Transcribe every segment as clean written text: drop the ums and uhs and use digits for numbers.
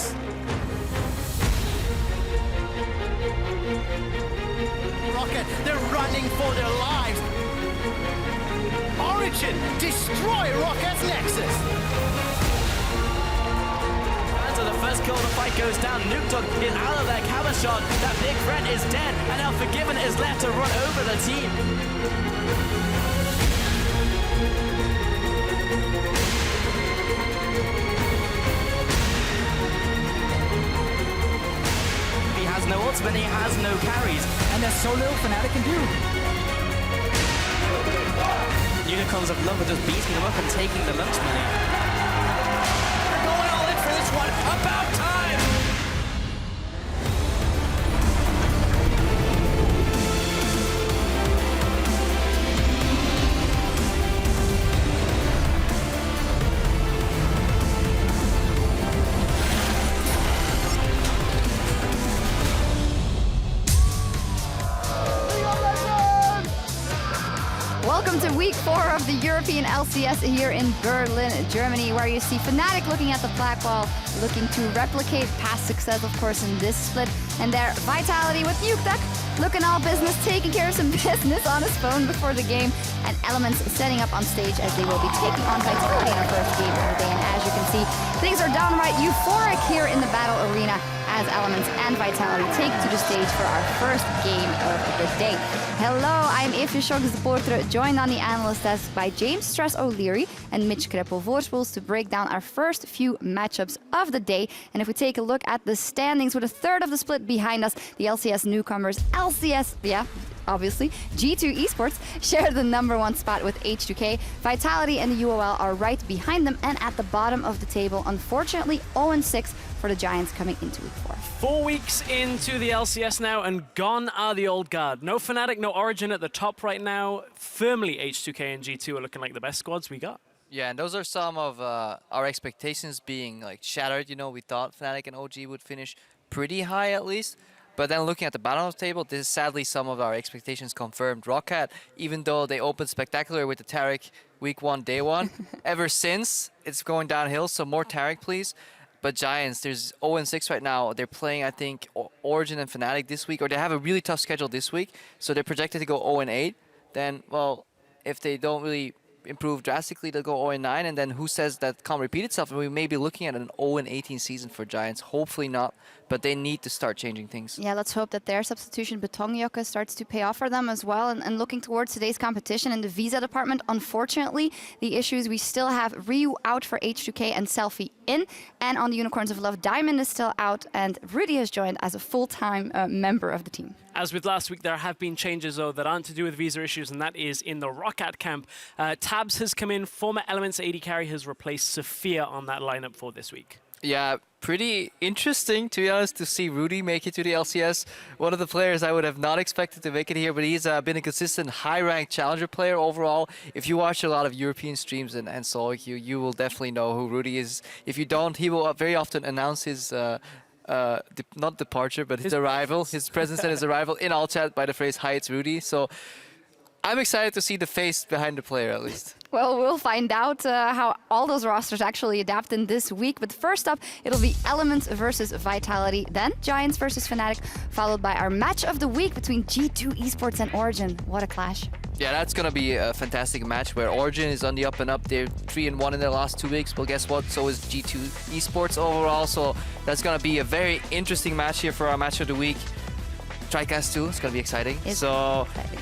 Nexus. Rocket, they're running for their lives. Origin, destroy Rocket's Nexus. And so the first kill of the fight goes down. Nuke Dog is out of their cover shot. That big threat is dead, and now Forgiven is left to run over the team. He has no ultimate, he has no carries. And there's so little Fnatic can do. Unicorns of Love are just beating them up and taking the lunch money. They're going all in for this one. About time. Welcome to week 4 of the European LCS here in Berlin, Germany, where you see Fnatic looking at the flag wall, looking to replicate past success, of course, in this split. And their Vitality with Nuke Duck looking all business, taking care of some business on his phone before the game, and Elements setting up on stage as they will be taking on Vitality in our first game of the day. And as you can see, things are downright euphoric here in the battle arena as Elements and Vitality take to the stage for our first game of the day. Hello, I'm Evie Schogs-de-Poortre, joined on the analyst desk by James Stress O'Leary and Mitch Kreppel-Voorspoels to break down our first few matchups of the day. And if we take a look at the standings with a third of the split behind us, the LCS newcomers, obviously, G2 Esports share the #1 spot with H2K. Vitality and the UOL are right behind them, and at the bottom of the table, unfortunately, 0-6 for the Giants coming into week 4. 4 weeks into the LCS now, and gone are the old guard. No Fnatic, no Origin at the top right now. Firmly H2K and G2 are looking like the best squads we got. Yeah, and those are some of our expectations being like shattered. You know, we thought Fnatic and OG would finish pretty high at least. But then looking at the bottom of the table, this is sadly some of our expectations confirmed. Roccat, even though they opened spectacular with the Taric week 1, day 1, ever since it's going downhill, so more Taric please. But Giants, there's 0-6 right now. They're playing, I think, Origin and Fnatic this week, or they have a really tough schedule this week, so they're projected to go 0-8. Then, well, if they don't really improve drastically, they'll go 0-9, and then who says that can't repeat itself? And we may be looking at an 0-18 season for Giants. Hopefully not, but they need to start changing things. Yeah, let's hope that their substitution Betongjocke starts to pay off for them as well. And looking towards today's competition in the visa department, unfortunately, the issues we still have Ryu out for H2K and Selfie in. And on the Unicorns of Love, Diamond is still out, and Rudy has joined as a full-time member of the team. As with last week, there have been changes, though, that aren't to do with visa issues, and that is in the Roccat camp. Tabs has come in. Former Elements AD carry has replaced Sophia on that lineup for this week. Yeah, pretty interesting, to be honest, to see Rudy make it to the LCS. One of the players I would have not expected to make it here, but he's been a consistent high-ranked challenger player overall. If you watch a lot of European streams and solo queue, you will definitely know who Rudy is. If you don't, he will very often announce his... not departure, but his arrival, his presence and his arrival in all chat by the phrase, "Hi, it's Rudy." So I'm excited to see the face behind the player, at least. Well, we'll find out how all those rosters actually adapt in this week. But first up, it'll be Elements versus Vitality, then Giants versus Fnatic, followed by our match of the week between G2 Esports and Origin. What a clash. Yeah, that's going to be a fantastic match where Origin is on the up and up. They're 3-1 in their last 2 weeks. Well, guess what? So is G2 Esports overall. So that's going to be a very interesting match here for our match of the week. TriCast 2, it's going to be exciting. Exciting.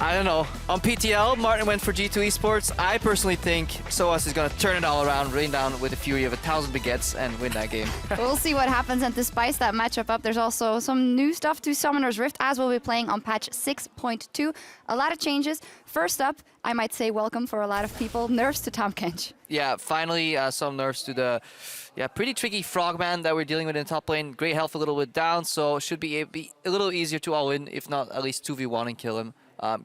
I don't know. On PTL, Martin went for G2 Esports. I personally think Soas is going to turn it all around, rain down with the fury of 1,000 baguettes and win that game. We'll see what happens, and despite that matchup up, there's also some new stuff to Summoner's Rift as we'll be playing on patch 6.2. A lot of changes. First up, I might say welcome for a lot of people, nerfs to Tahm Kench. Yeah, finally some nerfs to the pretty tricky Frogman that we're dealing with in top lane. Great health a little bit down, so should be a little easier to all in, if not at least 2v1 and kill him.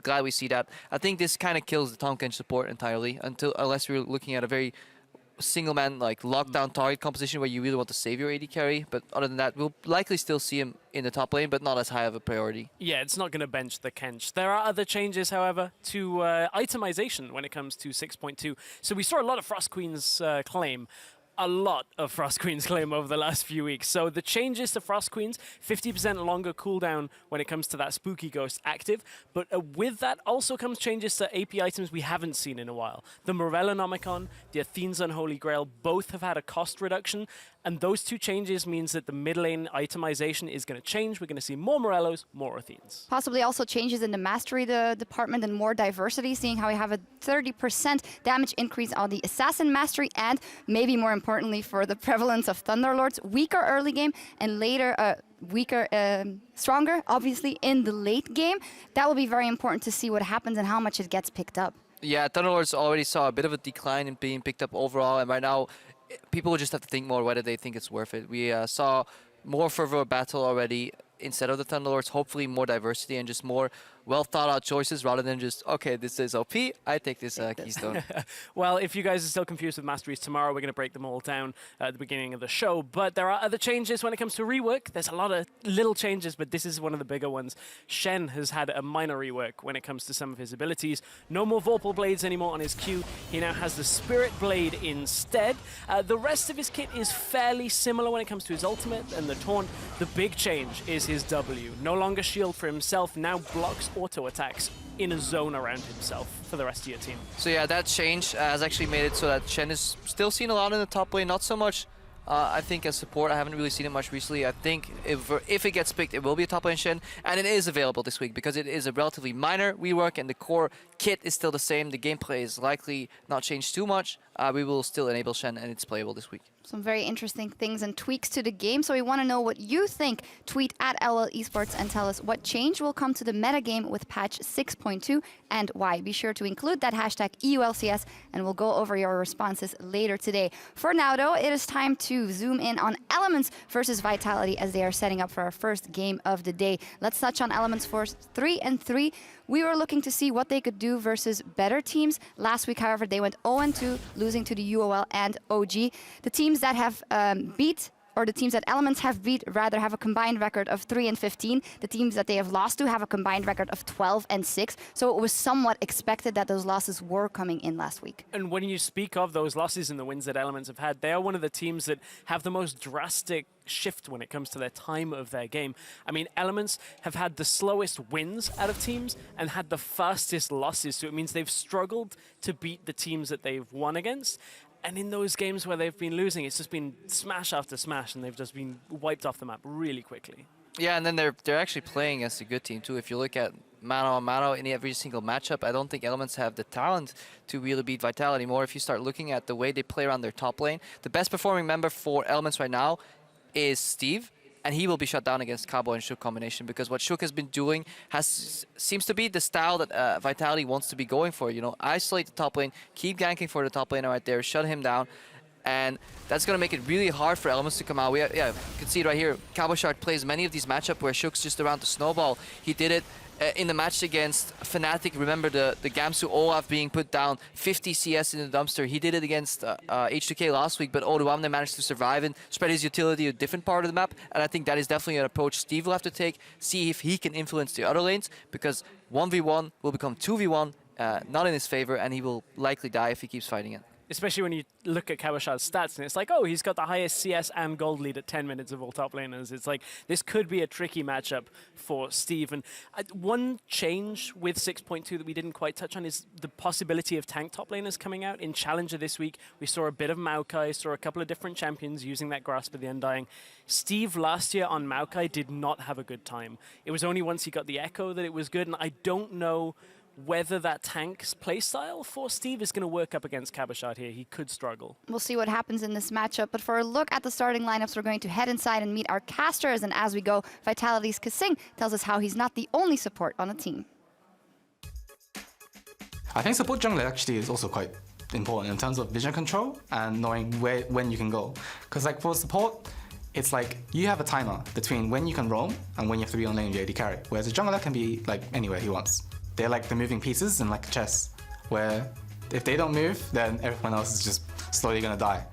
Glad we see that. I think this kind of kills the Tahm Kench support entirely, unless we're looking at a very single-man like lockdown target composition where you really want to save your AD carry. But other than that, we'll likely still see him in the top lane, but not as high of a priority. Yeah, it's not going to bench the Kench. There are other changes, however, to itemization when it comes to 6.2. So we saw a lot of Frost Queen's claim. a lot of Frost Queen's claim over the last few weeks. So the changes to Frost Queens, 50% longer cooldown when it comes to that Spooky Ghost active, but with that also comes changes to AP items we haven't seen in a while. The Morellonomicon, the Athene's Unholy Grail, both have had a cost reduction, and those two changes means that the mid lane itemization is going to change. We're going to see more Morellos, more Athenes. Possibly also changes in the mastery department and more diversity, seeing how we have a 30% damage increase on the assassin mastery, and maybe more importantly for the prevalence of Thunderlords, weaker early game and later stronger, obviously, in the late game. That will be very important to see what happens and how much it gets picked up. Yeah, Thunderlords already saw a bit of a decline in being picked up overall, and right now people will just have to think more whether they think it's worth it. We saw more fervor battle already instead of the Thunderlords, hopefully more diversity and just more well thought out choices rather than just, okay, this is OP, I take this Keystone. Well, if you guys are still confused with masteries tomorrow, we're going to break them all down at the beginning of the show. But there are other changes when it comes to rework. There's a lot of little changes, but this is one of the bigger ones. Shen has had a minor rework when it comes to some of his abilities. No more Vorpal Blades anymore on his Q. He now has the Spirit Blade instead. The rest of his kit is fairly similar when it comes to his ultimate and the taunt. The big change is his W. No longer shield for himself, now blocks auto attacks in a zone around himself for the rest of your team. So yeah, that change has actually made it so that Shen is still seen a lot in the top lane, not so much I think as support. I haven't really seen it much recently. I think if it gets picked, it will be a top lane Shen, and it is available this week because it is a relatively minor rework and the core kit is still the same. The gameplay is likely not changed too much. We will still enable Shen and it's playable this week. Some very interesting things and tweaks to the game, so we want to know what you think. Tweet at LL Esports and tell us what change will come to the metagame with patch 6.2 and why. Be sure to include that hashtag EULCS and we'll go over your responses later today. For now though, it is time to zoom in on Elements versus Vitality as they are setting up for our first game of the day. Let's touch on Elements Force 3-3. We were looking to see what they could do versus better teams. Last week, however, they went 0-2, losing to the UOL and OG. The teams that have the teams that Elements have beat rather have a combined record of 3-15. The teams that they have lost to have a combined record of 12-6. So it was somewhat expected that those losses were coming in last week. And when you speak of those losses and the wins that Elements have had, they are one of the teams that have the most drastic shift when it comes to their time of their game. I mean, Elements have had the slowest wins out of teams and had the fastest losses. So it means they've struggled to beat the teams that they've won against. And in those games where they've been losing, it's just been smash after smash, and they've just been wiped off the map really quickly. Yeah, and then they're actually playing as a good team too. If you look at mano a mano in every single matchup, I don't think Elements have the talent to really beat Vitality more. If you start looking at the way they play around their top lane, the best performing member for Elements right now is Steve. And he will be shut down against Cowboy and Shook combination because what Shook has been doing seems to be the style that Vitality wants to be going for. You know, isolate the top lane, keep ganking for the top laner right there, shut him down. And that's going to make it really hard for Elements to come out. You can see it right here. Cowboy Shark plays many of these matchups where Shook's just around to snowball. He did it in the match against Fnatic. Remember the Gamsu Olaf being put down 50 CS in the dumpster. He did it against H2K last week, but Oduamne managed to survive and spread his utility to a different part of the map. And I think that is definitely an approach Steve will have to take, see if he can influence the other lanes, because 1v1 will become 2v1, not in his favor, and he will likely die if he keeps fighting it. Especially when you look at Kawashad's stats and it's like, oh, he's got the highest CS and gold lead at 10 minutes of all top laners. It's like, this could be a tricky matchup for Steve. And one change with 6.2 that we didn't quite touch on is the possibility of tank top laners coming out. In Challenger this week, we saw a bit of Maokai, saw a couple of different champions using that Grasp of the Undying. Steve last year on Maokai did not have a good time. It was only once he got the Echo that it was good, and I don't know whether that tank's playstyle for Steve is going to work up against Kabashad here. He could struggle. We'll see what happens in this matchup, but for a look at the starting lineups, we're going to head inside and meet our casters, and as we go, Vitality's Kasing tells us how he's not the only support on the team. I think support jungler actually is also quite important in terms of vision control and knowing when you can go. Because like for support, it's like you have a timer between when you can roam and when you have to be on lane with the AD carry, whereas a jungler can be like anywhere he wants. They're like the moving pieces in like chess, where if they don't move, then everyone else is just slowly gonna die.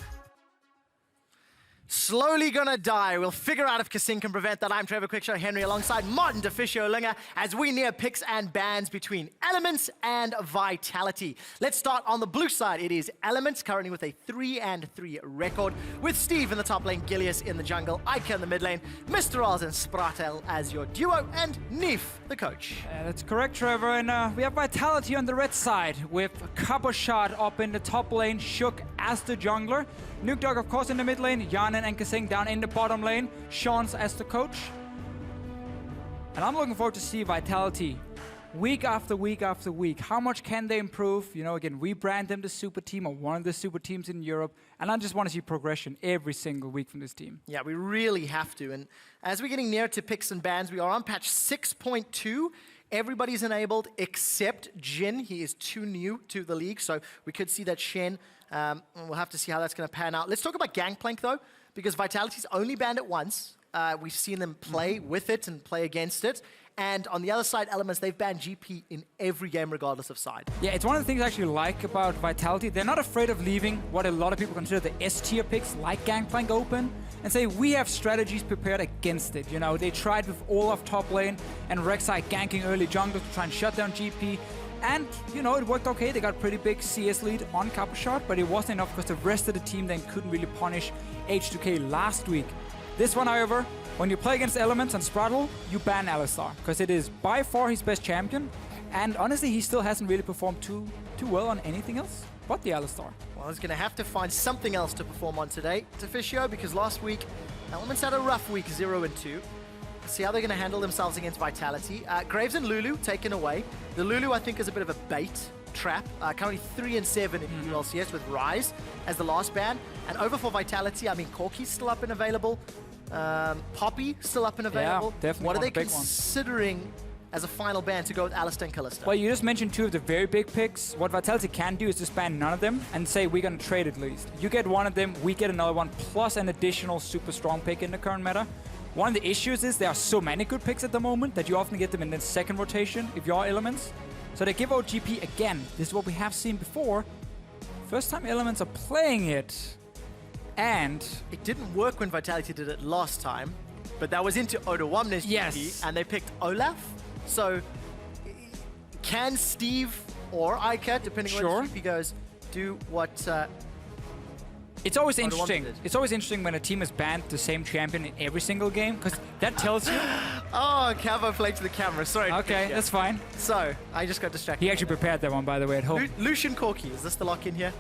Slowly gonna die. We'll figure out if Kasing can prevent that. I'm Trevor Quickshow Henry alongside Martin Deficio Linger as we near picks and bans between Elements and Vitality. Let's start on the blue side. It is Elements currently with a 3-3 record with Steve in the top lane, Gilius in the jungle, Ika in the mid lane, Mr. Oz and Spratel as your duo, and Neef the coach. That's correct, Trevor. And we have Vitality on the red side with Cabochard up in the top lane, Shook as the jungler, Nuke Dog, of course, in the mid lane, Yanin and Kasing down in the bottom lane, Sean's as the coach. And I'm looking forward to see Vitality week after week after week. How much can they improve? You know, again, rebrand them the super team or one of the super teams in Europe. And I just want to see progression every single week from this team. Yeah, we really have to. And as we're getting near to picks and bans, we are on patch 6.2. Everybody's enabled except Jin. He is too new to the league, so we could see that Shen. We'll have to see how that's going to pan out. Let's talk about Gangplank, though, because Vitality's only banned it once. We've seen them play with it and play against it. And on the other side, Elements, they've banned GP in every game, regardless of side. Yeah, it's one of the things I actually like about Vitality. They're not afraid of leaving what a lot of people consider the S-tier picks, like Gangplank, open, and say, we have strategies prepared against it. You know, they tried with Olaf top lane and Rek'Sai ganking early jungle to try and shut down GP. And, you know, it worked okay. They got a pretty big CS lead on Cabochard, but it wasn't enough because the rest of the team then couldn't really punish H2K last week. This one, however, when you play against Elements and Spraddle, you ban Alistar, because it is by far his best champion, and honestly, he still hasn't really performed too well on anything else but the Alistar. Well, he's going to have to find something else to perform on today, Deficio, because last week, Elements had a rough week, 0-2. Let's see how they're going to handle themselves against Vitality. Graves and Lulu taken away. The Lulu, I think, is a bit of a bait trap. Currently 3-7 in LCS with Rise as the last ban. And over for Vitality, I mean, Corki's still up and available. Poppy still up and available. Yeah, definitely. What are they considering as a final ban to go with Alistair and Kalista? Well, you just mentioned two of the very big picks. What Vitality can do is just ban none of them and say we're going to trade at least. You get one of them, we get another one, plus an additional super strong pick in the current meta. One of the issues is there are so many good picks at the moment that you often get them in the second rotation if you are Elements. So they give out GP again. This is what we have seen before. First time Elements are playing it. And it didn't work when Vitality did it last time, but that was into Odawamne's GP, and they picked Olaf. So can Steve or Ika, depending on where the GP goes, do what... it's always interesting. It's always interesting when a team has banned the same champion in every single game, because that tells you... Oh, Cavo played to the camera. Sorry. Okay, that's fine. So, I just got distracted. He actually prepared that one, by the way, at home. Lucian Corki, is this the lock in here?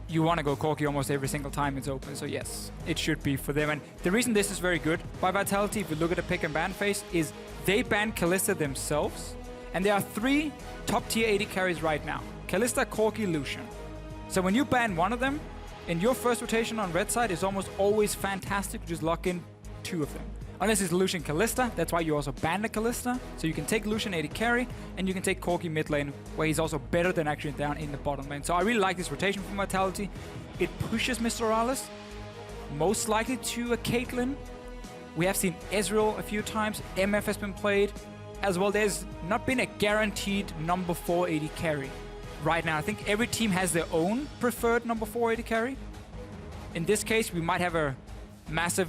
You want to go Corki almost every single time it's open, so yes, it should be for them. And the reason this is very good by Vitality, if you look at the pick and ban phase, is they banned Kalista themselves, and there are 3 top tier 80 carries right now. Kalista, Corki, Lucian. So when you ban one of them, in your first rotation on red side, it's almost always fantastic to just lock in 2 of them. Unless it's Lucian Kalista, that's why you also ban the Kalista. So you can take Lucian 80 carry, and you can take Corki mid lane, where he's also better than actually down in the bottom lane. So I really like this rotation from Vitality. It pushes Mr. Alice, most likely to a Caitlyn. We have seen Ezreal a few times. MF has been played as well. There's not been a guaranteed number 4 80 carry right now. I think every team has their own preferred number 4 80 carry. In this case, we might have a massive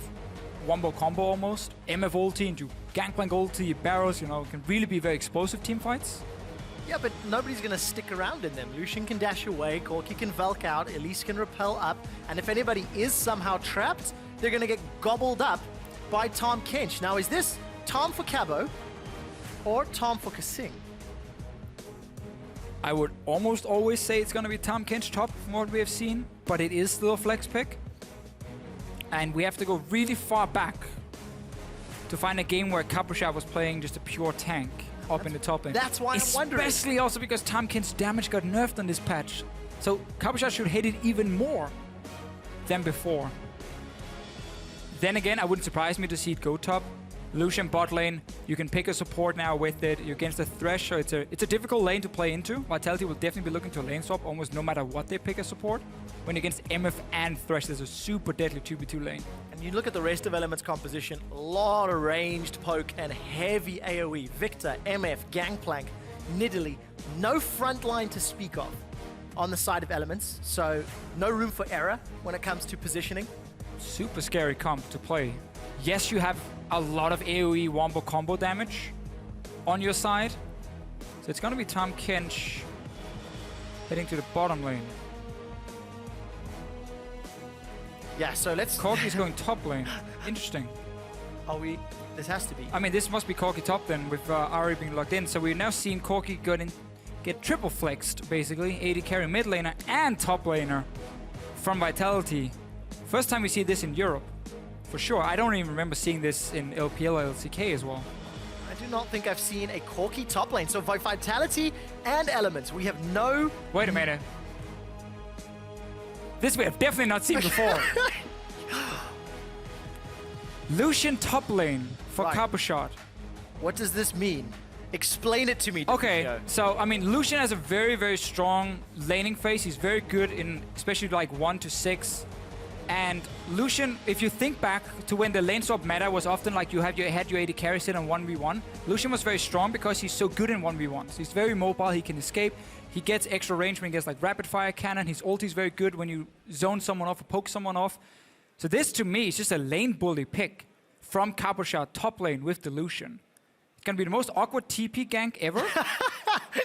wombo combo almost. MF ulti into Gangplank ulti, barrels, you know, can really be very explosive team fights. Yeah, but nobody's going to stick around in them. Lucian can dash away, Corki can Velk out, Elise can repel up, and if anybody is somehow trapped, they're going to get gobbled up by Tom Kench. Now, is this Tom for Cabo or Tom for Kasing? I would almost always say it's going to be Tom Kench top from what we have seen, but it is still a flex pick. And we have to go really far back to find a game where Cabochard was playing just a pure tank up in the top lane. That's why I'm wondering. Especially also because Tom Kench's damage got nerfed on this patch. So Cabochard should hit it even more than before. Then again, I wouldn't surprise me to see it go top. Lucian bot lane, you can pick a support now with it. You're against the Thresh, so it's a difficult lane to play into. Vitality will definitely be looking to a lane swap almost no matter what they pick as support. When against MF and Thresh, there's a super deadly 2v2 lane. And you look at the rest of Element's composition, a lot of ranged poke and heavy AoE. Victor, MF, Gangplank, Nidalee, no front line to speak of on the side of Elements, so no room for error when it comes to positioning. super scary comp to play. Yes, you have a lot of AoE wombo combo damage on your side. So it's gonna be Tom Kench heading to the bottom lane. Yeah, so let's... Corki's going top lane. Interesting. Are we... This has to be. I mean, this must be Corki top then, with Ari being locked in. So we're now seeing Corki get triple flexed, basically. AD carry mid laner and top laner from Vitality. First time we see this in Europe, for sure. I don't even remember seeing this in LPL or LCK as well. I do not think I've seen a Corki top lane. So Vitality and Elements, we have no... Wait a minute. This we have definitely not seen before. Lucian top lane for Right. Capushot. What does this mean? Explain it to me. Okay, so I mean, Lucian has a very, very strong laning phase. He's very good in especially like 1 to 6. And Lucian, if you think back to when the lane swap meta was often like you had your AD carry sit on 1v1, Lucian was very strong because he's so good in 1v1s. He's very mobile, he can escape. He gets extra range when he gets like rapid fire cannon. His ulti is very good when you zone someone off or poke someone off. So this to me is just a lane bully pick from Capushot top lane with the Lucian. It's gonna be the most awkward TP gank ever.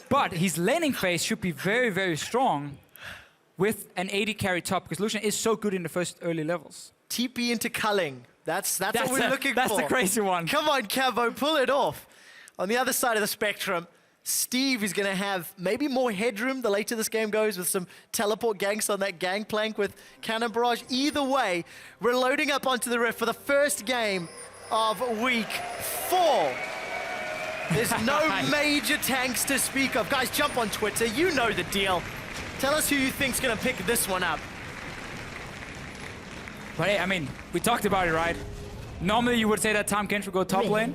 But his laning phase should be very, very strong with an AD carry top, because Lucian is so good in the first early levels. TP into culling. That's what we're looking That's for. the crazy one. Come on, Cavo, pull it off. On the other side of the spectrum, Steve is going to have maybe more headroom the later this game goes with some teleport ganks on that gangplank with Cannon Barrage. Either way, we're loading up onto the Rift for the first game of week 4. There's no major tanks to speak of. Guys, jump on Twitter. You know the deal. Tell us who you think's going to pick this one up. But hey, I mean, we talked about it, right? Normally you would say that Tom Kench would go top lane.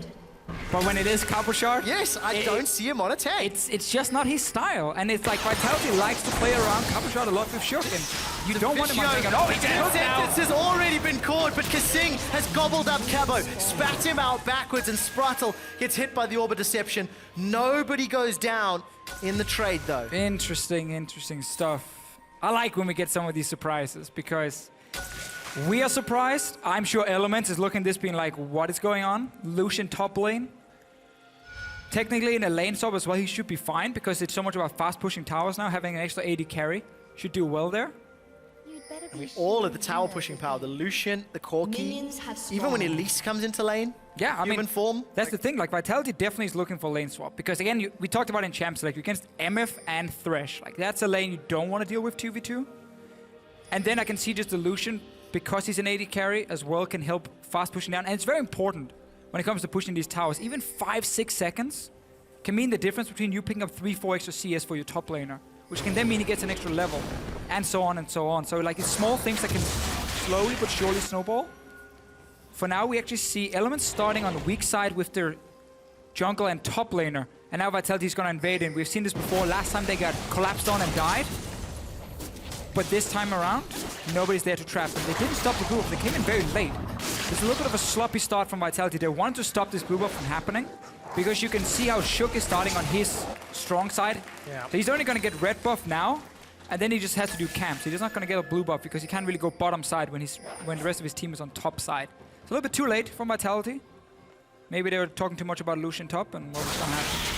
But when it is Capushot, Yes, I don't see him on a tank. it's just not his style. And it's like Vitality likes to play around Capushot a lot with Shook, and you don't want him on tank. Oh, he's Death Shook now! sentence has already been caught, but Kasing has gobbled up Cabo, spat him out backwards, and Sprattle gets hit by the Orb of Deception. Nobody goes down in the trade, though. Interesting stuff. I like when we get some of these surprises, because we are surprised. I'm sure Elements is looking at this being like, what is going on? Lucian top lane. Technically in a lane swap as well, he should be fine, because it's so much about fast pushing towers now. Having an extra AD carry should do well there. I mean, all of the tower pushing power, the Lucian, the Corki, even when Elise comes into lane, Yeah, I human mean, form. that's the thing. Like, Vitality definitely is looking for lane swap, because again, we talked about in champs, like against MF and Thresh, like that's a lane you don't want to deal with 2v2. And then I can see just the Lucian, because he's an AD carry as well, can help fast pushing down. And it's very important when it comes to pushing these towers. Even 5-6 seconds can mean the difference between you picking up 3-4 extra CS for your top laner, which can then mean he gets an extra level, and so on and so on. So like, it's small things that can slowly but surely snowball. For now, we actually see Elements starting on the weak side with their jungle and top laner, and now Vitality is going to invade in. We've seen this before. Last time they got collapsed on and died. But this time around, nobody's there to trap them. They didn't stop the blue buff. They came in very late. There's a little bit of a sloppy start from Vitality. They wanted to stop this blue buff from happening, because you can see how Shook is starting on his strong side. Yeah. So he's only going to get red buff now, and then he just has to do camps. He's not going to get a blue buff because he can't really go bottom side when the rest of his team is on top side. It's a little bit too late from Vitality. Maybe they were talking too much about Lucian top and what was going to happen.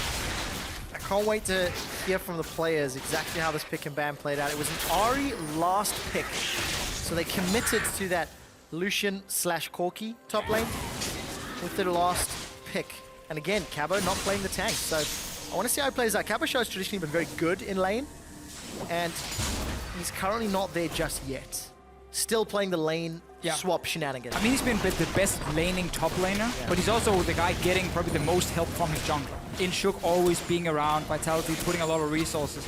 I can't wait to hear from the players exactly how this pick and ban played out. It was an Ari last pick, so they committed to that Lucian/Corki top lane with their last pick. And again, Cabo not playing the tank, so I want to see how he plays out. Cabo has traditionally been very good in lane, and he's currently not there just yet. Still playing the lane swap shenanigans. I mean, he's been the best laning top laner, but he's also the guy getting probably the most help from his jungler. In Shook always being around, Vitality putting a lot of resources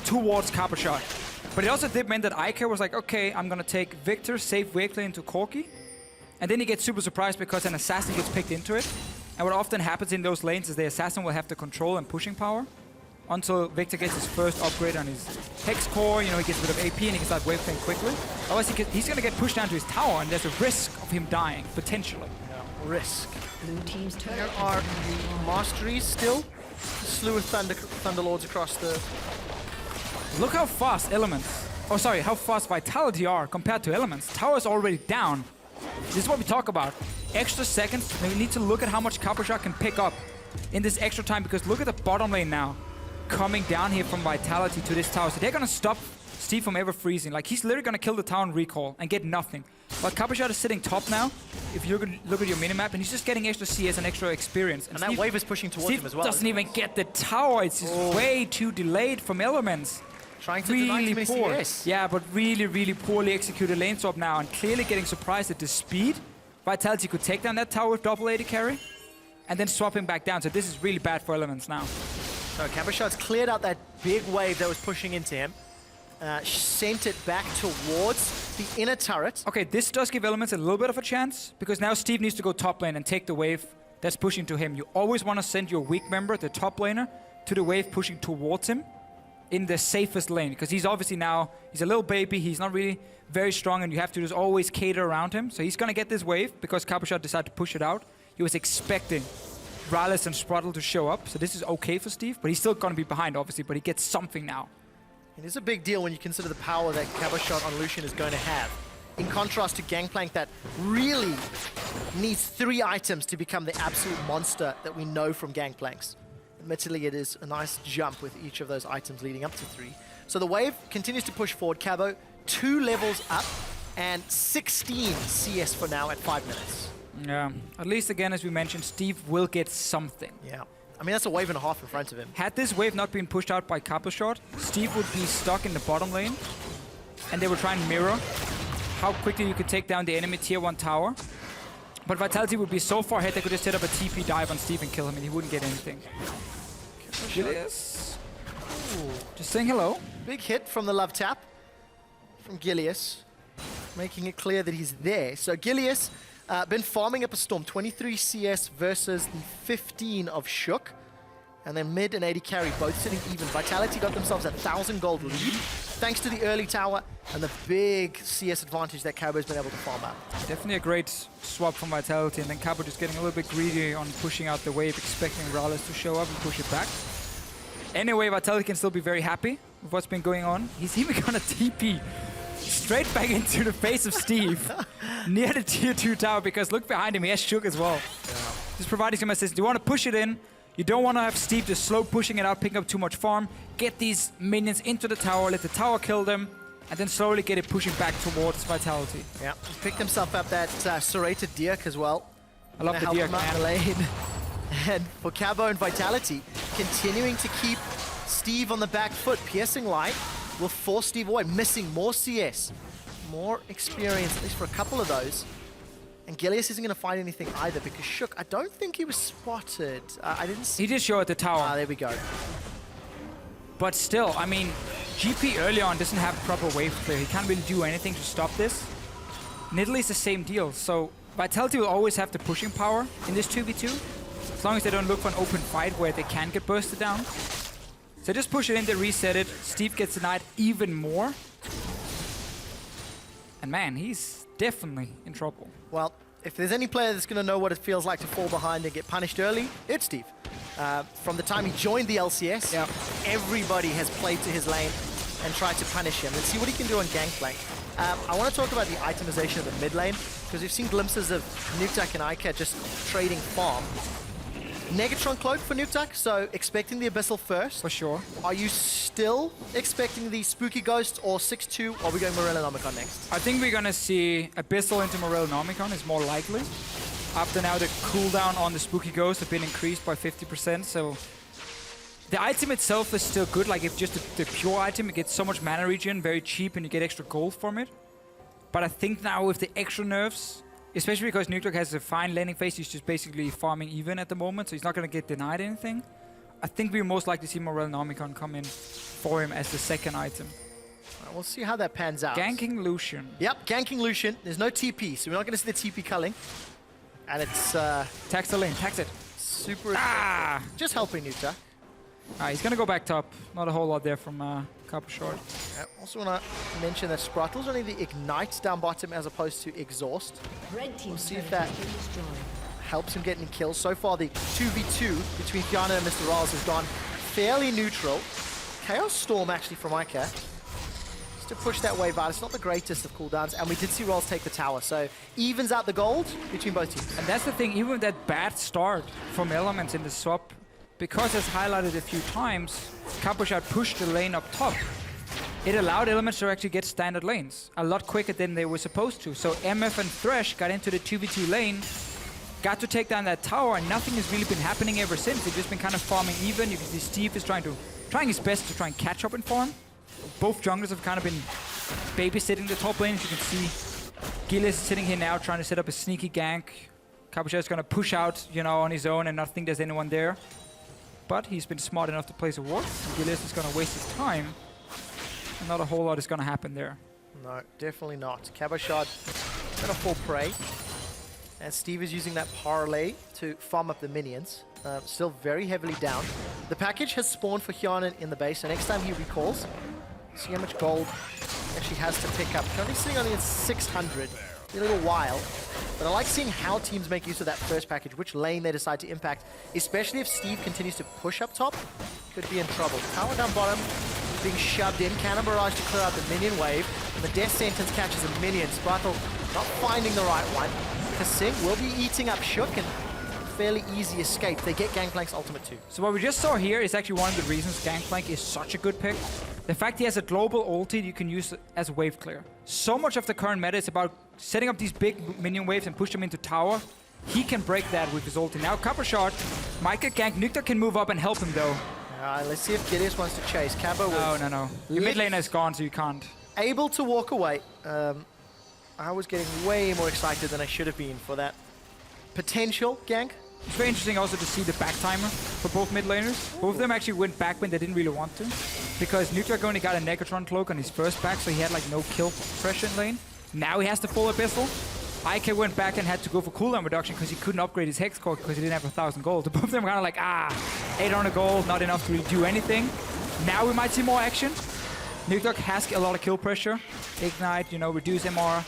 towards Capushot. But it also did mean that FLICKR was like, okay, I'm going to take Victor, save wave lane into Corki, and then he gets super surprised because an assassin gets picked into it. And what often happens in those lanes is the assassin will have the control and pushing power until Victor gets his first upgrade on his Hex Core. You know, he gets rid of AP and he can start wave playing quickly. Otherwise, he's going to get pushed down to his tower, and there's a risk of him dying, potentially. Risk. There are the Masteries still. Slew of Thunderlords across the... Look how fast Elements Oh, sorry, how fast Vitality are compared to Elements. Tower's already down. This is what we talk about. Extra seconds, we need to look at how much Capuchon can pick up in this extra time, because look at the bottom lane now. Coming down here from Vitality to this tower. So they're gonna stop Steve from ever freezing. Like, he's literally gonna kill the tower and recall and get nothing. But Capuchon is sitting top now, if you look at your minimap, and he's just getting extra CS and extra experience. And that wave is pushing towards Steve him as well. doesn't even get the tower. It's just way too delayed from Elements. Trying to deny too many poor. CS. Yeah, but really, really poorly executed lane swap now, and clearly getting surprised at the speed. Vitality could take down that tower with double AD carry, and then swap him back down. So this is really bad for Elements now. So Capuchon's cleared out that big wave that was pushing into him. Sent it back towards the inner turret. Okay, this does give Elements a little bit of a chance, because now Steve needs to go top lane and take the wave that's pushing to him. You always want to send your weak member, the top laner, to the wave pushing towards him in the safest lane, because he's obviously now, he's a little baby, he's not really very strong, and you have to just always cater around him. So he's going to get this wave because Capuchon decided to push it out. He was expecting Rallis and Sprottle to show up, so this is okay for Steve, but he's still going to be behind, obviously, but he gets something now. It is a big deal when you consider the power that Capuchon on Lucian is going to have. In contrast to Gangplank, that really needs 3 items to become the absolute monster that we know from Gangplanks. Admittedly, it is a nice jump with each of those items leading up to 3. So the wave continues to push forward. Cabo, 2 levels up and 16 CS for now at 5 minutes. Yeah, at least again, as we mentioned, Steve will get something. Yeah. I mean, that's a wave and a half in front of him. Had this wave not been pushed out by Capuchon, Steve would be stuck in the bottom lane, and they would try and mirror how quickly you could take down the enemy tier 1 tower. But Vitality would be so far ahead, they could just set up a TP dive on Steve and kill him, and he wouldn't get anything. Gilius. Just saying hello. Big hit from the love tap from Gilius, making it clear that he's there. So Gilius been farming up a storm, 23 CS versus the 15 of Shook. And then mid and AD carry both sitting even. Vitality got themselves a 1,000 gold lead thanks to the early tower and the big CS advantage that Cabo's been able to farm out. Definitely a great swap from Vitality, and then Cabo just getting a little bit greedy on pushing out the wave, expecting Rallis to show up and push it back. Anyway, Vitality can still be very happy with what's been going on. He's even gonna TP straight back into the face of Steve near the tier 2 tower, because look behind him, he has Shook as well. Yeah. Just providing some assistance. You want to push it in. You don't want to have Steve just slow pushing it out, picking up too much farm. Get these minions into the tower, let the tower kill them, and then slowly get it pushing back towards Vitality. Yeah, he's picked himself up that serrated Dirk as well. I love the Dirk, man. The lane. And for Cabo and Vitality, continuing to keep Steve on the back foot. Piercing Light will force Steve away, missing more CS. More experience, at least for a couple of those. And Gilius isn't going to find anything either, because Shook, I don't think he was spotted. I didn't see. He did show at the tower. Ah, there we go. But still, I mean, GP early on doesn't have proper wave clear. He can't really do anything to stop this. Nidalee's the same deal. So Vitality will always have the pushing power in this 2v2, as long as they don't look for an open fight where they can get bursted down. So just push it in, they reset it. Steve gets denied even more. And man, he's definitely in trouble. Well, if there's any player that's going to know what it feels like to fall behind and get punished early, it's Steve. From the time he joined the LCS, everybody has played to his lane and tried to punish him. Let's see what he can do on Gangplank. I want to talk about the itemization of the mid lane, because we've seen glimpses of Nukeduck and Ica just trading farm. Negatron Cloak for Nukeduck, so expecting the Abyssal first. For sure. Are you still expecting the Spooky Ghost or 6-2, or are we going Morellonomicon next? I think we're going to see Abyssal into Morellonomicon is more likely. After now the cooldown on the Spooky Ghost have been increased by 50%, so the item itself is still good. Like, if just the pure item, it gets so much mana regen, very cheap, and you get extra gold from it. But I think now with the extra nerfs, especially because Nukeduck has a fine landing phase, he's just basically farming even at the moment, so he's not going to get denied anything. I think we're most likely to see Morellonomicon come in for him as the second item. We'll see how that pans out. Ganking Lucian. Yep, ganking Lucian. There's no TP, so we're not going to see the TP culling. And it's tax the lane, tax it. Super just helping Nukeduck. He's going to go back top. Not a whole lot there from Capuchon. Also want to mention that Sprottle's only the Ignite down bottom as opposed to Exhaust. We'll see if that helps him get any kills. So far, the 2v2 between Fiana and Mr. Ralls has gone fairly neutral. Chaos Storm actually from Ica. just to push that wave out. It's not the greatest of cooldowns, and we did see Rolls take the tower, so evens out the gold between both teams. And that's the thing, even with that bad start from Elements in the swap, because as highlighted a few times, Capuchat pushed the lane up top. It allowed Elements to actually get standard lanes a lot quicker than they were supposed to. So MF and Thresh got into the 2v2 lane, got to take down that tower, and nothing has really been happening ever since. They've just been kind of farming even. You can see Steve is trying his best to try and catch up in farm. Both junglers have kind of been babysitting the top lane. As you can see, Gilles is sitting here now trying to set up a sneaky gank. Capuchat is going to push out, on his own and not think there's anyone there. But he's been smart enough to place a ward. Gilles is going to waste his time. And not a whole lot is going to happen there. No, definitely not. Capuchat going to fall prey. And Steve is using that parlay to farm up the minions. Still very heavily down. The package has spawned for Hjarnan in the base, so next time he recalls, see how much gold he actually has to pick up. Currently sitting only at 600 in a little while. But I like seeing how teams make use of that first package, which lane they decide to impact, especially if Steve continues to push up top, could be in trouble. Tower down bottom, being shoved in. Cannon Barrage to clear out the minion wave. And the Death Sentence catches a minion. Sparkle not finding the right one. Kasing will be eating up Shook, and fairly easy escape. They get Gangplank's ultimate too. So what we just saw here is actually one of the reasons Gangplank is such a good pick. The fact he has a global ulti you can use as a wave clear. So much of the current meta is about setting up these big minion waves and push them into tower. He can break that with his ulti. Now Capuchat might get ganked. Nukta can move up and help him though. Let's see if Gideus wants to chase. Cabo was No. Your mid laner is gone, so you can't. able to walk away. I was getting way more excited than I should have been for that potential gank. It's very interesting also to see the back timer for both mid laners. Both of them actually went back when they didn't really want to, because Nuclear only got a Negatron cloak on his first back, so he had like no kill pressure in lane. Now he has the full Abyssal. IK went back and had to go for cooldown reduction because he couldn't upgrade his Hex Core because he didn't have 1,000 gold. Both of them were kind of like, 800 gold, not enough to really do anything. Now we might see more action. Nuclear has a lot of kill pressure. Ignite, reduce MR.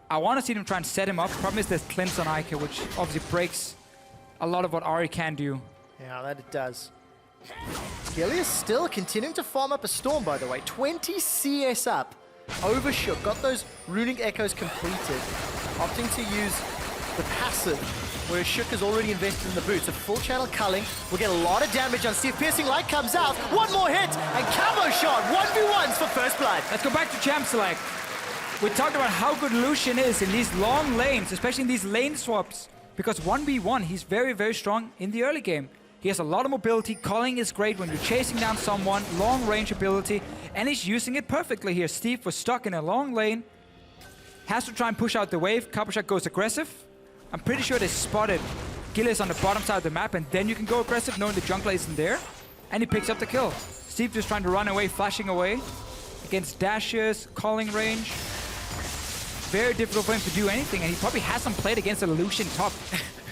I want to see them try and set him up. Problem is there's cleanse on IK, which obviously breaks a lot of what Ari can do. Yeah, that it does. Gilius still continuing to farm up a Storm, by the way. 20 CS up over Shook. Got those Runic Echoes completed. Opting to use the passive, whereas Shook has already invested in the boots. A full channel culling will get a lot of damage on Steve. Piercing Light comes out. One more hit, and Camo Shot 1v1s for first blood. Let's go back to Champ Select. We talked about how good Lucian is in these long lanes, especially in these lane swaps. Because 1v1, he's very, very strong in the early game. He has a lot of mobility. Calling is great when you're chasing down someone. Long range ability. And he's using it perfectly here. Steve was stuck in a long lane. Has to try and push out the wave. Capuchat goes aggressive. I'm pretty sure they spotted Gilles on the bottom side of the map. And then you can go aggressive knowing the jungler isn't there. And he picks up the kill. Steve just trying to run away, flashing away. Against dashes, calling range. Very difficult for him to do anything, and he probably hasn't played against a Lucian top.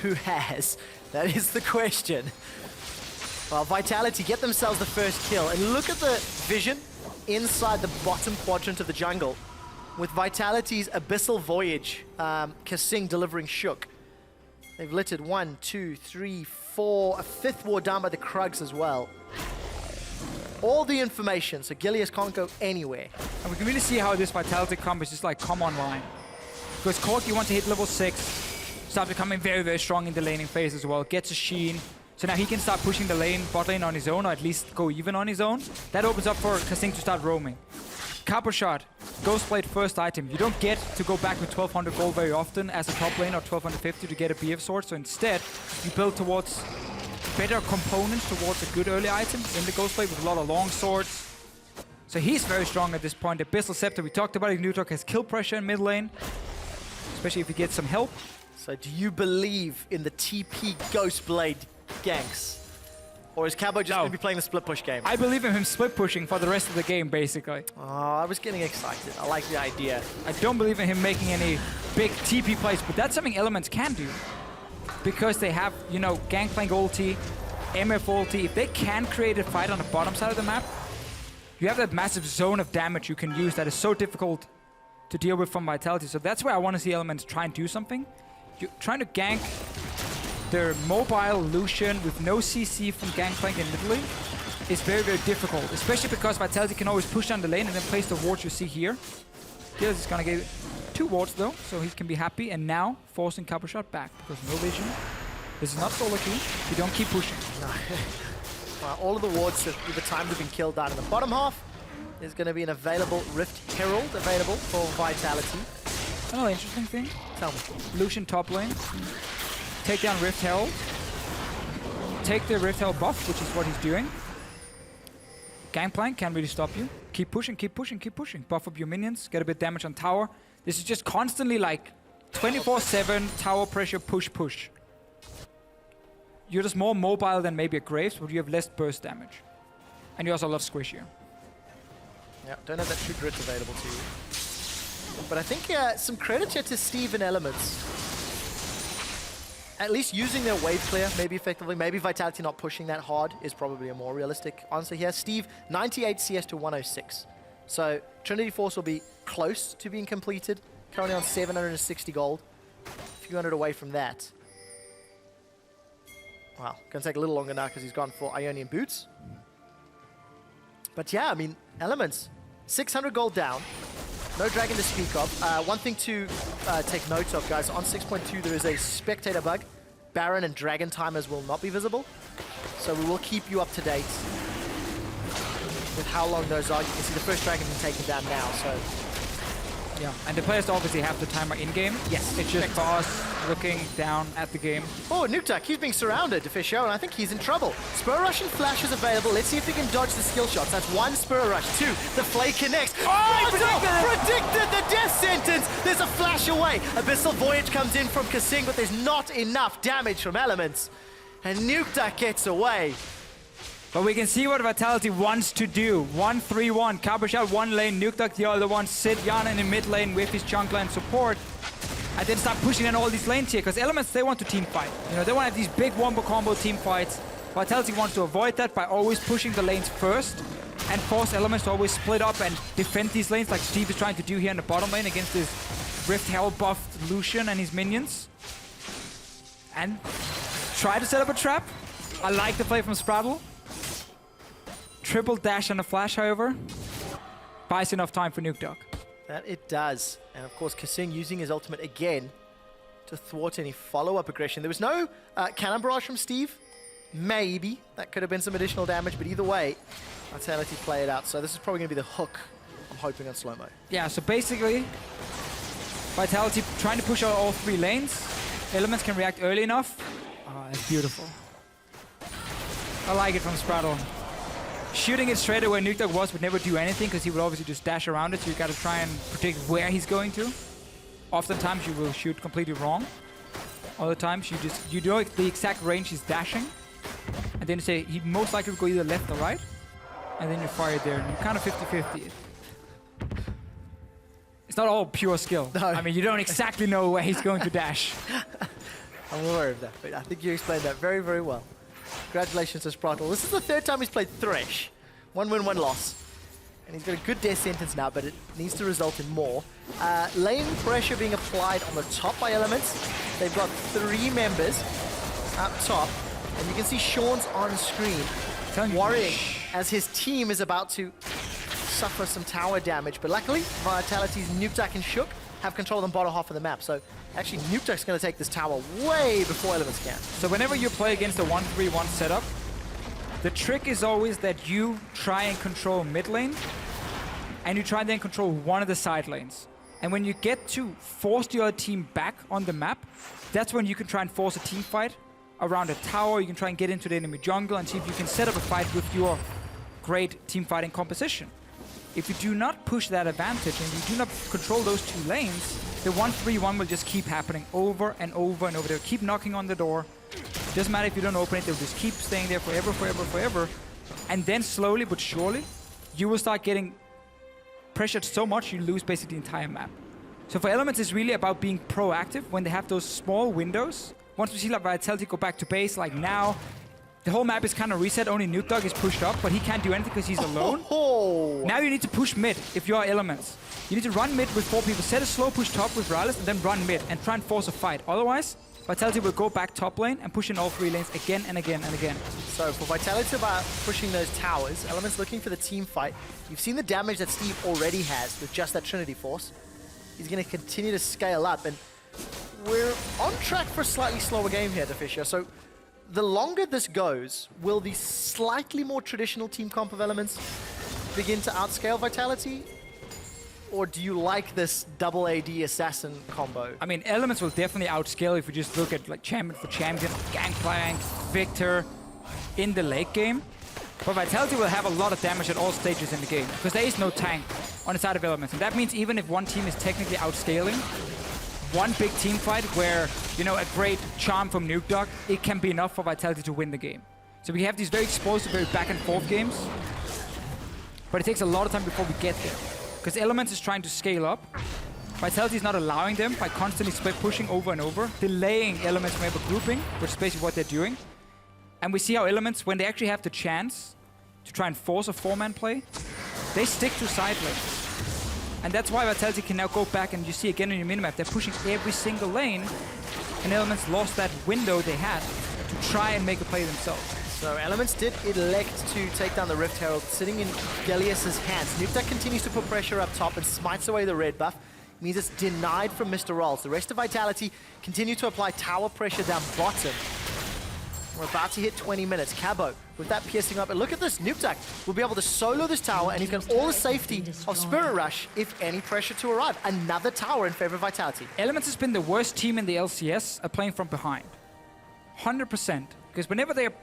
Who has? That is the question. Well, Vitality get themselves the first kill, and look at the vision inside the bottom quadrant of the jungle with Vitality's Abyssal Voyage, Kasing delivering Shook. They've littered 1, 2, 3, 4, a fifth ward down by the Krugs as well. All the information, so Gilius can't go anywhere. And we can really see how this Vitality combo is just like come online. Because Corki wants to hit level 6, start becoming very, very strong in the laning phase as well. Gets a Sheen, so now he can start pushing the bot lane on his own, or at least go even on his own. That opens up for Kasing to start roaming. Capuchat, Ghostblade first item. You don't get to go back with 1200 gold very often as a top lane, or 1250 to get a BF sword, so instead you build towards better components towards a good early item in the Ghostblade with a lot of long swords. So he's very strong at this point. Abyssal Scepter, we talked about it. Nutok has kill pressure in mid lane, especially if he gets some help. So do you believe in the TP Ghostblade ganks? Or is Cabo just going to be playing the split push game? I believe in him split pushing for the rest of the game, basically. Oh, I was getting excited. I like the idea. I don't believe in him making any big TP plays, but that's something Elements can do. Because they have, Gangplank ulti, MF ulti. If they can create a fight on the bottom side of the map, you have that massive zone of damage you can use that is so difficult to deal with from Vitality. So that's where I want to see Elements try and do something. You're trying to gank their mobile Lucian with no CC from Gangplank in mid lane. is very, very difficult, especially because Vitality can always push down the lane and then place the wards you see here. Gilles is gonna give 2 wards though, so he can be happy, and now forcing Cabochard back because no vision. This is not solo queue. You don't keep pushing. No. All of the wards that the times have been killed down in the bottom half. There's going to be an available Rift Herald available for Vitality. Another interesting thing. Tell me. Lucian top lane. Take down Rift Herald. Take the Rift Herald buff, which is what he's doing. Gangplank can't really stop you. Keep pushing, keep pushing, keep pushing. Buff up your minions, get a bit damage on tower. This is just constantly like 24/7 tower pressure, push, push. You're just more mobile than maybe a Graves, but you have less burst damage. And you also love squishier. Yeah, don't have that true grit available to you. But I think some credit here to Steve and Elements. At least using their wave clear, maybe effectively. Maybe Vitality not pushing that hard is probably a more realistic answer here. Steve, 98 CS to 106. So Trinity Force will be close to being completed. Currently on 760 gold. A few hundred away from that. Wow, gonna take a little longer now because he's gone for Ionian Boots. But yeah, I mean, Elements, 600 gold down. No dragon to speak of. One thing to take note of, guys, on 6.2 there is a spectator bug. Baron and dragon timers will not be visible. So we will keep you up to date with how long those are. You can see the first dragon being taken down now, so... Yeah, and the players obviously have the timer in-game. Yes. It's just for us looking down at the game. Oh, Nuktak, he's being surrounded, Fisher, and I think he's in trouble. Spur Rush and Flash is available. Let's see if he can dodge the skill shots. That's 1 Spur Rush, 2. The Flay connects. Oh, predicted the death sentence. There's a flash away. Abyssal Voyage comes in from Kasing, but there's not enough damage from Elements. And Nuktak gets away. But we can see what Vitality wants to do. 1-3-1. Cabochard one lane, Nuktak the other one. Sid Yana in the mid lane with his jungler and support. And then start pushing in all these lanes here. Because Elements, they want to team fight. You know, they want to have these big wombo combo team fights. Vitality wants to avoid that by always pushing the lanes first. And force Elements to always split up and defend these lanes like Steve is trying to do here in the bottom lane against this Rift Herald buffed Lucian and his minions. And try to set up a trap. I like the play from Spraddle. Triple dash and a flash, however, buys enough time for Nuktak. That it does. And of course, Kasing using his ultimate again to thwart any follow-up aggression. There was no cannon barrage from Steve. Maybe. That could have been some additional damage, but either way, Vitality play it out. So this is probably going to be the hook, I'm hoping, on slow-mo. Yeah, so basically, Vitality trying to push out all 3 lanes. Elements can react early enough. Oh, that's beautiful. I like it from Spraddle. Shooting it straight at where Nuktak was would never do anything because he would obviously just dash around it, so you gotta try and predict where he's going to. Oftentimes you will shoot completely wrong. Other times you know the exact range he's dashing, and then you say he most likely will go either left or right, and then you fire it there, and you're kind of 50-50. It's not all pure skill. No. I mean, you don't exactly know where he's going to dash. I'm aware of that, but I think you explained that very, very well. Congratulations to Spraddle. This is the 3rd time he's played Thresh. 1 win, 1 loss. And he's got a good death sentence now, but it needs to result in more. Lane pressure being applied on the top by Elements. They've got 3 members up top. And you can see Sean's on screen worrying as his team is about to suffer some tower damage. But luckily, Vitality's Nuktak and Shook have control of the bottom half of the map. So actually, Nuktak's going to take this tower way before Elements can. So whenever you play against a 1-3-1 setup, the trick is always that you try and control mid lane, and you try and then control one of the side lanes. And when you get to force the other team back on the map, that's when you can try and force a team fight around a tower. You can try and get into the enemy jungle and see if you can set up a fight with your great team fighting composition. If you do not push that advantage and you do not control those 2 lanes, the 1-3-1 will just keep happening over and over and over. They'll keep knocking on the door. It doesn't matter if you don't open it, they'll just keep staying there forever, forever, forever. And then slowly but surely, you will start getting pressured so much you lose basically the entire map. So for Elements, it's really about being proactive when they have those small windows. Once we see like Vitality go back to base, like now, the whole map is kind of reset. Only Nuktak is pushed up, but he can't do anything because he's alone. Oh. Now you need to push mid if you are Elements. You need to run mid with 4 people. Set a slow push top with Rallis and then run mid and try and force a fight. Otherwise, Vitality will go back top lane and push in all 3 lanes again and again and again. So for Vitality about pushing those towers, Element's looking for the team fight. You've seen the damage that Steve already has with just that Trinity Force. He's going to continue to scale up, and we're on track for a slightly slower game here, Fisher. So the longer this goes, will the slightly more traditional team comp of Elements begin to outscale Vitality? Or do you like this double AD assassin combo? I mean, Elements will definitely outscale if we just look at like champion for champion, Gangplank, Victor in the late game. But Vitality will have a lot of damage at all stages in the game because there is no tank on the side of Elements. And that means even if one team is technically outscaling, one big team fight where, you know, a great charm from Nuke Dog, it can be enough for Vitality to win the game. So we have these very explosive, very back and forth games. But it takes a lot of time before we get there. Because Elements is trying to scale up. Vitality is not allowing them by constantly pushing over and over, delaying Elements from ever grouping, which is basically what they're doing. And we see how Elements, when they actually have the chance to try and force a 4-man play, they stick to side lanes. And that's why Vitality can now go back, and you see again on your minimap, they're pushing every single lane, and Elements lost that window they had to try and make a play themselves. So Elements did elect to take down the Rift Herald, sitting in Gelius's hands. Nukta continues to put pressure up top and smites away the red buff. Means it's denied from Mr. Rolls. The rest of Vitality continue to apply tower pressure down bottom. We're about to hit 20 minutes. Cabo, with that piercing up, and look at this, Nuktak will be able to solo this tower, and he's got all the safety of Spirit Rush if any pressure to arrive. Another tower in favor of Vitality. Elements has been the worst team in the LCS at playing from behind. 100%. Because whenever they are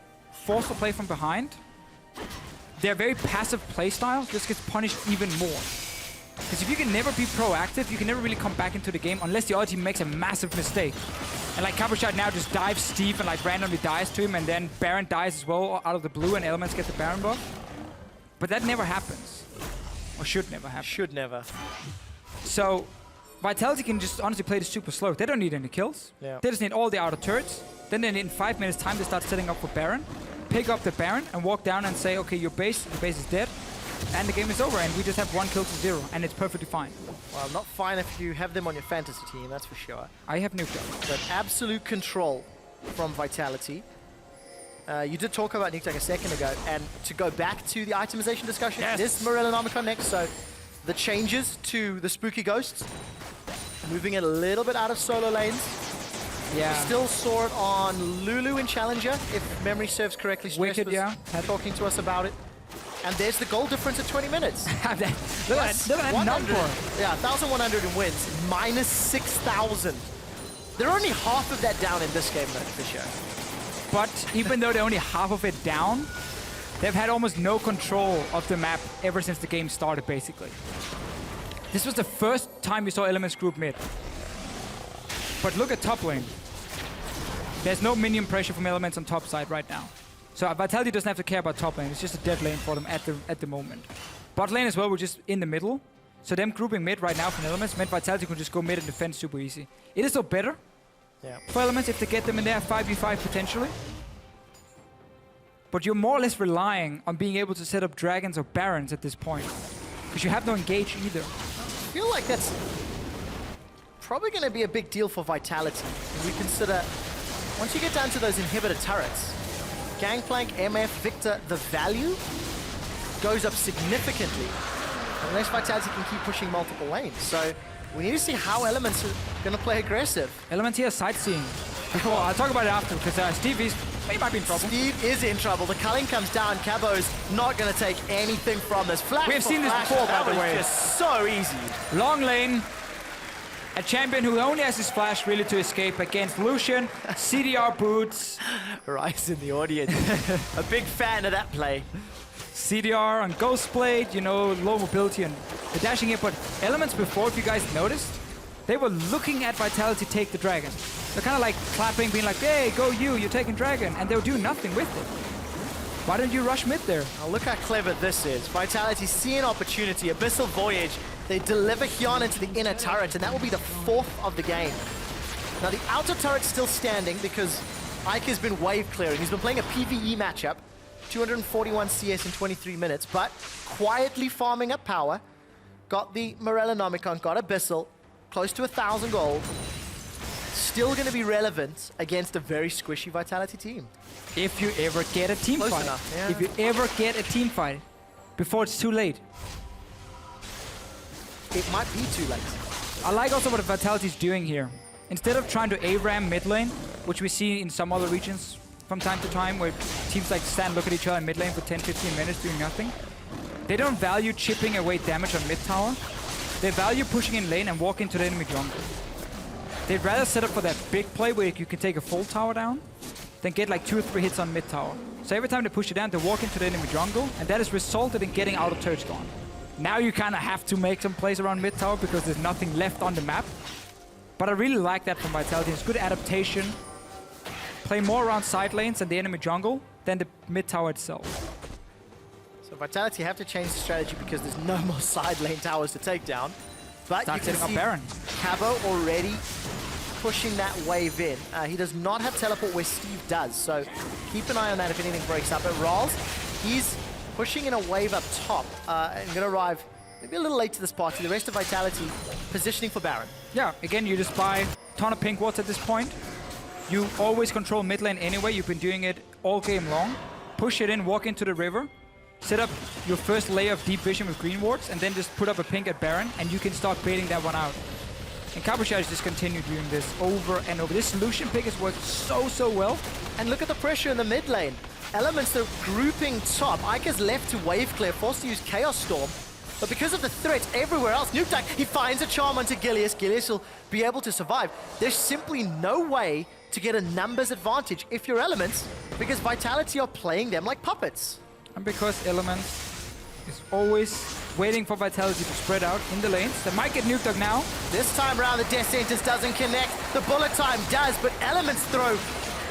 forced to play from behind, their very passive playstyle just gets punished even more. Because if you can never be proactive, you can never really come back into the game unless the other team makes a massive mistake. And like Cabochard now just dives Steve and like randomly dies to him, and then Baron dies as well out of the blue and Elements get the Baron buff. But that never happens. Or should never happen. Should never. So Vitality can just honestly play this super slow. They don't need any kills. Yeah. They just need all the outer turrets. Then they need in 5 minutes time to start setting up for Baron. Pick up the Baron and walk down and say, okay, your base is dead. And the game is over, and we just have 1 kill to 0, and it's perfectly fine. Well, not fine if you have them on your fantasy team, that's for sure. I have Nuke Dog. But absolute control from Vitality. You did talk about Nuke Dog a second ago, and to go back to the itemization discussion, yes. This Morellonomicon next, so the changes to the Spooky Ghosts, moving it a little bit out of solo lanes. Yeah. We still saw it on Lulu in Challenger, if memory serves correctly. Stress Wicked, was yeah. talking to us about it. And there's the goal difference at 20 minutes. Look at that number. Yeah, 1,100 in wins, minus 6,000. They're only half of that down in this game, though, for sure. But even though they're only half of it down, they've had almost no control of the map ever since the game started, basically. This was the first time we saw Elements group mid. But look at top lane. There's no minion pressure from Elements on top side right now. So Vitality doesn't have to care about top lane. It's just a dead lane for them at the moment. Bot lane as well, we're just in the middle. So them grouping mid right now from Elements meant Vitality can just go mid and defend super easy. It is so better for Elements if they get them in there 5v5 potentially. But you're more or less relying on being able to set up dragons or barons at this point. Because you have no engage either. I feel like that's probably going to be a big deal for Vitality. If we consider, once you get down to those inhibitor turrets, Gangplank, MF, Victor, the value goes up significantly unless Vitality can keep pushing multiple lanes. So we need to see how Elements are going to play aggressive. Elements here sightseeing. Before, I'll talk about it after, because Steve he might be in trouble. Steve is in trouble. The culling comes down. Cabo's not going to take anything from this. Flash. We have seen this before, by the way. Just so easy. Long lane. A champion who only has his flash really to escape against Lucian. CDR boots. Rise in the audience. A big fan of that play. CDR on Ghostblade, you know, low mobility and the dashing here. But Elements before, if you guys noticed, they were looking at Vitality take the dragon. They're kind of like clapping, being like, hey, go you're taking dragon. And they'll do nothing with it. Why don't you rush mid there? Oh, look how clever this is. Vitality see an opportunity. Abyssal Voyage. They deliver Hyun into the inner turret, and that will be the 4th of the game. Now, the outer turret's still standing because Ike has been wave clearing. He's been playing a PvE matchup, 241 CS in 23 minutes, but quietly farming up power. Got the Morellonomicon, got Abyssal, close to 1,000 gold. still going to be relevant against a very squishy Vitality team. If you ever get a team Close fight. enough, yeah. If you ever get a team fight before it's too late. It might be too late. I like also what Vitality's doing here. Instead of trying to ARAM mid lane, which we see in some other regions from time to time, where teams like stand, look at each other in mid lane for 10-15 minutes doing nothing, they don't value chipping away damage on mid tower. They value pushing in lane and walk into the enemy jungle. They'd rather set up for that big play where you can take a full tower down than get like 2 or 3 hits on mid tower. So every time they push it down, they walk into the enemy jungle, and that has resulted in getting out of turrets gone. Now you kind of have to make some plays around mid tower because there's nothing left on the map. But I really like that from Vitality. It's good adaptation. Play more around side lanes and the enemy jungle than the mid tower itself. So Vitality have to change the strategy because there's no more side lane towers to take down. But Start you can setting up see Baron. Cabo already pushing that wave in. He does not have teleport where Steve does, so keep an eye on that if anything breaks up. But Rawls, he's pushing in a wave up top and going to arrive maybe a little late to this party. The rest of Vitality positioning for Baron. Yeah, again, you just buy a ton of pink wards at this point. You always control mid lane anyway. You've been doing it all game long. Push it in, walk into the river, set up your first layer of deep vision with green wards, and then just put up a pink at Baron, and you can start baiting that one out. And Cabochage just continue doing this over and over. This solution pick has worked so well. And look at the pressure in the mid lane. Elements are grouping top. Ika's left to wave clear, forced to use Chaos Storm. But because of the threats everywhere else, Nukeduck, he finds a charm onto Gilius. Gilius will be able to survive. There's simply no way to get a numbers advantage if you're Elements, because Vitality are playing them like puppets. And because Elements is always waiting for Vitality to spread out in the lanes. They might get Nukeduck now. This time around, the Death Sentence doesn't connect. The bullet time does, but Elements throw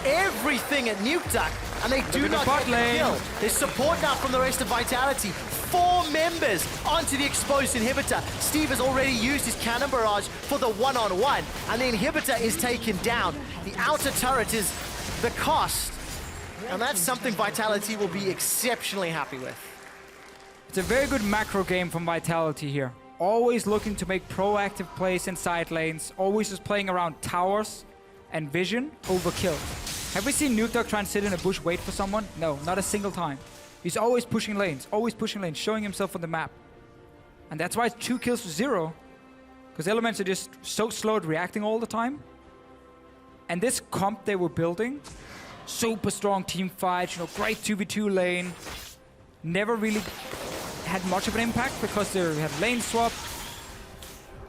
everything at Nukeduck, and they do not get the kill. There's support now from the rest of Vitality. 4 members onto the exposed inhibitor. Steve has already used his cannon barrage for the one-on-one, and the inhibitor is taken down. The outer turret is the cost, and that's something Vitality will be exceptionally happy with. It's a very good macro game from Vitality here. Always looking to make proactive plays in side lanes, always just playing around towers and vision over kill. Have we seen Nukeduck try and sit in a bush, wait for someone? No, not a single time. He's always pushing lanes, showing himself on the map. And that's why it's 2 kills to 0. Because Elements are just so slow at reacting all the time. And this comp they were building, super strong team fights, great 2v2 lane. Never really had much of an impact because they have lane swap.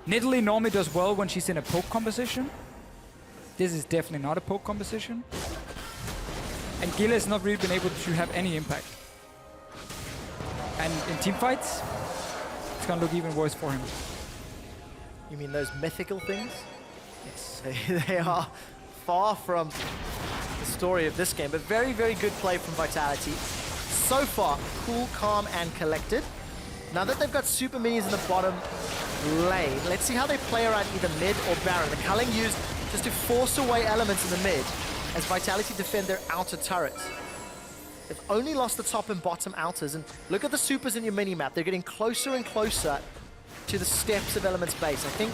Nidalee normally does well when she's in a poke composition. This is definitely not a poke composition. And Gila has not really been able to have any impact. And in team fights, it's gonna look even worse for him. You mean those mythical things? Yes. They are far from the story of this game, but very, very good play from Vitality. So far, cool, calm, and collected. Now that they've got super minions in the bottom lane, let's see how they play around either mid or Baron. The culling used just to force away Elements in the mid as Vitality defend their outer turrets. They've only lost the top and bottom outers, and look at the supers in your mini-map. They're getting closer and closer to the steps of Elements base. I think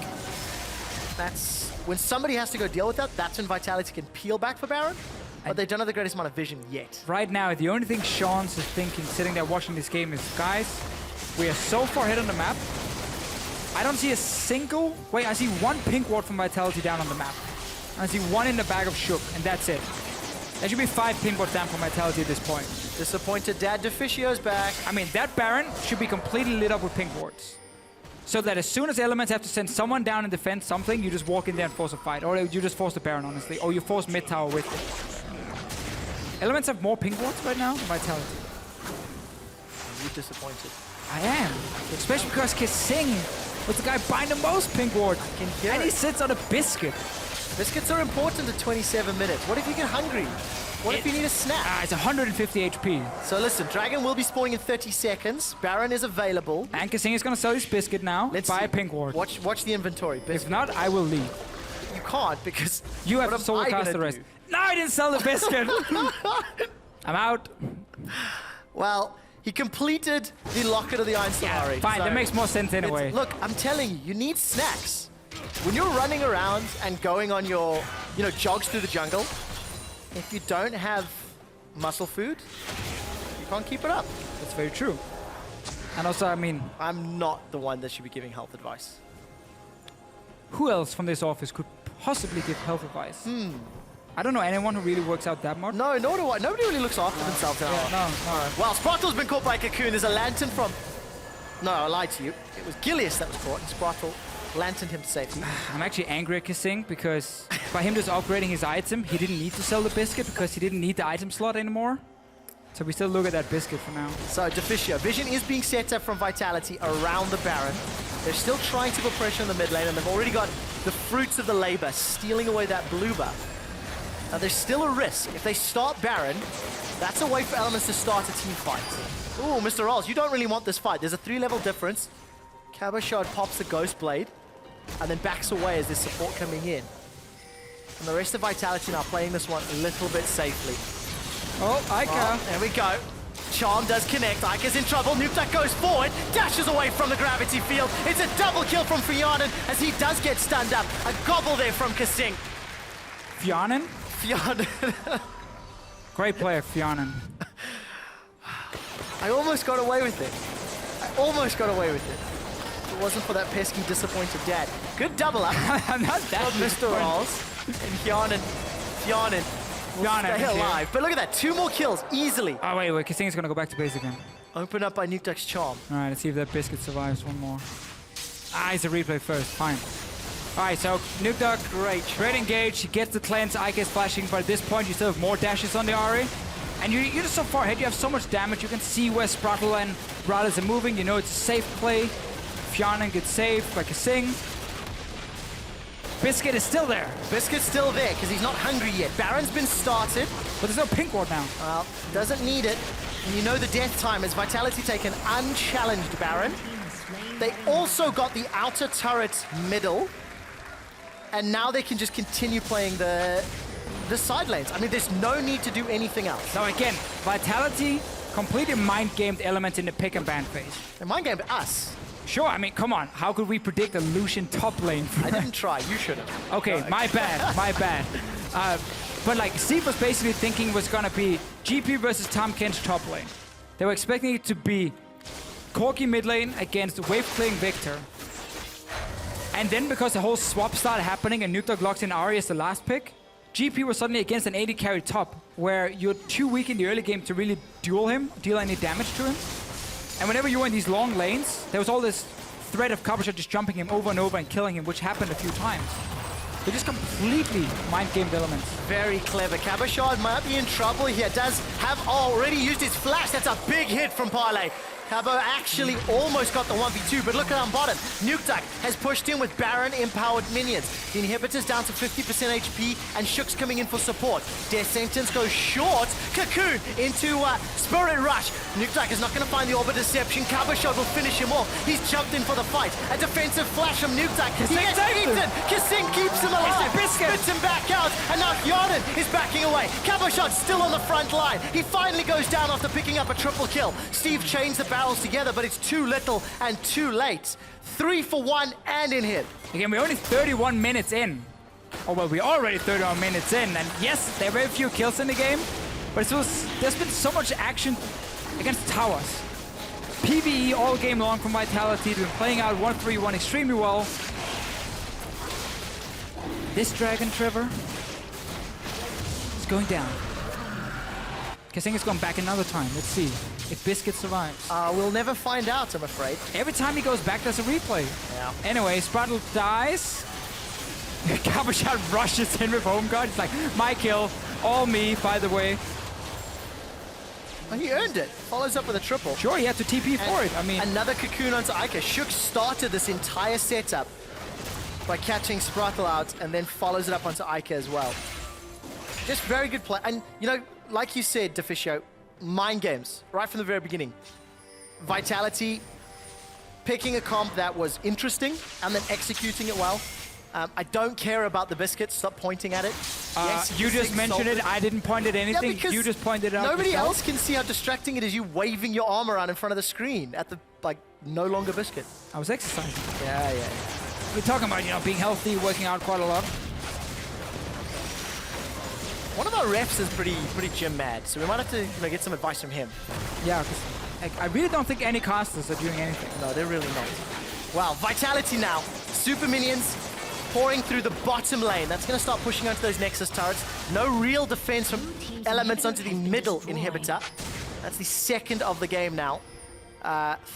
that's when somebody has to go deal with that, that's when Vitality can peel back for Baron, but they don't have the greatest amount of vision yet. Right now, the only thing Sean's is thinking, sitting there watching this game, is, guys, we are so far ahead on the map. I don't see a single... Wait, I see 1 pink ward from Vitality down on the map. I see 1 in the bag of Shook, and that's it. There should be 5 pink wards down from Vitality at this point. Disappointed Dad Deficio's back. I mean, that Baron should be completely lit up with pink wards. So that as soon as Elements have to send someone down and defend something, you just walk in there and force a fight. Or you just force the Baron, honestly. Or you force mid tower with it. Elements have more pink wards right now than Vitality. You're disappointed. I am. Especially because Kissing was the guy buying the most pink wards. And he sits on a biscuit. Biscuits are important at 27 minutes. What if you get hungry? What if you need a snack? It's 150 HP. So listen, Dragon will be spawning in 30 seconds. Baron is available. And Kissing is going to sell his biscuit now. Let's buy see. a pink ward. Watch the inventory. If not, I will leave. You can't because You have what to solo am I cast gonna the rest. do? No, I didn't sell the biscuit. I'm out. Well, he completed the Locket of the Iron Solari. Fine, so that makes more sense anyway. look, I'm telling you, you need snacks. when you're running around and going on your, jogs through the jungle, if you don't have muscle food, you can't keep it up. That's very true. And also, I mean, I'm not the one that should be giving health advice. who else from this office could possibly give health advice? I don't know anyone who really works out that much. No, nor do I. Nobody really looks after themselves now. Yeah, no. Well, Sprattle's been caught by Cocoon. There's a lantern from... No, I lied to you. It was Gilius that was caught, and Sprattle lanterned him to safety. I'm actually angry at Kissing because by him just upgrading his item, he didn't need to sell the biscuit because he didn't need the item slot anymore. So we still look at that biscuit for now. So, Deficio. Vision is being set up from Vitality around the Baron. They're still trying to put pressure on the mid lane, and they've already got the fruits of the labor, stealing away that blue buff. Now, there's still a risk. If they start Baron, that's a way for Elements to start a team fight. Ooh, Mr. Rolls, you don't really want this fight. There's a 3-level difference. Cabochard pops the Ghost Blade, and then backs away as there's support coming in. And the rest of Vitality now playing this one a little bit safely. Oh, Ica. Oh, there we go. Charm does connect. Ika's in trouble. Nukeduck goes forward, dashes away from the gravity field. It's a double kill from Fionin as he does get stunned up. A gobble there from Kasing. Fionin? Fionin. Great player, Fionin. I almost got away with it. I almost got away with it. If it wasn't for that pesky, disappointed dad. Good double up I'm not that from Mr. Rolls. And Fionin will stay alive. But look at that, 2 more kills, easily. Oh, wait, Kissing is going to go back to base again. Open up by Nukeduck's Charm. All right, let's see if that biscuit survives one more. It's a replay first. Fine. All right, so Nukeduck, great engage. He gets the cleanse. Ica is flashing, but at this point, you still have more dashes on the Ahri. And you're just so far ahead. You have so much damage. You can see where Sprattle and Brothers are moving. You know it's a safe play. Fionin gets saved by Kasing. Biscuit is still there. Biscuit's still there because he's not hungry yet. Baron's been started. But there's no pink ward now. Well, doesn't need it. And you know the death time as Vitality take an unchallenged Baron. They also got the outer turret middle. And now they can just continue playing the side lanes. I mean, there's no need to do anything else. Now again, Vitality completely mind-gamed Element in the pick and ban phase. They mind-gamed us. Sure, I mean, come on. How could we predict a Lucian top lane? I didn't try. You should have. Okay, my bad, my bad. But like, Steve was basically thinking it was gonna be GP versus Tom Kent's top lane. They were expecting it to be Corki mid lane against wave-clearing Victor. And then because the whole swap started happening and Nukeduck locks in Ahri as the last pick, GP was suddenly against an 80 carry top, where you're too weak in the early game to really duel him, deal any damage to him. And whenever you were in these long lanes, there was all this threat of Cabochard just jumping him over and over and killing him, which happened a few times. They just completely mind-gamed Elements. Very clever. Cabochard might be in trouble here. Does have already used his flash. That's a big hit from Parlay. Cabo actually almost got the 1v2, but look at on bottom. Nukeduck has pushed in with Baron-empowered minions. The inhibitor's down to 50% HP, and Shook's coming in for support. Death Sentence goes short. Cocoon into Spirit Rush. Nukeduck is not going to find the Orbit Deception. Cabochard will finish him off. He's jumped in for the fight. A defensive flash from Nukeduck. He gets eaten. Kasing keeps him alive. Spits him back out, and now Fionin is backing away. Cabochard still on the front line. He finally goes down after picking up a triple kill. Steve chains the barrels together, but it's too little and too late. 3 for 1 and in hit. Again, we're only 31 minutes in. Oh, well, we're already 31 minutes in. And yes, there are very few kills in the game, but there's been so much action against towers. PvE all game long from Vitality. They've been playing out 1-3-1 extremely well. This Dragon Trevor is going down. Kasing has gone back another time. Let's see if Biscuit survives. We'll never find out, I'm afraid. Every time he goes back, there's a replay. Yeah. Anyway, Sprattle dies. Cabochard rushes in with Home Guard. It's like, my kill, all me, by the way. Well, he earned it. Follows up with a triple. Sure, he had to TP for it. I mean, another Cocoon onto Ica. Shook started this entire setup by catching Sprattle out and then follows it up onto Ica as well. Just very good play. And, you know, like you said, Deficio, mind games right from the very beginning. Vitality picking a comp that was interesting and then executing it well. I don't care about the biscuits. Stop pointing at it. Yes, you just mentioned it. I didn't point at anything. Yeah, you just pointed it out. Nobody yourself. else can see how distracting it is. You waving your arm around in front of the screen at the no longer biscuit. I was exercising. Yeah. we're talking about, being healthy, working out quite a lot. One of our refs is pretty gym mad, so we might have to get some advice from him. Yeah, because I really don't think any casters are doing anything. No, they're really not. Wow, Vitality now. Super minions pouring through the bottom lane. That's going to start pushing onto those Nexus turrets. No real defense from Elements onto the middle inhibitor. That's the second of the game now.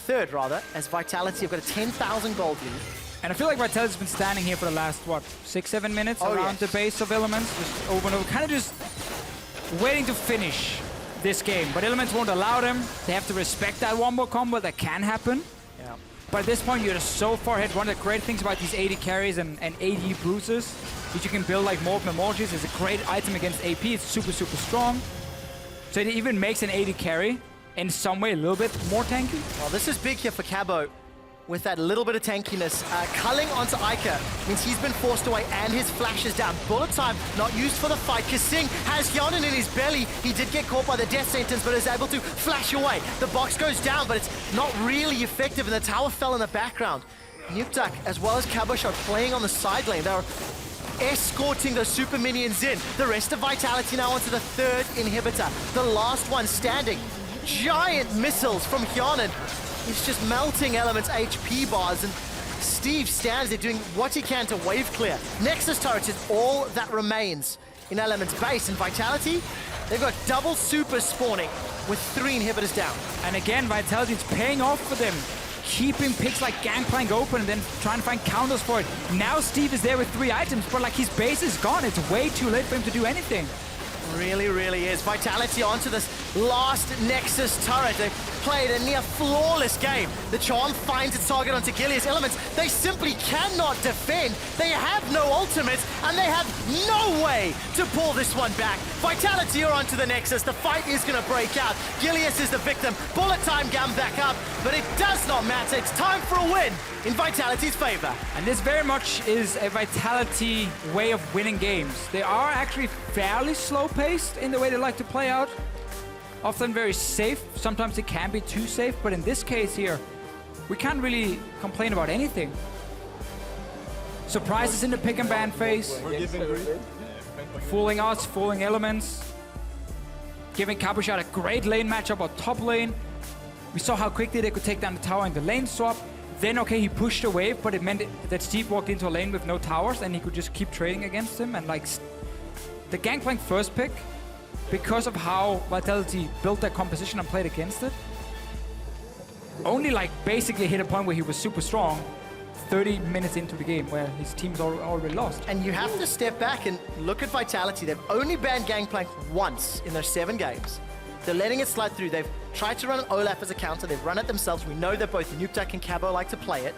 Third, rather, as Vitality have got a 10,000 gold lead. And I feel like Vitality's been standing here for the last, 6-7 minutes around the base of Elements, just over and over, kind of just waiting to finish this game. But Elements won't allow them. They have to respect that one more combo that can happen. Yeah. But at this point, you're just so far ahead. One of the great things about these 80 carries and 80 bruises is you can build like more emojis. It's a great item against AP. It's super, super strong. So it even makes an 80 carry in some way a little bit more tanky. Well, this is big here for Cabo. With that little bit of tankiness. Culling onto Ica means he's been forced away and his flash is down. Bullet time not used for the fight. Kasing has Hyonin in his belly. He did get caught by the death sentence, but is able to flash away. The box goes down, but it's not really effective, and the tower fell in the background. Nukeduck, as well as Cabochon, playing on the side lane. They're escorting those super minions in. The rest of Vitality now onto the third inhibitor. The last one standing. Giant missiles from Hyonin. He's just melting Elements' HP bars, and Steve stands there doing what he can to wave clear. Nexus turrets is all that remains in Elements' base, and Vitality, they've got double super spawning with 3 inhibitors down. And again, Vitality is paying off for them, keeping picks like Gangplank open and then trying to find counters for it. Now Steve is there with 3 items, but like his base is gone. It's way too late for him to do anything. Really, really is. Vitality onto this last Nexus turret. They've played a near flawless game. The Charm finds its target onto Gilius. Elements, they simply cannot defend. They have no ultimates, and they have no way to pull this one back. Vitality are onto the Nexus. The fight is going to break out. Gilius is the victim. Bullet time gum back up, but it does not matter. It's time for a win in Vitality's favor. And this very much is a Vitality way of winning games. They are actually fairly slow-paced in the way they like to play out. Often very safe. Sometimes it can be too safe, but in this case here, we can't really complain about anything. Surprises in the pick and ban phase. Fooling us, fooling Elements. Giving Cabochon a great lane matchup on top lane. We saw how quickly they could take down the tower in the lane swap. Then, okay, he pushed a wave, but it meant that Steve walked into a lane with no towers, and he could just keep trading against him. And like, the Gangplank first pick, because of how Vitality built their composition and played against it, only like basically hit a point where he was super strong 30 minutes into the game, where his team's already lost. And you have to step back and look at Vitality. They've only banned Gangplank once in their 7 games. They're letting it slide through. They've tried to run an Olaf as a counter. They've run it themselves. We know that both Nukeduck and Cabo like to play it.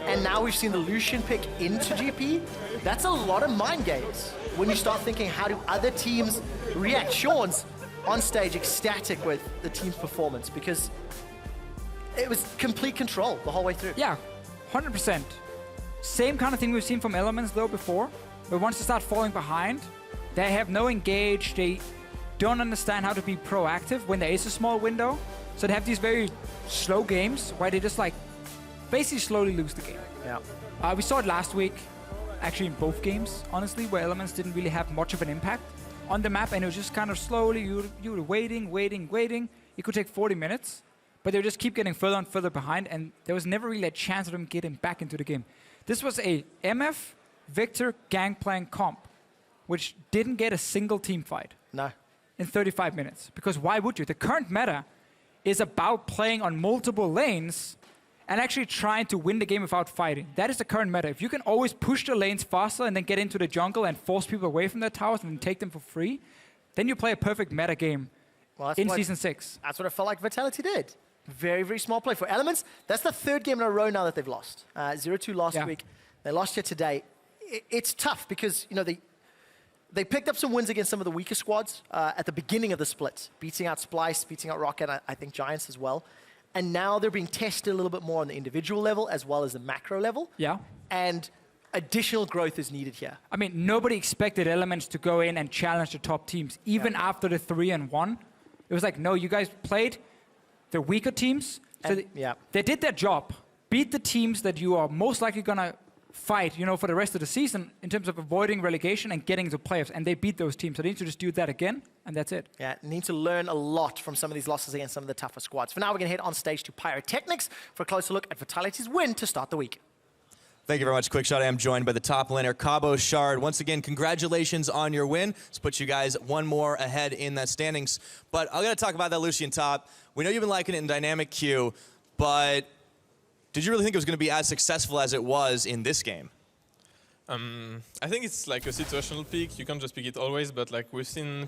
And now we've seen the Lucian pick into GP. That's a lot of mind games when you start thinking, how do other teams react? Sean's on stage ecstatic with the team's performance because it was complete control the whole way through. Yeah, 100%. Same kind of thing we've seen from Elements though before, but once they start falling behind, they have no engage. They don't understand how to be proactive when there is a small window. So they have these very slow games where they just like basically slowly lose the game. Yeah. We saw it last week, actually in both games, honestly, where Elements didn't really have much of an impact on the map, and it was just kind of slowly, you were waiting. It could take 40 minutes, but they would just keep getting further and further behind, and there was never really a chance of them getting back into the game. This was a MF, Victor, Gangplank comp, which didn't get a single team fight. No. In 35 minutes. Because why would you? The current meta is about playing on multiple lanes and actually trying to win the game without fighting. That is the current meta. If you can always push the lanes faster and then get into the jungle and force people away from their towers and then take them for free, then you play a perfect meta game in Season 6. That's what it felt like Vitality did. Very, very small play. For Elements, that's the 3rd game in a row now that they've lost. 0-2 last week. They lost here today. It's tough because, they picked up some wins against some of the weaker squads at the beginning of the split, beating out Splice, beating out Rocket, I think Giants as well. And now they're being tested a little bit more on the individual level as well as the macro level. Yeah. And additional growth is needed here. I mean, nobody expected Elements to go in and challenge the top teams, even after the 3-1. It was like, no, you guys played the weaker teams. So they did their job. Beat the teams that you are most likely going to fight, you know, for the rest of the season in terms of avoiding relegation and getting to playoffs, and they beat those teams. So they need to just do that again, and that's it. Yeah, need to learn a lot from some of these losses against some of the tougher squads. For now, we're going to head on stage to Pyrotechnics for a closer look at Vitality's win to start the week. Thank you very much, Quickshot. I am joined by the top laner, Cabo Shard. Once again, congratulations on your win. Let's put you guys one more ahead in the standings. But I'm going to talk about that Lucian top. We know you've been liking it in Dynamic Q, but did you really think it was going to be as successful as it was in this game? I think it's like a situational pick. You can't just pick it always, but like we've seen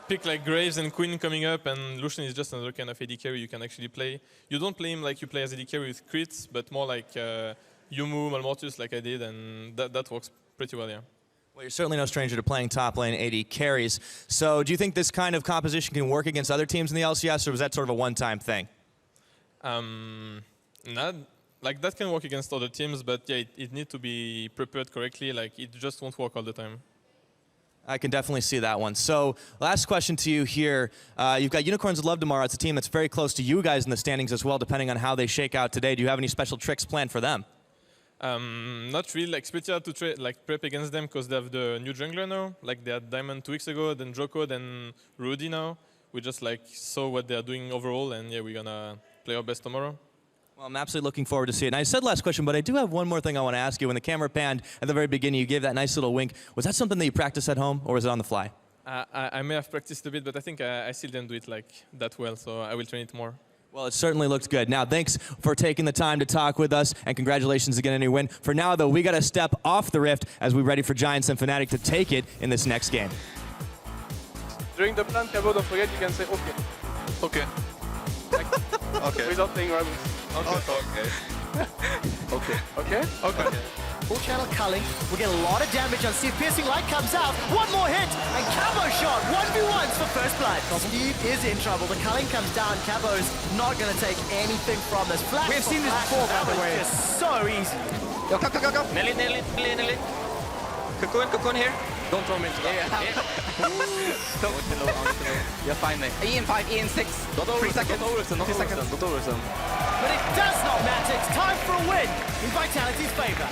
pick like Graves and Queen coming up, and Lucian is just another kind of AD carry you can actually play. You don't play him like you play as AD carry with crits, but more like Yumu, Malmortius like I did, and that works pretty well, yeah. Well, you're certainly no stranger to playing top lane AD carries. So do you think this kind of composition can work against other teams in the LCS, or was that sort of a one-time thing? Not like that can work against other teams, but yeah, it needs to be prepared correctly. Like it just won't work all the time. I can definitely see that one. So last question to you here. You've got Unicorns of Love tomorrow. It's a team that's very close to you guys in the standings as well, depending on how they shake out today. Do you have any special tricks planned for them? Not really. Like, it's pretty hard to prep against them because they have the new jungler now. Like, they had Diamond 2 weeks ago, then Joko, then Rudy now. We just like saw what they're doing overall, and yeah, we're gonna play our best tomorrow. Well, I'm absolutely looking forward to see it. And I said last question, but I do have one more thing I want to ask you. When the camera panned at the very beginning, you gave that nice little wink. Was that something that you practiced at home, or was it on the fly? I may have practiced a bit, but I think I still didn't do it like that well, so I will train it more. Well, it certainly looked good. Now, thanks for taking the time to talk with us, and congratulations again on your win. For now, though, we got to step off the Rift as we're ready for Giants and Fnatic to take it in this next game. During the plan, Cabo, don't forget you can say okay. Okay. Okay. Without saying rebels. Okay. Okay. Okay? Okay. Full channel culling. We'll get a lot of damage on Steve. Piercing Light comes out. One more hit. And Cabo shot. 1v1s for first blood. Steve is in trouble. The culling comes down. Cabo's not going to take anything from this. Flash. We've seen this before, by the way. Just so easy. Go, go, go, go, go. Nearly. Cocoon here. Don't throw him into that. You're fine, mate. Ian 5, Ian 6. 3 seconds. 2 seconds. But it does not matter. It's time for a win in Vitality's favor.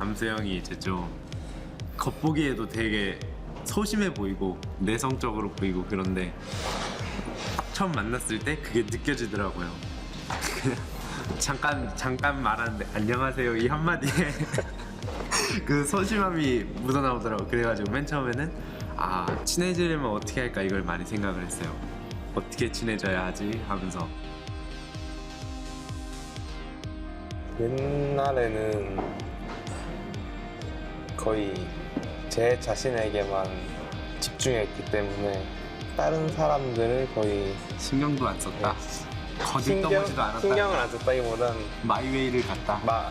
감수 형이 이제 좀 겉보기에도 되게 소심해 보이고 내성적으로 보이고 그런데 딱 처음 만났을 때 그게 느껴지더라고요. 그냥 잠깐 말하는데 안녕하세요 이 한마디에 그 소심함이 묻어나오더라고요. 그래가지고 맨 처음에는 아 친해지려면 어떻게 할까 이걸 많이 생각을 했어요. 어떻게 친해져야 하지 하면서. 옛날에는 거의 제 자신에게만 집중했기 때문에 다른 사람들을 거의 신경도 안 썼다. 거들떠보지도 않았다. 신경을 안 썼다기보단 마이웨이를 갔다.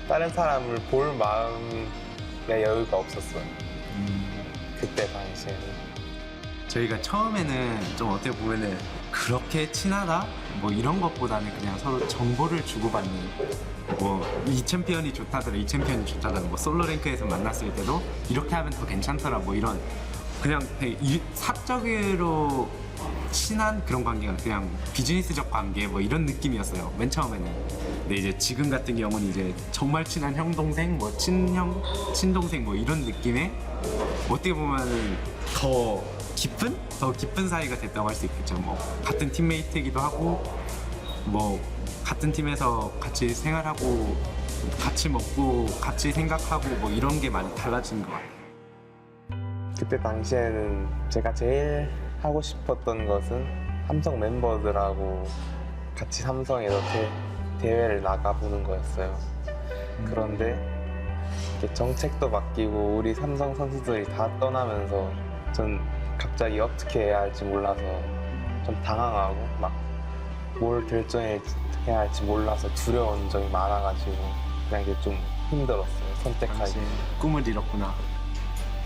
다른 사람을 볼 마음의 여유가 없었어요. 그때 당시에는. 저희가 처음에는 좀 어떻게 보면은 그렇게 친하다? 뭐 이런 것보다는 그냥 서로 정보를 주고받는 뭐 이 챔피언이 좋다더라 이 챔피언이 좋다더라 뭐 솔로 랭크에서 만났을 때도 이렇게 하면 더 괜찮더라 뭐 이런 그냥 되게 사적으로 친한 그런 관계가 그냥 비즈니스적 관계 뭐 이런 느낌이었어요 맨 처음에는. 근데 이제 지금 같은 경우는 이제 정말 친한 형 동생 뭐 친형 친동생 뭐 이런 느낌의 어떻게 보면은 더 깊은 사이가 됐다고 할 수 있겠죠. 뭐 같은 팀메이트이기도 하고 뭐 같은 팀에서 같이 생활하고 같이 먹고 같이 생각하고 뭐 이런 게 많이 달라진 것 같아요. 그때 당시에는 제가 제일 하고 싶었던 것은 삼성 멤버들하고 같이 삼성에서 대회를 나가보는 거였어요. 그런데 이렇게 정책도 바뀌고 우리 삼성 선수들이 다 떠나면서 전 갑자기 어떻게 해야 할지 몰라서 좀 당황하고 막 뭘 결정해야 할지 몰라서 두려운 점이 많아가지고 그냥 이게 좀 힘들었어요. 선택하기. 꿈을 잃었구나.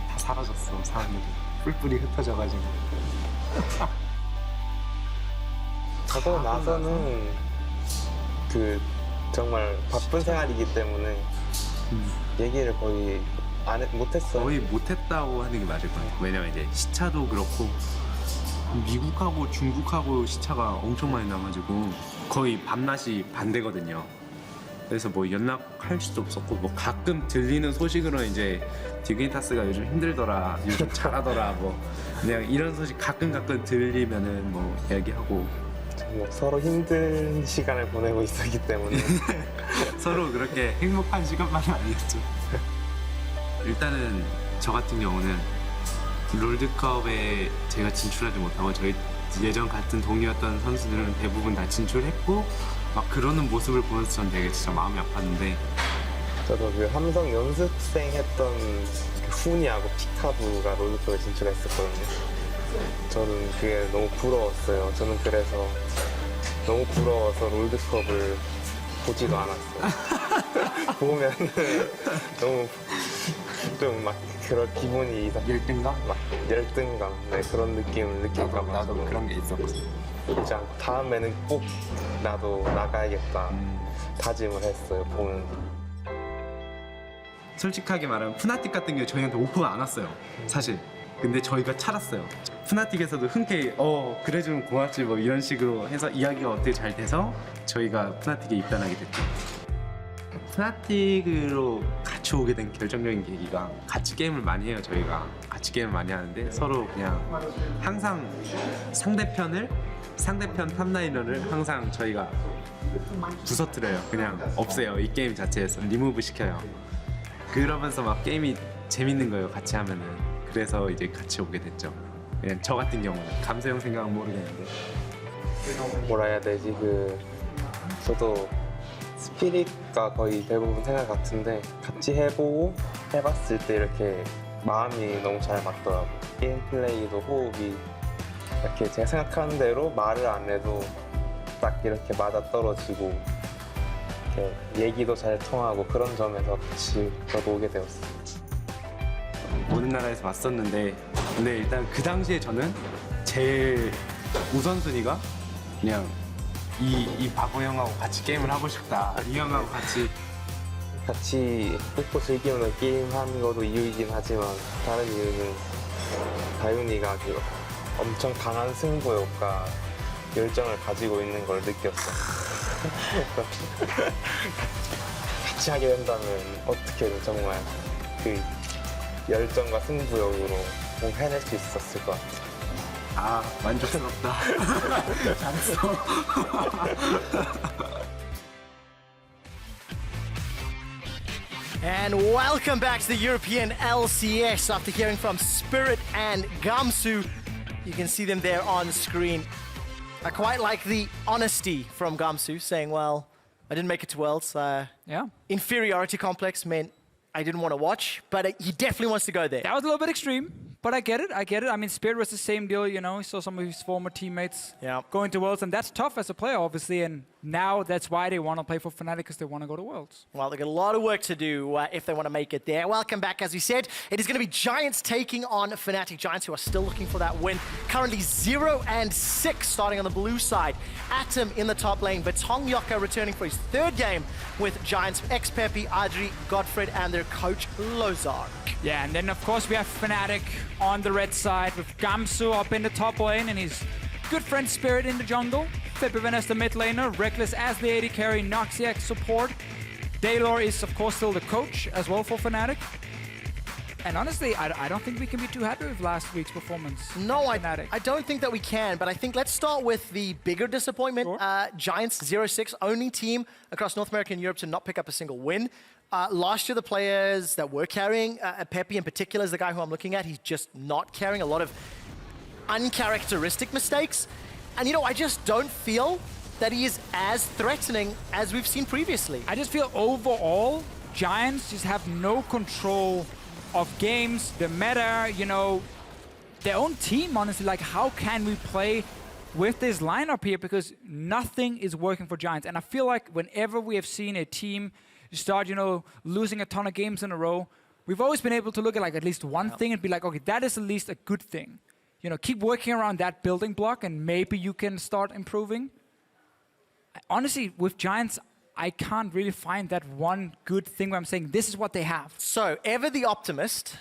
다 사라졌어 사람들이. 뿔뿔이 흩어져가지고. 가고 나서는 그 정말 바쁜 생활이기 때문에 얘기를 거의 못했어요. 거의 못했다고 하는 게 맞을 것 같아요. 왜냐면 이제 시차도 그렇고 미국하고 중국하고 시차가 엄청 많이 나가지고 거의 밤낮이 반대거든요. 그래서 뭐 연락할 수도 없었고 뭐 가끔 들리는 소식으로는 이제 디그니타스가 요즘 힘들더라, 요즘 잘하더라 뭐 그냥 이런 소식 가끔 들리면은 뭐 이야기하고 뭐 서로 힘든 시간을 보내고 있었기 때문에 서로 그렇게 행복한 시간만은 아니었죠. 일단은 저 같은 경우는 롤드컵에 제가 진출하지 못하고 저희 예전 같은 동료였던 선수들은 대부분 다 진출했고 막 그러는 모습을 보면서 전 되게 진짜 마음이 아팠는데 저도 그 삼성 연습생 했던 그 훈이하고 피카부가 롤드컵에 진출했었거든요. 저는 그게 너무 부러웠어요. 저는 그래서 너무 부러워서 롤드컵을 보지도 않았어요. 보면 너무 좀 막 그런 기분이 이상. 열등감? 막 열등감. 네, 그런 느낌을 느낄까 봐. 나도 그런 게 있었거든. 그렇지 않고 다음에는 꼭 나도 나가야겠다 다짐을 했어요. 보면. 솔직하게 말하면 푸나틱 같은 경우 저희한테 오프가 안 왔어요 사실. 근데 저희가 찾았어요. 푸나틱에서도 흔쾌히 그래주면 고맙지 뭐 이런 식으로 해서 이야기가 어떻게 잘 돼서 저희가 푸나틱에 입단하게 됐죠. 푸나틱으로 같이 오게 된 결정적인 계기가 같이 게임을 많이 해요. 저희가 같이 게임을 많이 하는데 서로 그냥 항상 상대편 탑라이너를 항상 저희가 부서뜨려요. 그냥 없애요. 이 게임 자체에서 리무브 시켜요. 그러면서 막 게임이 재밌는 거예요. 같이 하면은. 그래서 이제 같이 오게 됐죠. 그냥 저 같은 경우는 감수형 생각은 모르겠는데 뭐라 해야 되지? 저도 스피릿과 거의 대부분 생각 같은데 같이 해봤을 때 이렇게 마음이 너무 잘 맞더라고. 게임 플레이도 호흡이 이렇게 제가 생각하는 대로 말을 안 해도 딱 이렇게 맞아떨어지고 이렇게 얘기도 잘 통하고 그런 점에서 같이 저도 오게 되었어요. 모든 나라에서 왔었는데 근데 일단 그 당시에 저는 제일 우선순위가 그냥 이 바보 형하고 같이 게임을 하고 싶다. 이 형하고 같이 웃고 즐기면서 게임하는 것도 이유이긴 하지만 다른 이유는 다윤이가 그 엄청 강한 승부욕과 열정을 가지고 있는 걸 느꼈어. 같이 하게 된다면 어떻게든 정말 그 열정과 승부욕으로 꼭 해낼 수 있었을 것 같아요. 아, 만족스럽다. 잘했어. And welcome back to the European LCS. After hearing from Spirit and Gamsu, you can see them there on screen. I quite like the honesty from Gamsu, saying, well, I didn't make it to Worlds. Yeah. Inferiority complex meant I didn't want to watch, but he definitely wants to go there. That was a little bit extreme, but I get it. I mean, Spirit was the same deal, you know. He saw some of his former teammates going to Worlds, and that's tough as a player, obviously. And now that's why they want to play for Fnatic, because they want to go to Worlds. Well, they've got a lot of work to do if they want to make it there. Welcome back, as we said. It is going to be Giants taking on Fnatic. Giants, who are still looking for that win. Currently 0-6, starting on the blue side. Atom in the top lane, but Tong Yoka returning for his third game with Giants. Ex-Peppy, Adri, Godfred, and their coach, Lozar. Yeah, and then, of course, we have Fnatic on the red side with Gamsu up in the top lane and his good friend Spirit in the jungle. Flippin as the mid laner, Reckless as the AD carry, Noxiac support. Daylor is, of course, still the coach as well for Fnatic. And honestly, I don't think we can be too happy with last week's performance. No, I don't think that we can, but I think let's start with the bigger disappointment. Sure. Giants 0-6, only team across North America and Europe to not pick up a single win. Last year, the players that were carrying, Peppy in particular is the guy who I'm looking at, he's just not carrying a lot of uncharacteristic mistakes. And, you know, I just don't feel that he is as threatening as we've seen previously. I just feel overall, Giants just have no control of games, the meta, you know, their own team, honestly. Like, how can we play with this lineup here? Because nothing is working for Giants. And I feel like whenever we have seen a team start, you know, losing a ton of games in a row, we've always been able to look at like at least one thing and be like, okay, that is at least a good thing. You know, keep working around that building block and maybe you can start improving. Honestly, with Giants, I can't really find that one good thing where I'm saying this is what they have. So, ever the optimist,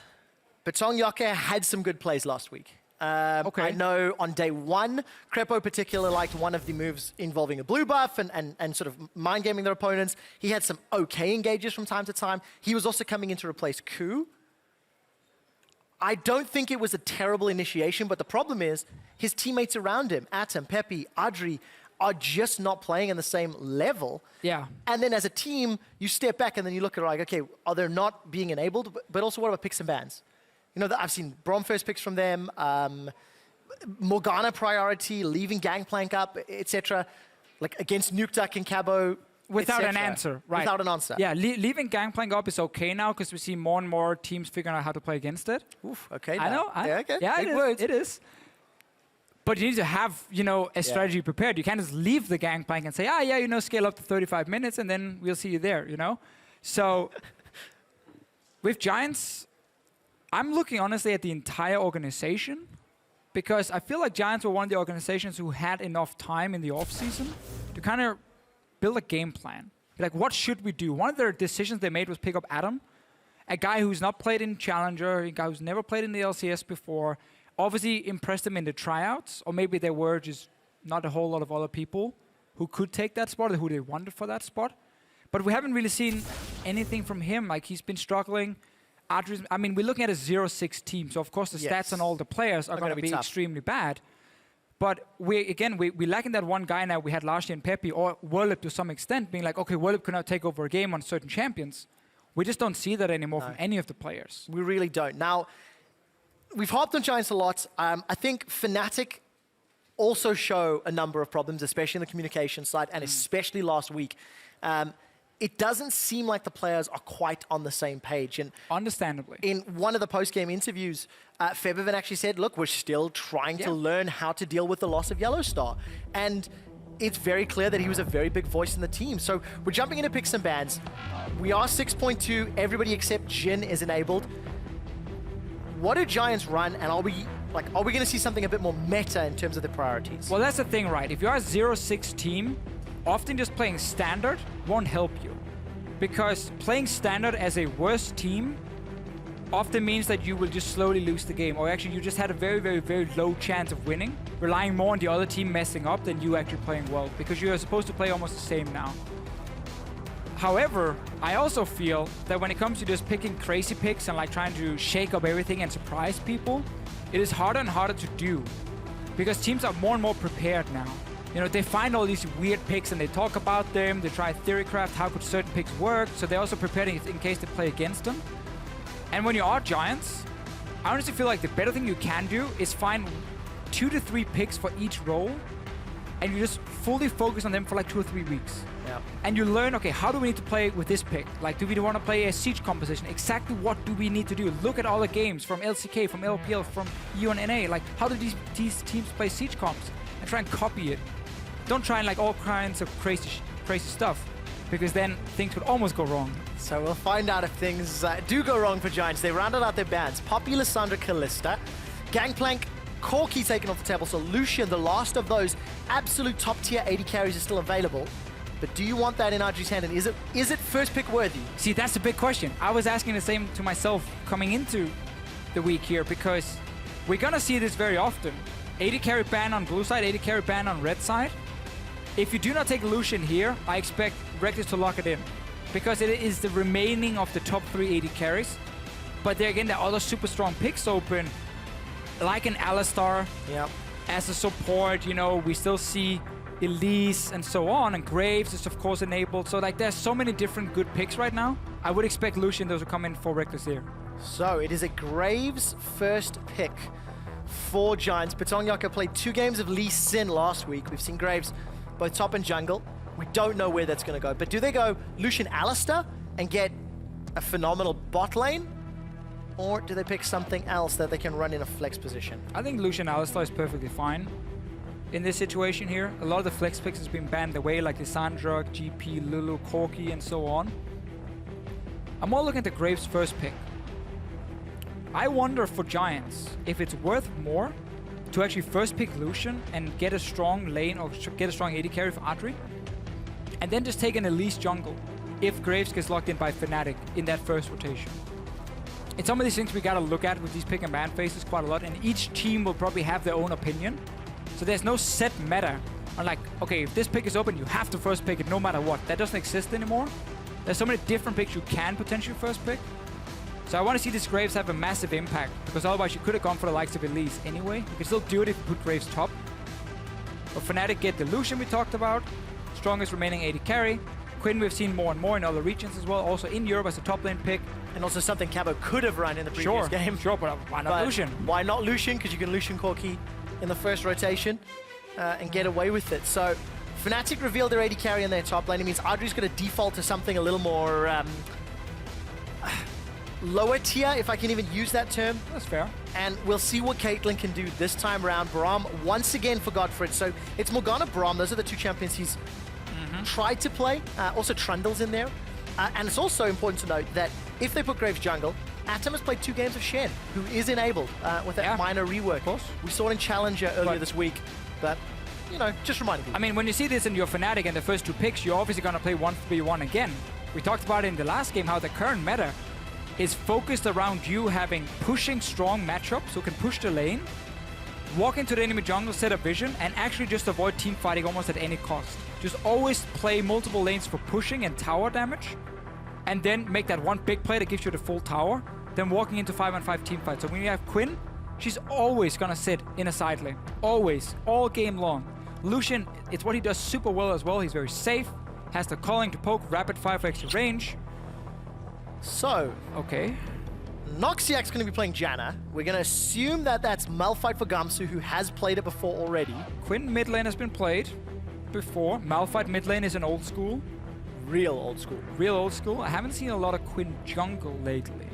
but Tong Yoka had some good plays last week. Okay. I know on day one, Crepo particularly liked one of the moves involving a blue buff and sort of mind gaming their opponents. He had some okay engages from time to time. He was also coming in to replace Ku. I don't think it was a terrible initiation, but the problem is his teammates around him, Atom, Peppy, Adri, are just not playing on the same level. Yeah. And then as a team, you step back and then you look at like, okay, are they not being enabled? But also what about picks and bans? You know, I've seen Brom first picks from them, Morgana priority, leaving Gangplank up, etc. Like against Nukeduck and Cabo. Without an answer, right. Without an answer. Yeah, leaving Gangplank up is okay now because we see more and more teams figuring out how to play against it. Oof, okay. I know. Yeah, it is. But you need to have, you know, a strategy prepared. You can't just leave the Gangplank and say, yeah, you know, scale up to 35 minutes and then we'll see you there, you know? So with Giants, I'm looking honestly at the entire organization because I feel like Giants were one of the organizations who had enough time in the offseason to kind of build a game plan. Like, what should we do? One of their decisions they made was pick up Adam, a guy who's not played in Challenger, a guy who's never played in the LCS before. Obviously impressed them in the tryouts, or maybe there were just not a whole lot of other people who could take that spot or who they wanted for that spot. But we haven't really seen anything from him. Like, he's been struggling. Adri's, I mean, we're looking at a 0-6 team, so of course the stats on all the players are going to be extremely bad. But we're lacking that one guy now we had last year in Peppy, or Werlip to some extent, being like, okay, Werlip can now take over a game on certain champions. We just don't see that anymore from any of the players. We really don't. Now, we've harped on Giants a lot. I think Fnatic also show a number of problems, especially in the communication side, and especially last week. It doesn't seem like the players are quite on the same page. And understandably. In one of the post-game interviews, Febiven actually said, look, we're still trying to learn how to deal with the loss of Yellowstar. And it's very clear that he was a very big voice in the team. So we're jumping into picks and bans. We are 6.2. Everybody except Jin is enabled. What do Giants run, and are we going to see something a bit more meta in terms of the priorities? Well, that's the thing, right? If you're a 0-6 team, often just playing standard won't help you. Because playing standard as a worse team often means that you will just slowly lose the game. Or actually, you just had a very, very, very low chance of winning, relying more on the other team messing up than you actually playing well. Because you are supposed to play almost the same now. However, I also feel that when it comes to just picking crazy picks and like trying to shake up everything and surprise people, it is harder and harder to do because teams are more and more prepared now. You know, they find all these weird picks and they talk about them, they try theorycraft, how could certain picks work, so they're also preparing in case they play against them. And when you are Giants, I honestly feel like the better thing you can do is find 2 to 3 picks for each role, and you just fully focus on them for like 2 or 3 weeks. Yeah. And you learn, okay, how do we need to play with this pick? Like, do we want to play a siege composition? Exactly what do we need to do? Look at all the games from LCK, from LPL, from EU and NA. Like, how do these teams play siege comps? And try and copy it. Don't try and like all kinds of crazy stuff, because then things could almost go wrong. So we'll find out if things do go wrong for Giants. They rounded out their bans. Poppy, Lissandra, Kalista, Gangplank, Corki taken off the table. So Lucian, the last of those absolute top tier 80 carries is still available. But do you want that in RG's hand? And is it first pick worthy? See, that's a big question. I was asking the same to myself coming into the week here, because we're gonna see this very often. 80 carry ban on blue side, 80 carry ban on red side. If you do not take Lucian here, I expect Reckless to lock it in, because it is the remaining of the top 3 80 carries. But there again, there are other super strong picks open, like an Alistar. Yep. As a support, you know, we still see Elise and so on, and Graves is of course enabled. So like, there's so many different good picks right now. I would expect Lucian those to come in for Reckless here. So it is a Graves first pick for Giants. Patong played 2 games of Lee Sin last week. We've seen Graves both top and jungle. We don't know where that's going to go. But do they go Lucian Alistar and get a phenomenal bot lane? Or do they pick something else that they can run in a flex position? I think Lucian Alistar is perfectly fine in this situation here. A lot of the flex picks has been banned away, like Lissandra, GP, Lulu, Corki, and so on. I'm more looking at the Graves first pick. I wonder for Giants if it's worth more to actually first pick Lucian and get a strong lane or get a strong 80 carry for Adri, and then just take an Elise jungle if Graves gets locked in by Fnatic in that first rotation. It's some of these things we gotta look at with these pick and ban phases quite a lot, and each team will probably have their own opinion. So there's no set meta on like, okay, if this pick is open, you have to first pick it no matter what. That doesn't exist anymore. There's so many different picks you can potentially first pick. So I want to see this Graves have a massive impact, because otherwise you could have gone for the likes of Elise anyway. You can still do it if you put Graves top. But Fnatic get the Lucian we talked about, strongest remaining 80 carry. Quinn we've seen more and more in other regions as well, also in Europe as a top lane pick. And also something Cabo could have run in the previous game. Sure, but why not Lucian? Why not Lucian? Because you can Lucian Corki in the first rotation and get away with it. So Fnatic revealed their 80 carry in their top lane. It means Adri's going to default to something a little more lower tier, if I can even use that term. That's fair. And we'll see what Caitlyn can do this time around. Braum once again for Godfred. So it's Morgana, Braum. Those are the 2 champions he's tried to play. Also Trundle's in there. And it's also important to note that if they put Graves jungle, Atom has played 2 games of Shen, who is enabled with that minor rework. Of course. We saw it in Challenger earlier this week, but, you know, just reminding people. I mean, when you see this in your Fnatic and the first 2 picks, you're obviously going to play 1v1 again. We talked about it in the last game, how the current meta is focused around you having pushing strong matchups who can push the lane, walk into the enemy jungle, set up vision, and actually just avoid team fighting almost at any cost. Just always play multiple lanes for pushing and tower damage, and then make that one big play that gives you the full tower, then walking into 5-on-5 team fight. So when you have Quinn, she's always gonna sit in a side lane. Always, all game long. Lucian, it's what he does super well as well. He's very safe, has the calling to poke, rapid fire for extra range. So, okay. Noxiac's going to be playing Janna. We're going to assume that that's Malphite for Gamsu, who has played it before already. Quinn mid lane has been played before. Malphite mid lane is an old school. Real old school. Real old school. I haven't seen a lot of Quinn jungle lately.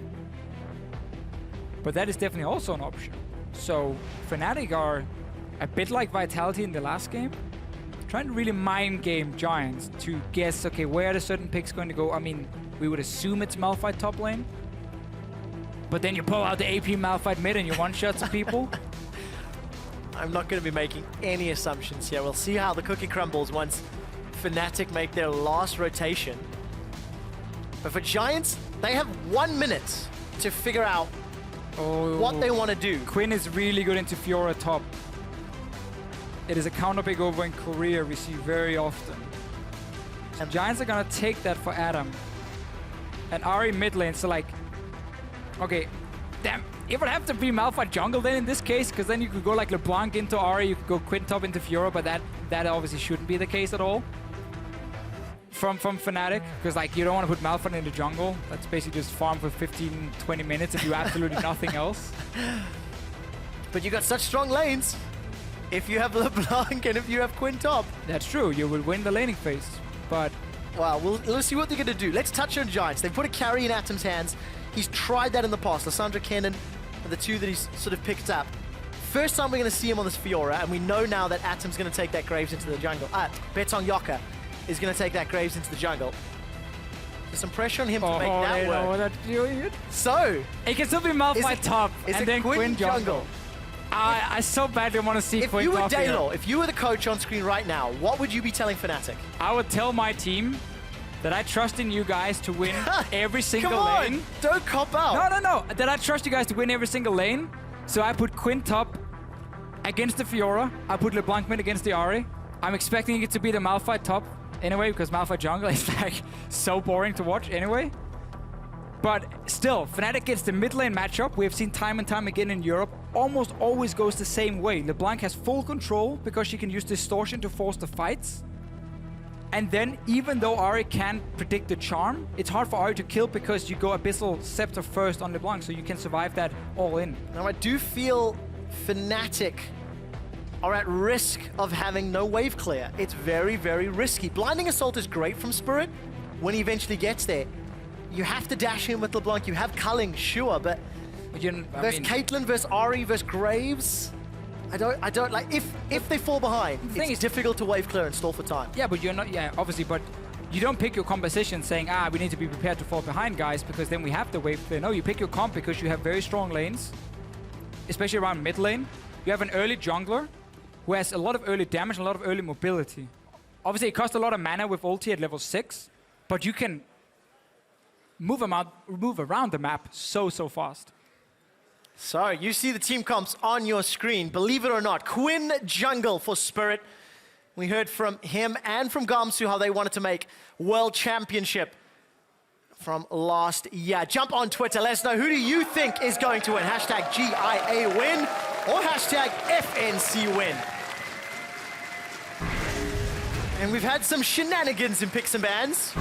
But that is definitely also an option. So Fnatic are a bit like Vitality in the last game, trying to really mind game Giants to guess, okay, where are the certain picks going to go? I mean, we would assume it's Malphite top lane. But then you pull out the AP Malphite mid and you one-shot some people. I'm not going to be making any assumptions here. We'll see how the cookie crumbles once Fnatic make their last rotation. But for Giants, they have 1 minute to figure out what they want to do. Quinn is really good into Fiora top. It is a counter pick over in Korea we see very often. And Giants are gonna take that for Adam. And Ari mid lane, so like, okay, damn, it would have to be Malphite jungle then in this case, because then you could go like LeBlanc into Ari, you could go Quintop into Fiora, but that obviously shouldn't be the case at all. From Fnatic, because like you don't want to put Malphite in the jungle. That's basically just farm for 15-20 minutes and do absolutely nothing else. But you got such strong lanes. If you have LeBlanc and if you have Quintop. That's true, you will win the laning phase, but... Well, let's see what they're going to do. Let's touch on Giants. They put a carry in Atom's hands. He's tried that in the past. Lissandra Kennen are the two that he's sort of picked up. First time we're going to see him on this Fiora, and we know now that Atom's going to take that Graves into the jungle. Betong Yoka is going to take that Graves into the jungle. There's some pressure on him to make that work. So, it can still be Malphite top, and then Quinn jungle. I so badly want to see Quinn. If you were Daylor, if you were the coach on screen right now, what would you be telling Fnatic? I would tell my team that I trust in you guys to win every single Come on, lane. Don't cop out. No. That I trust you guys to win every single lane. So I put Quinn top against the Fiora. I put LeBlanc mid against the Ahri. I'm expecting it to be the Malphite top anyway, because Malphite jungle is like so boring to watch anyway. But still, Fnatic gets the mid lane matchup. We have seen time and time again in Europe. Almost always goes the same way. LeBlanc has full control because she can use distortion to force the fights. And then, even though Ahri can predict the charm, it's hard for Ahri to kill because you go Abyssal Scepter first on LeBlanc, so you can survive that all in. Now, I do feel Fnatic are at risk of having no wave clear. It's very, very risky. Blinding Assault is great from Spirit when he eventually gets there. You have to dash in with LeBlanc. You have culling, sure, but versus Caitlyn, versus Ahri, versus Graves, I don't like. If they fall behind, it's difficult to wave clear and stall for time. Yeah, but you're not. Yeah, obviously, but you don't pick your composition saying, we need to be prepared to fall behind, guys, because then we have to wave clear. No, you pick your comp because you have very strong lanes, especially around mid lane. You have an early jungler who has a lot of early damage, a lot of early mobility. Obviously, it costs a lot of mana with ulti at level 6, but you can move around the map so fast. So, you see the team comps on your screen. Believe it or not, Quinn jungle for Spirit. We heard from him and from Gamsu how they wanted to make World Championship from last year. Jump on Twitter, let us know, who do you think is going to win? Hashtag GIA win or hashtag FNC win. And we've had some shenanigans in Picks and Bans.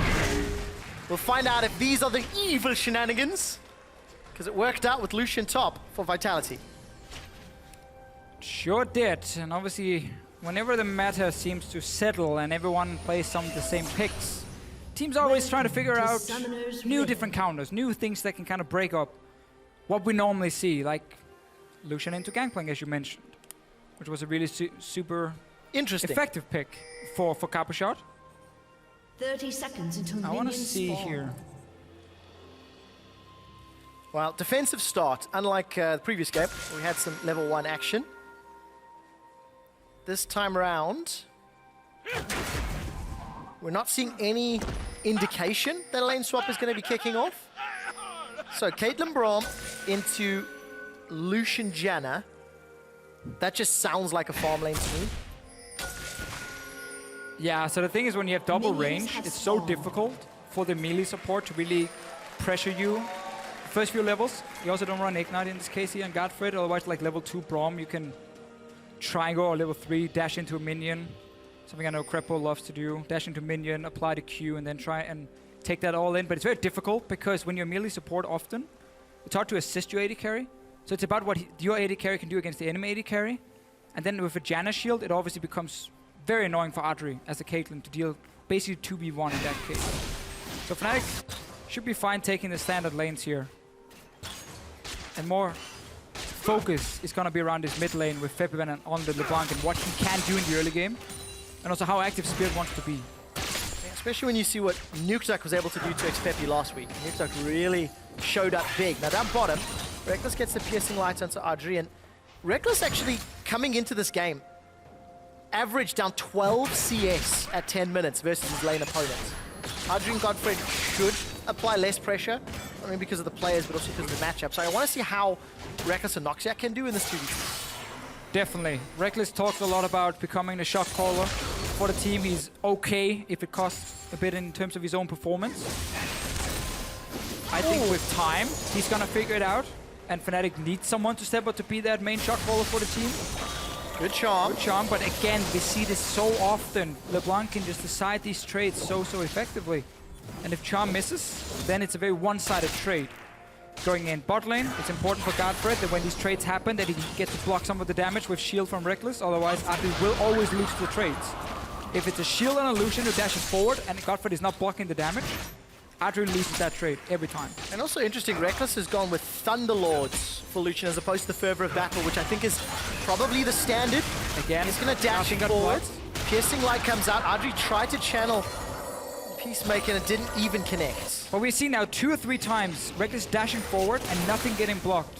We'll find out if these are the evil shenanigans, because it worked out with Lucian top for Vitality. Sure did, and obviously, whenever the meta seems to settle and everyone plays some of the same picks, teams are always trying to figure out new different counters, new things that can kind of break up what we normally see, like Lucian into Gangplank, as you mentioned, which was a really super interesting, effective pick for Capushot. 30 seconds until I want to see here. Well, defensive start, unlike the previous game, we had some level 1 action. This time around, we're not seeing any indication that a lane swap is going to be kicking off. So Caitlyn Braum into Lucian Janna. That just sounds like a farm lane to me. Yeah, so the thing is, when you have double range, it's so difficult for the melee support to really pressure you. First few levels, you also don't run Ignite in this case here and Godfred, otherwise like level 2 Braum, you can try and go, or level 3, dash into a minion. Something I know Crepo loves to do. Dash into minion, apply the Q, and then try and take that all in. But it's very difficult, because when you're melee support often, it's hard to assist your AD carry. So it's about what your AD carry can do against the enemy AD carry. And then with a Janna shield, it obviously becomes very annoying for Adri as a Caitlyn to deal basically 2v1 in that case. So Fnatic should be fine taking the standard lanes here. And more focus is going to be around this mid lane with Febiban and on the LeBlanc and what he can do in the early game. And also how active Spirit wants to be. Yeah, especially when you see what Nukeduck was able to do to Xpepi last week. Nukeduck really showed up big. Now down bottom, Reckless gets the piercing light onto Adri, and Reckless actually coming into this game averaged down 12 CS at 10 minutes versus his lane opponents. Adrian Godfrey should apply less pressure, not only because of the players, but also because of the matchup. So I want to see how Reckless and Noxia can do in this 2v2. Definitely. Reckless talks a lot about becoming the shot caller. for the team. He's okay if it costs a bit in terms of his own performance. I think with time, he's gonna figure it out. And Fnatic needs someone to step up to be that main shot caller for the team. Good charm. Good charm, but again, we see this so often. LeBlanc can just decide these trades so effectively. And if charm misses, then it's a very one-sided trade. Going in bot lane, it's important for Godfred that when these trades happen, that he gets to block some of the damage with shield from Reckless. Otherwise, Adri will always lose the trades. If it's a shield and a Lucian who dashes forward and Godfred is not blocking the damage, Adri loses that trade every time. And also interesting, Reckless has gone with Thunderlords for Lucian as opposed to the Fervor of Battle, which I think is probably the standard. Again, he's going to dash forward. Piercing Light comes out. Adri tried to channel Peacemaker and it didn't even connect. Well, we've seen now 2 or 3 times Reckless dashing forward and nothing getting blocked.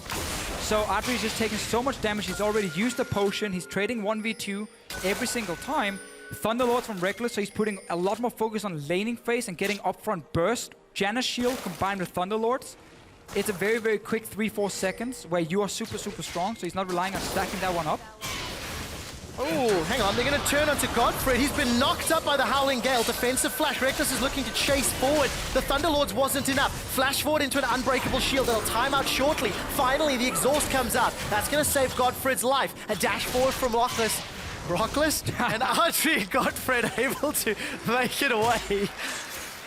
So Adri's just taking so much damage. He's already used the potion. He's trading 1v2 every single time. Thunderlords from Reckless, so he's putting a lot more focus on laning phase and getting upfront burst. Janus shield combined with Thunderlords. It's a very quick 3-4 seconds where you are super strong, so he's not relying on stacking that one up. Oh, hang on, they're going to turn onto Godfred. He's been knocked up by the Howling Gale. Defensive flash. Reckless is looking to chase forward. The Thunderlords wasn't enough. Flash forward into an unbreakable shield. That'll time out shortly. Finally, the exhaust comes out. That's going to save Godfred's life. A dash forward from Rockless. And Adri and Godfred able to make it away.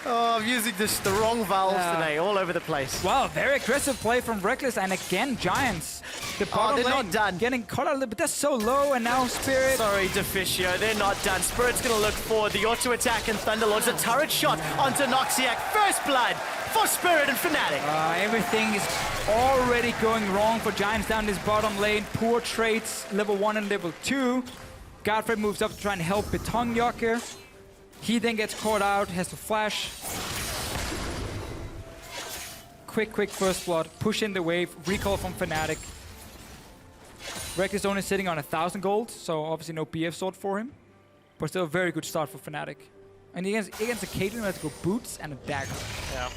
Oh, I'm using the wrong valves today, all over the place. Wow, very aggressive play from Reckless, and again, Giants. The bottom they're lane not done. Getting caught out a little bit. They're so low, and now Spirit. Sorry, Deficio, they're not done. Spirit's going to look forward. The auto attack and Thunderlords. A turret shot onto Noxiac. First blood for Spirit and Fnatic. Everything is already going wrong for Giants down this bottom lane. Poor trades, level 1 and level 2. Godfred moves up to try and help Betonjoker. He then gets caught out, has to flash. Quick first blood, push in the wave, recall from Fnatic. Reckless only sitting on 1,000 gold, so obviously no BF sword for him. But still a very good start for Fnatic. And against the Caitlyn, has to go boots and a dagger. Yeah.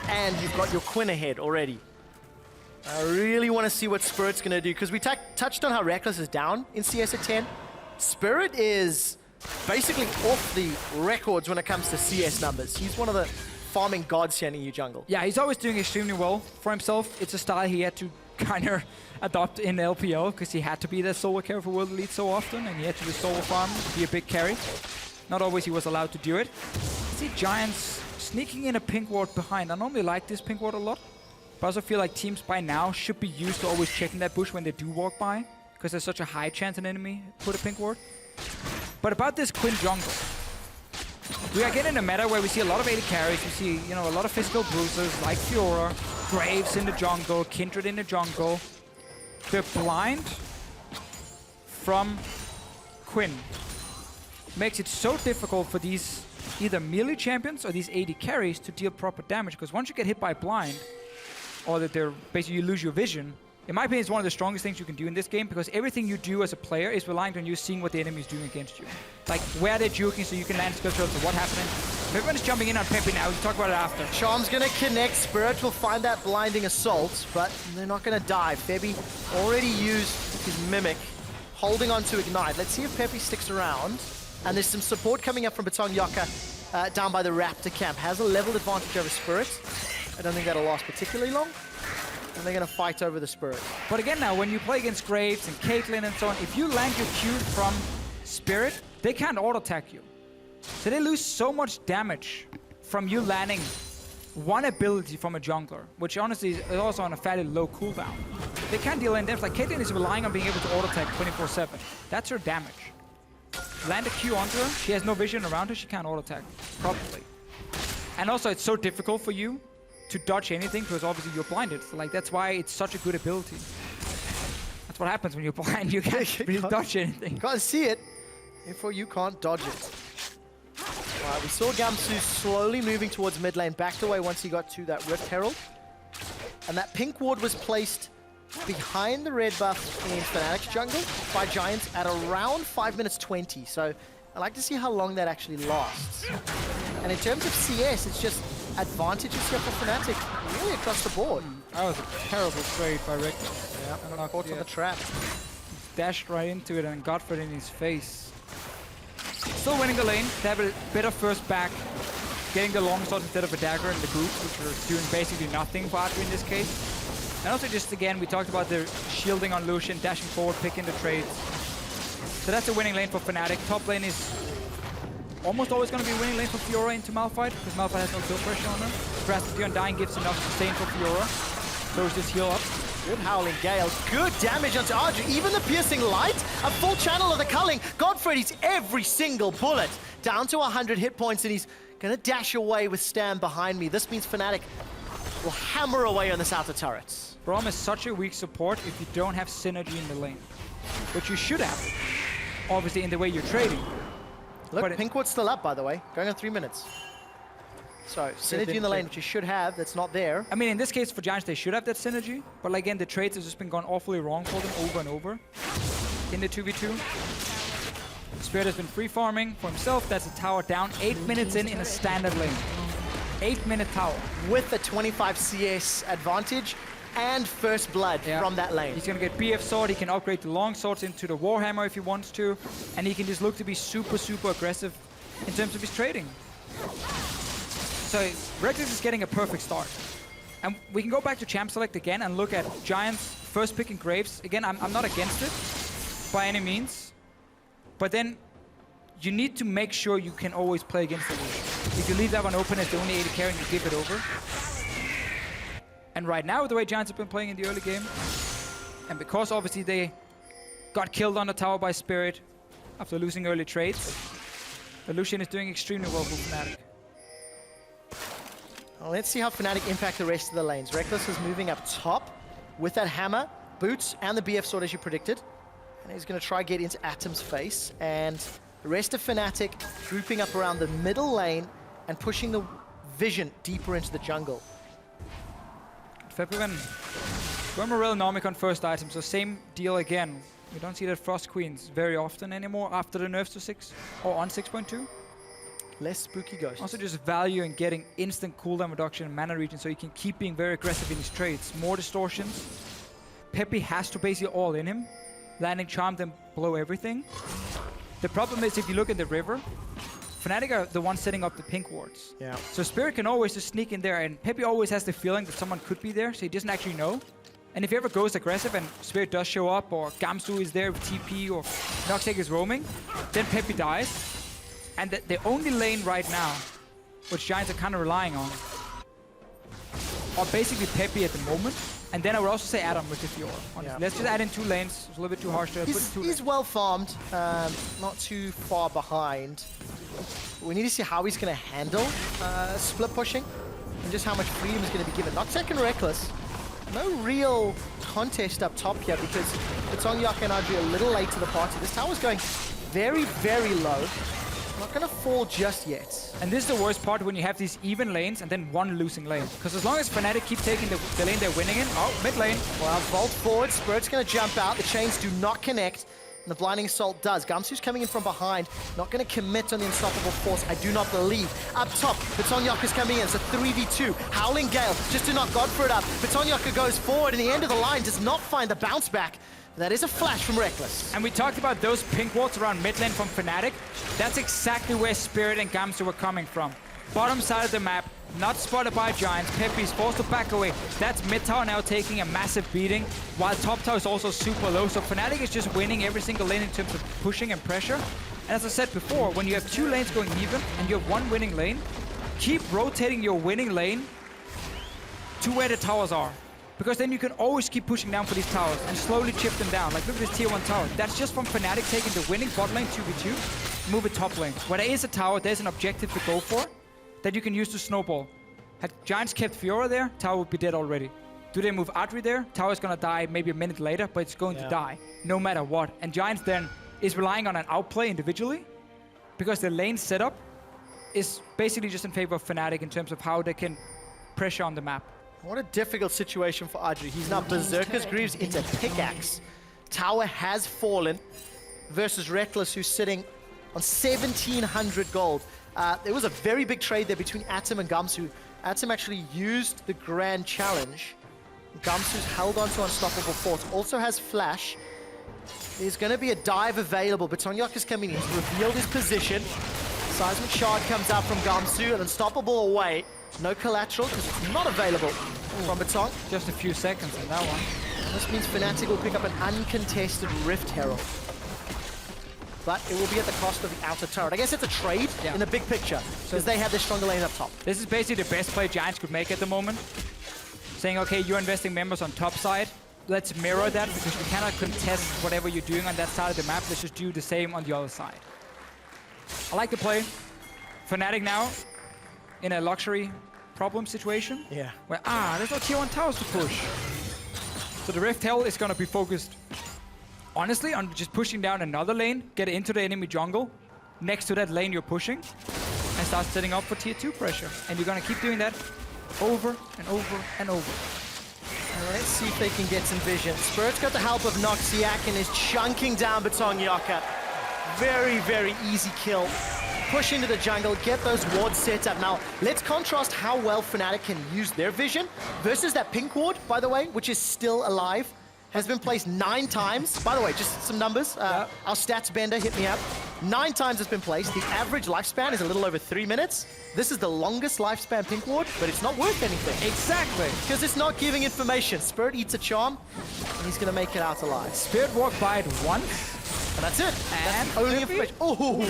And you've got your Quinn ahead already. I really want to see what Spirit's going to do, because we touched on how Reckless is down in CS at 10. Spirit is basically off the records when it comes to CS numbers. He's one of the farming gods here in EU jungle. Yeah, he's always doing extremely well for himself. It's a style he had to kind of adopt in LPL because he had to be the solo carry for World Elite so often, and he had to do solo farm to be a big carry. Not always he was allowed to do it. See Giants sneaking in a pink ward behind. I normally like this pink ward a lot, but I also feel like teams by now should be used to always checking that bush when they do walk by, because there's such a high chance an enemy put a pink ward. But about this Quinn jungle, we are getting a meta where we see a lot of AD carries. We see, a lot of physical bruisers like Fiora, Graves in the jungle, Kindred in the jungle. The blind from Quinn makes it so difficult for these either melee champions or these AD carries to deal proper damage, because once you get hit by blind, or that they're basically you lose your vision, in my opinion, it's one of the strongest things you can do in this game, because everything you do as a player is reliant on you seeing what the enemy is doing against you. Like where they're juking so you can land skill shots or what happening. Everyone's jumping in on Pepe now. We can talk about it after. Charm's going to connect. Spirit will find that blinding assault, but they're not going to die. Pepe already used his Mimic, holding on to Ignite. Let's see if Pepe sticks around. And there's some support coming up from Betonjoker down by the Raptor camp. Has a level advantage over Spirit. I don't think that'll last particularly long. And they're going to fight over the Spirit. But again now, when you play against Graves and Caitlyn and so on, if you land your Q from Spirit, they can't auto-attack you. So they lose so much damage from you landing one ability from a jungler, which honestly is also on a fairly low cooldown. They can't deal any damage. Like Caitlyn is relying on being able to auto-attack 24/7. That's her damage. Land a Q onto her, she has no vision around her, she can't auto-attack properly. And also it's so difficult for you to dodge anything, because obviously you're blinded. So like that's why it's such a good ability. That's what happens when you're blind. You can't really dodge anything. You can't see it, therefore you can't dodge it. Alright, we saw Gamsu slowly moving towards mid lane, backed away once he got to that Rift Herald. And that pink ward was placed behind the red buff in Fnatic's jungle by Giants at around 5 minutes 20. So I'd like to see how long that actually lasts. And in terms of CS, it's just advantages here for Fnatic, really across the board. That was a terrible trade by Rick. Yeah, caught on the trap. Dashed right into it and Godfred in his face. still winning the lane. They have a better first back, getting the long sword instead of a dagger in the boots, which are doing basically nothing for Adri in this case. And also just again, we talked about the shielding on Lucian, dashing forward, picking the trades. So that's a winning lane for Fnatic. Top lane is almost always going to be a winning lane for Fiora into Malphite, because Malphite has no kill pressure on her. Veracity on Dying gives enough sustain for Fiora. So is this heal up. Good Howling Gale, good damage onto Ardri, even the Piercing Light, a full channel of the culling. Godfrey, he's every single bullet, down to 100 hit points, and he's gonna dash away with Stam behind me. This means Fnatic will hammer away on this outer turrets. Braum is such a weak support if you don't have synergy in the lane, which you should have, obviously in the way you're trading. Look, Pinkward's still up, by the way, going on 3 minutes. So, synergy in the lane, which you should have, that's not there. I mean, in this case, for Giants, they should have that synergy. But like, again, the trades have just been gone awfully wrong for them over and over in the 2v2. Spirit has been free farming for himself. That's a tower down 8 minutes in a standard lane. 8-minute tower. With a 25 CS advantage and first blood from that lane. He's going to get BF sword. He can upgrade the long swords into the Warhammer if he wants to. And he can just look to be super, super aggressive in terms of his trading. So Reckless is getting a perfect start. And we can go back to Champ Select again and look at Giants first picking Graves. Again, I'm not against it by any means. But then you need to make sure you can always play against the Lucian. If you leave that one open as the only AD carry and you give it over. And right now, the way Giants have been playing in the early game, and because obviously they got killed on the tower by Spirit after losing early trades, the Lucian is doing extremely well for Fnatic. Well, let's see how Fnatic impact the rest of the lanes. Reckless is moving up top with that hammer, boots, and the BF sword as you predicted. And he's going to try get into Atom's face. And the rest of Fnatic grouping up around the middle lane and pushing the Vision deeper into the jungle. February, Morel Nomicon first item, so same deal again. We don't see that Frost Queens very often anymore after the nerfs to 6 or on 6.2. Less spooky ghosts. Also just value in getting instant cooldown reduction in mana region so you can keep being very aggressive in his trades. More distortions. Peppy has to basically all in him. Landing Charm, then blow everything. The problem is if you look at the river, Fnatic are the ones setting up the pink wards. Yeah. So Spirit can always just sneak in there, and Peppy always has the feeling that someone could be there, so he doesn't actually know. And if he ever goes aggressive and Spirit does show up, or Gamsu is there with TP, or Noxtag is roaming, then Peppy dies. And the only lane right now, which Giants are kind of relying on, are basically Peppy at the moment. And then I would also say Adam with the Fiora. Yeah. Let's just add in 2 lanes. It's a little bit too harsh to put 2 lanes. He's well farmed, not too far behind. We need to see how he's going to handle split pushing and just how much freedom is going to be given. Noxtag and Reckless. No real contest up top here because Tongyaka and Adri are a little late to the party. This tower's going very, very low. Not going to fall just yet. And this is the worst part when you have these even lanes and then one losing lane. Because as long as Fnatic keep taking the lane they're winning in, mid lane. Well, Vault forward, Spirit's going to jump out. The chains do not connect. And the Blinding Assault does. Gamsu's coming in from behind. Not going to commit on the Unstoppable Force, I do not believe. Up top, Tongyaka's coming in. It's a 3v2. Howling Gale just to knock Godfrey up. Tongyaka goes forward, and the end of the line does not find the bounce back. That is a flash from Reckless. And we talked about those pink wards around mid lane from Fnatic. That's exactly where Spirit and Gamsu were coming from. Bottom side of the map, not spotted by Giants. Peppy's forced to back away. That's mid tower now taking a massive beating, while top tower is also super low. So Fnatic is just winning every single lane in terms of pushing and pressure. And as I said before, when you have 2 lanes going even and you have 1 winning lane, keep rotating your winning lane to where the towers are. Because then you can always keep pushing down for these towers and slowly chip them down. Like, look at this tier 1 tower. That's just from Fnatic taking the winning bot lane 2v2, move it top lane. Where there is a tower, there's an objective to go for that you can use to snowball. Had Giants kept Fiora there, tower would be dead already. Do they move Adri there? Tower's gonna die maybe a minute later, but it's going to die no matter what. And Giants then is relying on an outplay individually because the lane setup is basically just in favor of Fnatic in terms of how they can pressure on the map. What a difficult situation for Adri. He's now Berserker's Greaves into Pickaxe. Tower has fallen versus Reckless, who's sitting on 1,700 gold. There was a very big trade there between Atom and Gamsu. Atom actually used the Grand Challenge. Gamsu's held on to Unstoppable Force. Also has Flash. There's going to be a dive available, but Tongyaka's coming in. He's revealed his position. Seismic Shard comes out from Gamsu, an unstoppable away. No collateral, because it's not available from Batong. Just a few seconds in that one. This means Fnatic will pick up an uncontested Rift Herald. But it will be at the cost of the outer turret. I guess it's a trade in the big picture, because they have the stronger lane up top. This is basically the best play Giants could make at the moment. Saying, okay, you're investing members on top side. Let's mirror that, because we cannot contest whatever you're doing on that side of the map. Let's just do the same on the other side. I like the play. Fnatic now in a luxury problem situation. Yeah. Where, there's no tier 1 towers to push. So the Rift Hell is going to be focused, honestly, on just pushing down another lane, get into the enemy jungle, next to that lane you're pushing, and start setting up for tier 2 pressure. And you're going to keep doing that over and over and over. Let's see if they can get some vision. Spirit's got the help of Noxiak and is chunking down Batong-Yaka. Very, very easy kill. Push into the jungle, get those wards set up. Now, let's contrast how well Fnatic can use their vision versus that pink ward, by the way, which is still alive. Has been placed 9 times. By the way, just some numbers. Our stats bender hit me up. 9 times it's been placed. The average lifespan is a little over 3 minutes. This is the longest lifespan pink ward, but it's not worth anything. Exactly. Because it's not giving information. Spirit eats a charm, and he's going to make it out alive. Spirit walked by it once. And that's it. And that's only information. Oh.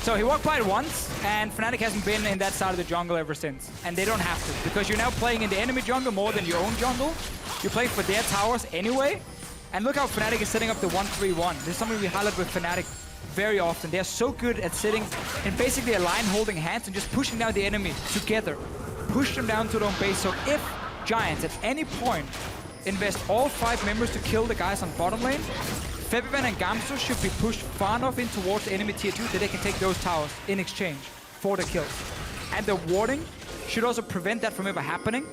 So he walked by it once, and Fnatic hasn't been in that side of the jungle ever since. And they don't have to, because you're now playing in the enemy jungle more than your own jungle. You're playing for their towers anyway. And look how Fnatic is setting up the 1-3-1. This is something we highlight with Fnatic very often. They're so good at sitting in basically a line holding hands and just pushing down the enemy together. Push them down to their own base. So if Giants at any point invest all 5 members to kill the guys on bottom lane, Febiven and Gamsu should be pushed far enough in towards the enemy tier 2 that they can take those towers in exchange for the kills. And the warding should also prevent that from ever happening.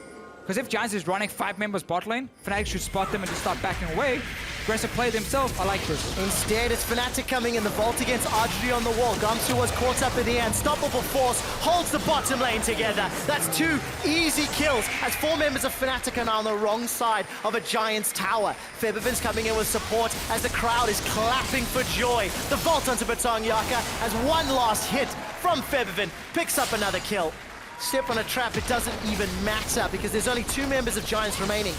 Because if Giants is running 5 members bot lane, Fnatic should spot them and just start backing away. Aggressive play themselves, I like this. Instead, it's Fnatic coming in the vault against Ardri on the wall. Gamsu was caught up in the unstoppable force, holds the bottom lane together. That's 2 easy kills as 4 members of Fnatic are now on the wrong side of a Giants tower. Febiven's coming in with support as the crowd is clapping for joy. The vault onto Batong-Yaka as one last hit from Febiven picks up another kill. Step on a trap, it doesn't even matter because there's only 2 members of Giants remaining.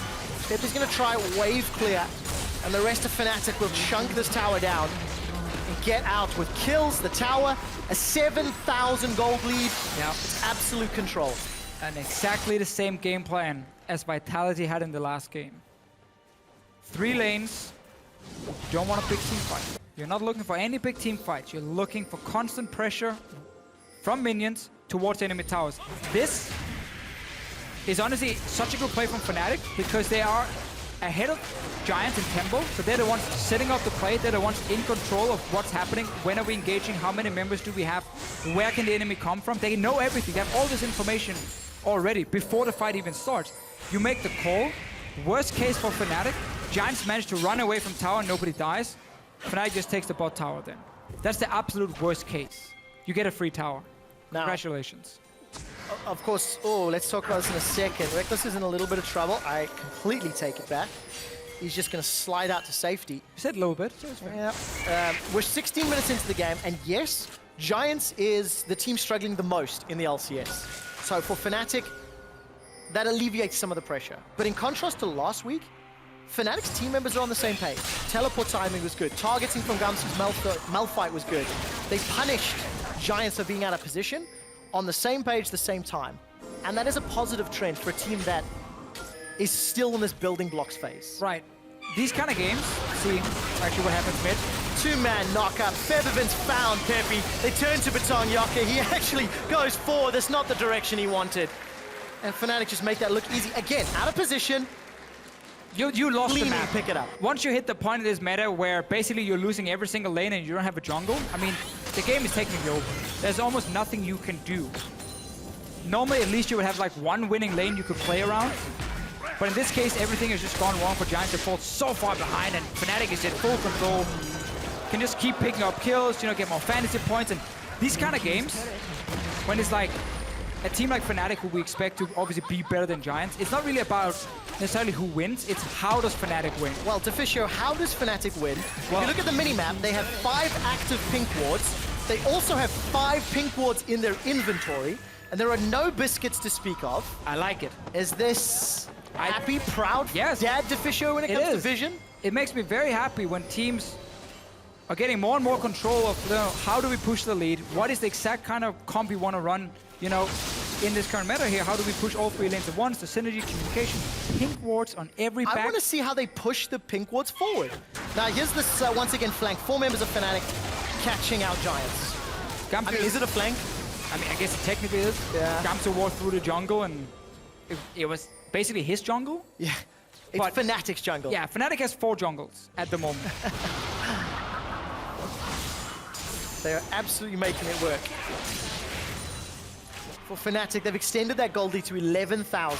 Pep is going to try wave clear, and the rest of Fnatic will chunk this tower down and get out with kills. The tower, a 7,000 gold lead. Yeah. It's absolute control. And exactly the same game plan as Vitality had in the last game. 3 lanes, you don't want a big team fight. You're not looking for any big team fights. You're looking for constant pressure from minions towards enemy towers. This is honestly such a good play from Fnatic because they are ahead of Giants in tempo, so they're the ones setting up the play, they're the ones in control of what's happening, when are we engaging, how many members do we have, where can the enemy come from. They know everything, they have all this information already before the fight even starts. You make the call, worst case for Fnatic, Giants manage to run away from tower and nobody dies, Fnatic just takes the bot tower then. That's the absolute worst case. You get a free tower. Now, congratulations. Of course, let's talk about this in a second. Reckless is in a little bit of trouble. I completely take it back. He's just going to slide out to safety. You said a little bit. Yeah. We're 16 minutes into the game, and yes, Giants is the team struggling the most in the LCS. So for Fnatic, that alleviates some of the pressure. But in contrast to last week, Fnatic's team members are on the same page. Teleport timing was good. Targeting from Gamsu's Malphite was good. They punished Giants for being out of position on the same page, the same time. And that is a positive trend for a team that is still in this building blocks phase. Right. These kind of games, see actually what happens mid. 2-man knockup. Febiven's found Peppy. They turn to Batong-Yaka. He actually goes forward. That's not the direction he wanted. And Fnatic just make that look easy. Again, out of position. You lost the map. Pick it up. Once you hit the point of this meta where basically you're losing every single lane and you don't have a jungle, I mean, the game is technically over. There's almost nothing you can do. Normally, at least you would have like 1 winning lane you could play around. But in this case, everything has just gone wrong for Giants. They fall so far behind, and Fnatic is in full control. Can just keep picking up kills, get more fantasy points. And these kind of games, when it's like a team like Fnatic, who we expect to obviously be better than Giants, it's not really about necessarily who wins, it's how does Fnatic win. Well, Deficio, how does Fnatic win? If you look at the minimap, they have 5 active pink wards. They also have 5 pink wards in their inventory, and there are no biscuits to speak of. I like it. Is this happy, proud dad Deficio when it comes to vision? It makes me very happy when teams are getting more and more control of how do we push the lead, what is the exact kind of comp we want to run, you know, in this current meta here, how do we push all 3 lanes at once, the synergy, communication, pink wards on every back. I want to see how they push the pink wards forward. Now here's this, once again, flank. 4 members of Fnatic catching out Giants. I mean, is it a flank? I mean, I guess it technically is. Yeah. Gamsu walked through the jungle and it was basically his jungle. Yeah, it's Fnatic's jungle. Yeah, Fnatic has 4 jungles at the moment. They are absolutely making it work. For Fnatic, they've extended that gold lead to 11,000.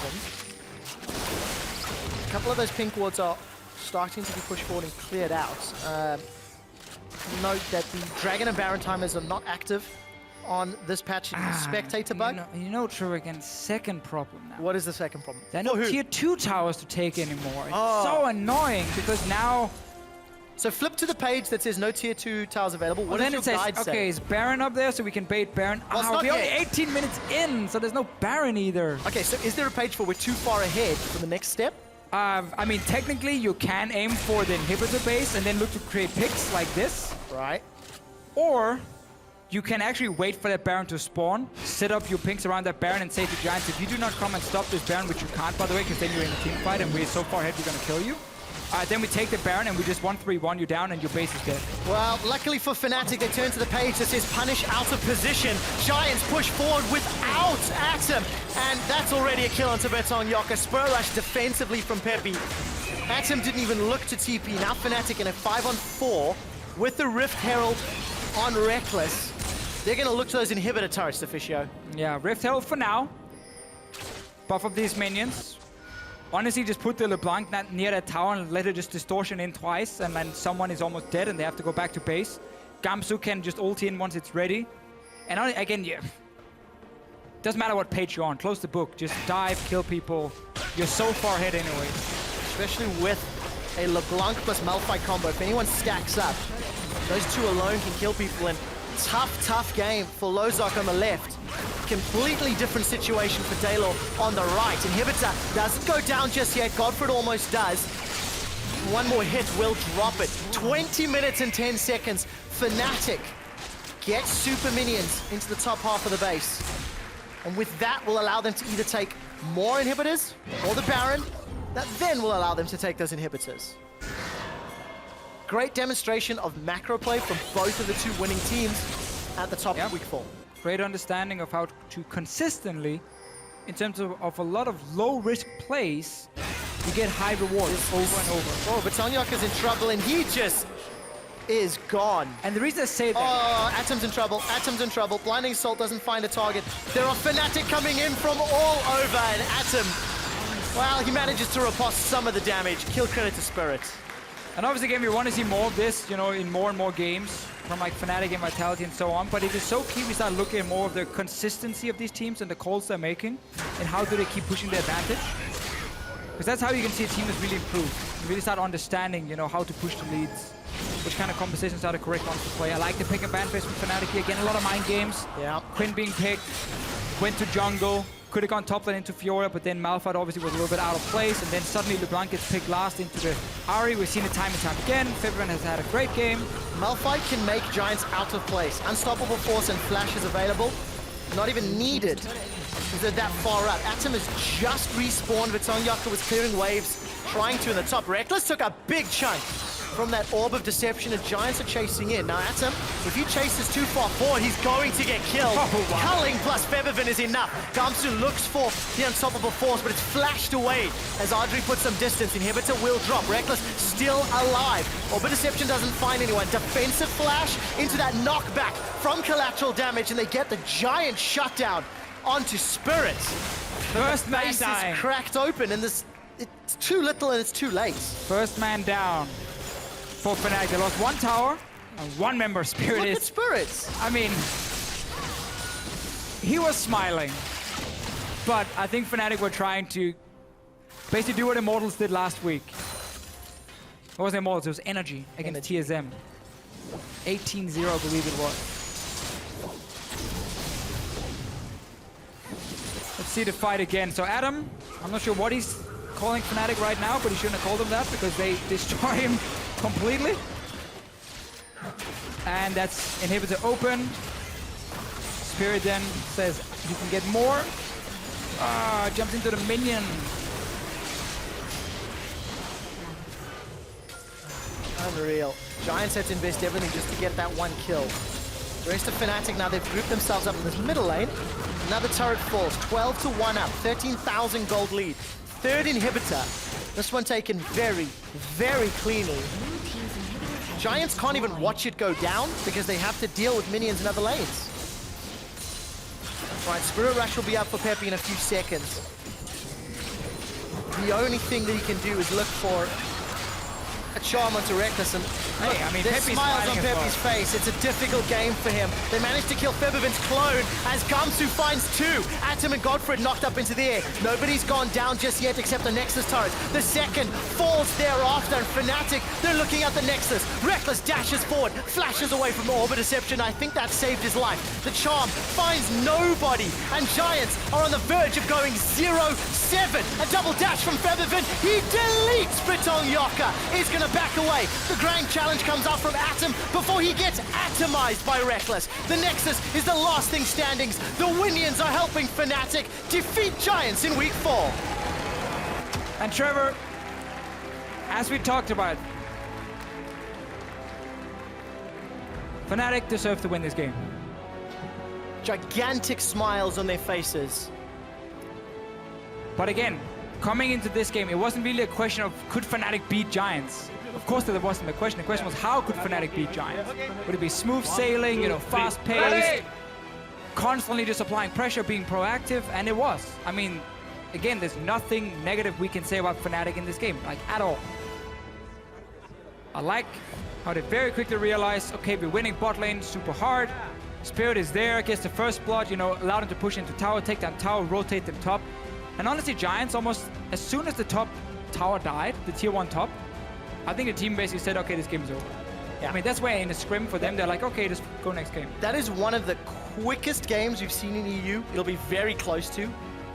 A couple of those pink wards are starting to be pushed forward and cleared out. Note that the Dragon and Baron timers are not active on this patch in the Spectator bug. You know, Trurigan's second problem now. What is the second problem? There are no tier 2 towers to take anymore. It's so annoying because now... So flip to the page that says no tier 2 towers available. What then does your guide say? Okay, is Baron up there so we can bait Baron? Well, we're only 18 minutes in, so there's no Baron either. Okay, so is there a page for we're too far ahead for the next step? I mean, technically you can aim for the inhibitor base and then look to create picks like this. Right. Or you can actually wait for that Baron to spawn, set up your pinks around that Baron and say to Giants, if you do not come and stop this Baron, which you can't, by the way, because then you're in a team fight and we're so far ahead we're going to kill you. Then we take the Baron and we just 1-3-1 you down and your base is dead. Well, luckily for Fnatic, they turn to the page that says punish out of position. Giants push forward without Atom. And that's already a kill onto Betong Yoka. Spur rush defensively from Peppy. Atom didn't even look to TP. Now Fnatic in a 5-on-4 with the Rift Herald on Reckless. They're going to look to those inhibitor turrets, Deficio. Yeah, Rift Herald for now. Buff up these minions. Honestly, just put the LeBlanc near that tower and let it just distortion in twice, and then someone is almost dead and they have to go back to base. Gamsu can just ult in once it's ready. And again, yeah, doesn't matter what page you're on, close the book. Just dive, kill people. You're so far ahead anyway. Especially with a LeBlanc plus Malphite combo. If anyone stacks up, those 2 alone can kill people. And tough game for Lozak on the left. Completely different situation for Daylor on the right. Inhibitor doesn't go down just yet. Godfred almost does. One more hit will drop it. 20 minutes and 10 seconds. Fnatic gets super minions into the top half of the base. And with that will allow them to either take more inhibitors or the Baron. That then will allow them to take those inhibitors. Great demonstration of macro play from both of the 2 winning teams at the top of week 4. Great understanding of how to consistently, in terms of a lot of low-risk plays, you get high rewards over and over. Oh, but Tonyaka's in trouble, and he just is gone. And the reason I say that... Oh, Atom's in trouble. Atom's in trouble. Blinding Assault doesn't find a target. There are Fnatic coming in from all over, and Atom, well, he manages to riposte some of the damage. Kill credit to Spirit. And obviously, again, we want to see more of this, you know, in more and more games from like Fnatic and Vitality and so on. But it is so key we start looking at more of the consistency of these teams and the calls they're making and how do they keep pushing their advantage. Because that's how you can see a team that's really improved. You really start understanding, you know, how to push the leads, which kind of compositions are the correct ones to play. I like the pick and ban phase from Fnatic here. Again, a lot of mind games. Yeah. Quinn being picked, went to jungle. Could have gone top lane into Fiora, but then Malphite obviously was a little bit out of place, and then suddenly LeBlanc gets picked last into the Ahri. We've seen it time and time again. Feverin has had a great game. Malphite can make Giants out of place. Unstoppable Force and Flash is available. Not even needed because they're that far up. Atom has just respawned. Vitonyaka was clearing waves, trying to in the top. Reckless took a big chunk from that Orb of Deception, and Giants are chasing in. Now Atom, if he chases too far forward, he's going to get killed. Oh, wow. Culling plus Feathervin is enough. Gamsu looks for the Unstoppable Force, but it's flashed away as Audrey puts some distance. Inhibitor will drop. Reckless still alive. Orb of Deception doesn't find anyone. Defensive flash into that knockback from collateral damage, and they get the giant shutdown onto Spirit. First man base dying. is cracked open, and it's too little and it's too late. First man down for Fnatic. They lost 1 tower and 1 member. Spirit Look is... at Spirits. I mean, he was smiling. But I think Fnatic were trying to basically do what Immortals did last week. It wasn't Immortals, it was Energy against TSM. 18-0, I believe it was. Let's see the fight again. So Adam, I'm not sure what he's calling Fnatic right now, but he shouldn't have called them that because they destroy him completely. And that's inhibitor open. Spirit then says you can get more. Jumps into the minion. Unreal. Giants had to invest everything just to get that one kill. The rest of Fnatic now, they've grouped themselves up in this middle lane. Another turret falls, 12 to 1 up, 13,000 gold lead. Third inhibitor. This one taken very, very cleanly. Giants can't even watch it go down because they have to deal with minions in other lanes. Right, Spirit Rush will be up for Peppy in a few seconds. The only thing that he can do is look for a charm onto Reckless, and look, hey, I mean, there's Peppy's smiles on smiling as Peppy's face. It's a difficult game for him. They managed to kill Febiven's clone as Gamsu finds two. Atom and Godfred knocked up into the air. Nobody's gone down just yet except the Nexus turret. The second falls thereafter, and Fnatic, they're looking at the Nexus. Reckless dashes forward, flashes away from the Orbit Deception. I think that saved his life. The charm finds nobody, and Giants are on the verge of going 0-7. A double dash from Febiven. He deletes Britong Yoka. He's going to back away. The grand challenge comes up from Atom before he gets atomized by Reckless. The Nexus is the last thing standing. The Winions are helping Fnatic defeat Giants in week 4. And Trevor, as we talked about, Fnatic deserve to win this game. Gigantic smiles on their faces. But again, coming into this game, it wasn't really a question of could Fnatic beat Giants. Of course that wasn't the question. The question was how could Fnatic beat Giants? Would it be smooth sailing, fast paced, constantly just applying pressure, being proactive? And it was. I mean, again, there's nothing negative we can say about Fnatic in this game, like at all. I like how they very quickly realized, okay, we're winning bot lane super hard. Spirit is there, gets the first blood, allow them to push into tower, take down tower, rotate them top. And honestly, Giants almost, as soon as the top tower died, the tier 1 top, I think the team basically said, okay, this game is over. Yeah. I mean, that's where in a scrim for them, they're like, okay, just go next game. That is one of the quickest games we've seen in EU. It'll be very close to.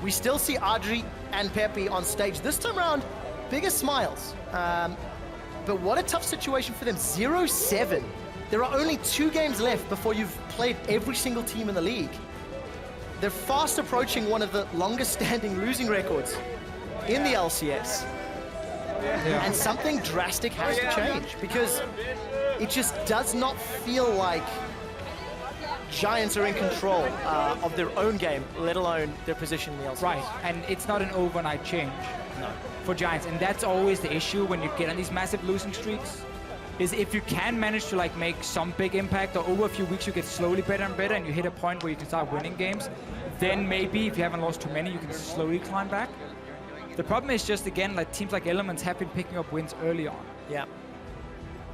We still see Adri and Peppy on stage. This time around, bigger smiles. But what a tough situation for them. 0-7. There are only 2 games left before you've played every single team in the league. They're fast approaching one of the longest standing losing records in the LCS. And something drastic has to change because it just does not feel like Giants are in control of their own game, let alone their position in the LCS. Right, and it's not an overnight change for Giants, and that's always the issue when you get on these massive losing streaks, is if you can manage to make some big impact, or over a few weeks you get slowly better and better and you hit a point where you can start winning games, then maybe if you haven't lost too many, you can slowly climb back. The problem is just, again, teams like Elements have been picking up wins early on. Yeah.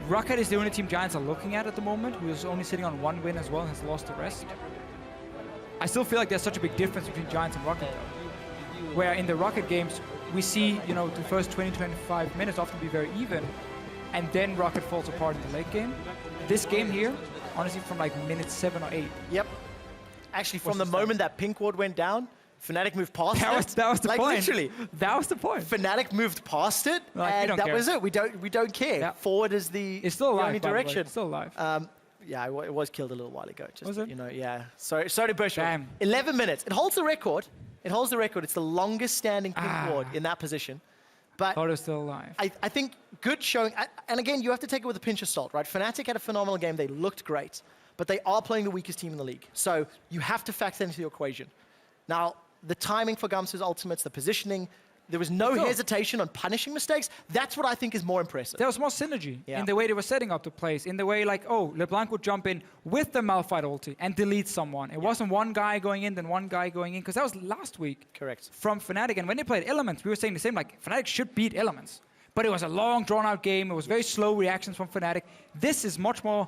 Rocket is the only team Giants are looking at the moment, who is only sitting on 1 win as well, has lost the rest. I still feel like there's such a big difference between Giants and Rocket, though. Where in the Rocket games, we see, the first 20-25 minutes often be very even, and then Rocket falls apart in the late game. This game here, honestly, from minute 7 or 8. Yep. Actually, from the moment that Pink Ward went down, Fnatic moved past it. That was the point. Literally. That was the point. Fnatic moved past it, and that was it. We don't care. Yeah. Forward is the only direction. It's still alive. Yeah, it was killed a little while ago. Just, was it? Yeah. Sorry to burst you. 11 minutes. It holds the record. It's the longest standing Pink Ward in that position. But thought it was still alive. I think good showing. And again, you have to take it with a pinch of salt, right? Fnatic had a phenomenal game. They looked great. But they are playing the weakest team in the league. So you have to factor into the equation. Now, the timing for Gamsu's ultimates, the positioning, there was no hesitation on punishing mistakes. That's what I think is more impressive. There was more synergy in the way they were setting up the plays, in the way LeBlanc would jump in with the Malphite ulti and delete someone. It wasn't one guy going in, then one guy going in, because that was last week. Correct. From Fnatic. And when they played Elements, we were saying the same, Fnatic should beat Elements. But it was a long, drawn-out game. It was very slow reactions from Fnatic. This is much more,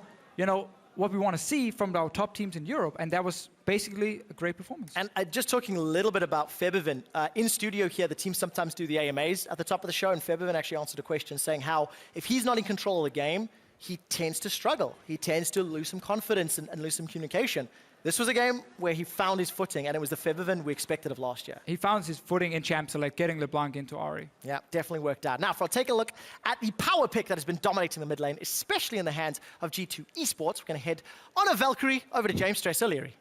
what we want to see from our top teams in Europe, and that was basically a great performance. And just talking a little bit about Febiven, in studio here, the teams sometimes do the AMAs at the top of the show, and Febiven actually answered a question saying how if he's not in control of the game, he tends to struggle. He tends to lose some confidence and lose some communication. This was a game where he found his footing, and it was the Febiven we expected of last year. He found his footing in Champs, like getting LeBlanc into Ari. Yeah, definitely worked out. Now, if I'll take a look at the power pick that has been dominating the mid lane, especially in the hands of G2 Esports, we're going to head on a Valkyrie over to James Stress O'Leary.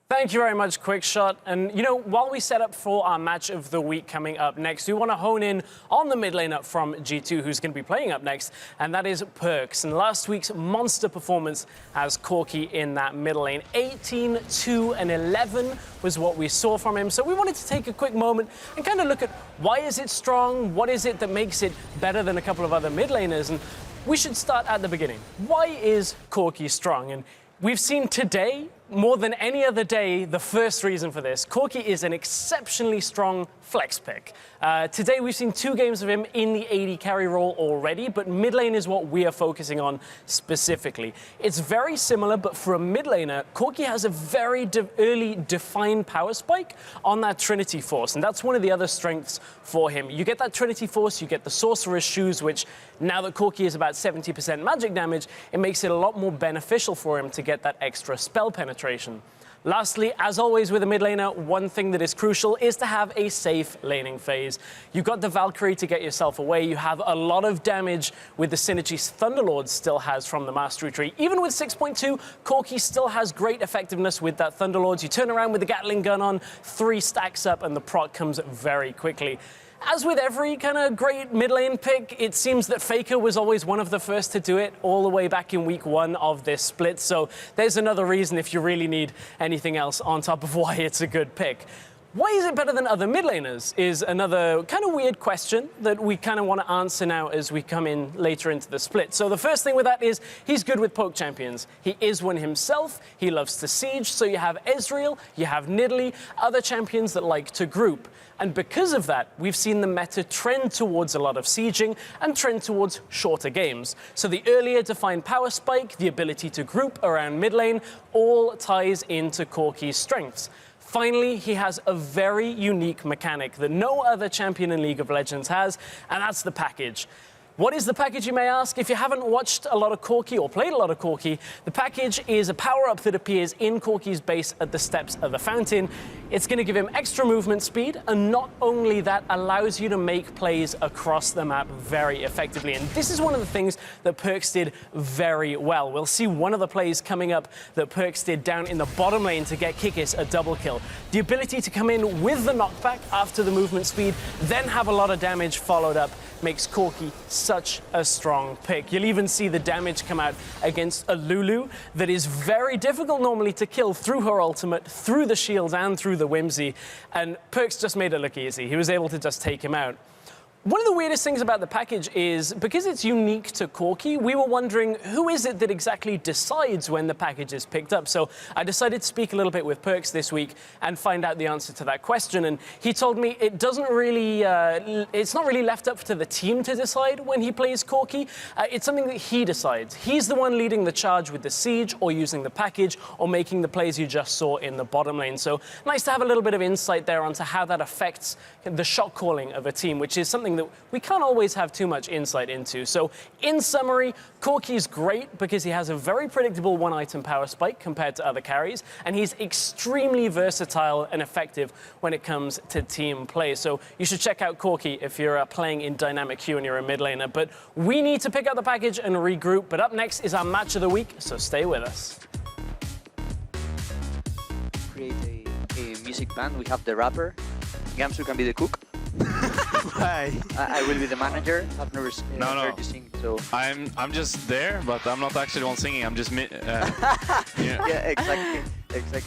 Thank you very much, Quickshot. And, you know, while we set up for our match of the week coming up next, we want to hone in on the mid lane up from G2, who's going to be playing up next, and that is Perkz. And last week's monster performance as Corki in that middle lane. 18, 2, and 11 was what we saw from him. So we wanted to take a quick moment and kind of look at why is it strong, what is it that makes it better than a couple of other mid laners, and we should start at the beginning. Why is Corki strong? And we've seen today, more than any other day, the first reason for this. Corki is an exceptionally strong flex pick. Today we've seen 2 games of him in the AD carry role already, but mid lane is what we are focusing on specifically. It's very similar, but for a mid laner, Corki has a very early defined power spike on that Trinity Force, and that's one of the other strengths for him. You get that Trinity Force, you get the Sorcerer's Shoes, which now that Corki is about 70% magic damage, it makes it a lot more beneficial for him to get that extra spell penetration. Lastly, as always with a mid laner, one thing that is crucial is to have a safe laning phase. You've got the Valkyrie to get yourself away. You have a lot of damage with the synergies Thunderlord still has from the Mastery Tree. Even with 6.2, Corki still has great effectiveness with that Thunderlord. You turn around with the Gatling gun on, 3 stacks up, and the proc comes very quickly. As with every kind of great mid lane pick, it seems that FLICKR was always one of the first to do it all the way back in week 1 of this split. So there's another reason if you really need anything else on top of why it's a good pick. Why is it better than other mid laners is another kind of weird question that we kind of want to answer now as we come in later into the split. So the first thing with that is he's good with poke champions. He is one himself. He loves to siege. So you have Ezreal, you have Nidalee, other champions that like to group. And because of that, we've seen the meta trend towards a lot of sieging and trend towards shorter games. So the earlier defined power spike, the ability to group around mid lane, all ties into Corki's strengths. Finally, he has a very unique mechanic that no other champion in League of Legends has, and that's the package. What is the package, you may ask? If you haven't watched a lot of Corki or played a lot of Corki, the package is a power-up that appears in Corki's base at the steps of the fountain. It's going to give him extra movement speed, and not only that, allows you to make plays across the map very effectively. And this is one of the things that Perkz did very well. We'll see one of the plays coming up that Perkz did down in the bottom lane to get Kikis a double kill. The ability to come in with the knockback after the movement speed, then have a lot of damage followed up, makes Corki such a strong pick. You'll even see the damage come out against a Lulu that is very difficult normally to kill through her ultimate, through the shields and through the Whimsy, and Perkz just made it look easy. He was able to just take him out. One of the weirdest things about the package is, because it's unique to Corki, we were wondering who is it that exactly decides when the package is picked up. So I decided to speak a little bit with Perkz this week and find out the answer to that question. And he told me it doesn't really, it's not really left up to the team to decide when he plays Corki. It's something that he decides. He's the one leading the charge with the siege or using the package or making the plays you just saw in the bottom lane. So nice to have a little bit of insight there onto how that affects the shot calling of a team, which is something that we can't always have too much insight into. So in summary, Corki's great because he has a very predictable one-item power spike compared to other carries, and he's extremely versatile and effective when it comes to team play. So you should check out Corki if you're playing in dynamic queue and you're a mid laner. But we need to pick up the package and regroup. But up next is our match of the week, so stay with us. Create a music band. We have the rapper. Gamsu can be the cook. Hi. I will be the manager. I've never heard you sing, so I'm just there, but I'm not actually the one singing. I'm just yeah, exactly.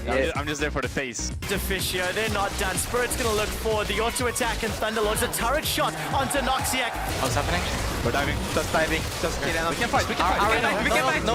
Yeah. I'm just there for the face. Deficio, they're not done. Spirit's going to look for the auto attack, and Thunderlord's a turret shot onto Noxiac. What's happening? We're diving. Just diving. Just kidding. We can fight. We can fight. No.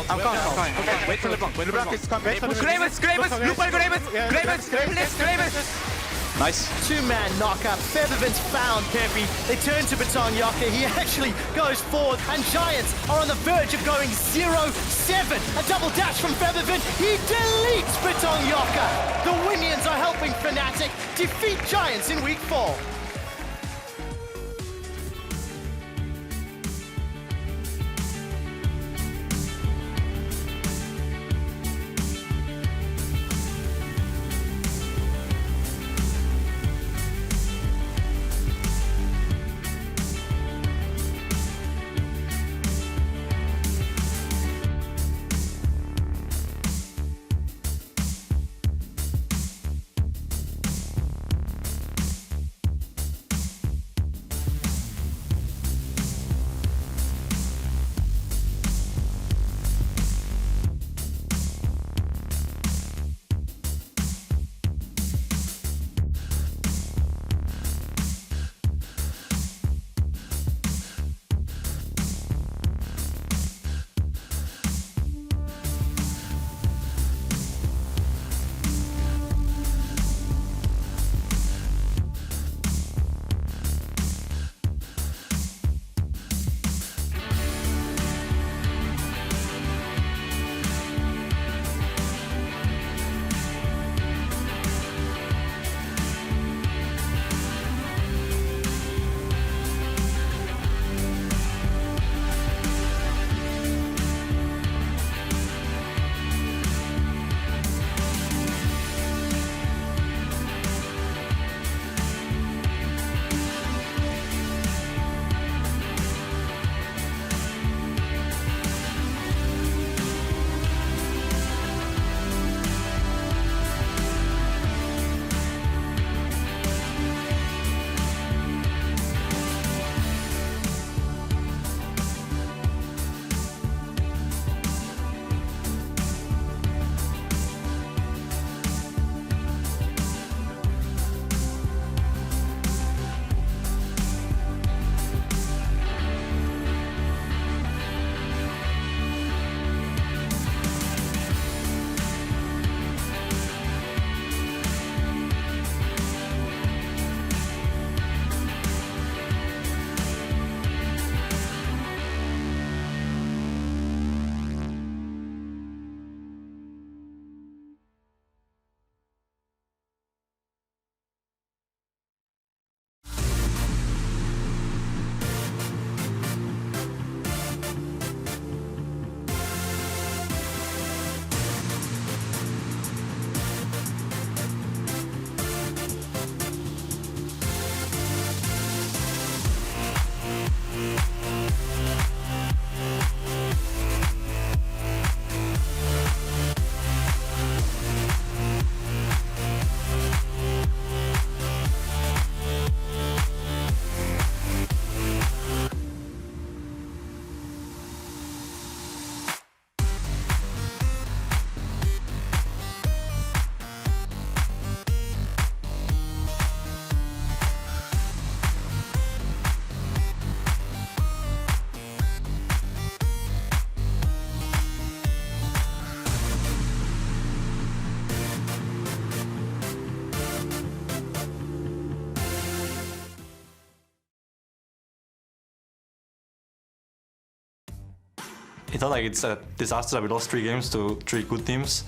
I'm coming. Okay. Wait for LeBlanc. LeBlanc is coming. Graves. Look by Graves. Graves. Nice. Two-man knockup. Feathervin's found Peppy. They turn to Baton Yoka. He actually goes forward, and Giants are on the verge of going 0-7. A double dash from Feathervin. He deletes Baton Yoka. The Winions are helping Fnatic defeat Giants in week 4. It's not like it's a disaster that we lost 3 games to 3 good teams,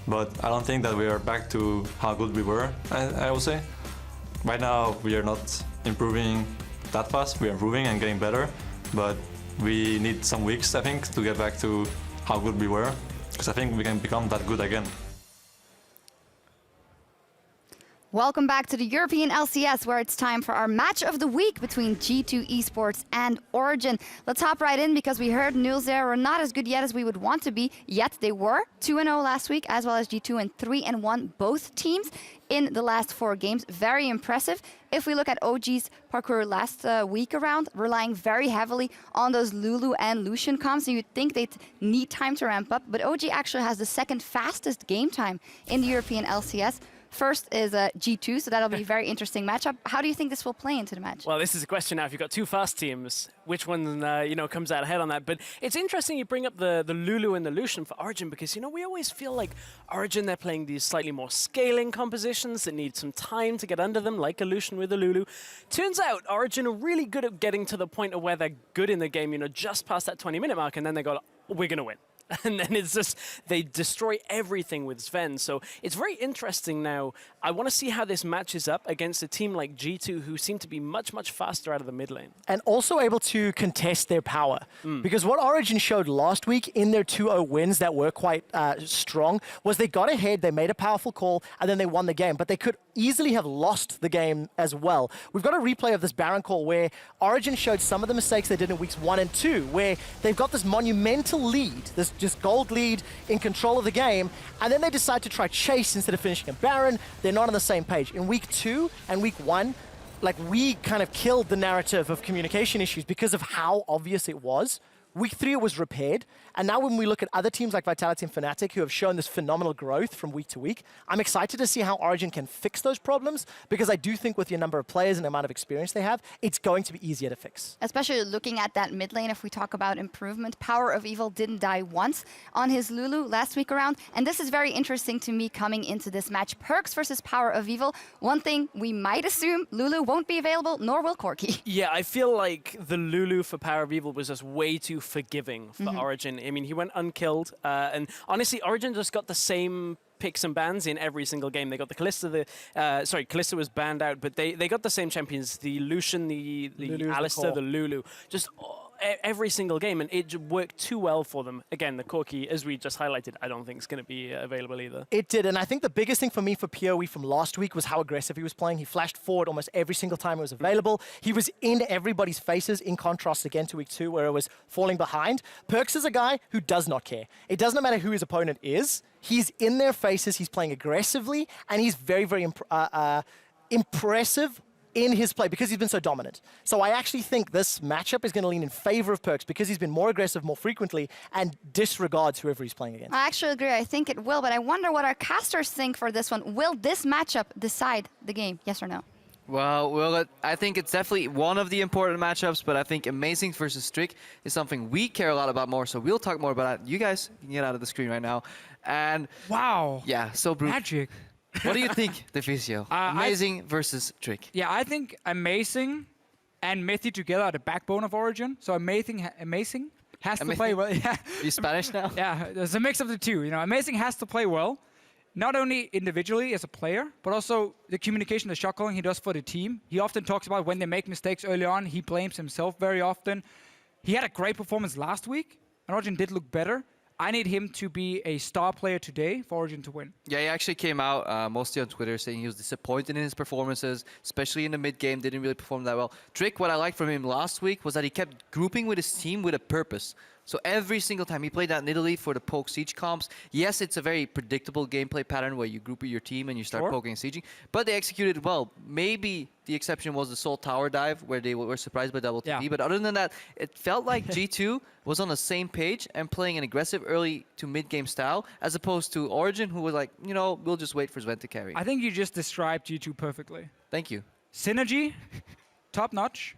but I don't think that we are back to how good we were, I would say. Right now, we are not improving that fast. We are improving and getting better, but we need some weeks, I think, to get back to how good we were, because I think we can become that good again. Welcome back to the European LCS, where it's time for our match of the week between G2 Esports and Origin. Let's hop right in, because we heard news there were not as good yet as we would want to be, yet they were 2-0 last week, as well as G2, and 3-1 both teams in the last 4 games. Very impressive. If we look at OG's parkour last week around, relying very heavily on those Lulu and Lucian comps, so you'd think they'd need time to ramp up, but OG actually has the second fastest game time in the European LCS. First is G2, so that'll be a very interesting matchup. How do you think this will play into the match? Well, this is a question now. If you've got two fast teams, which one comes out ahead on that? But it's interesting you bring up the Lulu and the Lucian for Origin because, we always feel like Origin, they're playing these slightly more scaling compositions that need some time to get under them, like a Lucian with a Lulu. Turns out Origin are really good at getting to the point of where they're good in the game, just past that 20-minute mark, and then they go, we're going to win. And then it's just, they destroy everything with Sven. So it's very interesting now. I want to see how this matches up against a team like G2, who seem to be much, much faster out of the mid lane. And also able to contest their power. Because what Origin showed last week in their 2-0 wins that were quite strong was they got ahead, they made a powerful call, and then they won the game. But they could easily have lost the game as well. We've got a replay of this Baron call where Origin showed some of the mistakes they did in weeks 1 and 2, where they've got this monumental lead, this just gold lead in control of the game, and then they decide to try chase instead of finishing a Baron. They're not on the same page. In week 2 and week 1, we kind of killed the narrative of communication issues because of how obvious it was. Week 3 it was repaired, and now when we look at other teams like Vitality and Fnatic who have shown this phenomenal growth from week to week, I'm excited to see how Origin can fix those problems, because I do think with the number of players and the amount of experience they have, it's going to be easier to fix. Especially looking at that mid lane, if we talk about improvement, Power of Evil didn't die once on his Lulu last week around, and this is very interesting to me coming into this match. Perks versus Power of Evil. One thing we might assume, Lulu won't be available, nor will Corki. Yeah, I feel like the Lulu for Power of Evil was just way too forgiving for Origin. I mean, he went unkilled, and honestly, Origin just got the same picks and bans in every single game. They got the Kalista, Kalista was banned out, but they got the same champions, the Lucian, the Alistar, the Lulu, just every single game, and it worked too well for them. Again, the Corki, as we just highlighted, I don't think is going to be available either. It did, and I think the biggest thing for me for PoE from last week was how aggressive he was playing. He flashed forward almost every single time it was available. He was in everybody's faces, in contrast again to week 2 where it was falling behind. Perks is a guy who does not care. It doesn't matter who his opponent is. He's in their faces, he's playing aggressively, and he's very, very impressive in his play because he's been so dominant. So I actually think this matchup is going to lean in favor of Perks because he's been more aggressive more frequently and disregards whoever he's playing against. I actually agree. I think it will, but I wonder what our casters think for this one. Will this matchup decide the game? Yes or no? Well, I think it's definitely one of the important matchups, but I think Amazing versus Strick is something we care a lot about more, so we'll talk more about it. You guys can get out of the screen right now. And wow. Yeah, so brutal. Magic. What do you think, Deficio? Amazing versus Trick. Yeah, I think Amazing and Methi together are the backbone of Origin. So Amazing has to play well. Yeah. Are you Spanish now? Yeah, there's a mix of the two. Amazing has to play well, not only individually as a player, but also the communication, the shot calling he does for the team. He often talks about when they make mistakes early on, he blames himself very often. He had a great performance last week, and Origin did look better. I need him to be a star player today for Origin to win. Yeah, he actually came out mostly on Twitter saying he was disappointed in his performances, especially in the mid-game, didn't really perform that well. Trick, what I liked from him last week was that he kept grouping with his team with a purpose. So every single time he played that in Italy for the poke siege comps, yes, it's a very predictable gameplay pattern where you group with your team and you start poking and sieging, but they executed well. Maybe the exception was the Soul Tower dive where they were surprised by double TP, but other than that, it felt like G2 was on the same page and playing an aggressive early to mid-game style, as opposed to Origin, who was like, we'll just wait for Sven to carry. I think you just described G2 perfectly. Thank you. Synergy, top-notch.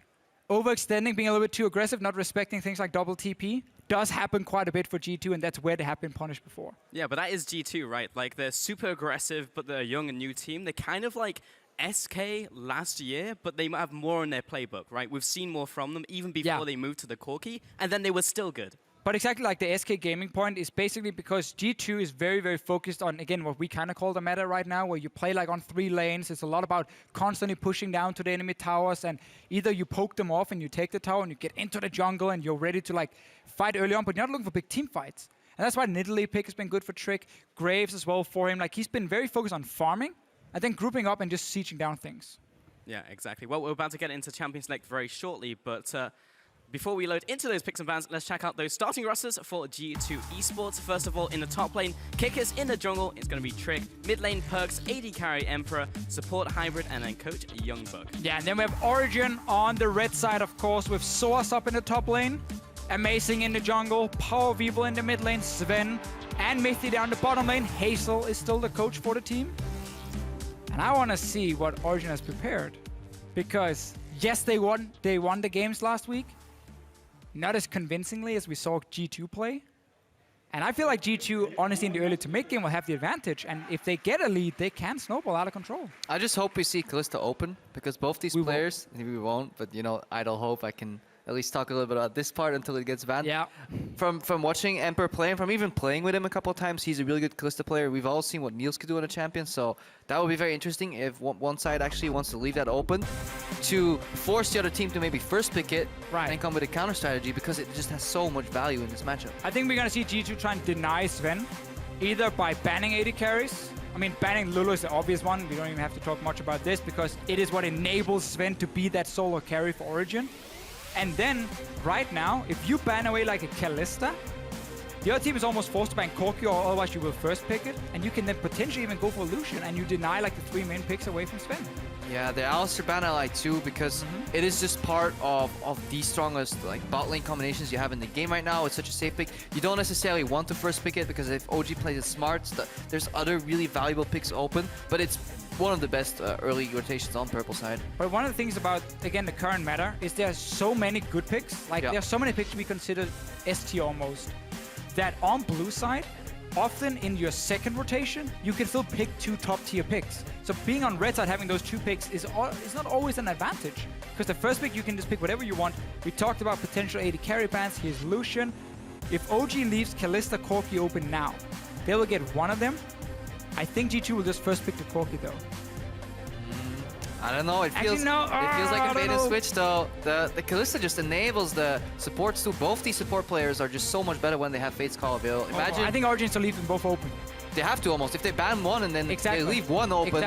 Overextending, being a little bit too aggressive, not respecting things like double TP, does happen quite a bit for G2, and that's where they have been punished before. Yeah, but that is G2, right? Like, they're super aggressive, but they're a young and new team. They're kind of like SK last year, but they might have more in their playbook, right? We've seen more from them even before they moved to the Corki, and then they were still good. But exactly like the SK gaming point is basically because G2 is very, very focused on, again, what we kind of call the meta right now, where you play like on 3 lanes. It's a lot about constantly pushing down to the enemy towers, and either you poke them off and you take the tower and you get into the jungle and you're ready to like fight early on, but you're not looking for big team fights. And that's why Nidalee pick has been good for Trick, Graves as well for him. Like, he's been very focused on farming and then grouping up and just sieging down things. Yeah, exactly. Well, we're about to get into Champion Select very shortly, but before we load into those picks and bans, let's check out those starting rosters for G2 Esports. First of all, in the top lane, Kickers. In the jungle, it's going to be Trick. Mid lane, Perks. AD carry, Emperor. Support, Hybrid. And then coach, Youngbuck. Yeah, and then we have Origin on the red side, of course, with Source up in the top lane. Amazing in the jungle. Power of Evil in the mid lane. Sven and Methi down the bottom lane. Hazel is still the coach for the team. And I want to see what Origin has prepared. Because, yes, they won the games last week. Not as convincingly as we saw G2 play. And I feel like G2, honestly, in the early to mid game will have the advantage. And if they get a lead, they can snowball out of control. I just hope we see Kalista open, because both these players, maybe we won't, but you know, idle hope. I can at least talk a little bit about this part until it gets banned. Yeah. From watching Emperor play and from even playing with him a couple of times, he's a really good Kalista player. We've all seen what Niels could do on a champion, so that would be very interesting if one side actually wants to leave that open to force the other team to maybe first pick it and come with a counter strategy, because it just has so much value in this matchup. I think we're going to see G2 try and deny Sven, either by banning AD carries. I mean, banning Lulu is the obvious one. We don't even have to talk much about this, because it is what enables Sven to be that solo carry for Origin. And then, right now, if you ban away like a Kalista, the other team is almost forced to ban Corki, or otherwise you will first pick it, and you can then potentially even go for Lucian, and you deny like the 3 main picks away from Sven. Yeah, the Alistar ban I like too, because it is just part of the strongest like bot lane combinations you have in the game right now. It's such a safe pick. You don't necessarily want to first pick it, because if OG plays it smart, there's other really valuable picks open, but it's one of the best early rotations on purple side. But one of the things about, again, the current meta is there are so many good picks. Like, there are so many picks we consider ST almost, that on blue side, often in your second rotation, you can still pick 2 top-tier picks. So being on red side, having those 2 picks is not always an advantage. Because the first pick, you can just pick whatever you want. We talked about potential AD carry bans. Here's Lucian. If OG leaves Kalista Corki open now, they will get one of them. I think G2 will just first pick the Corki though. I don't know. It feels like a bait and switch though. The Kalista just enables the supports too. Both these support players are just so much better when they have Fate's Call available. Imagine. I think Origins will leave them both open. They have to almost. If they ban one and then they leave one open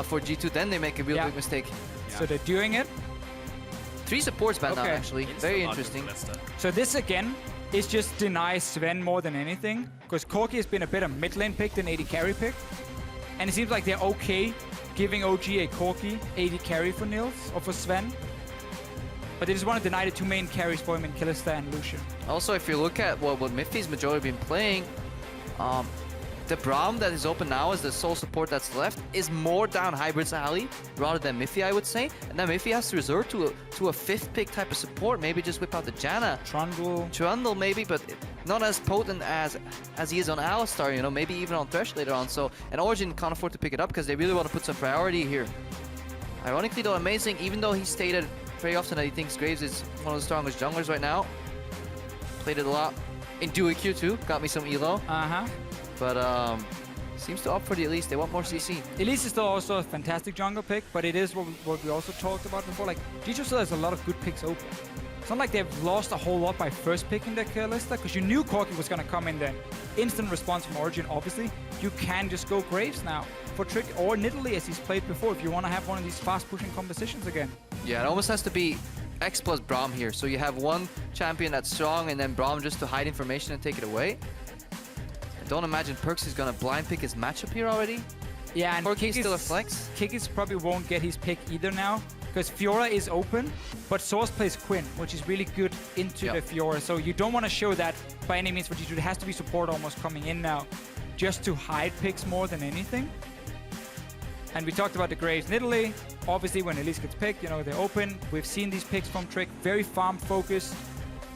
for G2, then they make a real big mistake. So they're doing it. 3 supports banned now actually. Very interesting. So this again is just deny Sven more than anything, because Corki has been a better mid lane pick than AD carry pick. And it seems like they're okay giving OG a Corki AD carry for Niels or for Sven. But they just want to deny the 2 main carries for him in Kalista and Lucian. Also, if you look at what Miffy's majority been playing, the Braum that is open now as the sole support that's left is more down Hybrid's alley rather than Miffy, I would say. And then Miffy has to resort to a 5th pick type of support. Maybe just whip out the Janna. Trundle maybe, but not as potent as he is on Alistar, you know, maybe even on Thresh later on. So, and Origin can't afford to pick it up because they really want to put some priority here. Ironically though, Amazing, even though he stated very often that he thinks Graves is one of the strongest junglers right now, played it a lot in Duo Q too, got me some elo. But seems to opt for the Elise. They want more CC. Elise is still also a fantastic jungle pick, but it is what we also talked about before. Like, G2 still has a lot of good picks open. It's not like they've lost a whole lot by first picking their Kalista, because you knew Corki was going to come in there. Instant response from Origin, obviously. You can just go Graves now for Trick, or Nidalee as he's played before, if you want to have one of these fast-pushing compositions again. Yeah, it almost has to be X plus Braum here. So you have one champion that's strong, and then Braum just to hide information and take it away. Don't imagine Perks is gonna blind pick his matchup here already. Yeah, and Corki's still a flex. Kikis probably won't get his pick either now, because Fiora is open, but Source plays Quinn, which is really good into the Fiora. So you don't want to show that by any means for G2. It has to be support almost coming in now, just to hide picks more than anything. And we talked about the Graves Nidalee. Obviously, when Elise gets picked, you know, they're open. We've seen these picks from Trick, very farm focused,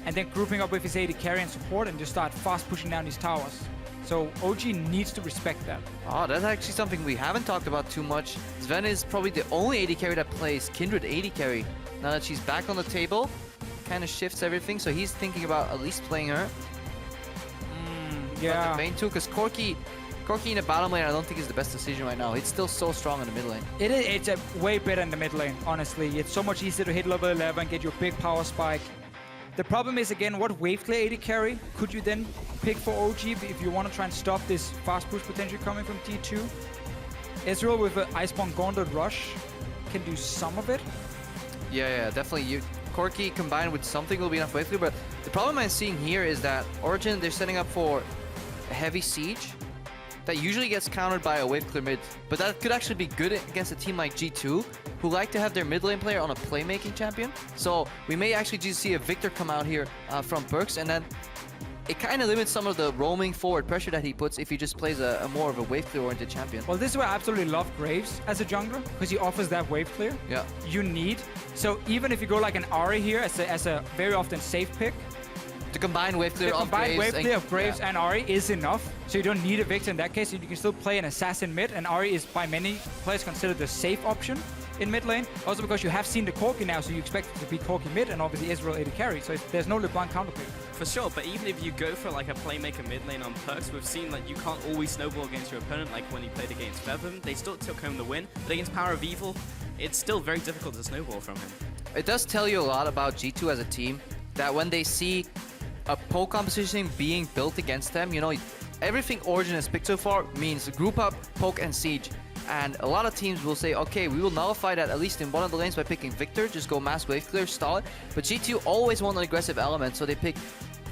and then grouping up with his AD carry and support and just start fast pushing down these towers. So OG needs to respect that. Oh, that's actually something we haven't talked about too much. Sven is probably the only AD carry that plays Kindred AD carry. Now that she's back on the table, kind of shifts everything. So he's thinking about at least playing her. Yeah. The main too, because Corki in the bottom lane, I don't think is the best decision right now. It's still so strong in the mid lane. It's a way better in the mid lane, honestly. It's so much easier to hit level 11, get your big power spike. The problem is, again, what wave clear AD carry could you then pick for OG if you want to try and stop this fast push potentially coming from T2? Ezreal with an Iceborne Gauntlet Rush can do some of it. Yeah, definitely. Corki combined with something will be enough wave clear, but the problem I'm seeing here is that Origin, they're setting up for a heavy siege that usually gets countered by a wave clear mid, but that could actually be good against a team like G2, who like to have their mid lane player on a playmaking champion. So we may actually just see a Victor come out here from Perks, and then it kind of limits some of the roaming forward pressure that he puts if he just plays a more of a wave clear oriented champion. Well, this is why I absolutely love Graves as a jungler, because he offers that wave clear Yeah. you need. So even if you go like an Ahri here as a very often safe pick, The combined wave clear the of combined Graves wave clear of Graves yeah. and Ahri is enough. So you don't need a Victor in that case. You can still play an assassin mid, and Ahri is by many players considered the safe option in mid lane. Also because you have seen the Corki now, so you expect it to be Corki mid and obviously Israel AD carry. So there's no LeBlanc counterpick. For sure, but even if you go for like a playmaker mid lane on perks, we've seen like you can't always snowball against your opponent. Like when he played against Fevim, they still took home the win. But against Power of Evil, it's still very difficult to snowball from him. It does tell you a lot about G2 as a team, that when they see a poke composition being built against them, you know, everything Origin has picked so far means group up, poke, and siege. And a lot of teams will say, okay, we will nullify that at least in one of the lanes by picking Victor, just go mass wave clear, stall it. But G2 always want an aggressive element, so they pick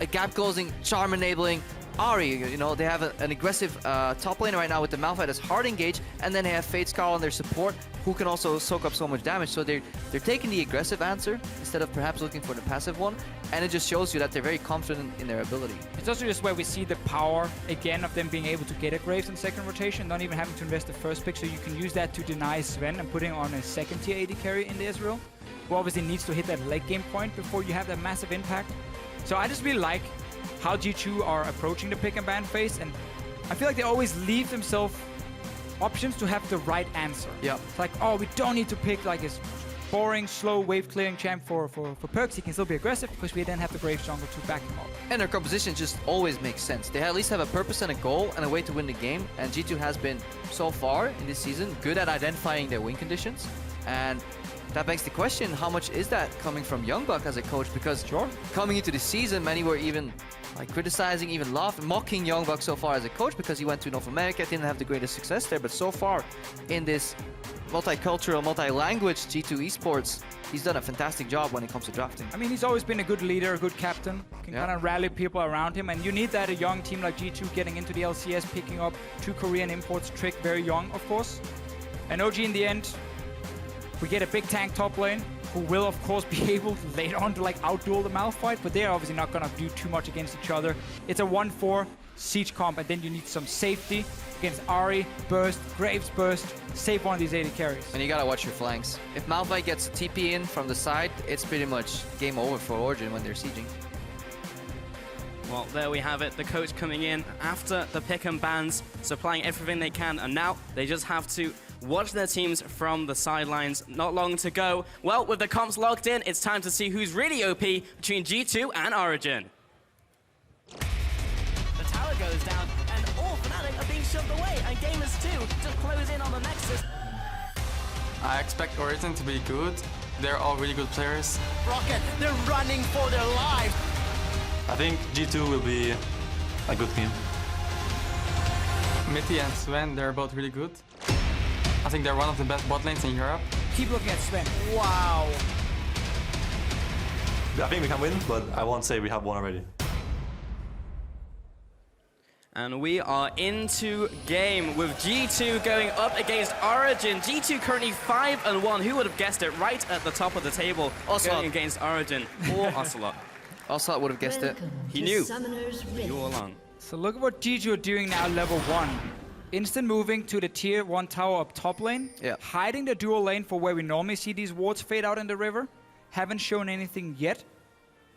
a gap closing, charm enabling, Ahri. You know, they have an aggressive top laner right now with the Malphite as hard engage, and then they have Fate Scar on their support, who can also soak up so much damage. So they're taking the aggressive answer instead of perhaps looking for the passive one, and it just shows you that they're very confident in their ability. It's also just where we see the power, again, of them being able to get a Graves in second rotation, not even having to invest the first pick, so you can use that to deny Sven and putting on a second tier AD carry in the Israel, who obviously needs to hit that late game point before you have that massive impact. So I just really like how G2 are approaching the pick and ban phase, and I feel like they always leave themselves options to have the right answer. Yeah. It's like, oh, we don't need to pick like a boring, slow, wave-clearing champ for perks. He can still be aggressive because we then have the Graves jungle to back him up. And their composition just always makes sense. They at least have a purpose and a goal and a way to win the game. And G2 has been, so far in this season, good at identifying their win conditions. And that begs the question, how much is that coming from Youngbuck as a coach? Because coming into the season, many were even like criticizing, even laughing, mocking Youngbuck so far as a coach because he went to North America, didn't have the greatest success there. But so far in this multicultural, multi-language G2 Esports, he's done a fantastic job when it comes to drafting. I mean, he's always been a good leader, a good captain. Can kind of rally people around him, and you need that, a young team like G2 getting into the LCS, picking up 2 Korean imports, Trick, very young, of course. And OG in the end, we get a big tank top lane, who will, of course, be able later on to like outduel the Malphite, but they're obviously not going to do too much against each other. It's a 1-4 siege comp, and then you need some safety against Ahri, burst, Graves burst, save one of these AD carries. And you gotta watch your flanks. If Malphite gets TP in from the side, it's pretty much game over for Origin when they're sieging. Well, there we have it. The coach coming in after the pick and bans, supplying everything they can, and now they just have to watch their teams from the sidelines. Not long to go. Well, with the comps locked in, it's time to see who's really OP between G2 and Origin. The tower goes down, and all Fnatic are being shoved away, and Gamers 2 just close in on the Nexus. I expect Origin to be good. They're all really good players. Rocket, they're running for their lives. I think G2 will be a good team. Mitty and Sven, they're both really good. I think they're one of the best bot lanes in Europe. Keep looking at Sven. Wow. I think we can win, but I won't say we have won already. And we are into game with G2 going up against Origin. G2 currently 5-1. Who would have guessed it? Right at the top of the table, going against Origin or Ocelot. Ocelot would have guessed it. He knew. Knew all along. So look at what G2 are doing now, level 1. Instant moving to the tier 1 tower up top lane. Yeah. Hiding the dual lane for where we normally see these wards fade out in the river. Haven't shown anything yet.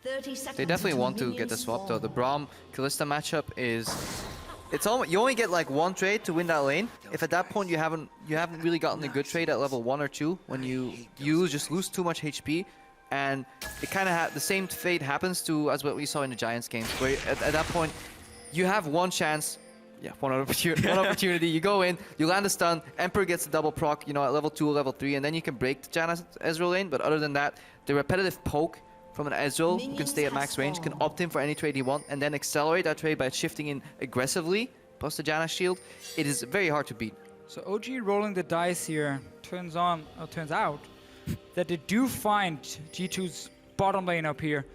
30 seconds. They definitely want to get the swap though. The Braum Kalista matchup is, it's almost, you only get like one trade to win that lane. If at that point you haven't really gotten a good trade at level 1 or 2, when you just lose too much HP, and it kind of the same fate happens to as what we saw in the Giants games, where at that point you have one chance. Yeah, one opportunity. You go in, you land a stun, Emperor gets a double proc, you know, at level 2 or level 3, and then you can break the Janus Ezreal lane. But other than that, the repetitive poke from an Ezreal who can stay at max range, can opt in for any trade you want, and then accelerate that trade by shifting in aggressively, plus the Janus shield. It is very hard to beat. So OG rolling the dice here. Turns out that they do find G2's bottom lane up here.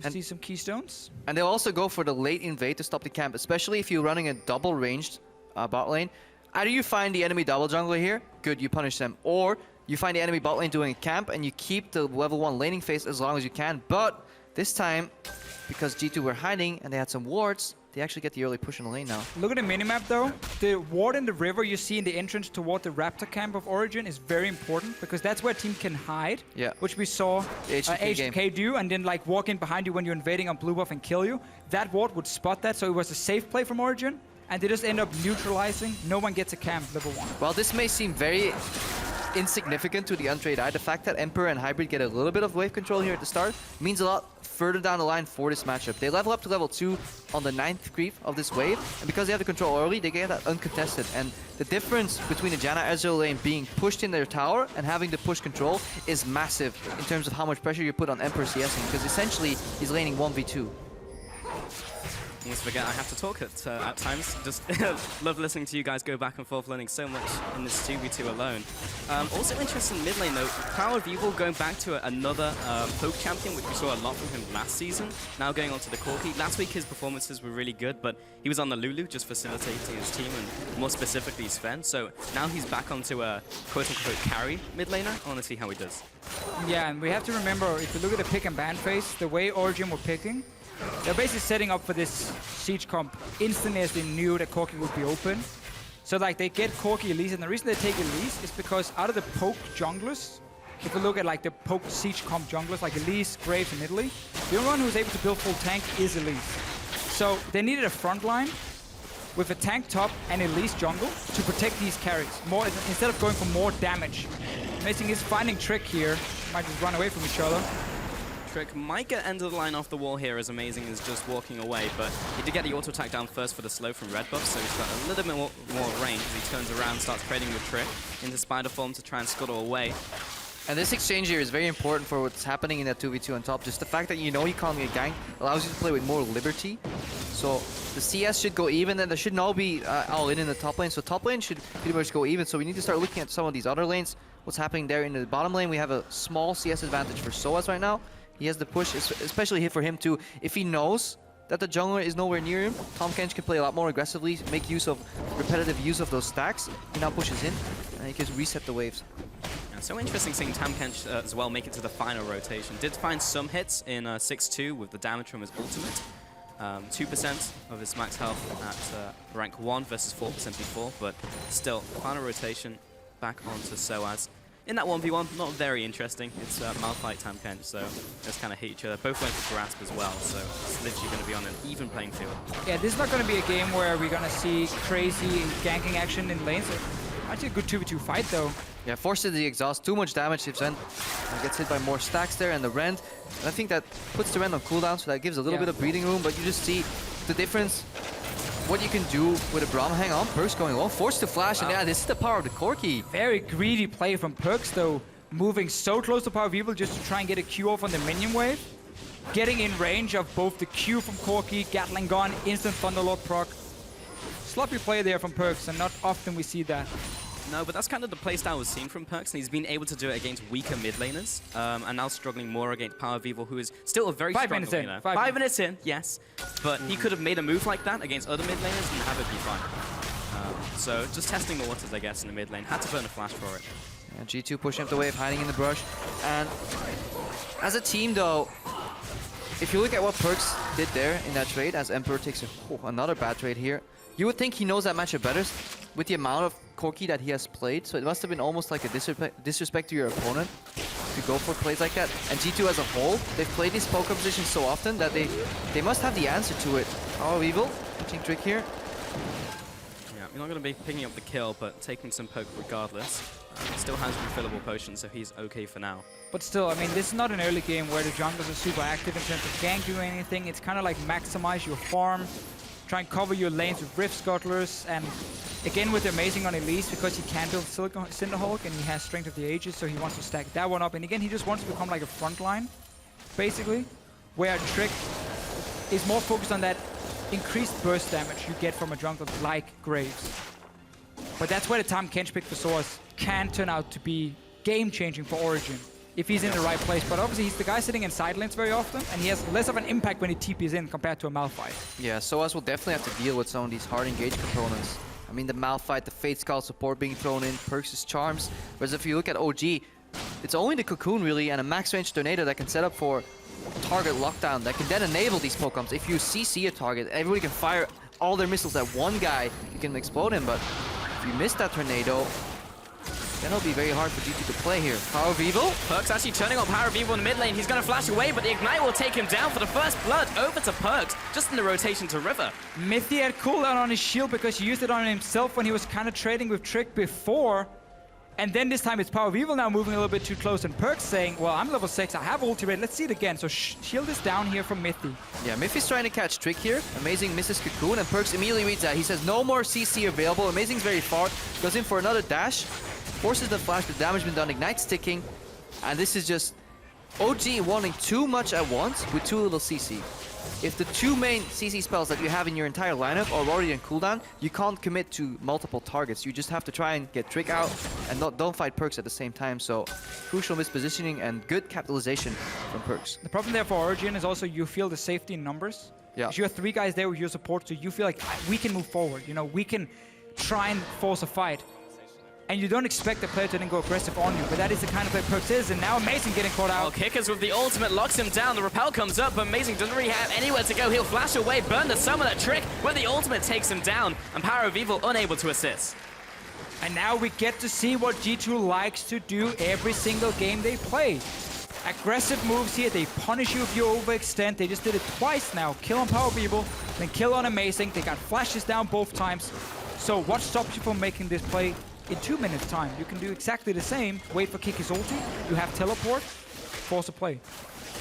I see some keystones. And they'll also go for the late invade to stop the camp, especially if you're running a double ranged bot lane. Either you find the enemy double jungler here, good, you punish them, or you find the enemy bot lane doing a camp and you keep the level 1 laning phase as long as you can, but This time, because G2 were hiding and they had some wards, they actually get the early push in the lane now. Look at the minimap though. The ward in the river you see in the entrance toward the Raptor camp of Origin is very important because that's where team can hide, which we saw HDK do, and then like walk in behind you when you're invading on blue buff and kill you. That ward would spot that, so it was a safe play from Origin, and they just end up neutralizing. No one gets a camp level 1. Well, this may seem very insignificant to the untrained eye. The fact that Emperor and Hybrid get a little bit of wave control here at the start means a lot further down the line for this matchup. They level up to level 2 on the 9th creep of this wave, and because they have the control early, they get that uncontested. And the difference between the Janna Ezreal lane being pushed in their tower and having the push control is massive in terms of how much pressure you put on Emperor CSing, because essentially he's laning 1v2. Almost forget I have to talk at times. Just love listening to you guys go back and forth, learning so much in this 2v2 alone. Also interested in mid lane though, Power of Evil going back to another poke champion, which we saw a lot from him last season. Now going on to the Corki. Last week his performances were really good, but he was on the Lulu just facilitating his team and more specifically Sven. So now he's back onto a quote-unquote carry mid laner. I want to see how he does. Yeah, and we have to remember, if you look at the pick and ban phase, the way Origin were picking, they're basically setting up for this siege comp instantly as they knew that Corki would be open. So like they get Corki Elise, and the reason they take Elise is because out of the poke junglers, if we look at like the poke siege comp junglers like Elise, Graves and Italy, the only one who's able to build full tank is Elise. So they needed a front line with a tank top and Elise jungle to protect these carries, more instead of going for more damage. Amazing is finding Trick here, might just run away from each other. Trick might get end of the line off the wall here, as Amazing is just walking away, but he did get the auto attack down first for the slow from red buff, so he's got a little bit more range as he turns around, starts trading with Trick into spider form to try and scuttle away. And this exchange here is very important for what's happening in that 2v2 on top. Just the fact that you know you can't get ganked allows you to play with more liberty. So the CS should go even, and there should not be all in the top lane. So top lane should pretty much go even. So we need to start looking at some of these other lanes. What's happening there in the bottom lane? We have a small CS advantage for Soaz right now. He has the push, especially here for him too. If he knows that the jungler is nowhere near him, Tahm Kench can play a lot more aggressively, make use of repetitive use of those stacks. He now pushes in, and he can reset the waves. So interesting seeing Tahm Kench as well make it to the final rotation. Did find some hits in 6-2 with the damage from his ultimate. 2% of his max health at rank 1 versus 4% before, but still, final rotation back onto Soaz. In that 1v1, not very interesting. It's Malphite, Tahm Kench, so just kind of hit each other. Both went for Grasp as well, so it's literally going to be on an even playing field. Yeah, this is not going to be a game where we're going to see crazy ganking action in lanes. Actually a good 2v2 fight though. Yeah, forces the exhaust, too much damage if Zen gets hit by more stacks there, and the Rend. And I think that puts the Rend on cooldown, so that gives a little bit of breathing room, but you just see the difference. What you can do with a Braum. Hang on, Perks going low, forced to flash, and yeah, this is the power of the Corki. Very greedy play from Perks though, moving so close to Power of Evil just to try and get a Q off on the minion wave. Getting in range of both the Q from Corki, Gatling gun, instant Thunderlord proc. Sloppy play there from Perks, and not often we see that. No, but that's kind of the playstyle we've seen from Perks, and he's been able to do it against weaker mid laners, and now struggling more against Power of Evil, who is still a very strong mid laner. 5 minutes in, yes. But he could have made a move like that against other mid laners and have it be fine. So just testing the waters, I guess, in the mid lane. Had to burn a flash for it. Yeah, G2 pushing up the wave, hiding in the brush. And as a team, though, if you look at what Perks did there in that trade, as Emperor takes another bad trade here, you would think he knows that matchup better with the amount of Corki that he has played, so it must have been almost like a disrespect to your opponent to go for plays like that. And G2 as a whole, they've played this poker position so often that they must have the answer to it. Power of Evil, pitching Trick here. Yeah, you're not going to be picking up the kill, but taking some poke regardless. Still has refillable potions, so he's okay for now. But still, I mean, this is not an early game where the junglers are super active in terms of ganking or anything. It's kind of like maximize your farm, try and cover your lanes with Rift Scuttlers, and again with the Amazing on Elise, because he can build Cinderhulk and he has Strength of the Ages, so he wants to stack that one up. And again, he just wants to become like a frontline, basically, where Trick is more focused on that increased burst damage you get from a jungler like Graves. But that's where the Tahm Kench pick for Soaz can turn out to be game-changing for Origin, if he's in the right place. But obviously he's the guy sitting in side lanes very often, and he has less of an impact when he TPs in compared to a Malphite. Yeah, Soaz will definitely have to deal with some of these hard engage components. I mean, the Malphite, the Fate Skull support being thrown in, Perks' charms. Whereas if you look at OG, it's only the Cocoon really and a max range Tornado that can set up for target lockdown that can then enable these Pokems. If you CC a target, everybody can fire all their missiles at one guy, you can explode him, but if you miss that Tornado, then it'll be very hard for G2 to play here. Power of Evil. Perkz actually turning on Power of Evil in the mid lane. He's going to flash away, but the Ignite will take him down for the first blood. Over to Perkz, just in the rotation to River. Mithy had cooldown on his shield because he used it on himself when he was kind of trading with Trick before. And then this time it's Power of Evil now moving a little bit too close, and Perkz saying, well, I'm level 6, I have ulti rate, let's see it again. So shield is down here from Mithy. Yeah, Mithy's trying to catch Trick here. Amazing misses Cocoon, and Perkz immediately reads that. He says no more CC available. Amazing's very far, goes in for another dash, forces the flash, the damage been done, Ignite's ticking, and this is just OG wanting too much at once with too little CC. If the two main CC spells that you have in your entire lineup are already on cooldown, you can't commit to multiple targets. You just have to try and get Trick out and don't fight Perkz at the same time. So crucial mispositioning and good capitalization from Perkz. The problem there for Origin is also you feel the safety in numbers. Yeah. You have 3 guys there with your support, so you feel like we can move forward. You know, we can try and force a fight. And you don't expect the player to then go aggressive on you, but that is the kind of play Perkz is, and now Amazing getting caught out. Well, Kickers with the ultimate locks him down. The repel comes up, but Amazing doesn't really have anywhere to go. He'll flash away, burn the summoner Trick, where the ultimate takes him down, and Power of Evil unable to assist. And now we get to see what G2 likes to do every single game they play. Aggressive moves here, they punish you if you overextend. They just did it twice now. Kill on Power of Evil, then kill on Amazing. They got flashes down both times. So what stops you from making this play in 2 minutes time? You can do exactly the same. Wait for Kicky's ulti, you have teleport, force a play.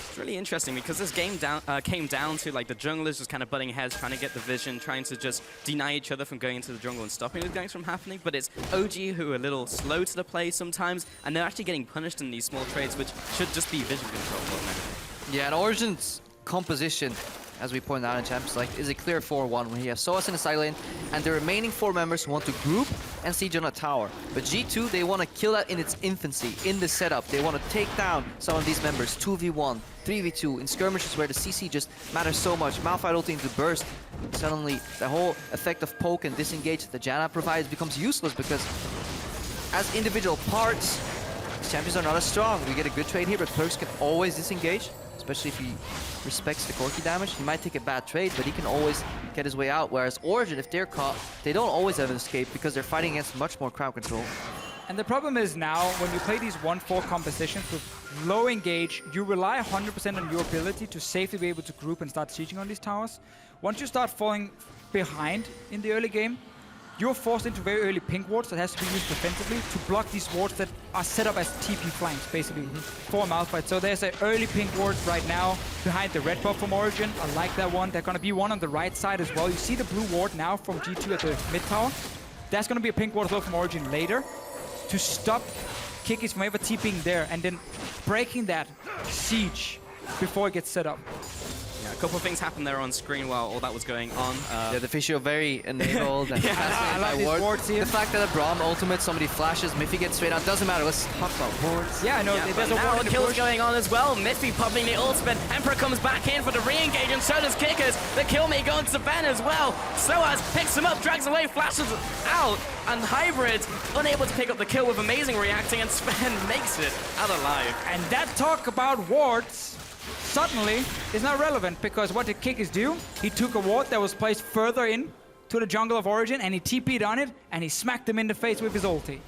It's really interesting because this game came down to like the junglers just kind of butting heads, trying to get the vision, trying to just deny each other from going into the jungle and stopping those guys from happening. But it's OG who are a little slow to the play sometimes, and they're actually getting punished in these small trades, which should just be vision control more than anything. Yeah, and Origin's composition, as we pointed out in Champions League, is a clear 4-1 when he has Soas in the side lane and the remaining 4 members want to group and siege on a tower. But G2, they want to kill that in its infancy, in the setup. They want to take down some of these members, 2v1, 3v2, in skirmishes where the CC just matters so much. Malphite ulti into burst, suddenly the whole effect of poke and disengage that the Janna provides becomes useless because as individual parts, champions are not as strong. We get a good trade here, but Perkz can always disengage, especially if he respects the Corki damage. He might take a bad trade, but he can always get his way out. Whereas Origin, if they're caught, they don't always have an escape because they're fighting against much more crowd control. And the problem is now, when you play these 1-4 compositions with low engage, you rely 100% on your ability to safely be able to group and start sieging on these towers. Once you start falling behind in the early game, you're forced into very early pink wards that has to be used defensively to block these wards that are set up as TP flanks, basically, for Malphite. So there's an early pink ward right now behind the red buff from Origin. I like that one. There's going to be one on the right side as well. You see the blue ward now from G2 at the mid tower. There's going to be a pink ward as well from Origin later to stop Kikis from ever TPing there and then breaking that siege before it gets set up. Yeah, a couple of things happened there on screen while all that was going on. Yeah, the Fisio very enabled and fascinated by wards. The fact that a Braum ultimate, somebody flashes, Miffy gets straight out, doesn't matter. Let's talk about wards. Yeah, no, there's a now ward a kill's going on as well. Miffy popping the ultimate. Emperor comes back in for the re-engage, and so does Kickers. The kill may go into Ben as well. Soaz picks him up, drags away, flashes out, and Hybrid unable to pick up the kill with Amazing reacting, and Sven makes it out alive. And that talk about wards suddenly is not relevant because what did Kickers do? He took a ward that was placed further in to the jungle of Origin and he TP'd on it and he smacked him in the face with his ulti.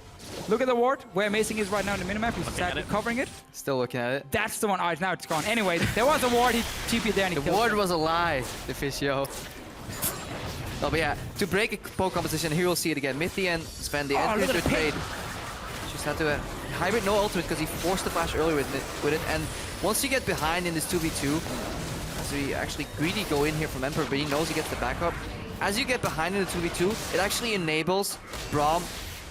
Look at the ward where Amazing is right now in the minimap. He's exactly covering it. Still looking at it. That's the one. Oh, now it's gone. Anyway, there was a ward. He TP'd there and he the killed ward him. was a lie, the Fisio. Oh, but yeah, to break a poke composition, here we'll see it again. Mithy and Sven, they enter into a trade. Just had to Hybrid no ultimate because he forced the flash earlier with it. And once you get behind in this 2v2, so he actually greedy go in here from Emperor, but he knows he gets the backup. As you get behind in the 2v2, it actually enables Braum,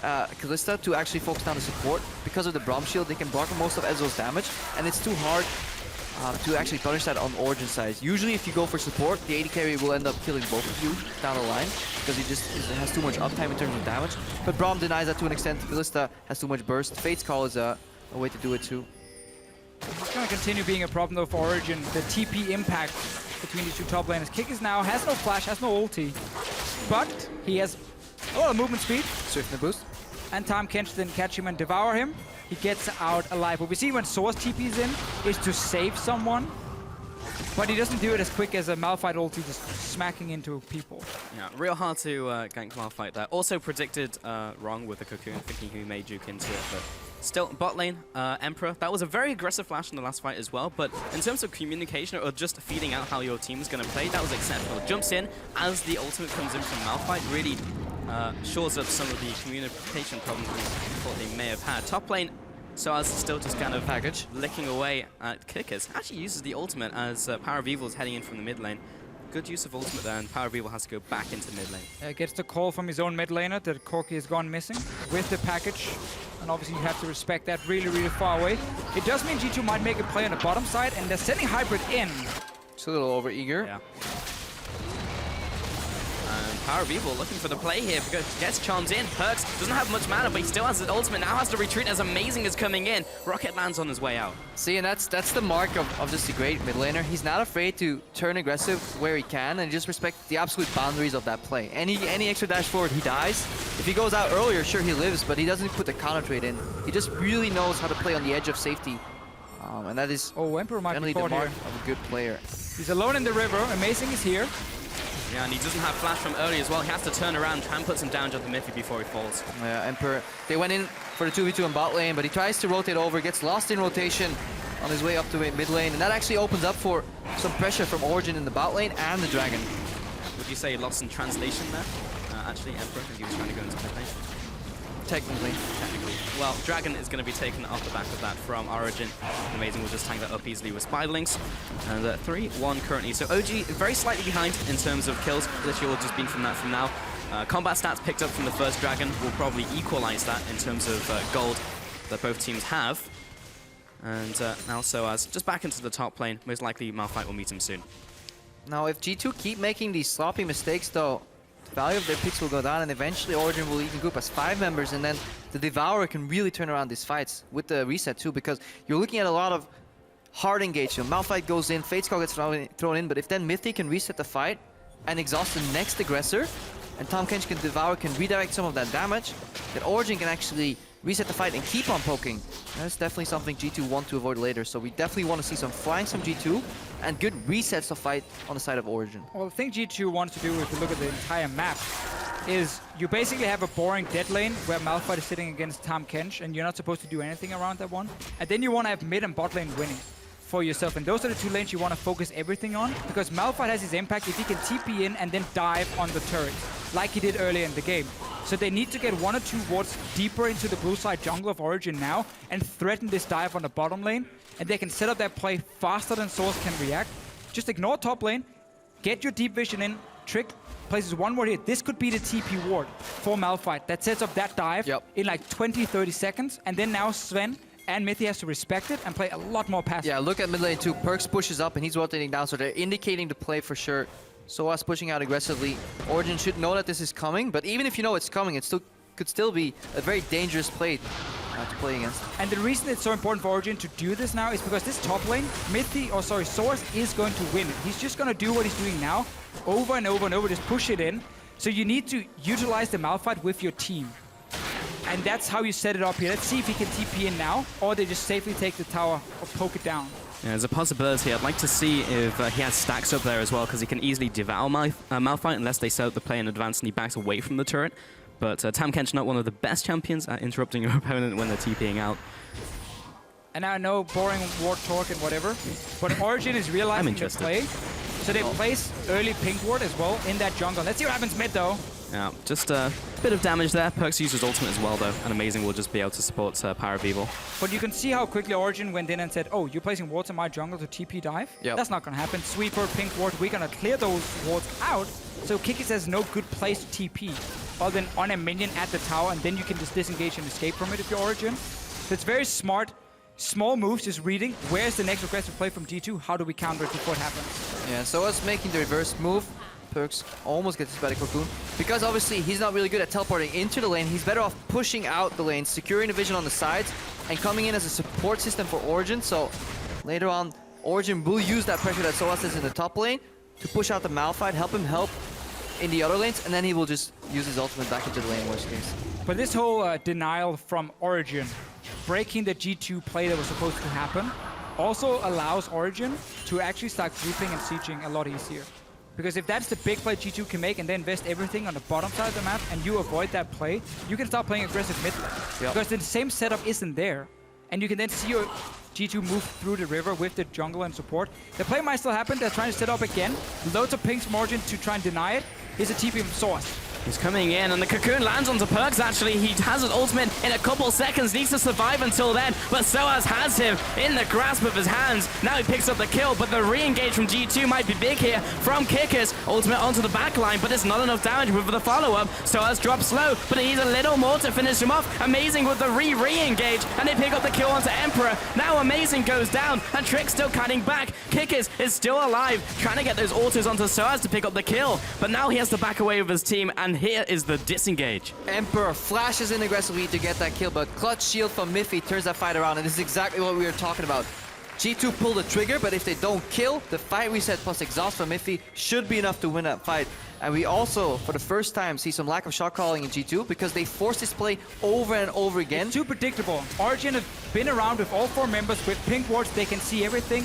Kalista to actually focus down the support. Because of the Braum shield, they can block most of Ezreal's damage, and it's too hard to actually punish that on Origin side. Usually if you go for support, the AD carry will end up killing both of you down the line because he just has too much uptime in terms of damage. But Braum denies that to an extent. Kalista has too much burst. Fate's Call is a way to do it too. It's going to continue being a problem though for Origin. The TP impact between these two top laners. Kickers now has no flash, has no ulti, but he has a lot of movement speed. Swiftness boost. And Tahm Kench didn't catch him and devour him. he gets out alive. What we see when Source TPs in is to save someone, but he doesn't do it as quick as a Malphite ulti just smacking into people. Yeah, real hard to gank Malphite there. Also predicted wrong with the Cocoon, thinking he may juke into it, but still, bot lane, Emperor. That was a very aggressive flash in the last fight as well, but in terms of communication or just feeding out how your team is going to play, that was exceptional. Jumps in as the ultimate comes in from Malphite, really shores up some of the communication problems we thought they may have had. Top lane, Soaz still just kind of licking away at Kickers. Actually uses the ultimate as Power of Evil is heading in from the mid lane. Good use of ultimate there, and Power of Evil has to go back into mid lane. Gets the call from his own mid laner that Corki has gone missing with the package. And obviously you have to respect that really, really far away. It does mean G2 might make a play on the bottom side, and they're sending Hybrid in. It's a little over-eager. Yeah. And Power of Evil looking for the play here because gets charms in. Perks doesn't have much mana, but he still has his ultimate. Now has to retreat as Amazing is coming in. Rocket lands on his way out. See, and that's the mark of just a great mid laner. He's not afraid to turn aggressive where he can and just respect the absolute boundaries of that play. Any extra dash forward, he dies. If he goes out earlier, sure, he lives, but he doesn't put the counter trade in. He just really knows how to play on the edge of safety. And that is Emperor might generally be the mark here. of a good player. He's alone in the river. Amazing is here. Yeah, and he doesn't have flash from early as well. He has to turn around, try and put some damage on the Miffy before he falls. Yeah, Emperor, they went in for the 2v2 in bot lane, but he tries to rotate over, gets lost in rotation on his way up to mid lane, and that actually opens up for some pressure from Origin in the bot lane and the Dragon. Would you say lost in translation there? Actually, Emperor, because he was trying to go into mid lane. Technically. Well, Dragon is going to be taken off the back of that from Origin. Amazing will just tank that up easily with Spiderlings. And 3-1 currently. So OG very slightly behind in terms of kills. Literally all just being from that from now. Combat stats picked up from the first Dragon will probably equalize that in terms of gold that both teams have. And now Soaz just back into the top lane. Most likely Malphite will meet him soon. Now, if G2 keep making these sloppy mistakes, though, the value of their picks will go down, and eventually Origin will even group as 5 members, and then the Devourer can really turn around these fights with the reset too, because you're looking at a lot of hard engagement. Malphite goes in, Fate Skull gets thrown in, but if then Mythic can reset the fight and exhaust the next aggressor, and Tahm Kench can Devour can redirect some of that damage, then Origin can actually reset the fight and keep on poking. That's definitely something G2 want to avoid later, so we definitely want to see some flanks from G2 and good resets of fight on the side of Origin. Well, the thing G2 wants to do, if you look at the entire map, is you basically have a boring dead lane where Malphite is sitting against Tahm Kench and you're not supposed to do anything around that one. And then you want to have mid and bot lane winning for yourself. And those are the 2 lanes you want to focus everything on, because Malphite has his impact if he can TP in and then dive on the turret, like he did earlier in the game. So they need to get 1 or 2 wards deeper into the blue side jungle of Origin now and threaten this dive on the bottom lane, and they can set up their play faster than Source can react. Just ignore top lane, get your deep vision in, Trick places 1 ward here. This could be the TP ward for Malphite that sets up that dive in like 20-30 seconds, and then now Sven and Mithy has to respect it and play a lot more passive. Yeah, look at mid lane too. Perks pushes up and he's rotating down, so they're indicating the play for sure. Soaz pushing out aggressively. Origin should know that this is coming, but even if you know it's coming, it could still be a very dangerous play to play against. And the reason it's so important for Origin to do this now is because this top lane, Source is going to win. He's just going to do what he's doing now, over and over and over, just push it in. So you need to utilize the Malphite with your team. And that's how you set it up here. Let's see if he can TP in now, or they just safely take the tower or poke it down. Yeah, there's a possibility. I'd like to see if he has stacks up there as well, because he can easily devour Malphite unless they set up the play in advance and he backs away from the turret. But Tahm Kench not one of the best champions at interrupting your opponent when they're TPing out. And I know boring ward talk and whatever, but Origin is realizing the play. So they place early pink ward as well in that jungle. Let's see what happens mid though. Yeah, just a bit of damage there. Perks uses ultimate as well though, and Amazing will just be able to support Power of Evil. But you can see how quickly Origin went in and said, oh, you're placing wards in my jungle to TP dive? Yep. That's not going to happen. Sweeper, pink ward, we're going to clear those wards out, so Kikis has no good place to TP other than on a minion at the tower, and then you can just disengage and escape from it if you're Origin. So it's very smart. Small moves, just reading where's the next aggressive play from G2, how do we counter it before it happens. Yeah, so us making the reverse move. Perks almost gets his back cocoon, because obviously he's not really good at teleporting into the lane. He's better off pushing out the lane, securing the vision on the sides, and coming in as a support system for Origin. So later on, Origin will use that pressure that Soaz is in the top lane to push out the Malphite, help him help in the other lanes, and then he will just use his ultimate back into the lane, worst case. But this whole denial from Origin breaking the G2 play that was supposed to happen also allows Origin to actually start grouping and sieging a lot easier. Because if that's the big play G2 can make and then invest everything on the bottom side of the map and you avoid that play, you can start playing aggressive mid lane. Yep. Because the same setup isn't there. And you can then see your G2 move through the river with the jungle and support. The play might still happen. They're trying to set up again. Loads of pings from Origin to try and deny it. Here's a TP from Source. He's coming in, and the cocoon lands onto Perks, actually. He has his ultimate in a couple seconds, needs to survive until then, but Soaz has him in the grasp of his hands. Now he picks up the kill, but the re-engage from G2 might be big here from FLICKR. Ultimate onto the back line, but it's not enough damage with the follow-up. Soaz drops slow, but he needs a little more to finish him off. Amazing with the re-engage, and they pick up the kill onto Emperor. Now Amazing goes down, and Trick's still cutting back. FLICKR is still alive, trying to get those autos onto Soaz to pick up the kill, but now he has to back away with his team, and here is the disengage. Emperor flashes in aggressively to get that kill, but clutch shield from Miffy turns that fight around, and this is exactly what we were talking about. G2 pull the trigger, but if they don't kill, the fight reset plus exhaust from Miffy should be enough to win that fight. And we also, for the first time, see some lack of shot calling in G2 because they force this play over and over again. It's too predictable. Origin have been around with all 4 members with pink wards. They can see everything.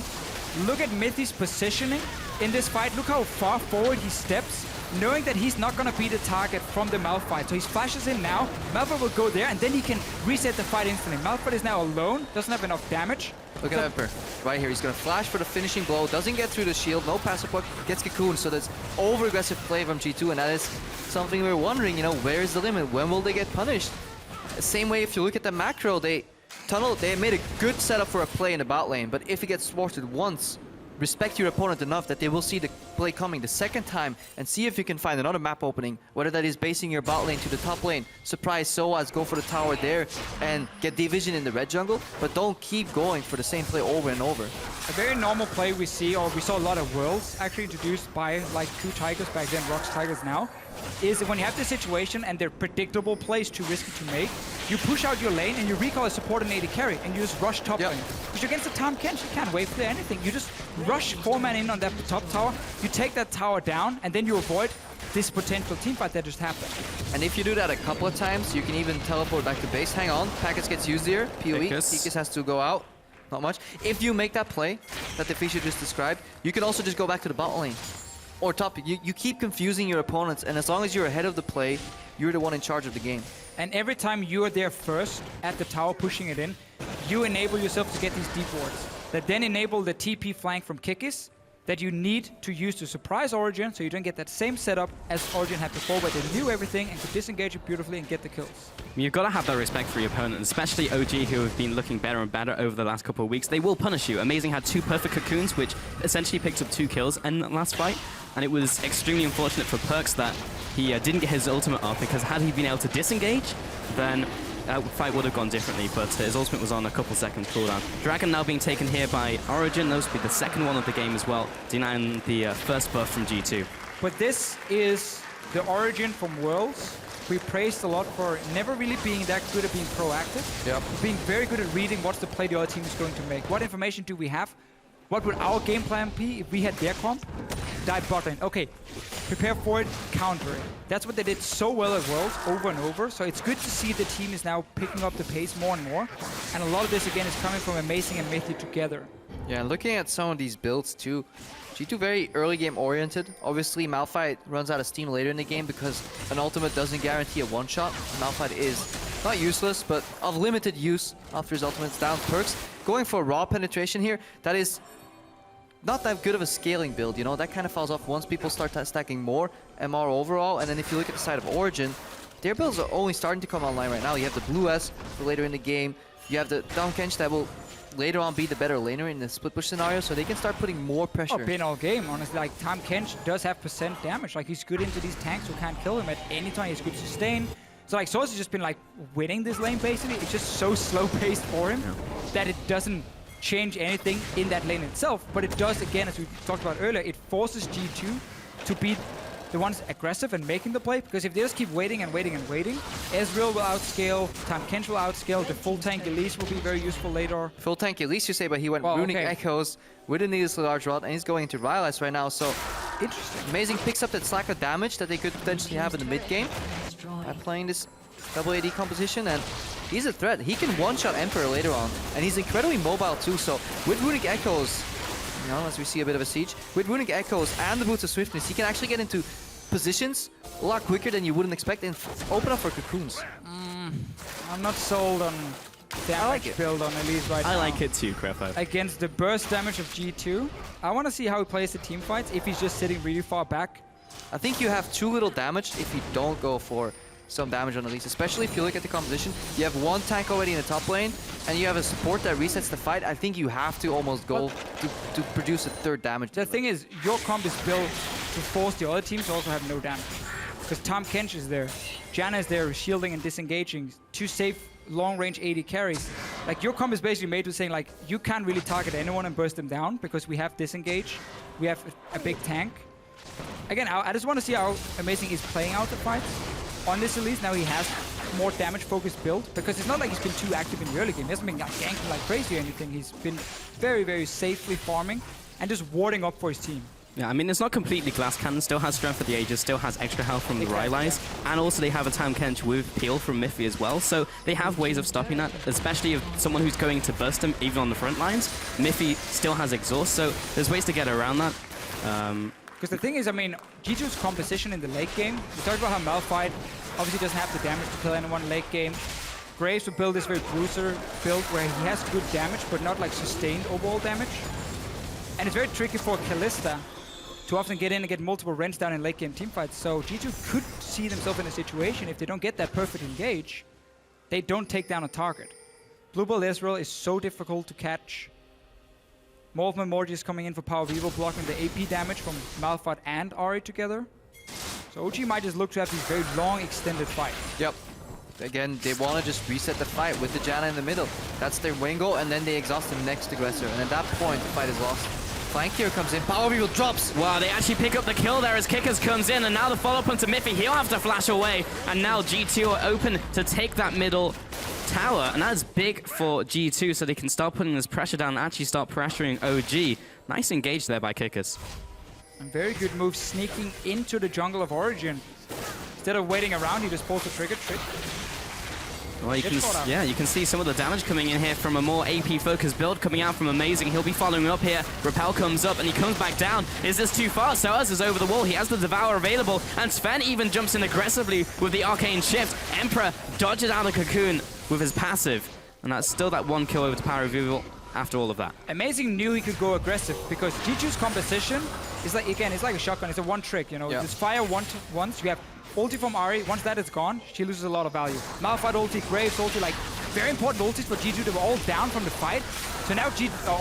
Look at Miffy's positioning in this fight. Look how far forward he steps, knowing that he's not going to be the target from the Malphite. So he flashes in now. Malphite will go there, and then he can reset the fight instantly. Malphite is now alone, doesn't have enough damage. Look at Emperor right here. He's going to flash for the finishing blow. Doesn't get through the shield. No pass support. Gets cocoon. So that's over-aggressive play from G2, and that is something we're wondering, you know, where is the limit? When will they get punished? Same way, if you look at the macro, they made a good setup for a play in the bot lane, but if it gets thwarted once, respect your opponent enough that they will see the play coming the second time and see if you can find another map opening, whether that is basing your bot lane to the top lane, surprise Soaz, go for the tower there and get division in the red jungle, but don't keep going for the same play over and over. A very normal play we see, or we saw a lot of worlds actually introduced by like 2 Tigers back then, Rocks Tigers now, is when you have this situation and they're predictable plays too risky to make, you push out your lane and you recall a support and AD carry and you just rush top lane. Because against the Tahm Kench, you can't wait for anything. You just rush 4-man in on that top tower, you take that tower down, and then you avoid this potential teamfight that just happened. And if you do that a couple of times, you can even teleport back to base. Hang on, packets gets used here. PoE, Kikis has to go out. Not much. If you make that play that the Fisher just described, you can also just go back to the bot lane. Or top, you keep confusing your opponents, and as long as you're ahead of the play, you're the one in charge of the game. And every time you're there first at the tower pushing it in, you enable yourself to get these deep wards that then enable the TP flank from Kikis that you need to use to surprise Origin, so you don't get that same setup as Origin had before, where they knew everything and could disengage it beautifully and get the kills. You've got to have that respect for your opponent, especially OG, who have been looking better and better over the last couple of weeks. They will punish you. Amazing had 2 perfect cocoons, which essentially picked up 2 kills in the last fight, and it was extremely unfortunate for Perks that he didn't get his ultimate off, because had he been able to disengage, then that fight would have gone differently, but his ultimate was on a couple seconds cooldown. Dragon now being taken here by Origin. Those will be the second one of the game as well, denying the first buff from G2. But this is the Origin from Worlds. We praised a lot for never really being that good at being proactive. Being very good at reading what's the play the other team is going to make. What information do we have? What would our game plan be if we had their comp? Dive bot lane. Okay, prepare for it, counter it. That's what they did so well at Worlds over and over. So it's good to see the team is now picking up the pace more and more. And a lot of this, again, is coming from Amazing and Miffy together. Yeah, looking at some of these builds too, G2 very early game oriented. Obviously, Malphite runs out of steam later in the game because an ultimate doesn't guarantee a one-shot. Malphite is not useless, but of limited use after his ultimate's down. Perks going for raw penetration here. That is not that good of a scaling build, you know, that kind of falls off once people start stacking more MR overall. And then if you look at the side of Origin, their builds are only starting to come online right now. You have the Blue S for later in the game. You have the Tahm Kench that will later on be the better laner in the split push scenario, so they can start putting more pressure. Been all game, honestly. Like, Tahm Kench does have % damage. Like, he's good into these tanks who can't kill him at any time. He's good sustain. So, like, Source has just been, like, winning this lane, basically. It's just so slow-paced for him that it doesn't change anything in that lane itself, but it does, again, as we talked about earlier, it forces G2 to be the ones aggressive and making the play, because if they just keep waiting and waiting and waiting, Ezreal will outscale, Tahm Kench will outscale, the full tank Elise will be very useful later. Full tank Elise, you say, but he went Runic Echoes with a needlessly large rod, and he's going into Rylai's right now, so interesting. Amazing picks up that slack of damage that they could potentially have in the mid game by playing this double AD composition, and he's a threat. He can one-shot Emperor later on, and he's incredibly mobile too. So with Runic Echoes, you know, as we see a bit of a siege, with Runic Echoes and the Boots of Swiftness, he can actually get into positions a lot quicker than you wouldn't expect and open up for cocoons. I'm not sold on damage build on Elise right now. I like it too, Crefo. Against the burst damage of G2, I want to see how he plays the team fights, if he's just sitting really far back. I think you have too little damage if you don't go for some damage on Elise, especially if you look at the composition. You have one tank already in the top lane, and you have a support that resets the fight. I think you have to almost go to produce a third damage. The thing is, your comp is built to force the other teams to also have no damage. Because Tahm Kench is there, Janna is there shielding and disengaging, two safe long-range AD carries. Like, your comp is basically made to saying, like, you can't really target anyone and burst them down because we have disengage, we have a big tank. Again, I just want to see how amazing he's playing out the fights. On this Elise, now he has more damage-focused build, because it's not like he's been too active in the early game. He hasn't been like, ganking like crazy or anything. He's been very, very safely farming and just warding up for his team. Yeah, I mean, it's not completely glass cannon. Still has strength for the ages, still has extra health from the Rylai's, and also they have a Tahm Kench with peel from Miffy as well. So they have ways of stopping that, especially if someone who's going to burst him, even on the front lines. Miffy still has exhaust, so there's ways to get around that. Because the thing is, I mean, G2's composition in the late game, we talked about how Malphite obviously doesn't have the damage to kill anyone late game. Graves will build this very bruiser build where he has good damage, but not like sustained overall damage. And it's very tricky for Kalista to often get in and get multiple rents down in late game teamfights. So G2 could see themselves in a situation, if they don't get that perfect engage, they don't take down a target. Blue Ball Ezreal is so difficult to catch. Morph Morty is coming in for Power Vivo, blocking the AP damage from Malphite and Ahri together. So OG might just look to have these very long, extended fights. Yep. Again, they want to just reset the fight with the Janna in the middle. That's their win goal, and then they exhaust the next aggressor. And at that point, the fight is lost. FLICKR comes in, Power Vivo drops. Wow, they actually pick up the kill there as Kickers comes in, and now the follow-up onto Miffy. He'll have to flash away, and now G2 are open to take that middle tower, and that's big for G2, so they can start putting this pressure down and actually start pressuring OG. Nice engage there by Kickers. And very good move sneaking into the jungle of Origin. Instead of waiting around, he just pulls the trigger trick. Well, you can see some of the damage coming in here from a more AP-focused build coming out from Amazing. He'll be following up here. Repel comes up, and he comes back down. Is this too far? Soaz is over the wall. He has the Devour available, and Sven even jumps in aggressively with the Arcane Shift. Emperor dodges out of the Cocoon with his passive, and that's still that one kill over to Power Vivo after all of that. Amazing knew he could go aggressive, because G2's composition is like, again, it's like a shotgun. It's a one trick, you know. Yeah. Just fire once, you have ulti from Ahri. Once that is gone, she loses a lot of value. Malphite ulti, Graves ulti, like very important ultis for G2. They were all down from the fight. So now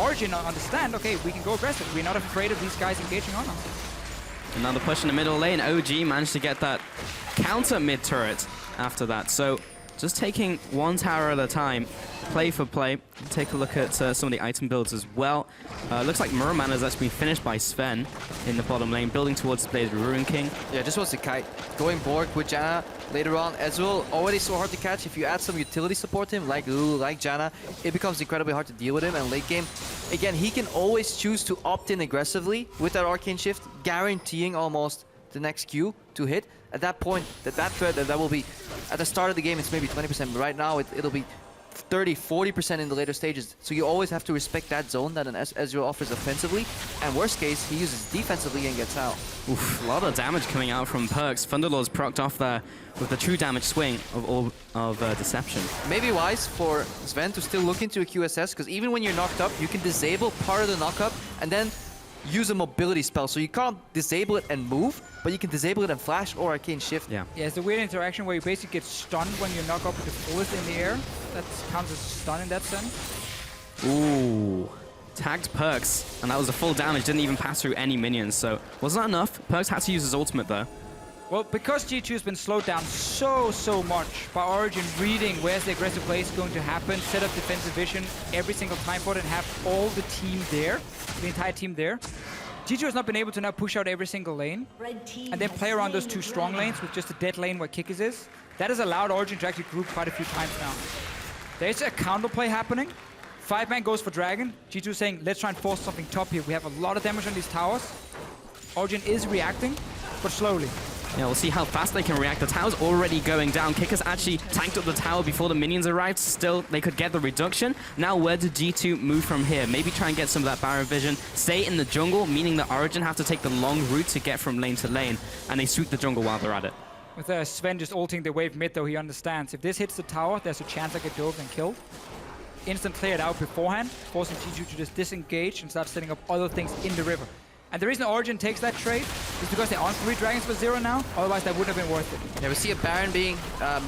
Origin understand, okay, we can go aggressive. We're not afraid of these guys engaging on us. Another push in the middle lane. OG managed to get that counter mid turret after that. So just taking one tower at a time, play for play. Take a look at some of the item builds as well. Looks like Murman has actually been finished by Sven in the bottom lane, building towards the blade of Ruin King. Yeah, just wants to kite. Going Borg with Janna later on. Ezreal, already so hard to catch. If you add some utility support to him, like Lulu, like Janna, it becomes incredibly hard to deal with him. And late game, again, he can always choose to opt in aggressively with that Arcane Shift, guaranteeing almost the next Q to hit. At that point, that threat, that will be, at the start of the game, it's maybe 20%, but right now it'll be 30, 40% in the later stages. So you always have to respect that zone that an Ezreal offers offensively, and worst case, he uses defensively and gets out. Oof, a lot of damage coming out from Perks. Thunderlord's procced off there with the true damage swing of Deception. Maybe wise for Sven to still look into a QSS, because even when you're knocked up, you can disable part of the knockup and then use a mobility spell. So you can't disable it and move, but you can disable it and flash or Arcane Shift. Yeah, it's a weird interaction where you basically get stunned when you knock up with the fullest in the air. That counts as stun in that sense. Ooh. Tagged Perks, and that was a full damage. Didn't even pass through any minions, so wasn't that enough? Perks had to use his ultimate though. Well, because G2 has been slowed down so much by Origin reading where's the aggressive play is going to happen, set up defensive vision every single time for it, and have all the team there, the entire team there. G2 has not been able to now push out every single lane and then play around those two strong lanes with just a dead lane where Kickers is. That has allowed Origin to actually group quite a few times now. There's a counterplay happening. 5-man goes for Dragon. G2 is saying, let's try and force something top here. We have a lot of damage on these towers. Origin is reacting, but slowly. Yeah, we'll see how fast they can react. The tower's already going down. Kicker's actually tanked up the tower before the minions arrived. Still, they could get the reduction. Now, where do G2 move from here? Maybe try and get some of that Baron vision. Stay in the jungle, meaning that Origin have to take the long route to get from lane to lane. And they sweep the jungle while they're at it. With Sven just ulting the wave mid, though, he understands. If this hits the tower, there's a chance I get dove and killed. Instant cleared out beforehand, forcing G2 to just disengage and start setting up other things in the river. And the reason Origin takes that trade is because they're on 3 dragons for 0 now. Otherwise, that wouldn't have been worth it. Yeah, we see a Baron being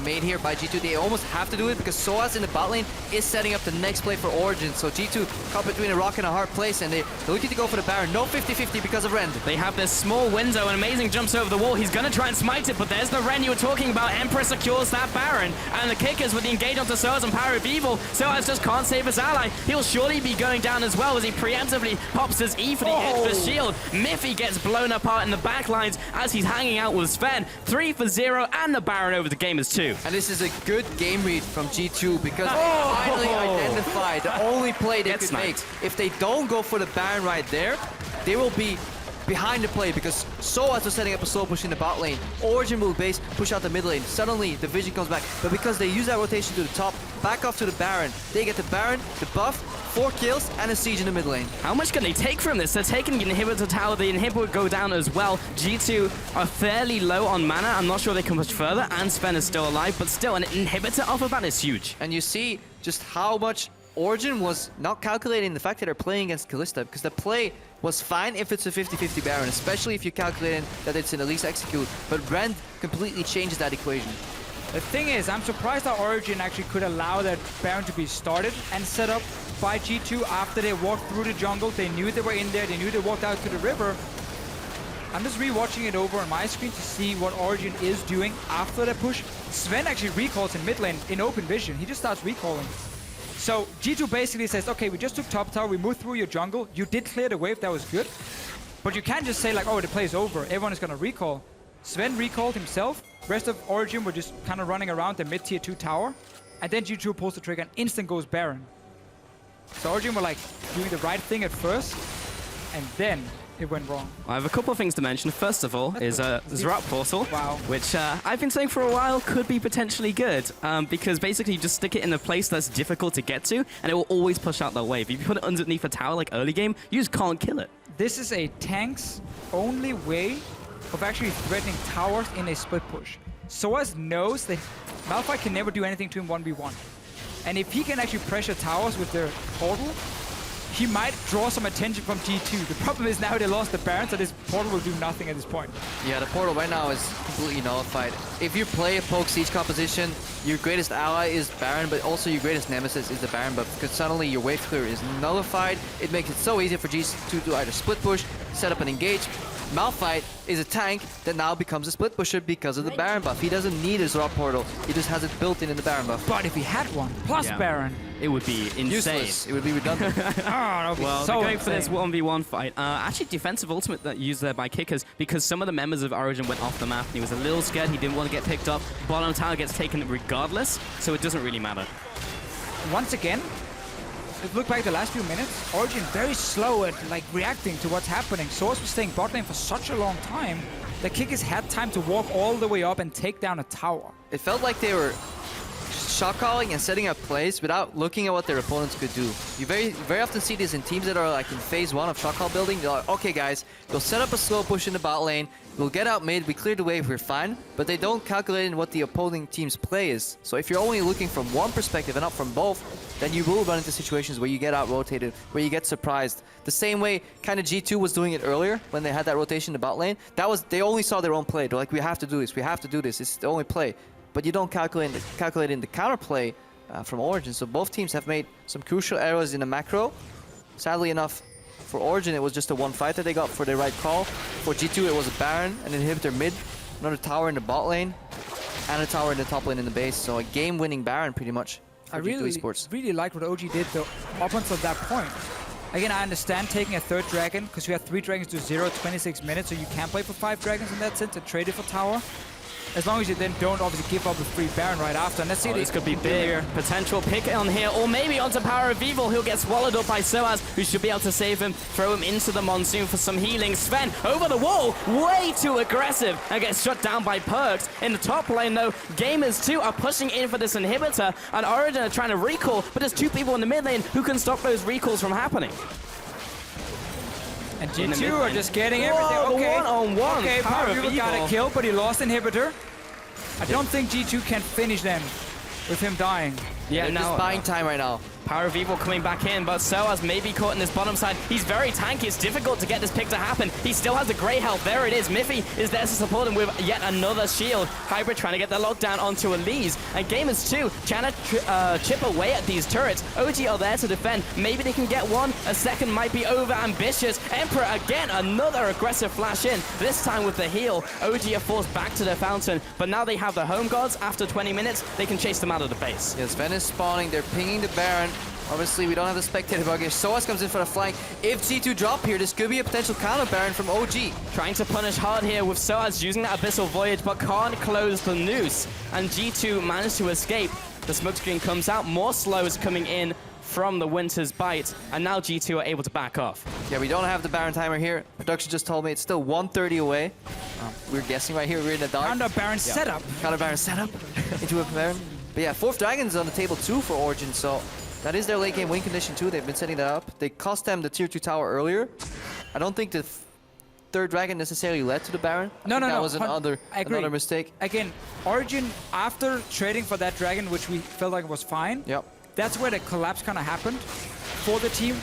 made here by G2. They almost have to do it because Soaz in the bot lane is setting up the next play for Origin. So G2 caught between a rock and a hard place, and they're looking to go for the Baron. No 50-50 because of Rend. They have this small window, and Amazing jumps over the wall. He's going to try and smite it, but there's the Rend you were talking about. Emperor secures that Baron, and the Kickers with the engage onto Soaz and Power of Evil. Soaz just can't save his ally. He'll surely be going down as well as he preemptively pops his E for the extra shield. Miffy gets blown apart in the back lines as he's hanging out with Sven. 3 for 0, and the Baron over the gamers too. And this is a good game read from G2 because they finally identified the only play they could make. If they don't go for the Baron right there, they will be behind the play because Soaz was setting up a slow push in the bot lane. Origin will base, push out the mid lane. Suddenly, the vision comes back. But because they use that rotation to the top, back off to the Baron. They get the Baron, the buff, 4 kills, and a siege in the mid lane. How much can they take from this? They're taking the inhibitor tower. The inhibitor would go down as well. G2 are fairly low on mana. I'm not sure they can push further, and Sven is still alive, but still, an inhibitor off of that is huge. And you see just how much Origin was not calculating the fact that they're playing against Kalista, because the play was fine if it's a 50-50 Baron, especially if you're calculating that it's an at least execute, but Rend completely changes that equation. The thing is, I'm surprised that Origin actually could allow that Baron to be started and set up by G2 after they walked through the jungle. They knew they were in there, they knew they walked out to the river. I'm just rewatching it over on my screen to see what Origin is doing after the push. Sven actually recalls in mid lane in open vision. He just starts recalling. So G2 basically says, okay, we just took top tower, we moved through your jungle, you did clear the wave, that was good. But you can't just say like, oh, the play's over, everyone is gonna recall. Sven recalled himself, rest of Origin were just kind of running around the mid tier 2 tower, and then G2 pulls the trigger and instant goes Baron. So Origin were like doing the right thing at first, and then it went wrong. I have a couple of things to mention. First of all is Zerat Portal, wow, which I've been saying for a while could be potentially good, because basically you just stick it in a place that's difficult to get to, and it will always push out that wave. If you put it underneath a tower like early game, you just can't kill it. This is a tank's only way of actually threatening towers in a split push. Soaz knows that Malphite can never do anything to him 1v1. And if he can actually pressure towers with their portal, he might draw some attention from G2. The problem is now they lost the Baron, so this portal will do nothing at this point. Yeah, the portal right now is completely nullified. If you play a poke siege composition, your greatest ally is Baron, but also your greatest nemesis is the Baron buff, because suddenly your wave clear is nullified. It makes it so easy for G2 to either split push, set up an engage. Malphite is a tank that now becomes a split pusher because of the Baron buff. He doesn't need his Zerat portal. He just has it built in the Baron buff. But if he had one, plus Baron, it would be insane. Useless. It would be redundant. Well, so going for this 1v1 fight. Actually, defensive ultimate that used there by Kickers, because some of the members of Origin went off the map. And he was a little scared. He didn't want to get picked up. Bottom tower gets taken regardless, so it doesn't really matter. Once again, if you look back the last few minutes, Origin very slow at like reacting to what's happening. Source was staying bot lane for such a long time. The Kickers had time to walk all the way up and take down a tower. It felt like they were shot calling and setting up plays without looking at what their opponents could do. You very often see this in teams that are like in phase 1 of shot call building. They're like, okay guys, we'll set up a slow push in the bot lane, we'll get out mid, we clear the wave, we're fine, but they don't calculate in what the opposing team's play is. So if you're only looking from one perspective and not from both, then you will run into situations where you get out-rotated, where you get surprised. The same way kind of G2 was doing it earlier when they had that rotation in the bot lane. They only saw their own play. They're like, we have to do this, we have to do this, it's the only play. But you don't calculate in the counterplay from Origin. So both teams have made some crucial errors in the macro. Sadly enough, for Origin, it was just a one fight that they got for the right call. For G2, it was a Baron, an inhibitor mid, another tower in the bot lane, and a tower in the top lane in the base. So a game-winning Baron, pretty much, for I really liked what OG did, though, up until that point. Again, I understand taking a third dragon, because you have 3 dragons to 0, 26 minutes, so you can play for 5 dragons in that sense and trade it for tower. as long as you then don't obviously give up a free Baron right after. And let's see This could be do big. here. Potential pick on here, or maybe onto Power of Evil, who'll get swallowed up by Soaz, who should be able to save him, throw him into the Monsoon for some healing. Sven over the wall, way too aggressive, and gets shut down by Perks. In the top lane though, Gamers 2 are pushing in for this inhibitor, and Origin are trying to recall, but there's two people in the mid lane who can stop those recalls from happening. And G2 are just getting everything. Whoa, Okay, one-on-one. Okay, Power Power of of Evil got a Evil. kill, but he lost inhibitor. I don't think G2 can finish them with him dying. Yeah, They're now just buying time right now. Power of Evil coming back in, but Soaz may be caught in this bottom side. He's very tanky. It's difficult to get this pick to happen. He still has the grey health. There it is. Miffy is there to support him with yet another shield. Hybrid trying to get the lockdown onto Elise. And Gamers 2 trying to chip away at these turrets. OG are there to defend. Maybe they can get one. A second might be over ambitious. Emperor again, another aggressive flash in. This time with the heal. OG are forced back to their fountain, but now they have the home gods. After 20 minutes, they can chase them out of the base. Yes, Sven is spawning. They're pinging the Baron. Obviously, we don't have the spectator bug here. Soaz comes in for the flank. If G2 drop here, this could be a potential counter Baron from OG. Trying to punish hard here with Soaz using that Abyssal Voyage, but can't close the noose. And G2 managed to escape. The smokescreen comes out. More slows coming in from the Winter's Bite. And now G2 are able to back off. Yeah, we don't have the Baron timer here. Production just told me it's still 130 away. We're guessing right here. We're in the dark. Counter Baron setup. Counter Baron setup into a Baron. But yeah, 4th Dragon's on the table too for Origin, so that is their late game win condition too. They've been setting that up. They cost them the tier 2 tower earlier. I don't think the 3rd Dragon necessarily led to the Baron. No. That was another mistake. Again, Origin, after trading for that Dragon, which we felt like was fine, that's where the collapse kind of happened for the team.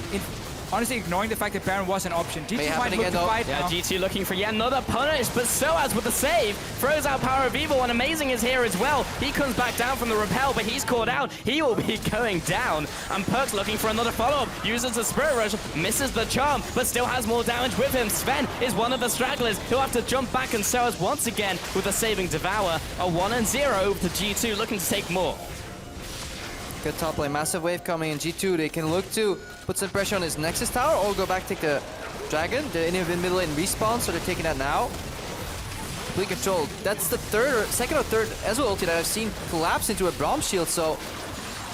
Honestly, ignoring the fact that Baron was an option. G2 might look to fight Yeah, now. G2 looking for yet another punish, but Soaz with the save throws out Power of Evil, and Amazing is here as well. He comes back down from the repel, but he's caught out. He will be going down. And Perks looking for another follow-up. Uses the Spirit Rush, misses the charm, but still has more damage with him. Sven is one of the stragglers who'll have to jump back, and Soaz once again with a saving Devour. A 1-0 to G2 looking to take more. Good top lane, massive wave coming in. G2, they can look to put some pressure on his Nexus tower or go back, take the Dragon. The middle lane respawn, so they're taking that now. Complete control. That's the second or third Ezreal ulti that I've seen collapse into a Braum shield, so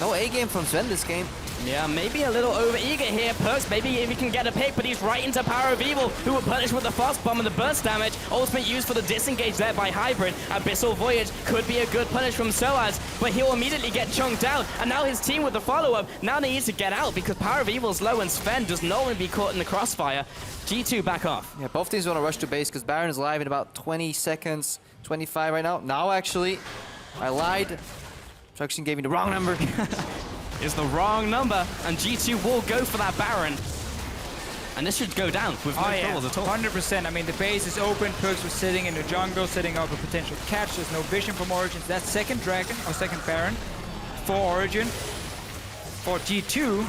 no A game from Sven this game. Yeah, maybe a little over-eager here. Perks, maybe if he can get a pick, but he's right into Power of Evil, who will punish with the Frost Bomb and the burst damage. Ultimate used for the disengage there by Hybrid. Abyssal Voyage could be a good punish from Soaz, but he'll immediately get chunked out. And now his team with the follow-up, now they need to get out because Power of Evil's low and Sven does not want to be caught in the crossfire. G2 back off. Yeah, both teams want to rush to base because Baron is live in about 20 seconds, 25 right now. Now, actually, I lied. Production gave me the wrong number. Is the wrong number, and G2 will go for that Baron. And this should go down with no troubles at all. 100%. I mean, the base is open. Perks was sitting in the jungle, setting up a potential catch. There's no vision from Origin. That second Dragon, or second Baron, for Origin. For G2,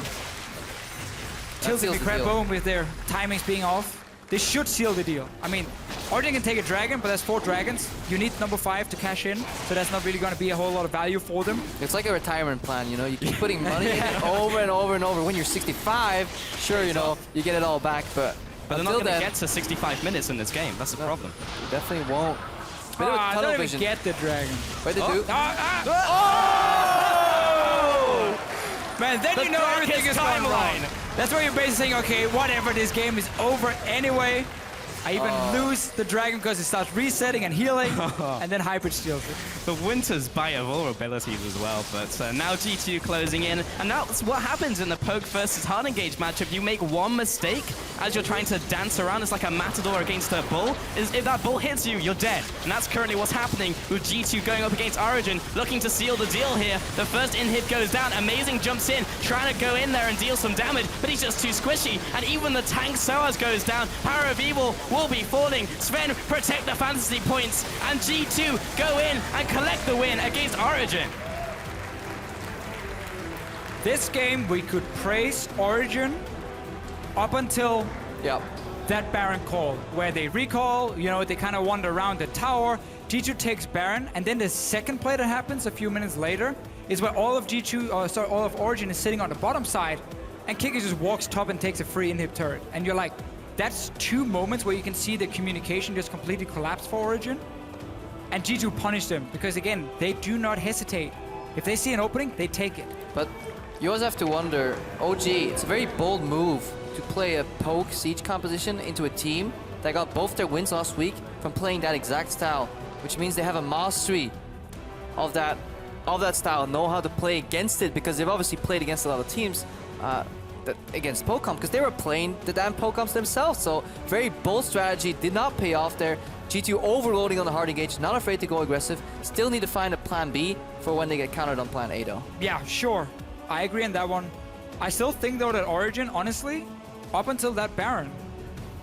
tilting the crap bone with their timings being off. This should seal the deal. I mean, Origin can take a Dragon, but that's 4 Dragons. You need number 5 to cash in, so that's not really going to be a whole lot of value for them. It's like a retirement plan, you know? You keep putting money in it over and over and over. When you're 65, sure, you know, you get it all back, but they're not going to get to 65 minutes in this game. That's the problem. You definitely won't. It's a bit of a I tunnel don't vision. even get the Dragon. Wait, they do. Oh! Man, then you know everything is going wrong. timeline. That's why you're basically saying, okay, whatever, this game is over anyway. I even lose the Dragon because it starts resetting and healing, and then Hybrid steals it. The Winter's Bite of vulnerabilities as well, but now G2 closing in, and that's what happens in the Poke versus Hard Engage matchup. You make one mistake as you're trying to dance around. It's like a matador against a bull. If that bull hits you, you're dead. And that's currently what's happening with G2 going up against Origin, looking to seal the deal here. The first in-hit goes down. Amazing jumps in, trying to go in there and deal some damage, but he's just too squishy. And even the tank Soaz goes down. Power of Evil will be falling. Sven protect the fantasy points, and G2 go in and collect the win against Origin. This game, we could praise Origin up until that Baron call, where they recall, you know, they kind of wander around the tower. G2 takes Baron, and then the second play that happens a few minutes later is where all of all of Origin is sitting on the bottom side, and Kicker just walks top and takes a free inhib turret. And you're like, that's 2 moments where you can see the communication just completely collapse for Origin. And G2 punished them because, again, they do not hesitate. If they see an opening, they take it. But you always have to wonder, OG, it's a very bold move to play a poke siege composition into a team that got both their wins last week from playing that exact style, which means they have a mastery of that style, know how to play against it, because they've obviously played against a lot of teams against Pokemon, because they were playing the damn Pokemon's themselves. So very bold strategy, did not pay off there. G2 overloading on the hard engage, not afraid to go aggressive. Still need to find a plan B for when they get countered on plan A though. Yeah, sure. I agree on that one. I still think though that Origin, honestly, up until that Baron,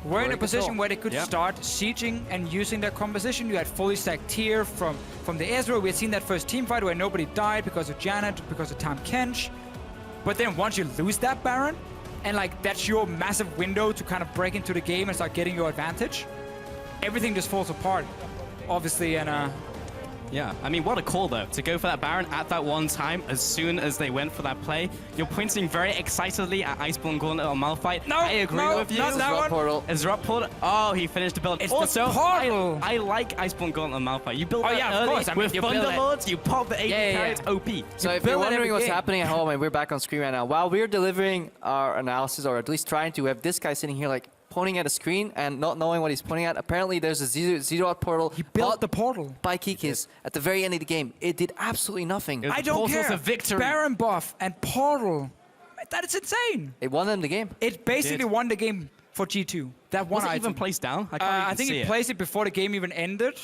were in a position where they could start sieging and using their composition. You had fully stacked tier from the Ezreal. We had seen that first team fight where nobody died because of Janet, because of Tahm Kench. But then once you lose that Baron, and like that's your massive window to kind of break into the game and start getting your advantage, everything just falls apart, obviously. And yeah, I mean, what a call, though, to go for that Baron at that one time as soon as they went for that play. You're pointing very excitedly at Iceborne Gauntlet on Malphite. No, I agree with you. not that one. Portal. Ezrealt Portal. Oh, he finished the build. It's also, the portal. I like Iceborne Gauntlet on Malphite. You build that of early course. I mean, with you build it. Thunderlords, you pop the AD carry, it's OP. So if you're wondering what's happening at home, and we're back on screen right now, while we're delivering our analysis, or at least trying to, we have this guy sitting here like pointing at a screen and not knowing what he's pointing at. Apparently there's a zero portal. He built the portal by Kikis at the very end of the game. It did absolutely nothing. I don't care. Victory. Baron buff and portal. That is insane. It won them the game. It basically won the game for G2. That one Was it item. even placed down? I can't even I think see he placed it before the game even ended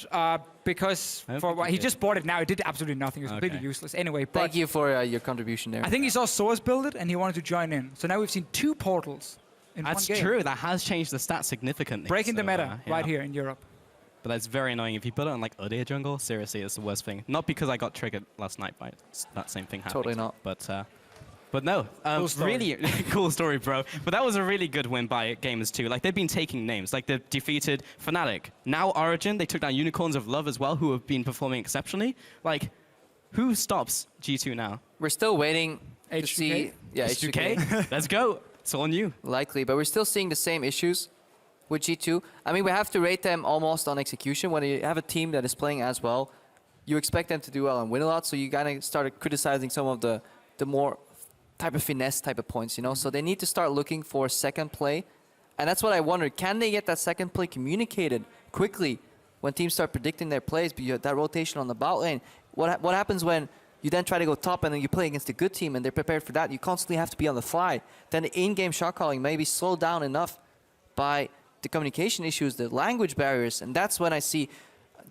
because he just bought it now. It did absolutely nothing. It was completely useless. Anyway, but thank you for your contribution there. I think he saw Source build it and he wanted to join in. So now we've seen 2 portals. That's true. That has changed the stats significantly. Breaking the meta right here in Europe. But that's very annoying. If you put it on like Udyr jungle, seriously, it's the worst thing. Not because I got triggered last night by that same thing happening. Totally not. But no, cool really cool story, bro. But that was a really good win by Gamers too. Like they've been taking names. Like they've defeated Fnatic. Now Origin. They took down Unicorns of Love as well, who have been performing exceptionally. Like, who stops G2 now? We're still waiting to see. Yeah, H2K. Let's go. It's all new. Likely, but we're still seeing the same issues with G2. I mean, we have to rate them almost on execution. When you have a team that is playing as well, you expect them to do well and win a lot, so you kind of started criticizing some of the more type of finesse type of points, you know? So they need to start looking for second play, and that's what I wondered. Can they get that second play communicated quickly when teams start predicting their plays, but you have that rotation on the bot lane? What happens when you then try to go top and then you play against a good team and they're prepared for that? You constantly have to be on the fly. Then the in-game shot calling may be slowed down enough by the communication issues, the language barriers, and that's when I see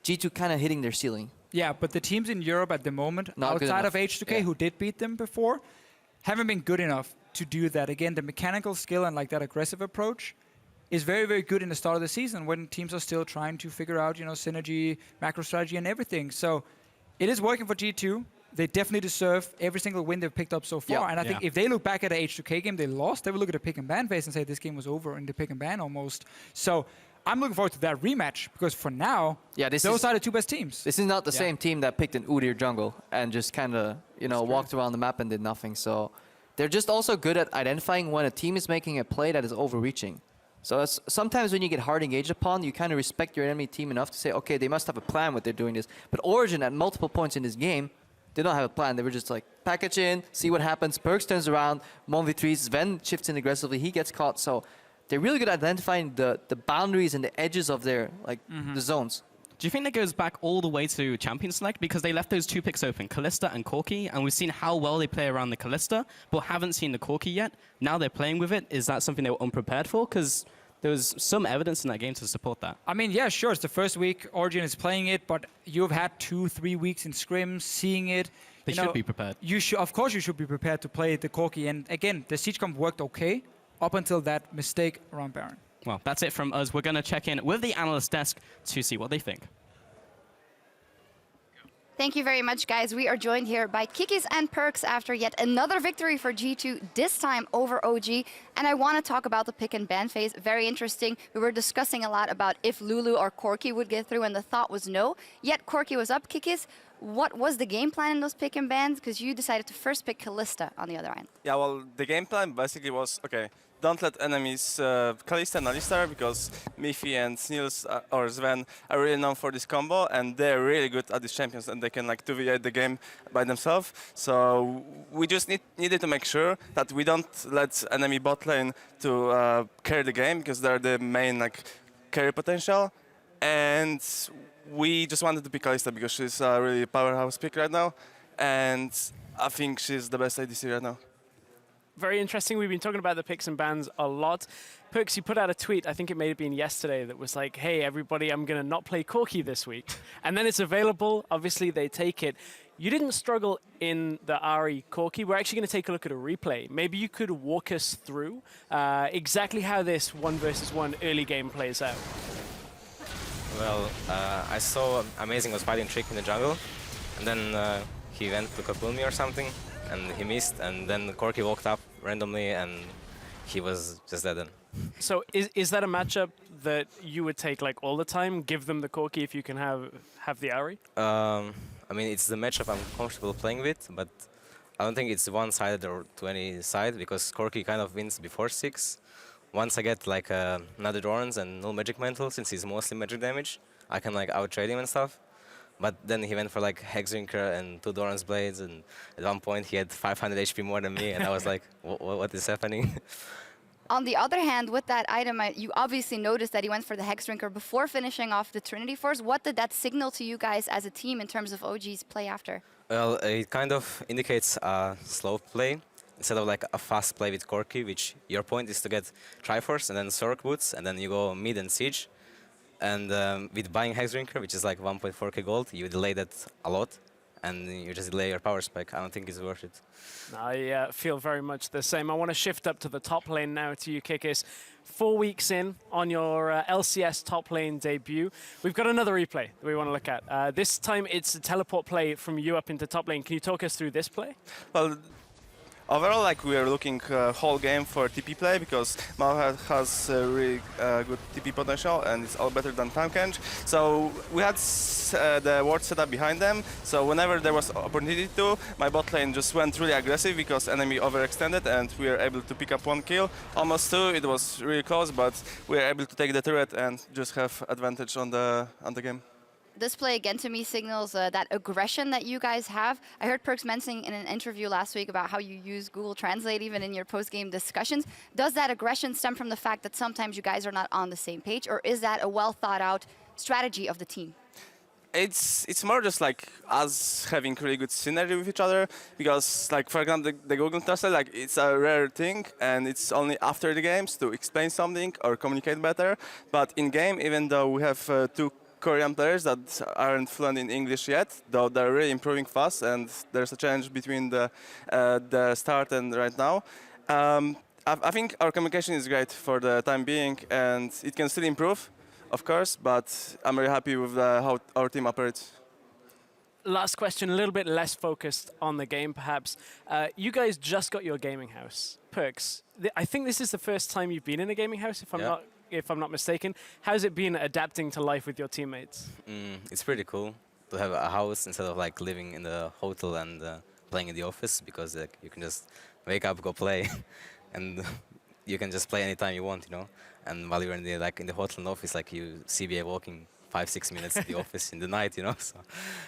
G2 kind of hitting their ceiling. Yeah, but the teams in Europe at the moment, Not outside of H2K, who did beat them before, haven't been good enough to do that. Again, the mechanical skill and like that aggressive approach is very, very good in the start of the season when teams are still trying to figure out, synergy, macro strategy, and everything. So it is working for G2. They definitely deserve every single win they've picked up so far. And I think if they look back at the H2K game they lost, they will look at the pick and ban phase and say this game was over in the pick and ban almost. So I'm looking forward to that rematch because for now, those are the 2 best teams. This is not the same team that picked an Udyr jungle and just kind of, walked around the map and did nothing. So they're just also good at identifying when a team is making a play that is overreaching. So sometimes when you get hard engaged upon, you kind of respect your enemy team enough to say, okay, they must have a plan what they're doing this. But Origin at multiple points in this game, they don't have a plan. They were just like, package in, see what happens. Perks turns around, 1v3s, Sven shifts in aggressively, he gets caught. So they're really good at identifying the boundaries and the edges of their, the zones. Do you think that goes back all the way to Champion Select? Because they left those 2 picks open, Kalista and Corki, and we've seen how well they play around the Kalista, but haven't seen the Corki yet. Now they're playing with it. Is that something they were unprepared for? Because there was some evidence in that game to support that. I mean, yeah, sure, it's the first week Origin is playing it, but you've had 2-3 weeks in scrims, seeing it. They should be prepared. Of course you should be prepared to play the Corki. And again, the siege comp worked okay up until that mistake around Baron. Well, that's it from us. We're going to check in with the analyst desk to see what they think. Thank you very much, guys. We are joined here by Kikis and Perks after yet another victory for G2, this time over OG. And I want to talk about the pick and ban phase. Very interesting. We were discussing a lot about if Lulu or Corki would get through, and the thought was no. Yet Corki was up. Kikis, what was the game plan in those pick and bans? Because you decided to first pick Kalista on the other end. Yeah, well, the game plan basically was, okay, don't let enemies Kalista and Alistar, because Miffy and Niels or Sven are really known for this combo, and they're really good at these champions, and they can like 2v8 the game by themselves. So we just needed to make sure that we don't let enemy bot lane to carry the game, because they're the main like carry potential. And we just wanted to pick Kalista because she's a really powerhouse pick right now, and I think she's the best ADC right now. Very interesting. We've been talking about the picks and bans a lot. Perks, you put out a tweet, I think it may have been yesterday, that was like, hey, everybody, I'm going to not play Corki this week. And then it's available. Obviously, they take it. You didn't struggle in the Ahri Corki. We're actually going to take a look at a replay. Maybe you could walk us through exactly how this 1v1 early game plays out. Well, I saw Amazing was fighting Trick in the jungle, and then he went to Kapul me or something, and he missed, and then Corki walked up randomly, and he was just dead then. So is that a matchup that you would take like all the time? Give them the Corki if you can have the Ahri? I mean, it's the matchup I'm comfortable playing with, but I don't think it's one-sided or to any side, because Corki kind of wins before 6. Once I get like another Dorans and no magic mantle, since he's mostly magic damage, I can like out-trade him and stuff. But then he went for like Hexdrinker and 2 Doran's Blades, and at one point he had 500 HP more than me, and I was like, what is happening? On the other hand, with that item, you obviously noticed that he went for the Hexdrinker before finishing off the Trinity Force. What did that signal to you guys as a team in terms of OG's play after? Well, it kind of indicates a slow play instead of like a fast play with Corki, which your point is to get Triforce and then Sork Boots, and then you go mid and Siege. And with buying Hexdrinker, which is like 1.4k gold, you delay that a lot, and you just delay your power spike. I don't think it's worth it. I feel very much the same. I want to shift up to the top lane now to you, Kikis. 4 weeks in on your LCS top lane debut. We've got another replay that we want to look at. This time it's a teleport play from you up into top lane. Can you talk us through this play? Well, overall, like we are looking whole game for TP play, because Malphite has really good TP potential and it's all better than Tankenge. So we had the ward setup behind them. So whenever there was opportunity to, my bot lane just went really aggressive because enemy overextended, and we were able to pick up 1 kill, almost 2. It was really close, but we were able to take the turret and just have advantage on the game. This play again to me signals that aggression that you guys have. I heard Perks mentioning in an interview last week about how you use Google Translate even in your post-game discussions. Does that aggression stem from the fact that sometimes you guys are not on the same page, or is that a well-thought-out strategy of the team? It's more just like us having really good synergy with each other, because like for example the Google Translate, like it's a rare thing and it's only after the games to explain something or communicate better. But in game, even though we have 2 Korean players that aren't fluent in English yet, though they're really improving fast, and there's a change between the start and right now. I think our communication is great for the time being, and it can still improve, of course, but I'm really happy with how our team operates. Last question, a little bit less focused on the game, perhaps. You guys just got your gaming house. Perks, I think this is the first time you've been in a gaming house, if I'm not mistaken. How's it been adapting to life with your teammates? It's pretty cool to have a house instead of like living in the hotel and playing in the office, because like, you can just wake up, go play, and you can just play anytime you want, you know. And while you're in the hotel and office, like you CBA walking 5-6 minutes to the office in the night, you know. So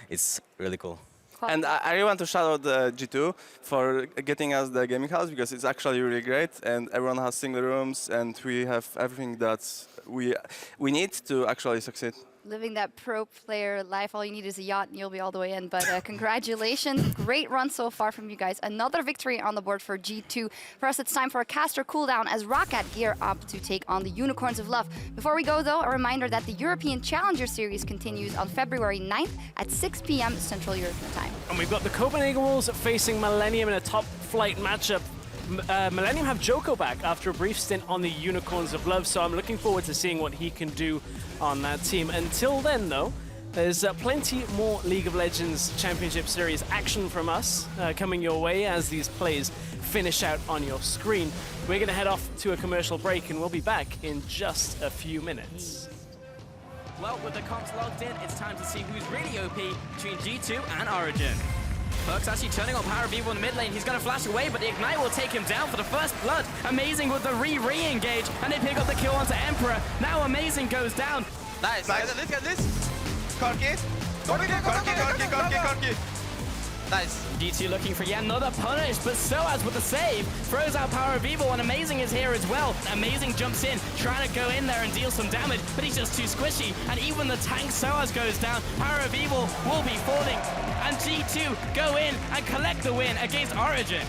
it's really cool. And I really want to shout out G2 for getting us the gaming house, because it's actually really great, and everyone has single rooms, and we have everything that we need to actually succeed. Living that pro player life, all you need is a yacht and you'll be all the way in. But congratulations, great run so far from you guys. Another victory on the board for G2. For us, it's time for a caster cooldown as Roccat gear up to take on the Unicorns of Love. Before we go though, a reminder that the European Challenger Series continues on February 9th at 6 p.m. Central European Time. And we've got the Copenhagen Wolves facing Millennium in a top flight matchup. Millennium have Joko back after a brief stint on the Unicorns of Love, so I'm looking forward to seeing what he can do on that team. Until then, though, there's plenty more League of Legends Championship Series action from us coming your way as these plays finish out on your screen. We're going to head off to a commercial break, and we'll be back in just a few minutes. Well, with the comps logged in, it's time to see who's really OP between G2 and Origin. Perk's actually turning on Power of Evil in the mid lane. He's going to flash away, but the Ignite will take him down for the first blood. Amazing with the re-engage, and they pick up the kill onto Emperor. Now Amazing goes down. Nice. Get this. Corki. Nice. G2 looking for yet another punish, but Soaz with the save throws out Power of Evil, and Amazing is here as well. Amazing jumps in, trying to go in there and deal some damage, but he's just too squishy. And even the tank Soaz goes down. Power of Evil will be falling, and G2 go in and collect the win against Origin.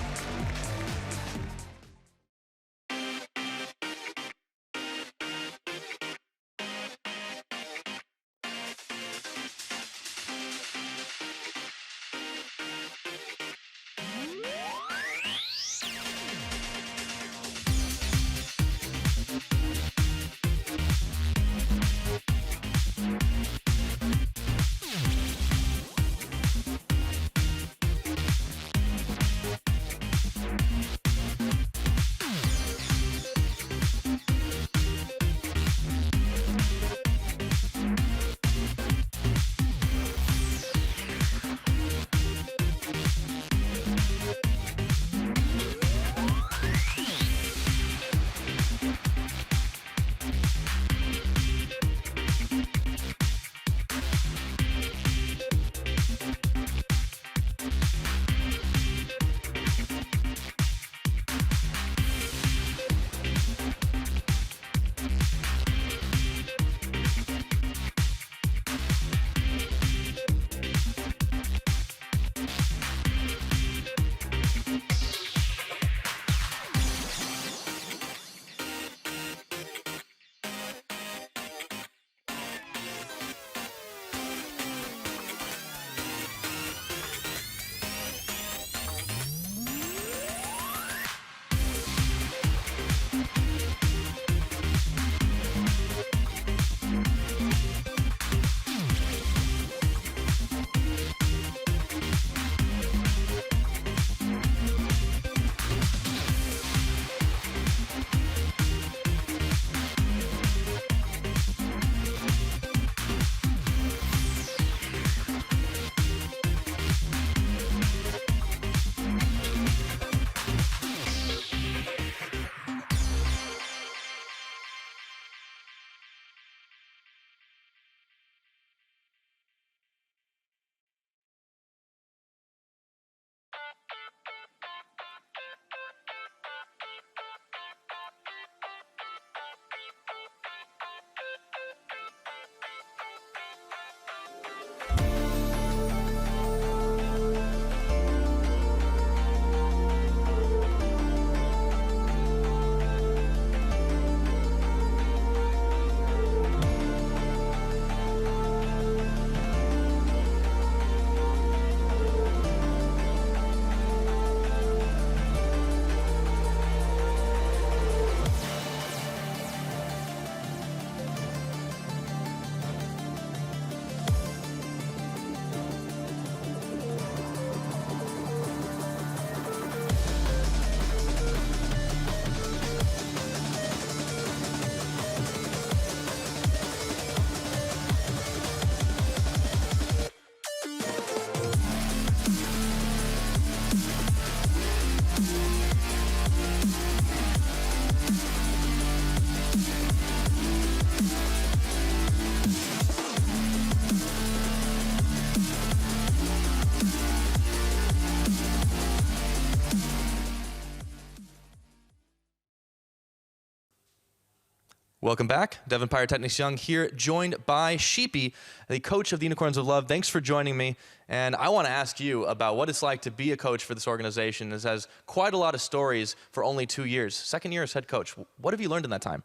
Welcome back. Devin Pyrotechnics Young here, joined by Sheepy, the coach of the Unicorns of Love. Thanks for joining me. And I want to ask you about what it's like to be a coach for this organization. This has quite a lot of stories for only 2 years. Second year as head coach. What have you learned in that time?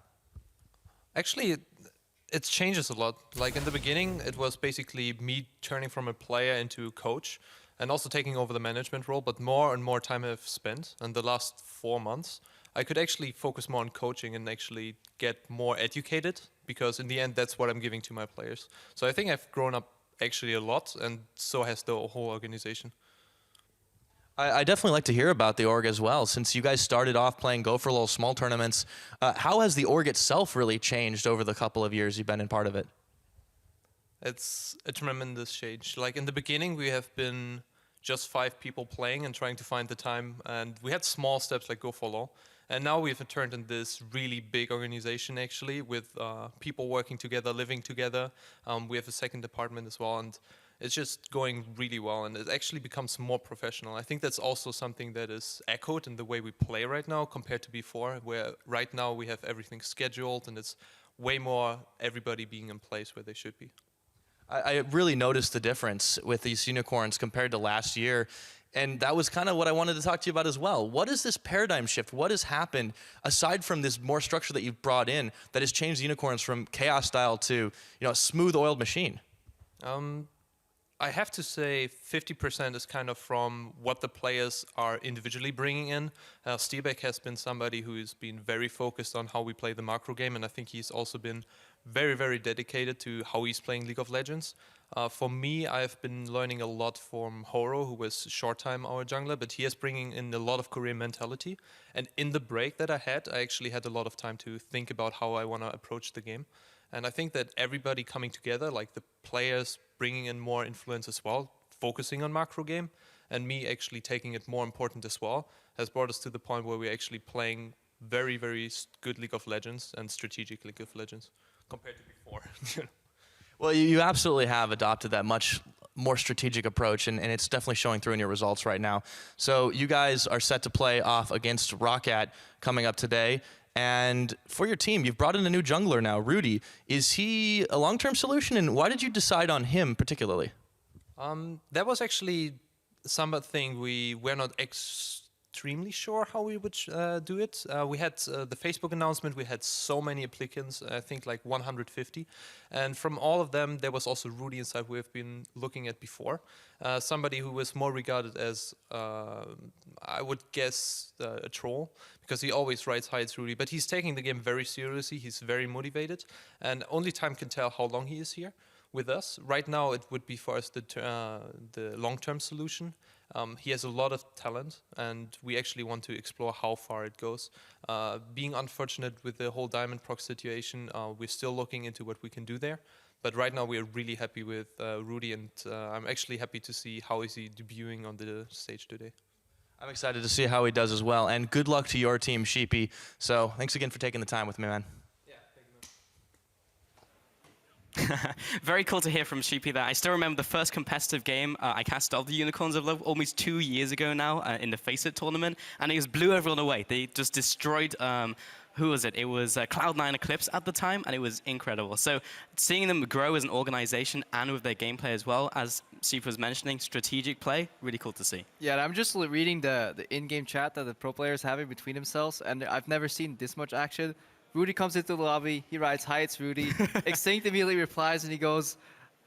Actually, it changes a lot. Like in the beginning, it was basically me turning from a player into a coach and also taking over the management role, but more and more time I've spent in the last 4 months. I could actually focus more on coaching and actually get more educated, because in the end, that's what I'm giving to my players. So I think I've grown up actually a lot, and so has the whole organization. I definitely like to hear about the org as well. Since you guys started off playing Go for Little small tournaments, how has the org itself really changed over the couple of years you've been in part of it? It's a tremendous change. Like in the beginning, we have been just 5 people playing and trying to find the time. And we had small steps like go for low. And now we've turned into this really big organization, actually, with people working together, living together. We have a second department as well, and it's just going really well, and it actually becomes more professional. I think that's also something that is echoed in the way we play right now compared to before, where right now we have everything scheduled, and it's way more everybody being in place where they should be. I really noticed the difference with these unicorns compared to last year. And that was kind of what I wanted to talk to you about as well. What is this paradigm shift? What has happened, aside from this more structure that you've brought in, that has changed the unicorns from chaos style to a smooth oiled machine? I have to say 50% is kind of from what the players are individually bringing in. Steelback has been somebody who's been very focused on how we play the macro game, and I think he's also been very, very dedicated to how he's playing League of Legends. For me, I've been learning a lot from Horo, who was short time our jungler, but he is bringing in a lot of Korean mentality. And in the break that I actually had a lot of time to think about how I want to approach the game. And I think that everybody coming together, like the players bringing in more influence as well, focusing on macro game, and me actually taking it more important as well, has brought us to the point where we're actually playing very, very good League of Legends and strategic League of Legends compared to before. Well, you absolutely have adopted that much more strategic approach, and it's definitely showing through in your results right now. So you guys are set to play off against Roccat coming up today. And for your team, you've brought in a new jungler now, Rudy. Is he a long-term solution, and why did you decide on him particularly? That was actually something we were not extremely sure how we would do it. We had the Facebook announcement, we had so many applicants, I think like 150. And from all of them, there was also Rudy inside we've been looking at before. Somebody who was more regarded as, I would guess, a troll, because he always writes, "Hi, it's Rudy." But he's taking the game very seriously, he's very motivated, and only time can tell how long he is here with us. Right now, it would be for us the long-term solution. He has a lot of talent, and we actually want to explore how far it goes. Being unfortunate with the whole Diamond Proc situation, we're still looking into what we can do there. But right now, we are really happy with Rudy, and I'm actually happy to see how is he debuting on the stage today. I'm excited to see how he does as well, and good luck to your team, Sheepy. So thanks again for taking the time with me, man. Very cool to hear from Sheepy there. I still remember the first competitive game I cast of the Unicorns of Love almost 2 years ago now in the Face It tournament, and it was blew everyone away. They just destroyed, who was it? It was Cloud9 Eclipse at the time, and it was incredible. So seeing them grow as an organization and with their gameplay as well, as Sheepy was mentioning, strategic play, really cool to see. Yeah, and I'm just reading the in-game chat that the pro players having between themselves, and I've never seen this much action. Rudy comes into the lobby, he writes, "Hi, it's Rudy." Extinct immediately replies and he goes,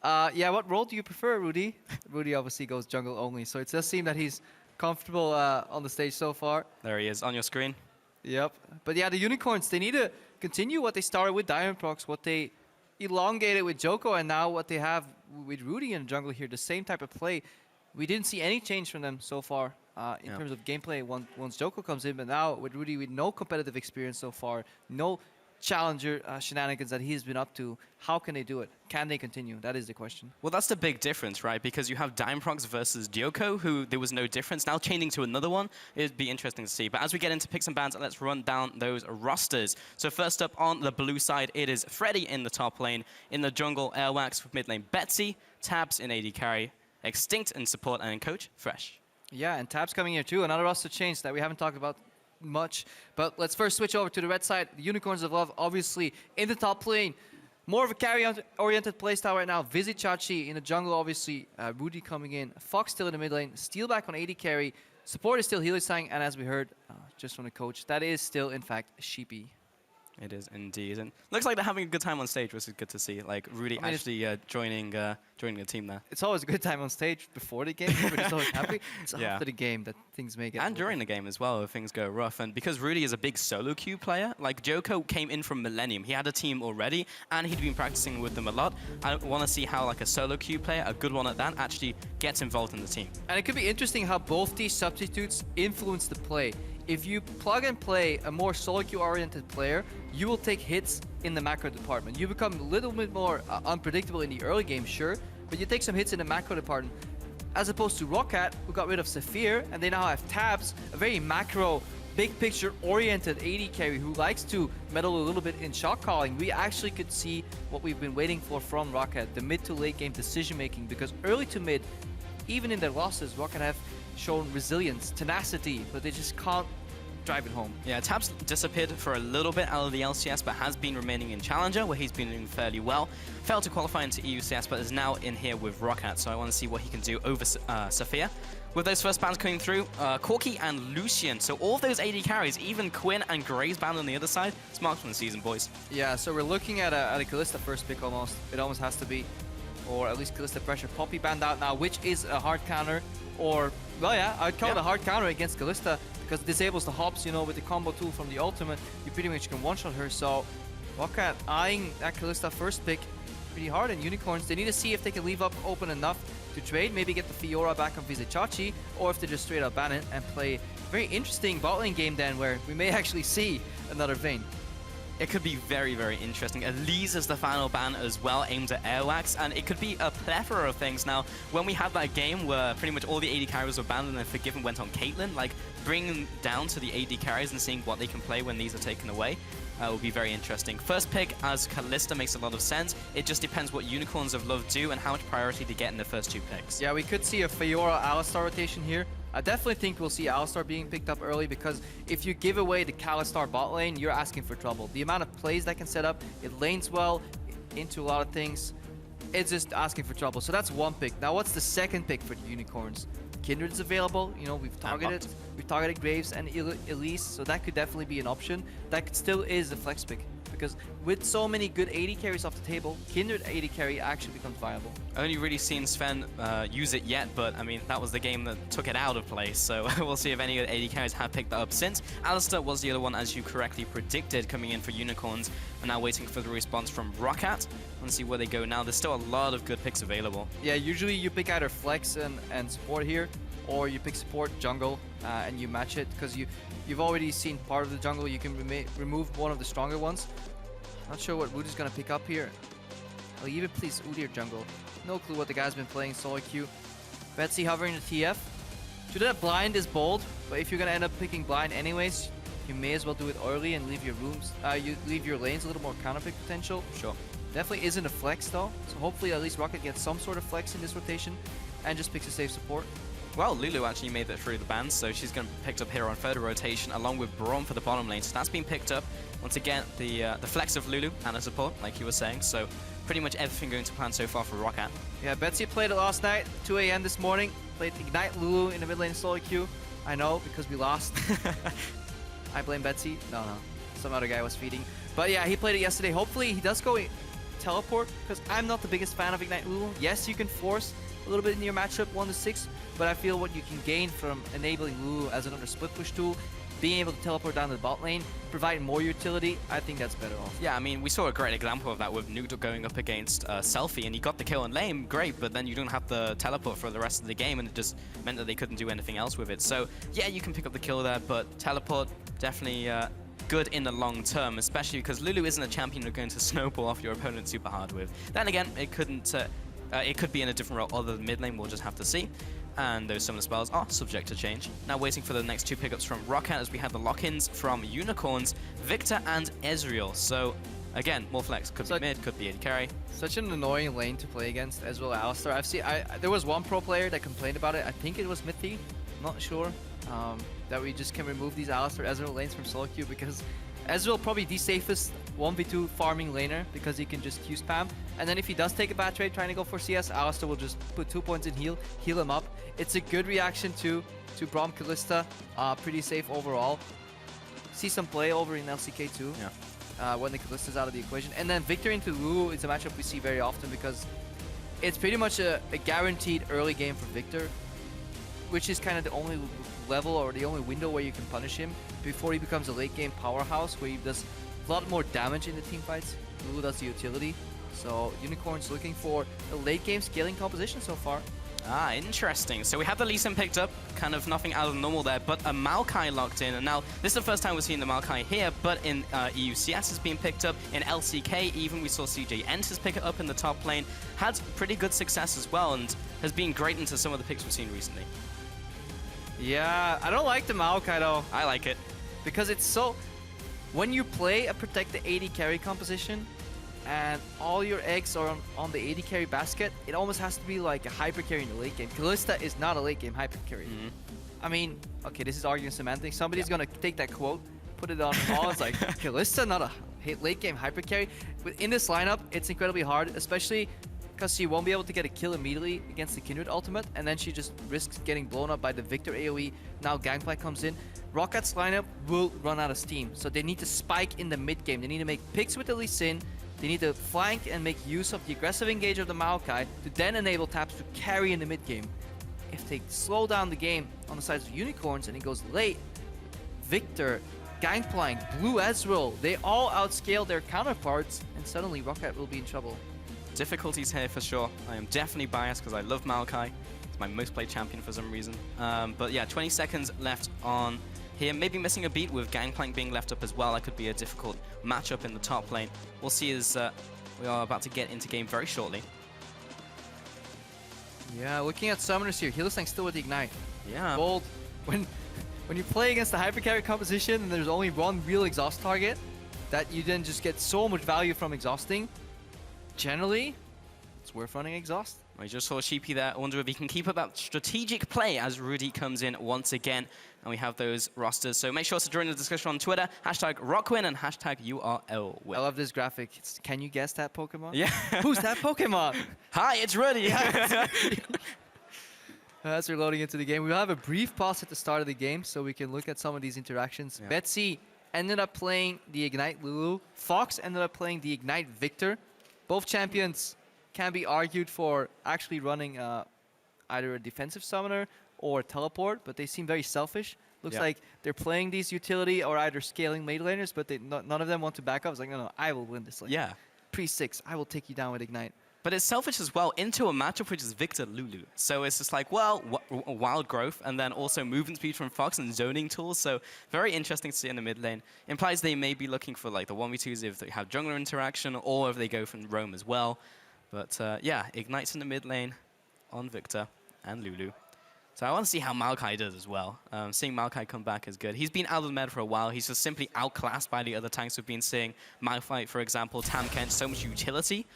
"Yeah, what role do you prefer, Rudy?" Rudy obviously goes jungle only, so it does seem that he's comfortable on the stage so far. There he is, on your screen. Yep. But yeah, the Unicorns, they need to continue what they started with Diamond Procs, what they elongated with Joko, and now what they have with Rudy in the jungle here, the same type of play. We didn't see any change from them so far in terms of gameplay once Joko comes in, but now with Rudy with no competitive experience so far, no challenger shenanigans that he's been up to, how can they do it? Can they continue? That is the question. Well, that's the big difference, right? Because you have Dimeprox versus Joko, who there was no difference. Now changing to another one, it'd be interesting to see. But as we get into picks and bans, let's run down those rosters. So first up on the blue side, it is Freddy in the top lane. In the jungle, Airwax with mid lane Betsy, Tabs in AD carry, Extinct in support, and in coach, Fresh. Yeah, and Tabs coming here too. Another roster change that we haven't talked about much. But let's first switch over to the red side. The Unicorns of Love, obviously, in the top lane. More of a carry-oriented playstyle right now. Vizzy Chachi in the jungle, obviously. Rudy coming in. Fox still in the mid lane. Steelback on AD carry. Support is still Healy-Sang. And as we heard just from the coach, that is still, in fact, Sheepy. It is indeed. And looks like they're having a good time on stage, which is good to see. Like, Rudy actually joining the team there. It's always a good time on stage before the game, but it's always happy. It's after the game that things may get... And during the game as well, if things go rough. And because Rudy is a big solo queue player, like Joko came in from Millennium. He had a team already, and he'd been practicing with them a lot. I want to see how like a solo queue player, a good one at that, actually gets involved in the team. And it could be interesting how both these substitutes influence the play. If you plug and play a more solo queue oriented player, you will take hits in the macro department. You become a little bit more unpredictable in the early game, sure, but you take some hits in the macro department. as opposed to Rocket, who got rid of Saphir, and they now have Tabs, a very macro, big picture oriented AD carry who likes to meddle a little bit in shot calling. We actually could see what we've been waiting for from Rocket, the mid to late game decision making, because early to mid, even in their losses, Rocket have shown resilience, tenacity, but they just can't drive it home. Yeah, Tabs disappeared for a little bit out of the LCS, but has been remaining in Challenger, where he's been doing fairly well. Failed to qualify into EUCS, but is now in here with Rocket, so I want to see what he can do over Saphir. With those first bans coming through, Corki and Lucian, so all of those AD carries, even Quinn and Gray's banned on the other side, it's marked from the season, boys. Yeah, so we're looking at a Kalista first pick almost. It almost has to be, or at least Kalista pressure. Poppy banned out now, which is a hard counter, or, well, yeah, I'd call it a hard counter against Kalista, because it disables the hops, you know, with the combo tool from the ultimate, you pretty much can one-shot her. So Rocket eyeing that Kalista first pick pretty hard, and Unicorns, they need to see if they can leave up open enough to trade, maybe get the Fiora back on Vizicachi, or if they just straight up ban it and play a very interesting bot lane game then, where we may actually see another Vayne. It could be very, very interesting. Elise is the final ban as well, aimed at Airwax, and it could be a plethora of things. Now, when we had that game where pretty much all the AD carries were banned and then Forgiven went on Caitlyn, like, bringing down to the AD carries and seeing what they can play when these are taken away will be very interesting. First pick as Kalista makes a lot of sense. It just depends what Unicorns of Love do and how much priority they get in the first two picks. Yeah, we could see a Fiora Alistar rotation here. I definitely think we'll see Alistar being picked up early, because if you give away the Kalistar bot lane, you're asking for trouble. The amount of plays that can set up, it lanes well into a lot of things. It's just asking for trouble. So that's one pick. Now, what's the second pick for the Unicorns? Kindred's available. You know, we've targeted Graves and Elise, so that could definitely be an option. That still is a flex pick, because with so many good AD carries off the table, Kindred AD carry actually becomes viable. Only really seen Sven use it yet, but I mean, that was the game that took it out of place, so we'll see if any of the AD carries have picked that up since. Alistar was the other one, as you correctly predicted, coming in for Unicorns, and now waiting for the response from Rocket. Let's see where they go now. There's still a lot of good picks available. Yeah, usually you pick either flex and support here, or you pick support jungle and you match it, because you've already seen part of the jungle. You can remove one of the stronger ones. Not sure what Rudy's gonna pick up here. I'll even please Udi or jungle. No clue what the guy's been playing solo queue. Betsy hovering the TF. To do that blind is bold, but if you're gonna end up picking blind anyways, you may as well do it early and leave your rooms. You leave your lanes a little more counter pick potential. Sure. Definitely isn't a flex though, so hopefully at least Rocket gets some sort of flex in this rotation and just picks a safe support. Well, Lulu actually made it through the bans, so she's going to be picked up here on further rotation, along with Braum for the bottom lane. So that's been picked up. Once again, the flex of Lulu and a support, like you were saying. So pretty much everything going to plan so far for Rocket. Yeah, Betsy played it last night, 2 a.m. this morning. Played Ignite Lulu in the mid lane solo queue. I know, because we lost. I blame Betsy. No. Some other guy was feeding. But yeah, he played it yesterday. Hopefully he does go teleport, because I'm not the biggest fan of Ignite Lulu. Yes, you can force a little bit in your matchup 1-6, but I feel what you can gain from enabling Lulu as another split push tool, being able to teleport down to the bot lane, providing more utility, I think that's better off. Yeah, I mean, we saw a great example of that with Nuke going up against Selfie, and he got the kill in lane, great, but then you don't have the teleport for the rest of the game, and it just meant that they couldn't do anything else with it. So yeah, you can pick up the kill there, but teleport definitely good in the long term, especially because Lulu isn't a champion you're going to snowball off your opponent super hard with. Then again, it couldn't. It could be in a different role other than mid lane, we'll just have to see. And those summoner spells are subject to change. Now waiting for the next two pickups from Rocket, as we have the lock-ins from Unicorns, Victor and Ezreal. So again, more flex. Could be mid, could be AD carry. Such an annoying lane to play against, as well as Alistar. There was one pro player that complained about it. I think it was Mithy, I'm not sure. That we just can remove these Alistar Ezreal lanes from solo queue, because Ezreal probably the safest 1v2 farming laner, because he can just Q spam. And then if he does take a bad trade trying to go for CS, Alistar will just put 2 points in heal him up. It's a good reaction to Braum Kalista. Pretty safe overall. See some play over in LCK too. Yeah. When the Kalista's out of the equation. And then Victor into Lulu is a matchup we see very often, because it's pretty much a guaranteed early game for Victor, which is kind of the only level or the only window where you can punish him before he becomes a late game powerhouse, where he does a lot more damage in the team fights. Lulu does the utility. So Unicorns looking for a late game scaling composition so far. Ah, interesting. So we have the Lee Sin picked up, kind of nothing out of the normal there, but a Maokai locked in. And now, this is the first time we're seeing the Maokai here, but in EUCS has been picked up. In LCK, even we saw CJ Enters pick it up in the top lane. Had pretty good success as well, and has been great into some of the picks we've seen recently. Yeah, I don't like the Maokai though. I like it. Because it's so... When you play a protect the AD carry composition, and all your eggs are on the AD carry basket, it almost has to be like a hyper carry in the late game. Kalista is not a late game hyper carry. I mean, okay, this is arguing semantics. Somebody's gonna take that quote, put it on all. It's like, Kalista, not a late game hyper carry. But in this lineup, it's incredibly hard, especially because she won't be able to get a kill immediately against the Kindred ultimate, and then she just risks getting blown up by the Victor AoE. Now Gangplank comes in. Rocket's lineup will run out of steam, so they need to spike in the mid game. They need to make picks with the Lee Sin. They need to flank and make use of the aggressive engage of the Maokai to then enable Taps to carry in the mid game. If they slow down the game on the sides of Unicorns and it goes late, Victor, Gangplank, Blue Ezreal, they all outscale their counterparts, and suddenly Rocket will be in trouble. Difficulties here for sure. I am definitely biased because I love Maokai. It's my most played champion for some reason. But yeah, 20 seconds left on here. Maybe missing a beat with Gangplank being left up as well. That could be a difficult matchup in the top lane. We'll see as we are about to get into game very shortly. Yeah, looking at summoners here, Hylissang still with the Ignite. Yeah. Bold. When you play against the hyper carry composition and there's only one real exhaust target, that you then just get so much value from exhausting, generally, it's worth running exhaust. We just saw Sheepy there. I wonder if he can keep up that strategic play as Rudy comes in once again. And we have those rosters. So make sure to join the discussion on Twitter. #RockWin and #URLWin. I love this graphic. Can you guess that Pokemon? Yeah. Who's that Pokemon? Hi, it's Rudy. As we're loading into the game, we'll have a brief pause at the start of the game so we can look at some of these interactions. Yeah. Betsy ended up playing the Ignite Lulu. Fox ended up playing the Ignite Victor. Both champions can be argued for actually running either a defensive summoner or teleport, but they seem very selfish. Looks like they're playing these utility or either scaling mid laners, but none of them want to back up. It's like, no, I will win this lane. Yeah. Pre-6, I will take you down with Ignite. But it's selfish as well into a matchup which is Victor Lulu. So it's just like, well, wild growth and then also movement speed from Fox and zoning tools. So very interesting to see in the mid lane. Implies they may be looking for like the 1v2s if they have jungler interaction or if they go from roam as well. But yeah, Ignites in the mid lane on Victor and Lulu. So I want to see how Maokai does as well. Seeing Maokai come back is good. He's been out of the meta for a while. He's just simply outclassed by the other tanks we've been seeing. Malphite, for example, Tam Kench, so much utility.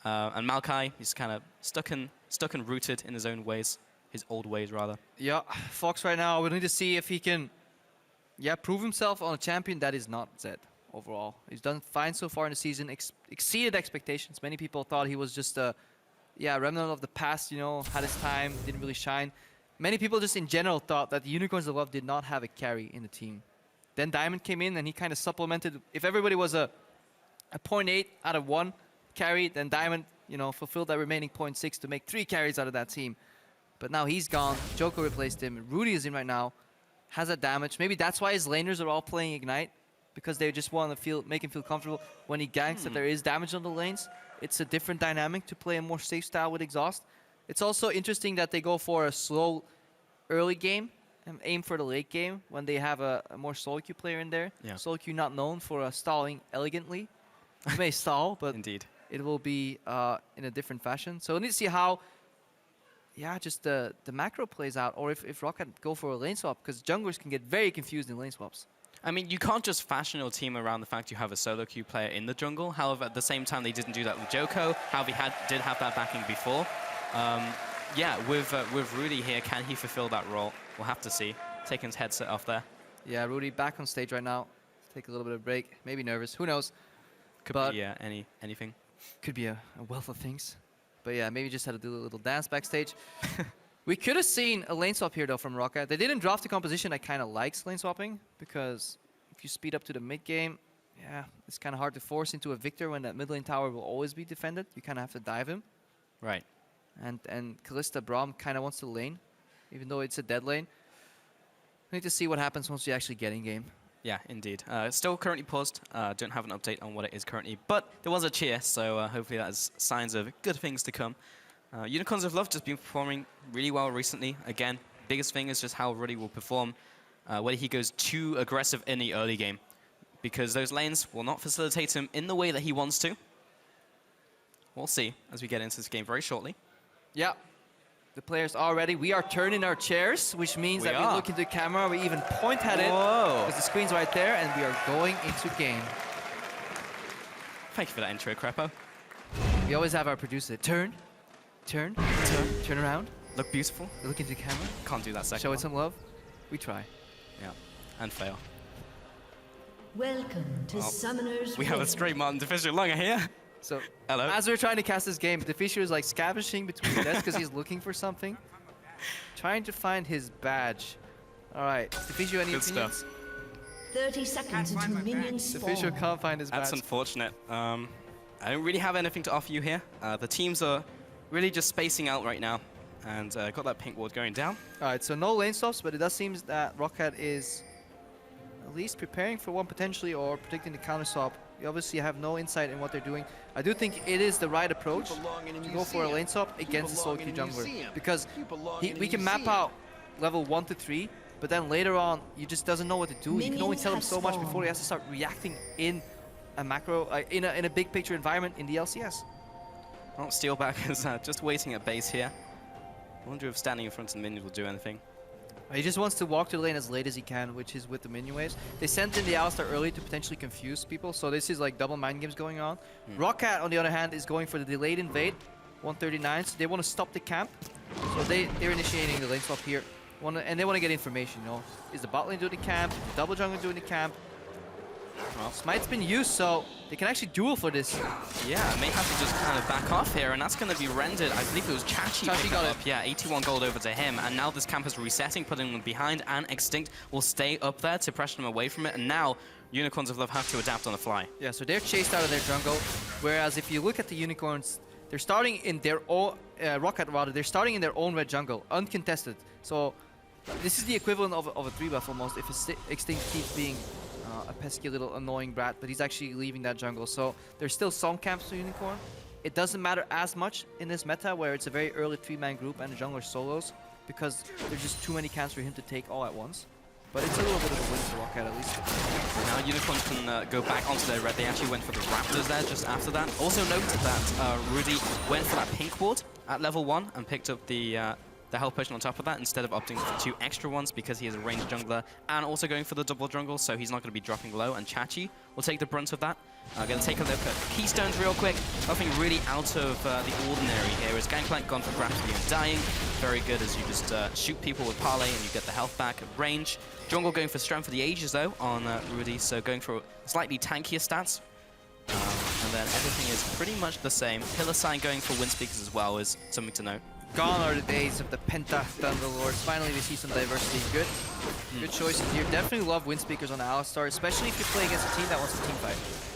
And Maokai, he's kind of stuck and rooted in his own ways, his old ways rather. Yeah, Fox right now, we need to see if he can, prove himself on a champion that is not Zed overall. He's done fine so far in the season, exceeded expectations. Many people thought he was just a, remnant of the past, had his time, didn't really shine. Many people just in general thought that the Unicorns of Love did not have a carry in the team. Then Diamond came in and he kind of supplemented. If everybody was a 0.8 out of 1 carry, then Diamond, fulfilled that remaining 0.6 to make 3 carries out of that team. But now he's gone. Joko replaced him. Rudy is in right now. Has that damage. Maybe that's why his laners are all playing Ignite, because they just want to make him feel comfortable when he ganks that there is damage on the lanes. It's a different dynamic to play a more safe style with exhaust. It's also interesting that they go for a slow early game and aim for the late game when they have a more solo queue player in there. Yeah. Solo queue not known for stalling elegantly. It may stall, but indeed, it will be in a different fashion. So we need to see how, just the macro plays out, or if Rocket go for a lane swap, because junglers can get very confused in lane swaps. I mean, you can't just fashion your team around the fact you have a solo queue player in the jungle. However, at the same time, they didn't do that with Joko. However, he did have that backing before. With Rudy here, can he fulfill that role? We'll have to see. Taking his headset off there. Yeah, Rudy back on stage right now. Take a little bit of a break. Maybe nervous. Who knows? Could be anything. Could be a wealth of things. But yeah, maybe just had to do a little dance backstage. We could have seen a lane swap here, though, from Rocket. They didn't draft the composition that kind of likes lane swapping, because if you speed up to the mid game, it's kind of hard to force into a Victor when that mid lane tower will always be defended. You kind of have to dive him. Right. And Kalista Braum kind of wants to lane, even though it's a dead lane. We need to see what happens once we actually get in game. Yeah, indeed. Still currently paused. Don't have an update on what it is currently, but there was a cheer, so hopefully that is signs of good things to come. Unicorns of Love just been performing really well recently. Again, biggest thing is just how Rudy will perform, whether he goes too aggressive in the early game, because those lanes will not facilitate him in the way that he wants to. We'll see as we get into this game very shortly. Yeah, the players are ready. We are turning our chairs, which means that we look into the camera, we even point at it, because the screen's right there, and we are going into game. Thank you for that intro, Crepo. We always have our producer turn around. Look beautiful. Look into the camera. Can't do that second Show it one. some love. We try. Yeah, and fail. Welcome to Summoner's We have a straight Martin Diffuser Lunger here. So, hello. As we're trying to cast this game, Diffuser is like scavenging between the desks because he's looking for something. Trying to find his badge. All right, Diffuser, any Good opinions? stuff. 30 seconds until minions spawn. Diffuser can't find his badge. That's unfortunate. I don't really have anything to offer you here. The teams are really just spacing out right now, and got that pink ward going down. All right, so no lane stops, but it does seem that Rocket is at least preparing for one potentially, or predicting the counter swap. You obviously have no insight in what they're doing. I do think it is the right approach to go for a lane swap against the solo queue jungler, because we can map out level 1 to 3, but then later on, you just doesn't know what to do. You can only tell him so much before he has to start reacting in a macro, in a big picture environment in the LCS. Well, Steelback is just waiting at base here. I wonder if standing in front of the minions will do anything. He just wants to walk to the lane as late as he can, which is with the minion waves. They sent in the Alistar early to potentially confuse people, so this is like double mind games going on. Rocket, on the other hand, is going for the delayed invade, 139, so they want to stop the camp. So they're initiating the lane swap here, and they want to get information, you know. Is the bot lane doing the camp? Is the double jungler doing the camp? Well, Smite's been used, so they can actually duel for this. Yeah, may have to just kind of back off here, and that's going to be rendered. I believe it was Chachi got up. Yeah, 81 gold over to him, and now this camp is resetting, putting them behind, and Extinct will stay up there to pressure them away from it, and now Unicorns of Love have to adapt on the fly. Yeah, so they're chased out of their jungle, whereas if you look at the Unicorns, they're starting in their own, Rocket rather, they're starting in their own red jungle, uncontested. So this is the equivalent of a 3-buff almost, if Extinct keeps being a pesky little annoying brat, but he's actually leaving that jungle. So there's still some camps to Unicorn. It doesn't matter as much in this meta where it's a very early 3-man group and the jungler solos, because there's just too many camps for him to take all at once. But it's a little bit of a win for Rocket at least. Now Unicorn can go back onto their red. They actually went for the Raptors there just after that. Also note that Rudy went for that pink ward at level 1 and picked up the health potion on top of that instead of opting for 2 extra ones because he is a ranged jungler and also going for the double jungle, so he's not going to be dropping low, and Chachi will take the brunt of that. I'm going to take a look at Keystones real quick. Nothing really out of the ordinary here. Is Gangplank gone for Gravity and dying. Very good as you just shoot people with Parley and you get the health back at range. Jungle going for Strength for the Ages though on Rudy, so going for slightly tankier stats. And then everything is pretty much the same. Pillar Sign going for Wind Speakers as well is something to note. Gone are the days of the Penta Thunderlords. Finally, we see some diversity. Good choices here. Definitely love Wind Speakers on the Alistar, especially if you play against a team that wants a team fight.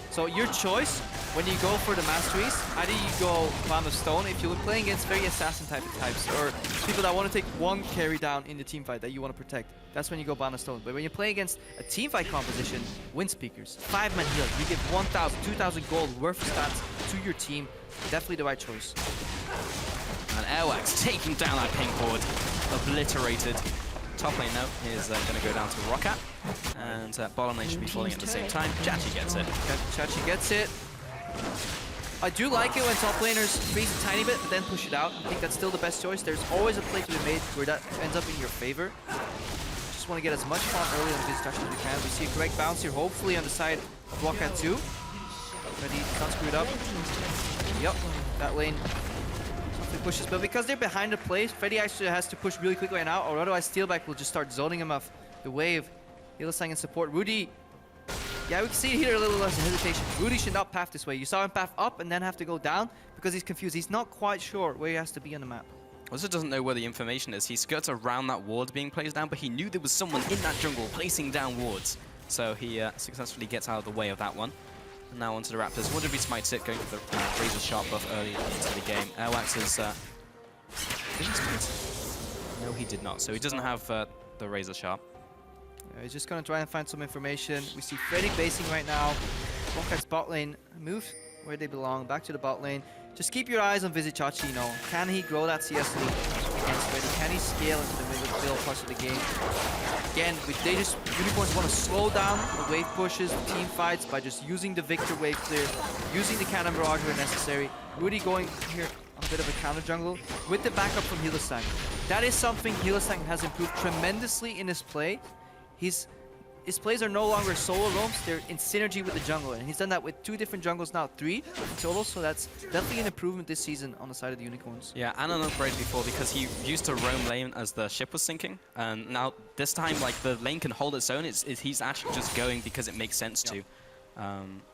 So your choice, when you go for the Masteries, either you go Bond of Stone, if you're playing against very assassin types, or people that want to take one carry down in the team fight that you want to protect, that's when you go Bond of Stone. But when you play against a team fight composition, Wind Speakers, 5-man heal, you give 1,000, 2,000 gold worth of stats to your team. Definitely the right choice. And Airwax taking down that pink board, obliterated. Top lane now is going to go down to Rocket, and bottom lane should be falling at the same time. Chachi gets it. Chachi gets it. I do like it when top laners freeze a tiny bit, but then push it out. I think that's still the best choice. There's always a play to be made where that ends up in your favor. Just want to get as much farm early on the destruction as we can. We see a correct bounce here, hopefully on the side of Rocket 2. Ready, not screwed up. Yep, that lane pushes, but because they're behind the play, Freddy actually has to push really quickly right now, or otherwise Steelback will just start zoning him off the wave. Illusang in support. Rudy, yeah, we can see here a little less hesitation. Rudy should not path this way. You saw him path up and then have to go down because he's confused. He's not quite sure where he has to be on the map. Also doesn't know where the information is. He skirts around that ward being placed down, but he knew there was someone in that jungle placing down wards. So he successfully gets out of the way of that one. And now onto the Raptors. Wonder if he smites it, going for the Razor Sharp buff early into the game. Airwax is... did he smite? No, he did not. So he doesn't have the Razor Sharp. Yeah, he's just going to try and find some information. We see Freddy basing right now. Rocket's bot lane move where they belong, back to the bot lane. Just keep your eyes on Vizichachi, you know. Can he grow that CS lead against Ready? Can he scale into the middle parts of the game? Again, Unicorns want to slow down the wave pushes, the team fights by just using the Victor wave clear, using the cannon barrage where necessary. Rudy going here on a bit of a counter jungle with the backup from Hylissang. That is something Hylissang has improved tremendously in his play. His plays are no longer solo roams, they're in synergy with the jungle, and he's done that with 2 different jungles now, 3 in total, so that's definitely an improvement this season on the side of the Unicorns. Yeah, and an upgrade before, because he used to roam lane as the ship was sinking, and now this time, like, the lane can hold its own. He's actually just going because it makes sense to,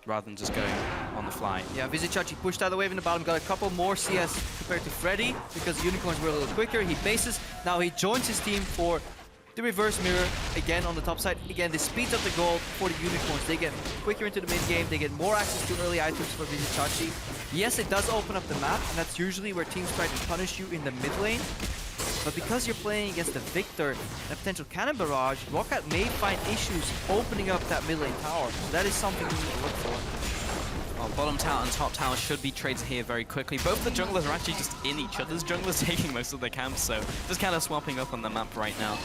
rather than just going on the fly. Yeah, Vizichachi pushed out the wave in the bottom, got a couple more CS compared to Freddy, because the Unicorns were a little quicker. He bases, now he joins his team for the reverse mirror again on the top side. Again, this speeds up the goal for the Unicorns. They get quicker into the mid game. They get more access to early items for Vizichachi. Yes, it does open up the map, and that's usually where teams try to punish you in the mid lane. But because you're playing against the Victor and a potential cannon barrage, Roccat may find issues opening up that mid lane tower. So that is something you need to look for. Well, bottom tower and top tower should be traded here very quickly. Both the junglers are actually just in each other's junglers, taking most of their camps, so just kind of swapping up on the map right now.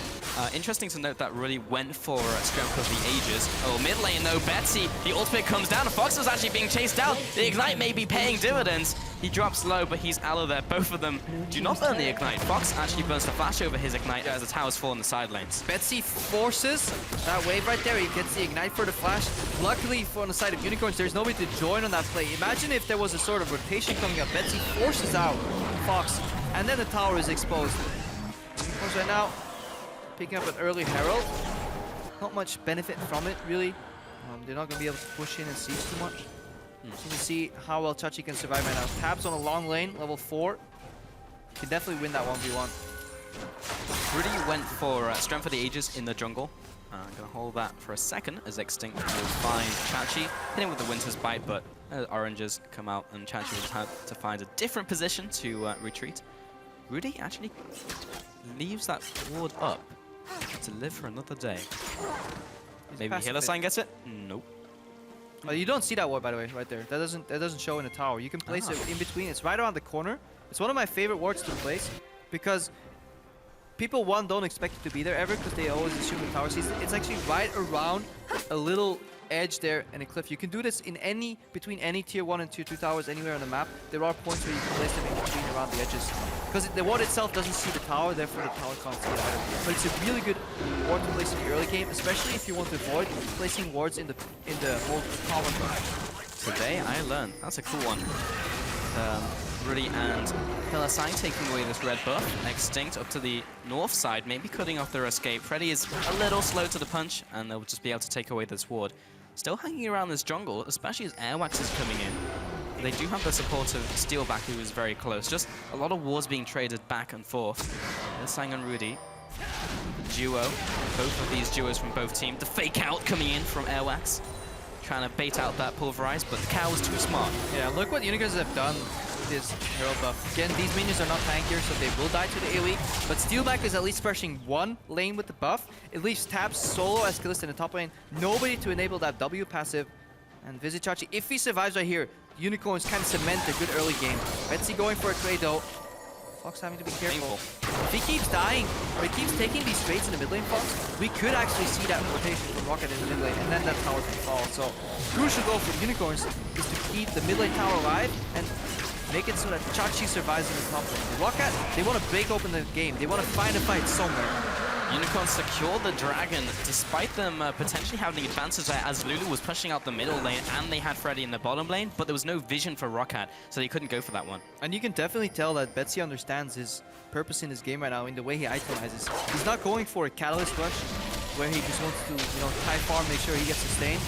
Interesting to note that really went for Strength of the Ages. Oh, mid lane though, Betsy, the ultimate comes down. Fox was actually being chased out. The Ignite may be paying dividends. He drops low, but he's out of there. Both of them do not burn the Ignite. Fox actually burns the flash over his Ignite as the towers fall in the side lanes. Betsy forces that wave right there. He gets the Ignite for the flash. Luckily for on the side of Unicorns, there's nobody to join on that play. Imagine if there was a sort of rotation coming up. Betsy forces out Fox, and then the tower is exposed. Unicorns right now picking up an early Herald. Not much benefit from it, really. They're not going to be able to push in and siege too much. So you can see how well Chachi can survive right now. Tabs on a long lane, level 4. Can definitely win that 1v1. Rudy went for Strength of the Ages in the jungle. I'm going to hold that for a second as Extinct will find Chachi. Hit him with the Winter's Bite, but oranges come out and Chachi will have to find a different position to retreat. Rudy actually leaves that ward up to live for another day. Maybe Hylissang gets it? Nope. Oh, you don't see that ward, by the way, right there. That doesn't show in the tower. You can place it in between. It's right around the corner. It's one of my favorite wards to place because people, don't expect it to be there ever because they always assume the tower sees it. It's actually right around a little edge there and a cliff. You can do this in between any tier 1 and tier 2 towers anywhere on the map. There are points where you can place them in between around the edges. Because the ward itself doesn't see the tower, therefore the tower can't see it either. But it's a really good ward to place in the early game, especially if you want to avoid placing wards in the whole tower. Today I learned. That's a cool one. Rudy and Hylissang taking away this red buff. Extinct up to the north side, maybe cutting off their escape. Freddy is a little slow to the punch, and they'll just be able to take away this ward. Still hanging around this jungle, especially as Airwax is coming in. They do have the support of Steelback, who is very close. Just a lot of wards being traded back and forth. Hylissang and Rudy. Duo. Both of these duos from both teams. The fake out coming in from Airwax. Trying to bait out that Pulverize, but the cow was too smart. Yeah, look what Unicorns have done with this Herald buff. Again, these minions are not tankier, so they will die to the AoE. But Steelback is at least pressuring one lane with the buff. It leaves Tabs solo as Kalista in the top lane. Nobody to enable that W passive. And Vizichachi, if he survives right here, Unicorns can cement a good early game. Betsy going for a trade though. Fox having to be careful. If he keeps dying, or he keeps taking these trades in the mid lane, Fox, we could actually see that rotation from Rocket in the mid lane, and then that tower can fall. So, crucial goal for the Unicorns is to keep the mid lane tower alive and make it so that Chachi survives in the top lane. The Rocket, they want to break open the game. They want to find a fight somewhere. Unicorns secure the dragon, despite them potentially having the advantage there as Lulu was pushing out the middle lane and they had Freddy in the bottom lane, but there was no vision for Rocket, so they couldn't go for that one. And you can definitely tell that Betsy understands his purpose in this game right now in the way he itemizes. He's not going for a Catalyst Rush, where he just wants to, tie farm, make sure he gets sustained.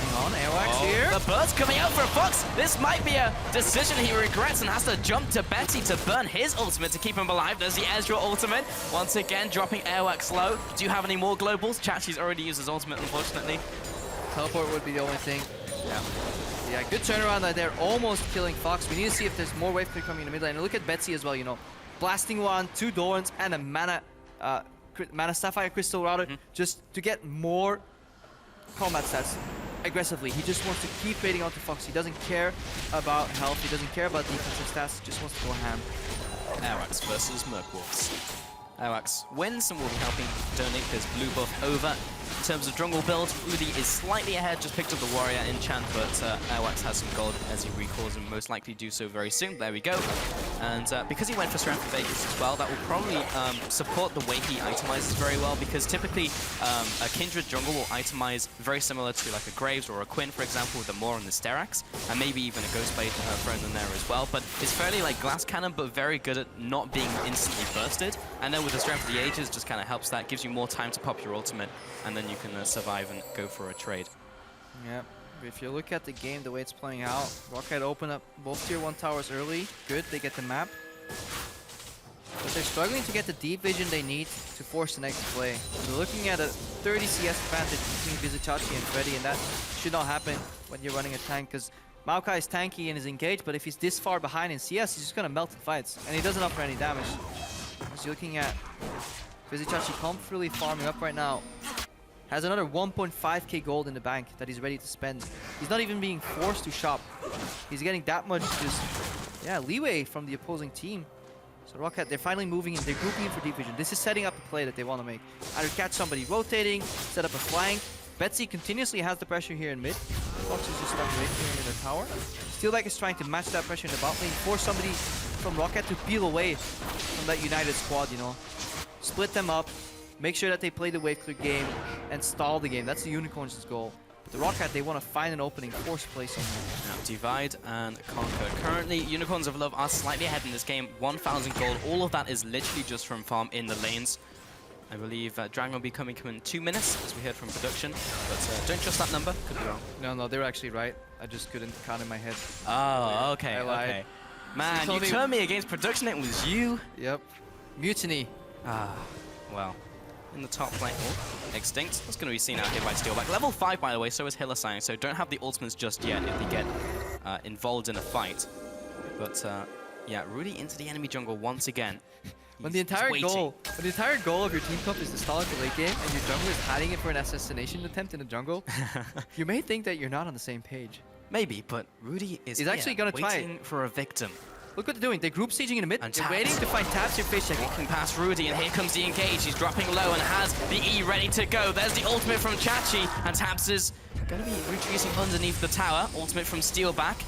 Hang on, Airwax here. The burst coming out for Fox. This might be a decision he regrets and has to jump to Betsy to burn his ultimate to keep him alive. There's the Ezreal ultimate. Once again, dropping Airwax low. Do you have any more globals? Chachi's already used his ultimate, unfortunately. Teleport would be the only thing. Yeah, good turnaround that they're almost killing Fox. We need to see if there's more wave clear coming in the mid lane. And look at Betsy as well, Blasting one, 2 Dorans, and a Mana Sapphire Crystal rather, just to get more combat stats. aggressively. He just wants to keep baiting onto Fox. He doesn't care about health. He doesn't care about defensive stats. He just wants to go ham. Airwax versus Merkwolves. Airwax wins and will be helping donate his blue buff over. In terms of jungle build, Rudy is slightly ahead, just picked up the warrior enchant, but Airwax has some gold as he recalls and most likely do so very soon. There we go. And because he went for Strength of Vegas as well, that will probably support the way he itemizes very well, because typically a Kindred jungle will itemize very similar to like a Graves or a Quinn, for example, with the Maw and the Sterax, and maybe even a Ghostblade thrown in there as well. But it's fairly like Glass Cannon, but very good at not being instantly bursted. And then with the Strength of the Ages, just kind of helps that, gives you more time to pop your ultimate, and then you can survive and go for a trade. Yeah, if you look at the game, the way it's playing out, Rocket open up both tier 1 towers early. Good, they get the map. But they're struggling to get the deep vision they need to force the next play. They're looking at a 30 CS advantage between Vizicachi and Freddy, and that should not happen when you're running a tank, because Maokai is tanky and is engaged, but if he's this far behind in CS, he's just going to melt in fights, and he doesn't offer any damage. As you're looking at Vizicachi comfortably farming up right now. Has another 1.5k gold in the bank that he's ready to spend. He's not even being forced to shop. He's getting that much just, leeway from the opposing team. So Rocket, they're finally moving in. They're grouping in for deep vision. This is setting up the play that they want to make. Either catch somebody rotating, set up a flank. Betsy continuously has the pressure here in mid. Fox is just stuck right here in the tower. Steelback is trying to match that pressure in the bot lane, force somebody from Rocket to peel away from that united squad, you know. Split them up. Make sure that they play the wave clear game and stall the game. That's the Unicorns' goal. But the Rocket, they want to find an opening, force play somewhere. Now, divide and conquer. Currently, Unicorns of Love are slightly ahead in this game. 1,000 gold. All of that is literally just from farm in the lanes. I believe Dragon will be coming in 2 minutes, as we heard from production. But don't trust that number. Could be wrong. No, they were actually right. I just couldn't count in my head. Oh, okay, I lied. okay. Man, you turned me against production. It was you. Yep. Mutiny. Ah, well. In the top lane. Oh, Extinct. That's going to be seen out here by Steelback. Level 5, by the way, so is Hilla Sign, so don't have the ultimates just yet if they get involved in a fight. But, yeah, Rudy into the enemy jungle once again. When the entire goal of your team comp is to stall at the late game and your jungler is hiding it for an assassination attempt in the jungle, you may think that you're not on the same page. Maybe, but Rudy is actually going to try waiting for a victim. Look what they're doing. They're group sieging in the mid. And they're waiting to find tabs in face checking. Walking past Rudy, and here comes the engage. He's dropping low and has the E ready to go. There's the ultimate from Chachi, and Tabs is going to be retreating underneath the tower. Ultimate from Steelback.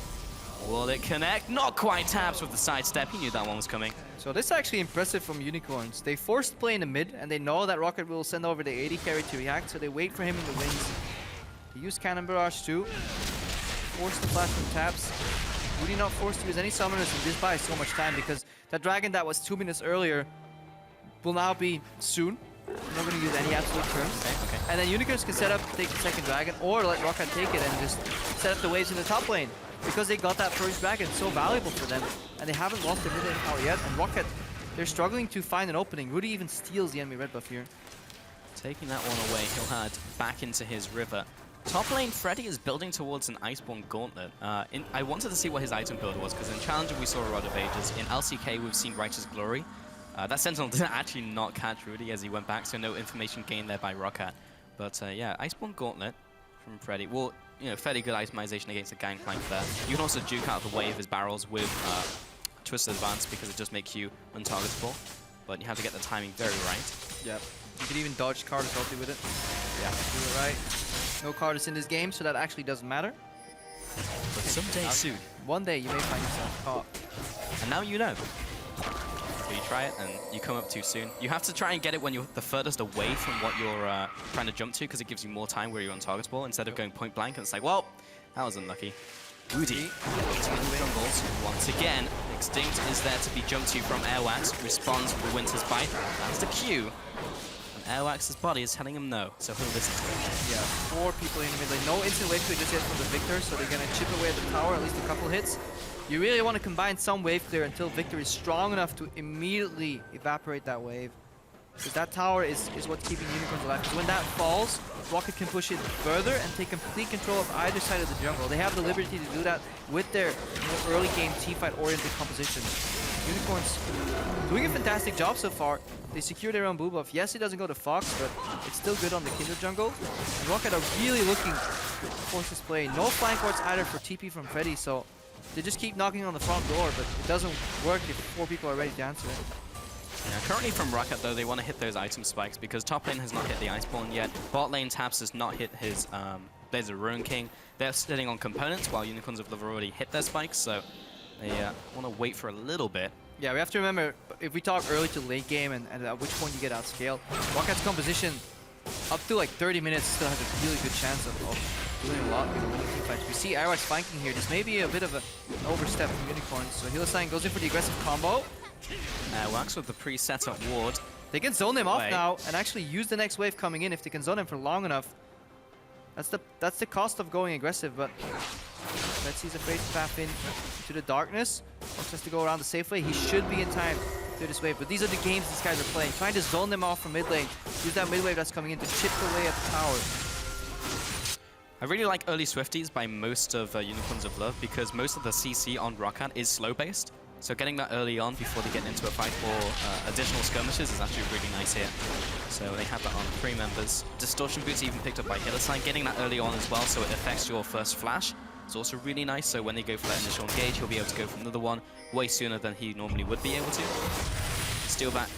Will it connect? Not quite. Tabs with the sidestep. He knew that one was coming. So this is actually impressive from Unicorns. They forced play in the mid, and they know that Rocket will send over the AD carry to react, so they wait for him in the wings. They use Cannon Barrage too. Force the flash from Tabs. Rudy not forced to use any summoners, and this buys so much time because that dragon that was 2 minutes earlier will now be soon. They're not going to use any absolute terms. Okay. And then Unicorns can set up, take the second dragon, or let Rocket take it and just set up the waves in the top lane. Because they got that first dragon, so valuable for them. And they haven't lost their mid-lane power yet. And Rocket, they're struggling to find an opening. Rudy even steals the enemy red buff here. Taking that one away, he'll head back into his river. Top lane, Freddy is building towards an Iceborne Gauntlet. I wanted to see what his item build was, because in Challenger we saw a Rod of Ages. In LCK we've seen Righteous Glory. That Sentinel didn't actually not catch Rudy as he went back, so no information gained there by Rocket. But yeah, Iceborne Gauntlet from Freddy. Well, you know, fairly good itemization against the Gangplank there. You can also juke out the way of his barrels with Twisted Advance, because it just makes you untargetable. But you have to get the timing very right. Yep. You can even dodge Cardus healthy with it. Yeah, do it right. No Cardus in this game, so that actually doesn't matter. But someday soon. One day you may find yourself caught. And now you know. So you try it and you come up too soon. You have to try and get it when you're the furthest away from what you're trying to jump to, because it gives you more time where you're untargetable instead of going point blank, and it's like, well, that was unlucky. Rudy waiting in the jungles. Once again, Extinct is there to be jumped to from Airwax. Responds with Winter's Bite. That's the Q. Airwax's body is telling him no, so he'll listen to it. Yeah, 4 people in the mid lane. No instant wave clear just yet from the Victor, so they're going to chip away at the tower, at least a couple hits. You really want to combine some wave clear until Victor is strong enough to immediately evaporate that wave. Because that tower is what's keeping Unicorns alive. Because when that falls, Rocket can push it further and take complete control of either side of the jungle. They have the liberty to do that with their more early game teamfight oriented composition. Unicorns doing a fantastic job so far. They secure their own blue buff. Yes, it doesn't go to Fox, but it's still good on the Kindred jungle. And Rocket are really looking force this play. No flank wards either for TP from Freddy, so they just keep knocking on the front door, but it doesn't work if 4 people are ready to answer it. Yeah, currently from Rocket though, they want to hit those item spikes because top lane has not hit the Iceborne yet. Bot lane Taps has not hit his Blaze of Ruin King. They're sitting on components while Unicorns of Love have already hit their spikes, so they want to wait for a little bit. Yeah, we have to remember, if we talk early to late game and at which point you get outscaled, Rocket's composition up to like 30 minutes still has a really good chance of doing a lot in the winning team fights. We see Airwax flanking here. This may be a bit of an overstep from Unicorns. So Hylissang goes in for the aggressive combo. Works with the pre-set up ward. They can zone him off now and actually use the next wave coming in if they can zone him for long enough. That's the cost of going aggressive, but let's see the afraid to path in to the darkness. Fox has to go around the safe way. He should be in time to clear this wave, but these are the games these guys are playing. Trying to zone them off from mid lane. Use that mid wave that's coming in to chip away at the tower. I really like early Swifties by most of Unicorns of Love because most of the CC on Rocket is slow-based. So getting that early on before they get into a fight or additional skirmishes is actually really nice here. So they have that on 3 members. Distortion Boots even picked up by Hylissang, getting that early on as well so it affects your first flash. It's also really nice, so when they go for that initial engage, he'll be able to go for another one way sooner than he normally would be able to. Steal back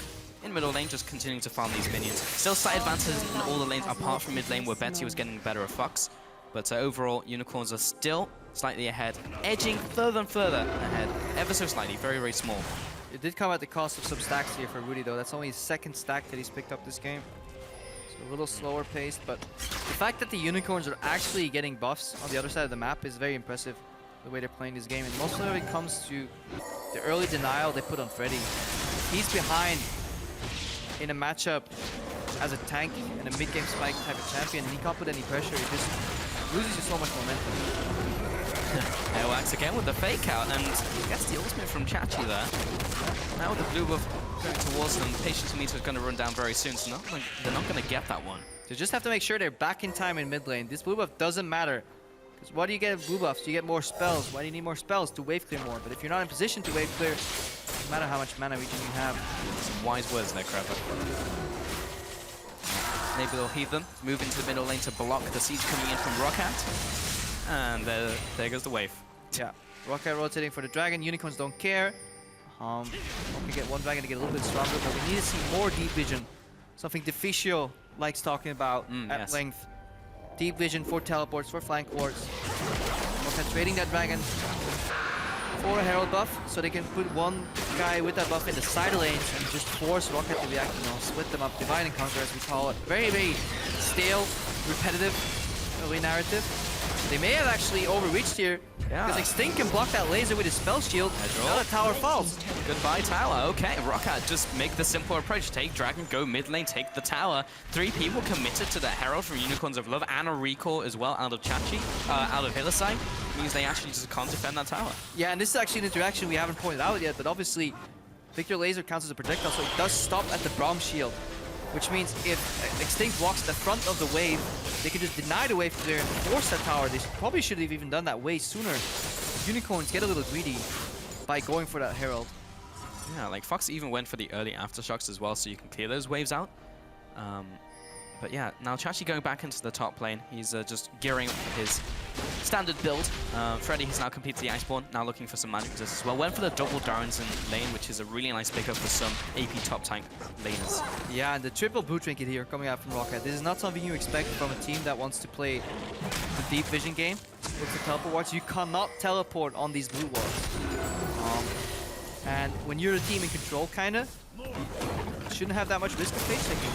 in middle lane, just continuing to farm these minions. Still slight advantages in all the lanes apart from mid lane where Betsy was getting better at Fox. But overall, Unicorns are still slightly ahead, edging further and further ahead, ever so slightly, very, very small. It did come at the cost of some stacks here for Rudy, though. That's only his 2nd stack that he's picked up this game. So a little slower paced, but the fact that the Unicorns are actually getting buffs on the other side of the map is very impressive, the way they're playing this game. And most of it comes to the early denial they put on Freddy. He's behind in a matchup as a tank and a mid-game spike type of champion, and he can't put any pressure. He just loses just so much momentum. Airwax again with the fake out and gets the ultimate from Chachi there. Now with the blue buff going towards them, patience meter is going to run down very soon, so they're not going to get that one. They just have to make sure they're back in time in mid lane. This blue buff doesn't matter. Because what do you get with blue buffs? You get more spells. Why do you need more spells? To wave clear more. But if you're not in position to wave clear, no matter how much mana regen you have. Some wise words there, Crapper. Maybe they'll heed them. Move into the middle lane to block the siege coming in from Rockat. And there goes the wave. Yeah, Rocket rotating for the dragon. Unicorns don't care. We get one dragon to get a little bit stronger, but we need to see more deep vision. Something Deficio likes talking about at length. Deep vision for teleports, for flank wards. Rocket trading that dragon for a herald buff, so they can put one guy with that buff in the side lanes and just force Rocket to react, split them up, divide and conquer as we call it. Very, very stale, repetitive early narrative. They may have actually overreached here, because Extinct can block that laser with his spell shield. Now the tower falls. Goodbye tower. Okay, Rocket just make the simple approach. Take dragon, go mid lane, take the tower. 3 people committed to the Herald from Unicorns of Love and a recall as well out of Chachi, out of Hylissang. Means they actually just can't defend that tower. Yeah, and this is actually an interaction we haven't pointed out yet, but obviously Victor Laser counts as a projectile, so it does stop at the Braum shield. Which means if Extinct walks the front of the wave, they can just deny the wave clear and force that tower. They probably should have even done that way sooner. Unicorns get a little greedy by going for that Herald. Yeah, like Fox even went for the early aftershocks as well, so you can clear those waves out. But yeah, now Chachi going back into the top lane. He's just gearing up his standard build. Freddy has now completed the Iceborne, now looking for some magic resist as well. Went for the double Darrens in lane, which is a really nice pickup for some AP top tank laners. Yeah, and the triple blue trinket here coming out from Rocket. This is not something you expect from a team that wants to play the deep vision game with the teleport wards. You cannot teleport on these blue wards. And when you're a team in control, kinda, you shouldn't have that much risk of face taking.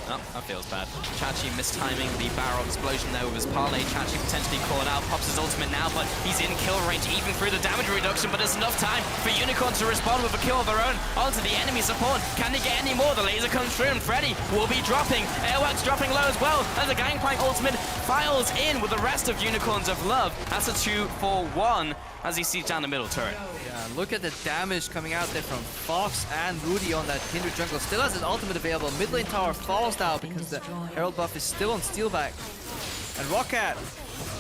Oh, that feels bad. Chachi mistiming the barrel explosion there with his parlay. Chachi potentially caught out, pops his ultimate now, but he's in kill range even through the damage reduction, but there's enough time for Unicorns to respond with a kill of their own onto the enemy support. Can they get any more? The laser comes through and Freddy will be dropping. Airwax dropping low as well as the Gangplank ultimate files in with the rest of Unicorns of Love. That's a 2-for-1 as he sees down the middle turret. Yeah, look at the damage coming out there from Fox and Rudy on that Kindred jungle. Still has his ultimate available. Mid lane tower falls down because the Herald buff is still on Steelback. And Rocket,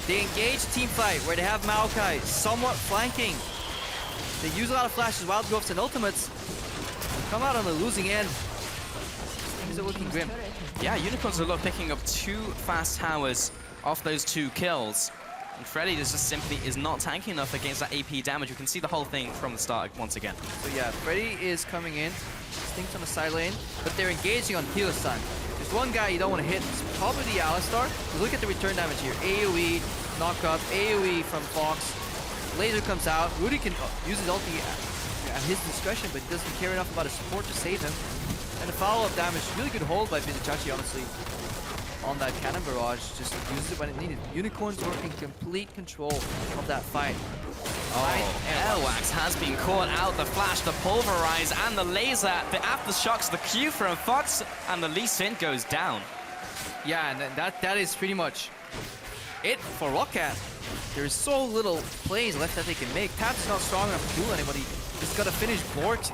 they engage team fight where they have Maokai somewhat flanking. They use a lot of flashes, wild growths, and ultimates. They come out on the losing end. things are looking grim. Yeah, Unicorns are picking up 2 fast towers off those 2 kills. And Freddy just simply is not tanking enough against that AP damage. You can see the whole thing from the start once again. So yeah, Freddy is coming in. Stinks on the side lane, but they're engaging on Hilo-san. There's one guy you don't want to hit. It's probably the Alistar. Look at the return damage here. AoE, knock-up, AoE from Fox. Laser comes out. Rudy can use his ulti at his discretion, but he doesn't care enough about his support to save him. And the follow-up damage, really good hold by Vizicachi, honestly, on that cannon barrage. Just used it when it needed. Unicorns were in complete control of that fight. Airwax has been caught out. The flash, the pulverize, and the laser. The aftershocks, the Q from Fox, and the Lee Sin goes down. Yeah, and that is pretty much it for Roccat. There's so little plays left that they can make. Tap's not strong enough to fool anybody. He's got to finish Bork's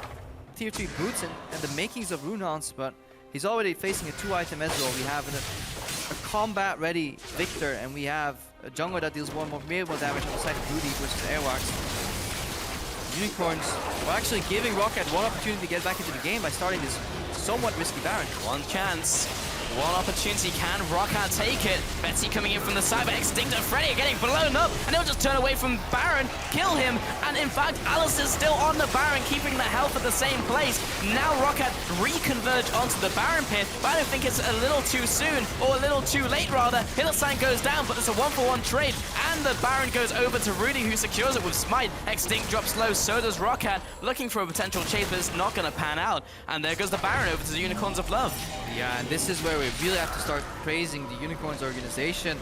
tier 3 boots and the makings of Runehounds, but he's already facing a 2-item Ezreal. We have a combat-ready Victor, and we have a jungler that deals more damage on the side of Rudy versus Airwax. Unicorns are actually giving Roccat one opportunity to get back into the game by starting this somewhat risky Baron. One chance. One opportunity. Can Roccat take it? Betsy coming in from the side, but Extinct and Freddy are getting blown up, and they'll just turn away from Baron, kill him, and in fact, Alice is still on the Baron, keeping the health at the same place. Now Roccat reconverge onto the Baron pit, but I don't think it's a little too soon, or a little too late rather. Hillside goes down, but there's a 1-for-1 trade, and the Baron goes over to Rudy, who secures it with Smite. Extinct drops low, so does Roccat, looking for a potential chase, but it's not going to pan out. And there goes the Baron over to the Unicorns of Love. Yeah, and this is where we really have to start praising the Unicorns organization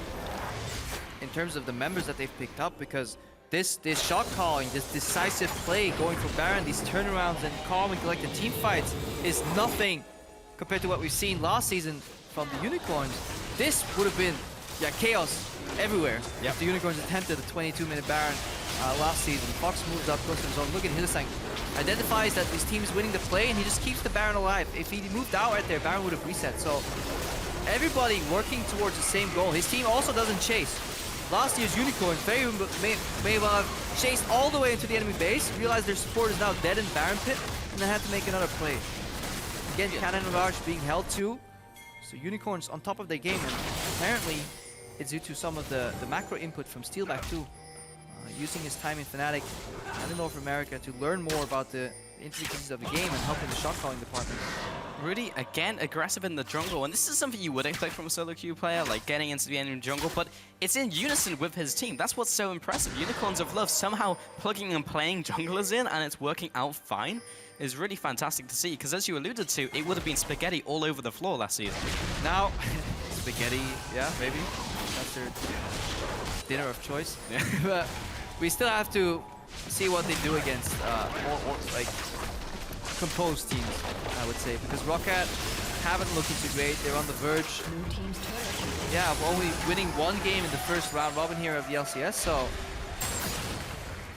in terms of the members that they've picked up, because this shot calling, this decisive play, going for Baron, these turnarounds and calm and collected team fights is nothing compared to what we've seen last season from the Unicorns. This would have been chaos everywhere. Yep. The Unicorns attempted a 22-minute Baron last season. Fox moves up close to his own. Look at Hillsang. Identifies that his team is winning the play, and he just keeps the Baron alive. If he moved out right there, Baron would have reset. So everybody working towards the same goal. His team also doesn't chase. Last year's Unicorns may well have chased all the way into the enemy base, realized their support is now dead in Baron pit, and then had to make another play. Again, Cannon Barrage being held to. So Unicorns on top of their game, and apparently it's due to some of the macro input from Steelback too. Using his time in Fnatic and in North America to learn more about the intricacies of the game and helping the shot calling department. Rudy, again, aggressive in the jungle, and this is something you would expect from a solo queue player, like getting into the enemy jungle, but it's in unison with his team. That's what's so impressive. Unicorns of Love somehow plugging and playing junglers in, and it's working out fine, is really fantastic to see, because as you alluded to, it would have been spaghetti all over the floor last season. Now, spaghetti, yeah, maybe. That's their dinner of choice. But we still have to see what they do against more like composed teams, I would say, because Roccat haven't looked too great. They're on the verge. Yeah, only winning one game in the first round robin here of the LCS, so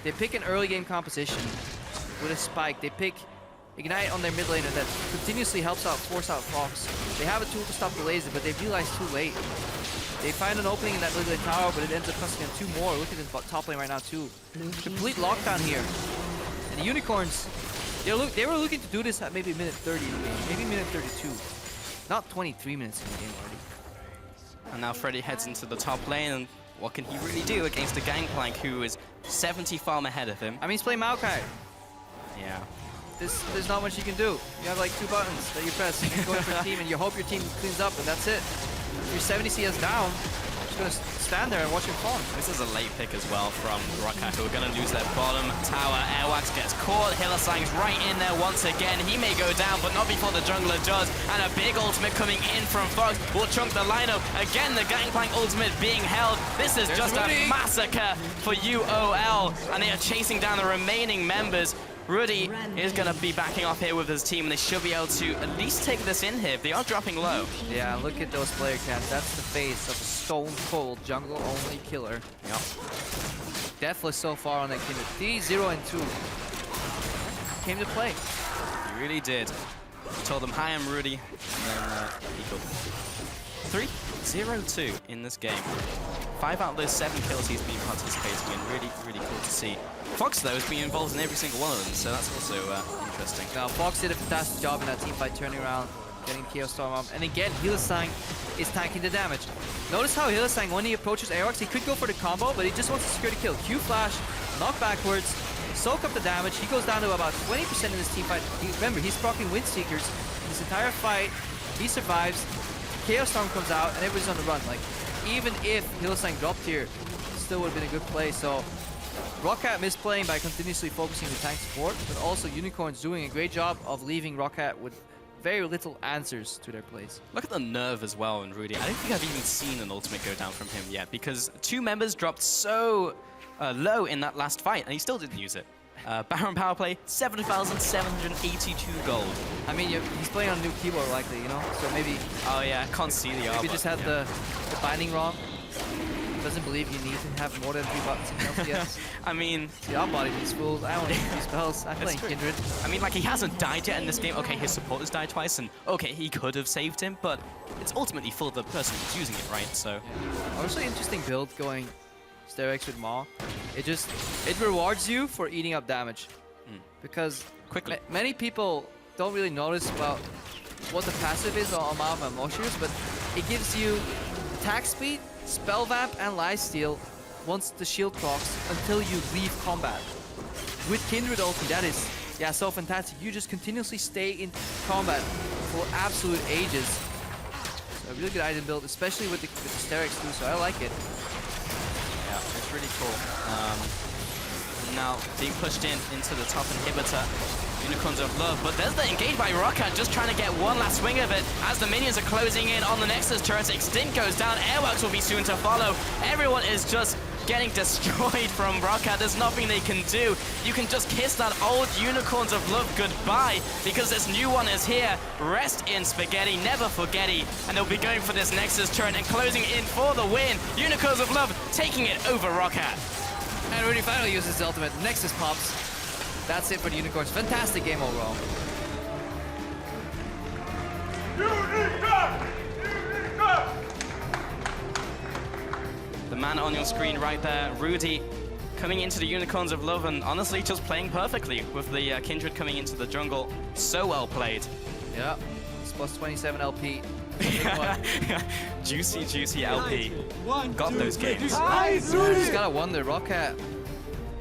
they pick an early game composition with a spike. They pick Ignite on their mid laner that continuously helps out, force out Fox. They have a tool to stop the laser, but they realize too late. They find an opening in that mid lane tower, but it ends up costing them 2 more. Look at this top lane right now too. Complete lockdown here. And the Unicorns, they were looking to do this at maybe minute 30 in the game, maybe minute 32. Not 23 minutes in the game already. And now Freddy heads into the top lane, and what can he really do against a Gangplank who is 70 farm ahead of him? I mean, he's playing Maokai. Yeah. There's not much you can do. You have like 2 buttons that you press, you can go for a team, and you hope your team cleans up, and that's it. If you're 70 CS down, you're just gonna stand there and watch him farm. This is a late pick as well from Roccat, who are gonna lose their bottom tower. Airwax gets caught. Hillsang's right in there once again. He may go down, but not before the jungler does. And a big ultimate coming in from Fox will chunk the lineup. Again, the Gangplank ultimate being held. This is just a massacre for UOL, and they are chasing down the remaining members. Rudy is going to be backing off here with his team, and they should be able to at least take this in here. They are dropping low. Yeah, look at those player cams. That's the face of a stone-cold jungle-only killer. Yep. Deathless so far on that game. 3-0 and 2. Came to play. He really did. He told them, hi, I'm Rudy. And then he killed them. 3-0-2 in this game. 5 out of those 7 kills he's been participating in. Really, really cool to see. Fox, though, has been involved in every single one of them, so that's also interesting. Now, Fox did a fantastic job in that teamfight turning around. getting Chaos Storm up. And again, Hylissang is tanking the damage. Notice how Hylissang, when he approaches Aerox, he could go for the combo, but he just wants to secure the kill. Q flash, knock backwards, soak up the damage. He goes down to about 20% in this team fight. Remember, he's proccing Windseekers this entire fight. He survives. Chaos Storm comes out, and everybody's on the run. Like, even if Hylissang dropped here, it still would have been a good play. So Roccat misplaying by continuously focusing the tank support, but also Unicorns doing a great job of leaving Roccat with very little answers to their plays. Look at the nerve as well in Rudy. I don't think I've even seen an ultimate go down from him yet, because 2 members dropped so low in that last fight, and he still didn't use it. Baron power play, 7,782 gold. I mean, he's playing on a new keyboard likely, you know? So maybe... Oh yeah, can't see the Maybe just had the binding wrong. Doesn't believe you need to have more than 3 buttons in LCS. I mean... See, I'll body these fools. I don't need these spells. I'm playing Kindred. I mean, like, he hasn't died yet in this game. Okay, his supporters died twice, and okay, he could have saved him, but it's ultimately for the person who's using it, right? So... Yeah. Also, interesting build going Sterex with Maw. It rewards you for eating up damage. Because quickly, many people don't really notice about what the passive is on Maw and Maw shooters, but it gives you attack speed, spell vamp, and lifesteal once the shield procs until you leave combat. With Kindred ulti, that is so fantastic. You just continuously stay in combat for absolute ages. So a really good item build, especially with the Sterex too, so I like it. Yeah, it's really cool. Now being pushed into the top inhibitor, Unicorns of Love, but there's the engage by Roccat, just trying to get one last swing of it as the minions are closing in on the Nexus turrets. Extinct goes down, Airworks will be soon to follow. Everyone is just getting destroyed from Roccat. There's nothing they can do. You can just kiss that old Unicorns of Love goodbye, because this new one is here. Rest in spaghetti, never forgetty, and they'll be going for this Nexus turret and closing in for the win. Unicorns of Love taking it over Roccat. And Rudy finally uses his ultimate. Nexus pops. That's it for the Unicorns. Fantastic game overall. The man on your screen right there, Rudy, coming into the Unicorns of Love and honestly just playing perfectly with the Kindred coming into the jungle. So well played. Yeah, it's plus 27 LP. Juicy, juicy LP. Got those games. I just gotta wonder, Roccat,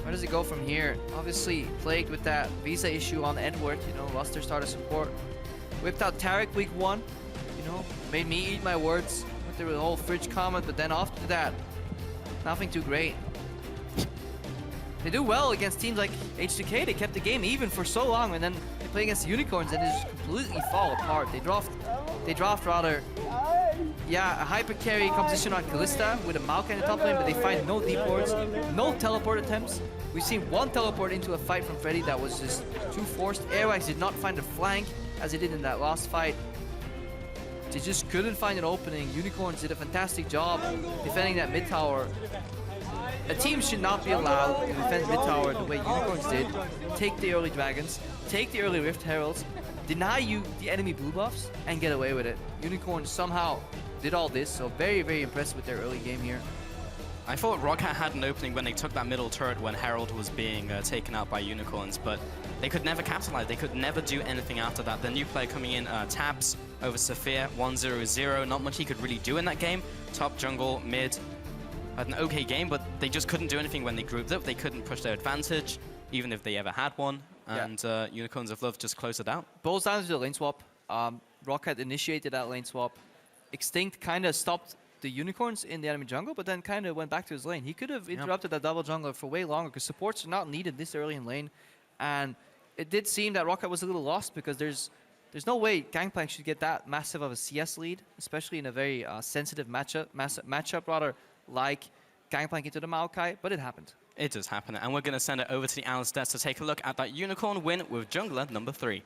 where does it go from here? Obviously plagued with that visa issue on Edward, you know, lost their starter support. Whipped out Tarek week 1, you know, made me eat my words with the whole fridge comment, but then after that, nothing too great. They do well against teams like H2K. They kept the game even for so long, and then they play against Unicorns and they just completely fall apart. They draft rather, a hyper carry composition on Kalista with a Maokai in the top lane, but they find no deep wards, no teleport attempts. We've seen one teleport into a fight from Freddy that was just too forced. Airwax did not find a flank as he did in that last fight. They just couldn't find an opening. Unicorns did a fantastic job defending that mid tower. A team should not be allowed to defend mid tower the way Unicorns did. Take the early dragons, take the early Rift Heralds, deny you the enemy blue buffs, and get away with it. Unicorns somehow did all this, so very, very impressed with their early game here. I thought Roccat had an opening when they took that middle turret when Herald was being taken out by Unicorns, but they could never capitalize. They could never do anything after that. The new player coming in, Tabs over Saphir, 1-0-0. Not much he could really do in that game. Top, jungle, mid. Had an okay game, but they just couldn't do anything when they grouped up. They couldn't push their advantage, even if they ever had one. And Unicorns of Love just closed it out. Boils down to the lane swap. Roccat initiated that lane swap. Extinct kind of stopped the Unicorns in the enemy jungle, but then kind of went back to his lane. He could have interrupted that double jungler for way longer, because supports are not needed this early in lane. And it did seem that Roccat was a little lost, because there's no way Gangplank should get that massive of a CS lead, especially in a very sensitive matchup rather, like Gangplank into the Maokai, but it happened. It does happen, and we're going to send it over to the Analyst desk to take a look at that Unicorn win with jungler number 3.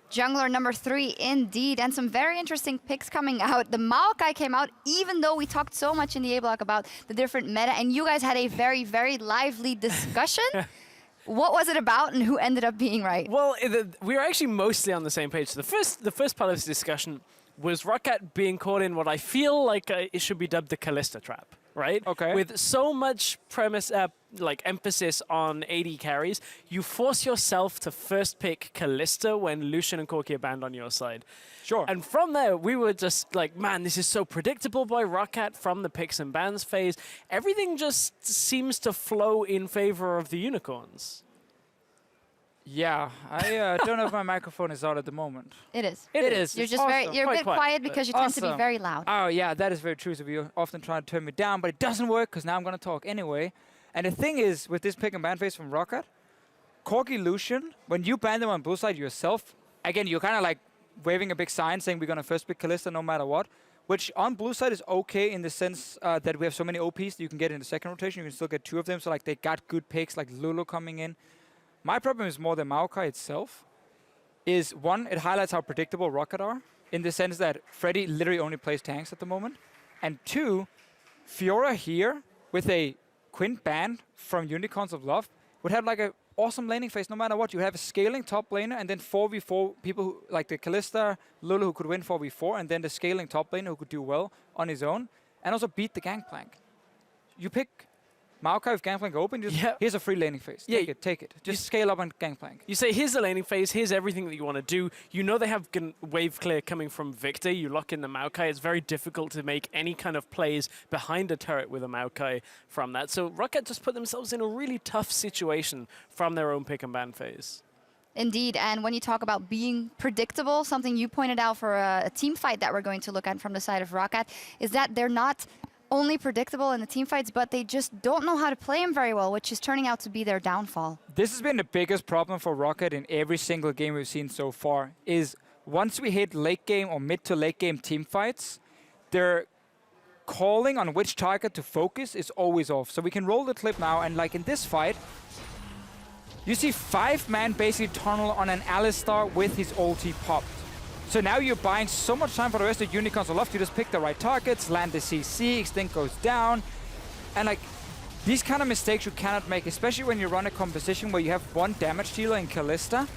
Jungler number 3, indeed, and some very interesting picks coming out. The Maokai came out, even though we talked so much in the A block about the different meta, and you guys had a very, very lively discussion. What was it about, and who ended up being right? Well, we were actually mostly on the same page. The first part of this discussion was Roccat being caught in what I feel like it should be dubbed the Kalista trap. right? Okay. With so much emphasis on AD carries, you force yourself to first pick Kalista when Lucian and Corki are banned on your side. Sure. And from there, we were just like, man, this is so predictable by Roccat from the picks and bans phase. Everything just seems to flow in favor of the Unicorns. Yeah, I don't know if my microphone is on at the moment. It is. It is. You're It's just awesome. you're a bit quiet because you tend to be Awesome. very loud. Oh, yeah, that is very true. So you often try to turn me down, but it doesn't work because now I'm going to talk anyway. And the thing is, with this pick and ban phase from Roccat, Corki Lucian, when you ban them on blue side yourself, again, you're kind of like waving a big sign saying we're going to first pick Kalista no matter what, which on blue side is okay in the sense that we have so many OPs that you can get in the second rotation. You can still get 2 of them, so like they got good picks like Lulu coming in. My problem is more the Maokai itself. Is one, it highlights how predictable Roccat are in the sense that Freddy literally only plays tanks at the moment. And 2, Fiora here with a Quint ban from Unicorns of Love would have like a awesome laning phase no matter what. You have a scaling top laner and then 4v4 people who, like the Kalista, Lulu who could win 4v4 and then the scaling top laner who could do well on his own and also beat the Gangplank. You pick Maokai with Gangplank open, just here's a free laning phase. Take it. Just scale up on Gangplank. You say, here's the laning phase, here's everything that you want to do. You know they have wave clear coming from Victor. You lock in the Maokai. It's very difficult to make any kind of plays behind a turret with a Maokai from that. So Roccat just put themselves in a really tough situation from their own pick and ban phase. Indeed, and when you talk about being predictable, something you pointed out for a team fight that we're going to look at from the side of Roccat is that they're not only predictable in the team fights, but they just don't know how to play them very well, which is turning out to be their downfall. This has been the biggest problem for Roccat in every single game we've seen so far, is once we hit late game or mid to late game team fights, their calling on which target to focus is always off. So we can roll the clip now, and like in this fight, you see 5-man basically tunnel on an Alistar with his ulti popped. So now you're buying so much time for the rest of Unicorns of Love to just pick the right targets, land the CC, extend goes down. And like, these kind of mistakes you cannot make, especially when you run a composition where you have 1 damage dealer in Kalista.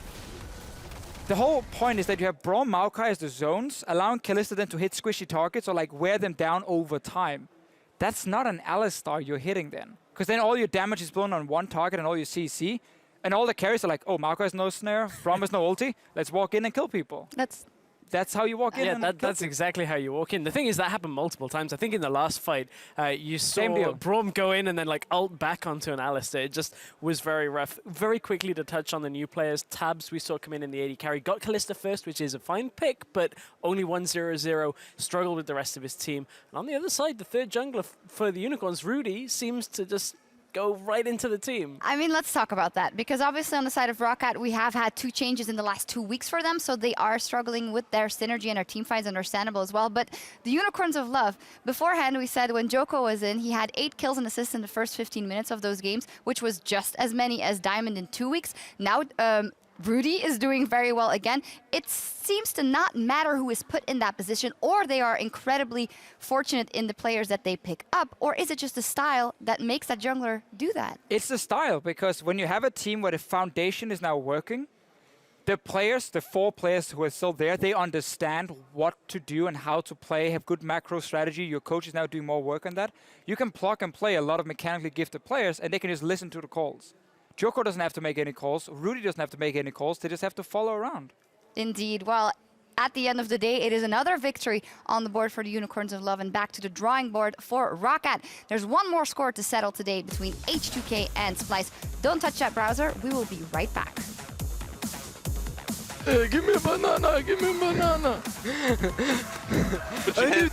The whole point is that you have Braum Maokai as the zones, allowing Kalista then to hit squishy targets or like wear them down over time. That's not an Alistar you're hitting then. Because then all your damage is blown on 1 target and all your CC. And all the carries are like, oh, Maokai has no snare, Braum has no ulti, let's walk in and kill people. That's how you walk in. Yeah, that's exactly how you walk in. The thing is, that happened multiple times. I think in the last fight, you saw Braum go in and then like ult back onto an Alistar. It just was very rough. Very quickly to touch on the new players. Tabs we saw come in the AD carry. Got Kalista first, which is a fine pick, but only 1-0-0. Struggled with the rest of his team. And on the other side, the third jungler for the Unicorns, Rudy, seems to just go right into the team. I mean, let's talk about that, because obviously on the side of Roccat, we have had 2 changes in the last 2 weeks for them, so they are struggling with their synergy and their team fights, understandable as well. But the Unicorns of Love, beforehand we said when Joko was in, he had 8 kills and assists in the first 15 minutes of those games, which was just as many as Diamond in 2 weeks. Now, Rudy is doing very well again. It seems to not matter who is put in that position, or they are incredibly fortunate in the players that they pick up, or is it just the style that makes that jungler do that? It's the style, because when you have a team where the foundation is now working, the players, the 4 players who are still there, they understand what to do and how to play, have good macro strategy. Your coach is now doing more work on that. You can plug and play a lot of mechanically gifted players, and they can just listen to the calls. Joko doesn't have to make any calls. Rudy doesn't have to make any calls. They just have to follow around. Indeed. Well, at the end of the day, it is another victory on the board for the Unicorns of Love, and back to the drawing board for Roccat. There's one more score to settle today between H2K and Splice. Don't touch that browser. We will be right back. Hey, give me a banana, give me a banana. I need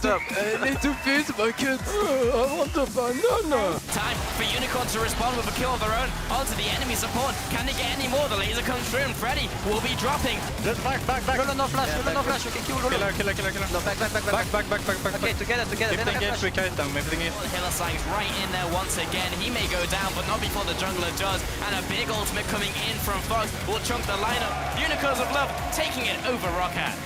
to feed my kids. I want a banana. Time for Unicorn to respond with a kill of their own onto the enemy support. Can they get any more? The laser comes through and Freddy will be dropping. Just back. Lulu, no flash, Lulu, no flash. We can kill Lulu. Killer. No, back. Okay, together. If they engage, we kite them. If they engage. Hillisang's right in there once again. He may go down, but not before the jungler does. And a big ultimate coming in from Fox will chunk the lineup. Unicorns of Love taking it over Roccat.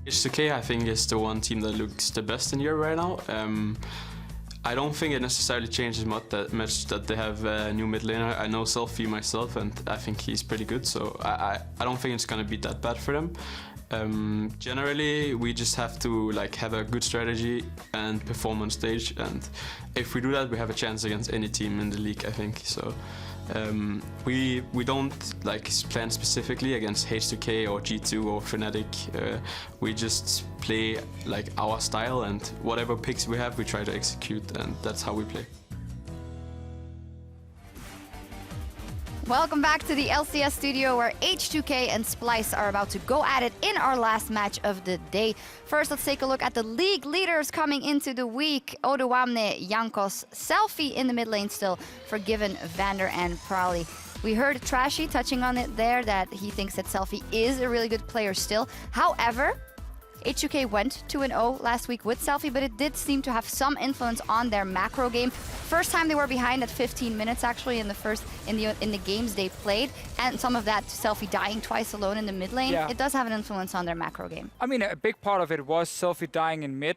H2K, I think, is the one team that looks the best in Europe right now. I don't think it necessarily changes much that they have a new mid laner. I know Selfie myself, and I think he's pretty good, so I don't think it's gonna be that bad for them. Generally, we just have to have a good strategy and perform on stage, and if we do that, we have a chance against any team in the league, I think. So we don't plan specifically against H2K or G2 or Fnatic. We just play our style, and whatever picks we have, we try to execute, and that's how we play. Welcome back to the LCS studio, where H2K and Splyce are about to go at it in our last match of the day. First, let's take a look at the league leaders coming into the week. Odoamne, Jankos, Selfie in the mid lane still, Forgiven, Vander, and Prowley. We heard Trashy touching on it there, that he thinks that Selfie is a really good player still. However, H2K went 2-0 last week with Selfie, but it did seem to have some influence on their macro game. First time they were behind at 15 minutes actually in the games they played, and some of that Selfie dying twice alone in the mid lane. Yeah. It does have an influence on their macro game. I mean, a big part of it was Selfie dying in mid,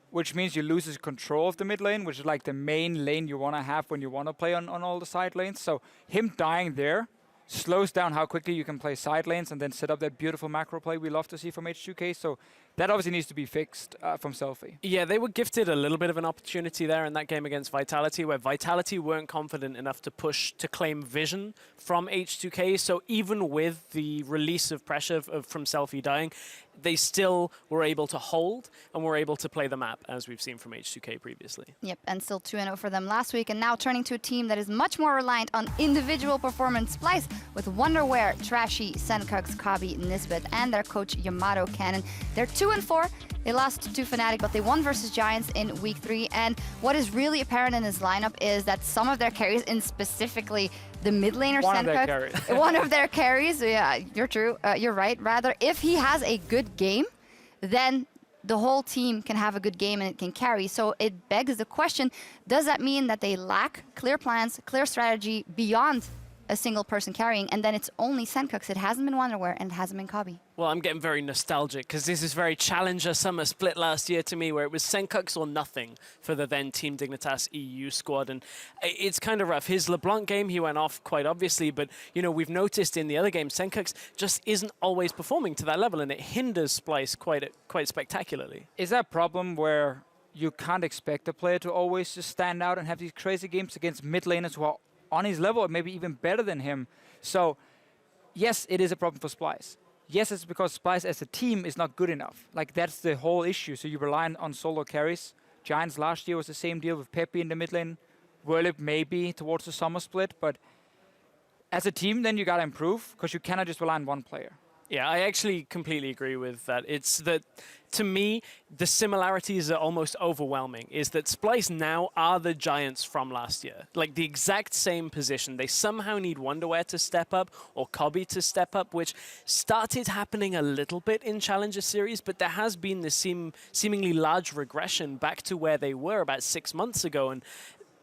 which means you lose control of the mid lane, which is the main lane you want to have when you want to play on all the side lanes. So him dying there slows down how quickly you can play side lanes and then set up that beautiful macro play we love to see from H2K. So that obviously needs to be fixed from Selfie. Yeah, they were gifted a little bit of an opportunity there in that game against Vitality, where Vitality weren't confident enough to push to claim vision from H2K. So even with the release of pressure from Selfie dying, they still were able to hold and were able to play the map, as we've seen from H2K previously. Yep, and still 2-0 for them last week, and now turning to a team that is much more reliant on individual performance. Splyce with Wonderwear, Trashy, Senkux, Kabi, Nisbet, and their coach Yamato Cannon. They're 2-4. They lost to Fnatic, but they won versus Giants in week 3. And what is really apparent in this lineup is that some of their carries, and specifically the mid laner Senkux, one of their carries, yeah, you're true, you're right. Rather, if he has a good game, then the whole team can have a good game and it can carry. So it begs the question, does that mean that they lack clear plans, clear strategy beyond a single person carrying, and then it's only Senkux? It hasn't been Wonderwear and it hasn't been Kabi. Well, I'm getting very nostalgic because this is very Challenger Summer Split last year to me, where it was Senkux or nothing for the then Team Dignitas EU squad. And it's kind of rough. His LeBlanc game, he went off quite obviously, but we've noticed in the other games, Senkux just isn't always performing to that level, and it hinders Splyce quite spectacularly. Is that a problem where you can't expect a player to always just stand out and have these crazy games against mid laners who are on his level or maybe even better than him? So yes, it is a problem for Splyce. Yes, it's because Splyce as a team is not good enough. That's the whole issue. So you rely on solo carries. Giants last year was the same deal with Peppy in the mid lane. Whirlip maybe towards the summer split, but as a team then you gotta improve, because you cannot just rely on one player. Yeah, I actually completely agree with that. It's that, to me, the similarities are almost overwhelming, is that Splyce now are the Giants from last year. The exact same position. They somehow need Wonderwear to step up or Kabi to step up, which started happening a little bit in Challenger Series, but there has been this seemingly large regression back to where they were about 6 months ago. And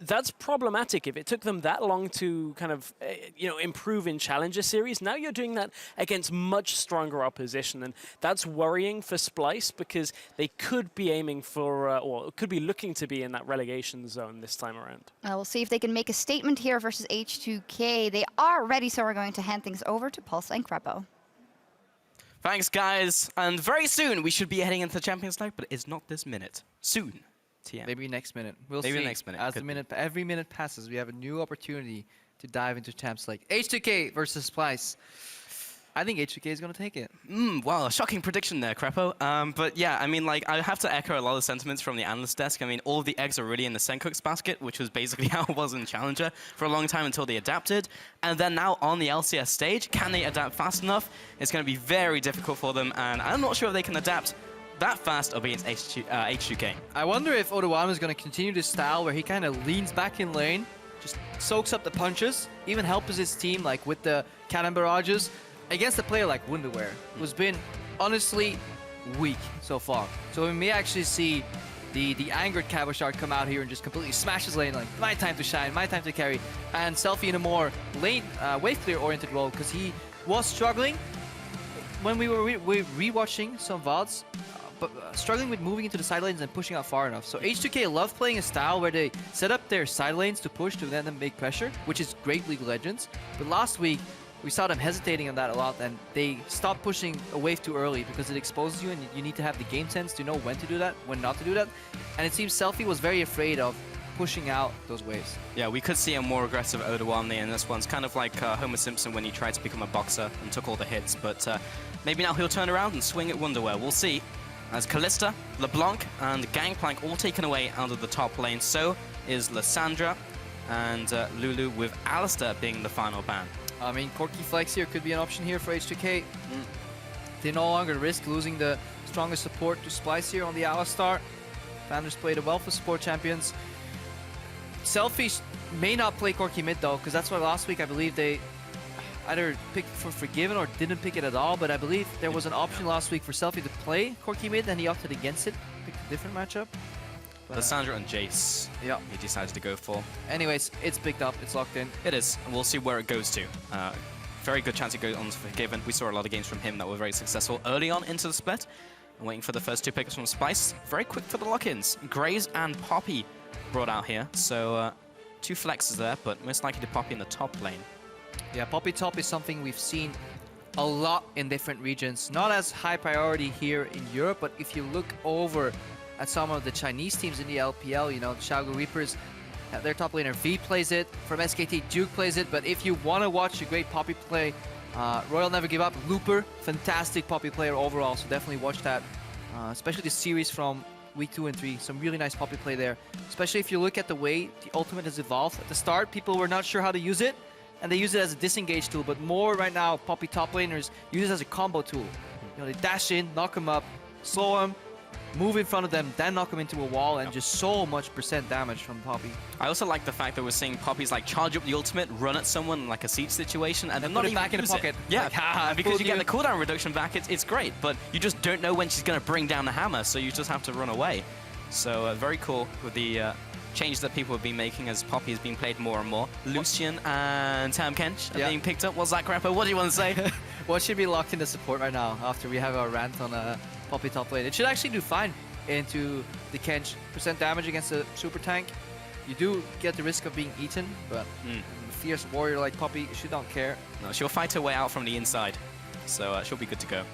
that's problematic. If it took them that long to kind of, improve in Challenger Series, now you're doing that against much stronger opposition, and that's worrying for Splyce because they could be aiming for, or could be looking to be in that relegation zone this time around. We'll see if they can make a statement here versus H2K. They are ready, so we're going to hand things over to Pulse and Crepo. Thanks, guys. And very soon we should be heading into the Champions League, but it's not this minute. Soon. TM. Maybe next minute. We'll Maybe see. next minute. As every minute passes, we have a new opportunity to dive into Champs League. H2K versus Splyce. I think H2K is going to take it. Wow, a shocking prediction there, Crepo. But yeah, I have to echo a lot of sentiments from the analyst desk. All of the eggs are really in the Senkux basket, which was basically how it was in Challenger for a long time until they adapted. And then now on the LCS stage, can they adapt fast enough? It's going to be very difficult for them, and I'm not sure if they can adapt that fast against H2K. I wonder if Odoamne is going to continue this style where he kind of leans back in lane, just soaks up the punches, even helps his team with the cannon barrages against a player like Wonderwear, who's been honestly weak so far. So we may actually see the angered Cabochard come out here and just completely smash his lane, my time to shine, my time to carry, and Selfie in a more lane wave clear oriented role because he was struggling. when we were re-watching some VODs, but struggling with moving into the side lanes and pushing out far enough. So H2K love playing a style where they set up their side lanes to push to let them make pressure, which is great League of Legends. But last week, we saw them hesitating on that a lot, and they stopped pushing a wave too early because it exposes you, and you need to have the game sense to know when to do that, when not to do that. And it seems Selfie was very afraid of pushing out those waves. Yeah, we could see a more aggressive Odawane in this one. It's kind of like Homer Simpson when he tried to become a boxer and took all the hits, but maybe now he'll turn around and swing at Wonderwear. We'll see. As Kalista, LeBlanc, and Gangplank all taken away out of the top lane, so is Lissandra and Lulu, with Alistair being the final ban. I mean, Corki Flex here could be an option here for H2K. They no longer risk losing the strongest support to Splice here on the Alistar. Vanders played a well for support champions. Selfish may not play Corki mid though, because that's why last week I believe they either picked for Forgiven or didn't pick it at all, but I believe there was an option last week for Selfie to play Corki mid and he opted against it, picked a different matchup. Lissandra and Jace, yeah, he decided to go for. Anyways, it's picked up, it's locked in. It is, and we'll see where it goes to. Very good chance it goes on to Forgiven. We saw a lot of games from him that were very successful early on into the split. I'm waiting for the first two picks from Spice. Very quick for the lock-ins. Graves and Poppy brought out here, so two flexes there, but most likely to Poppy in the top lane. Yeah, Poppy top is something we've seen a lot in different regions. Not as high priority here in Europe, but if you look over at some of the Chinese teams in the LPL, you know, the Xiaogu Reapers, their top laner V plays it, from SKT Duke plays it, but if you want to watch a great Poppy play, Royal Never Give Up, Looper, fantastic Poppy player overall, so definitely watch that, especially the series from week 2 and 3, some really nice Poppy play there, especially if you look at the way the ultimate has evolved. At the start, people were not sure how to use it, and they use it as a disengage tool, but more right now, Poppy top laners use it as a combo tool. You know, they dash in, knock them up, slow them, move in front of them, then knock them into a wall, and just so much % damage from Poppy. I also like the fact that we're seeing Poppy's like charge up the ultimate, run at someone like a siege situation, and then put not it even back in the use it. pocket. Yeah, Like, ha, because you get fooled the cooldown reduction back, it's great, but you just don't know when she's going to bring down the hammer, so you just have to run away. So very cool with the change that people have been making as Poppy has been played more and more. Lucian and Tam Kench are being picked up. What's that, Grappa? What do you want to say? What should be locked into support right now after we have our rant on Poppy top lane? It should actually do fine into the Kench. % damage against a super tank. You do get the risk of being eaten, but a fierce warrior like Poppy should not care. No, she'll fight her way out from the inside, so she'll be good to go.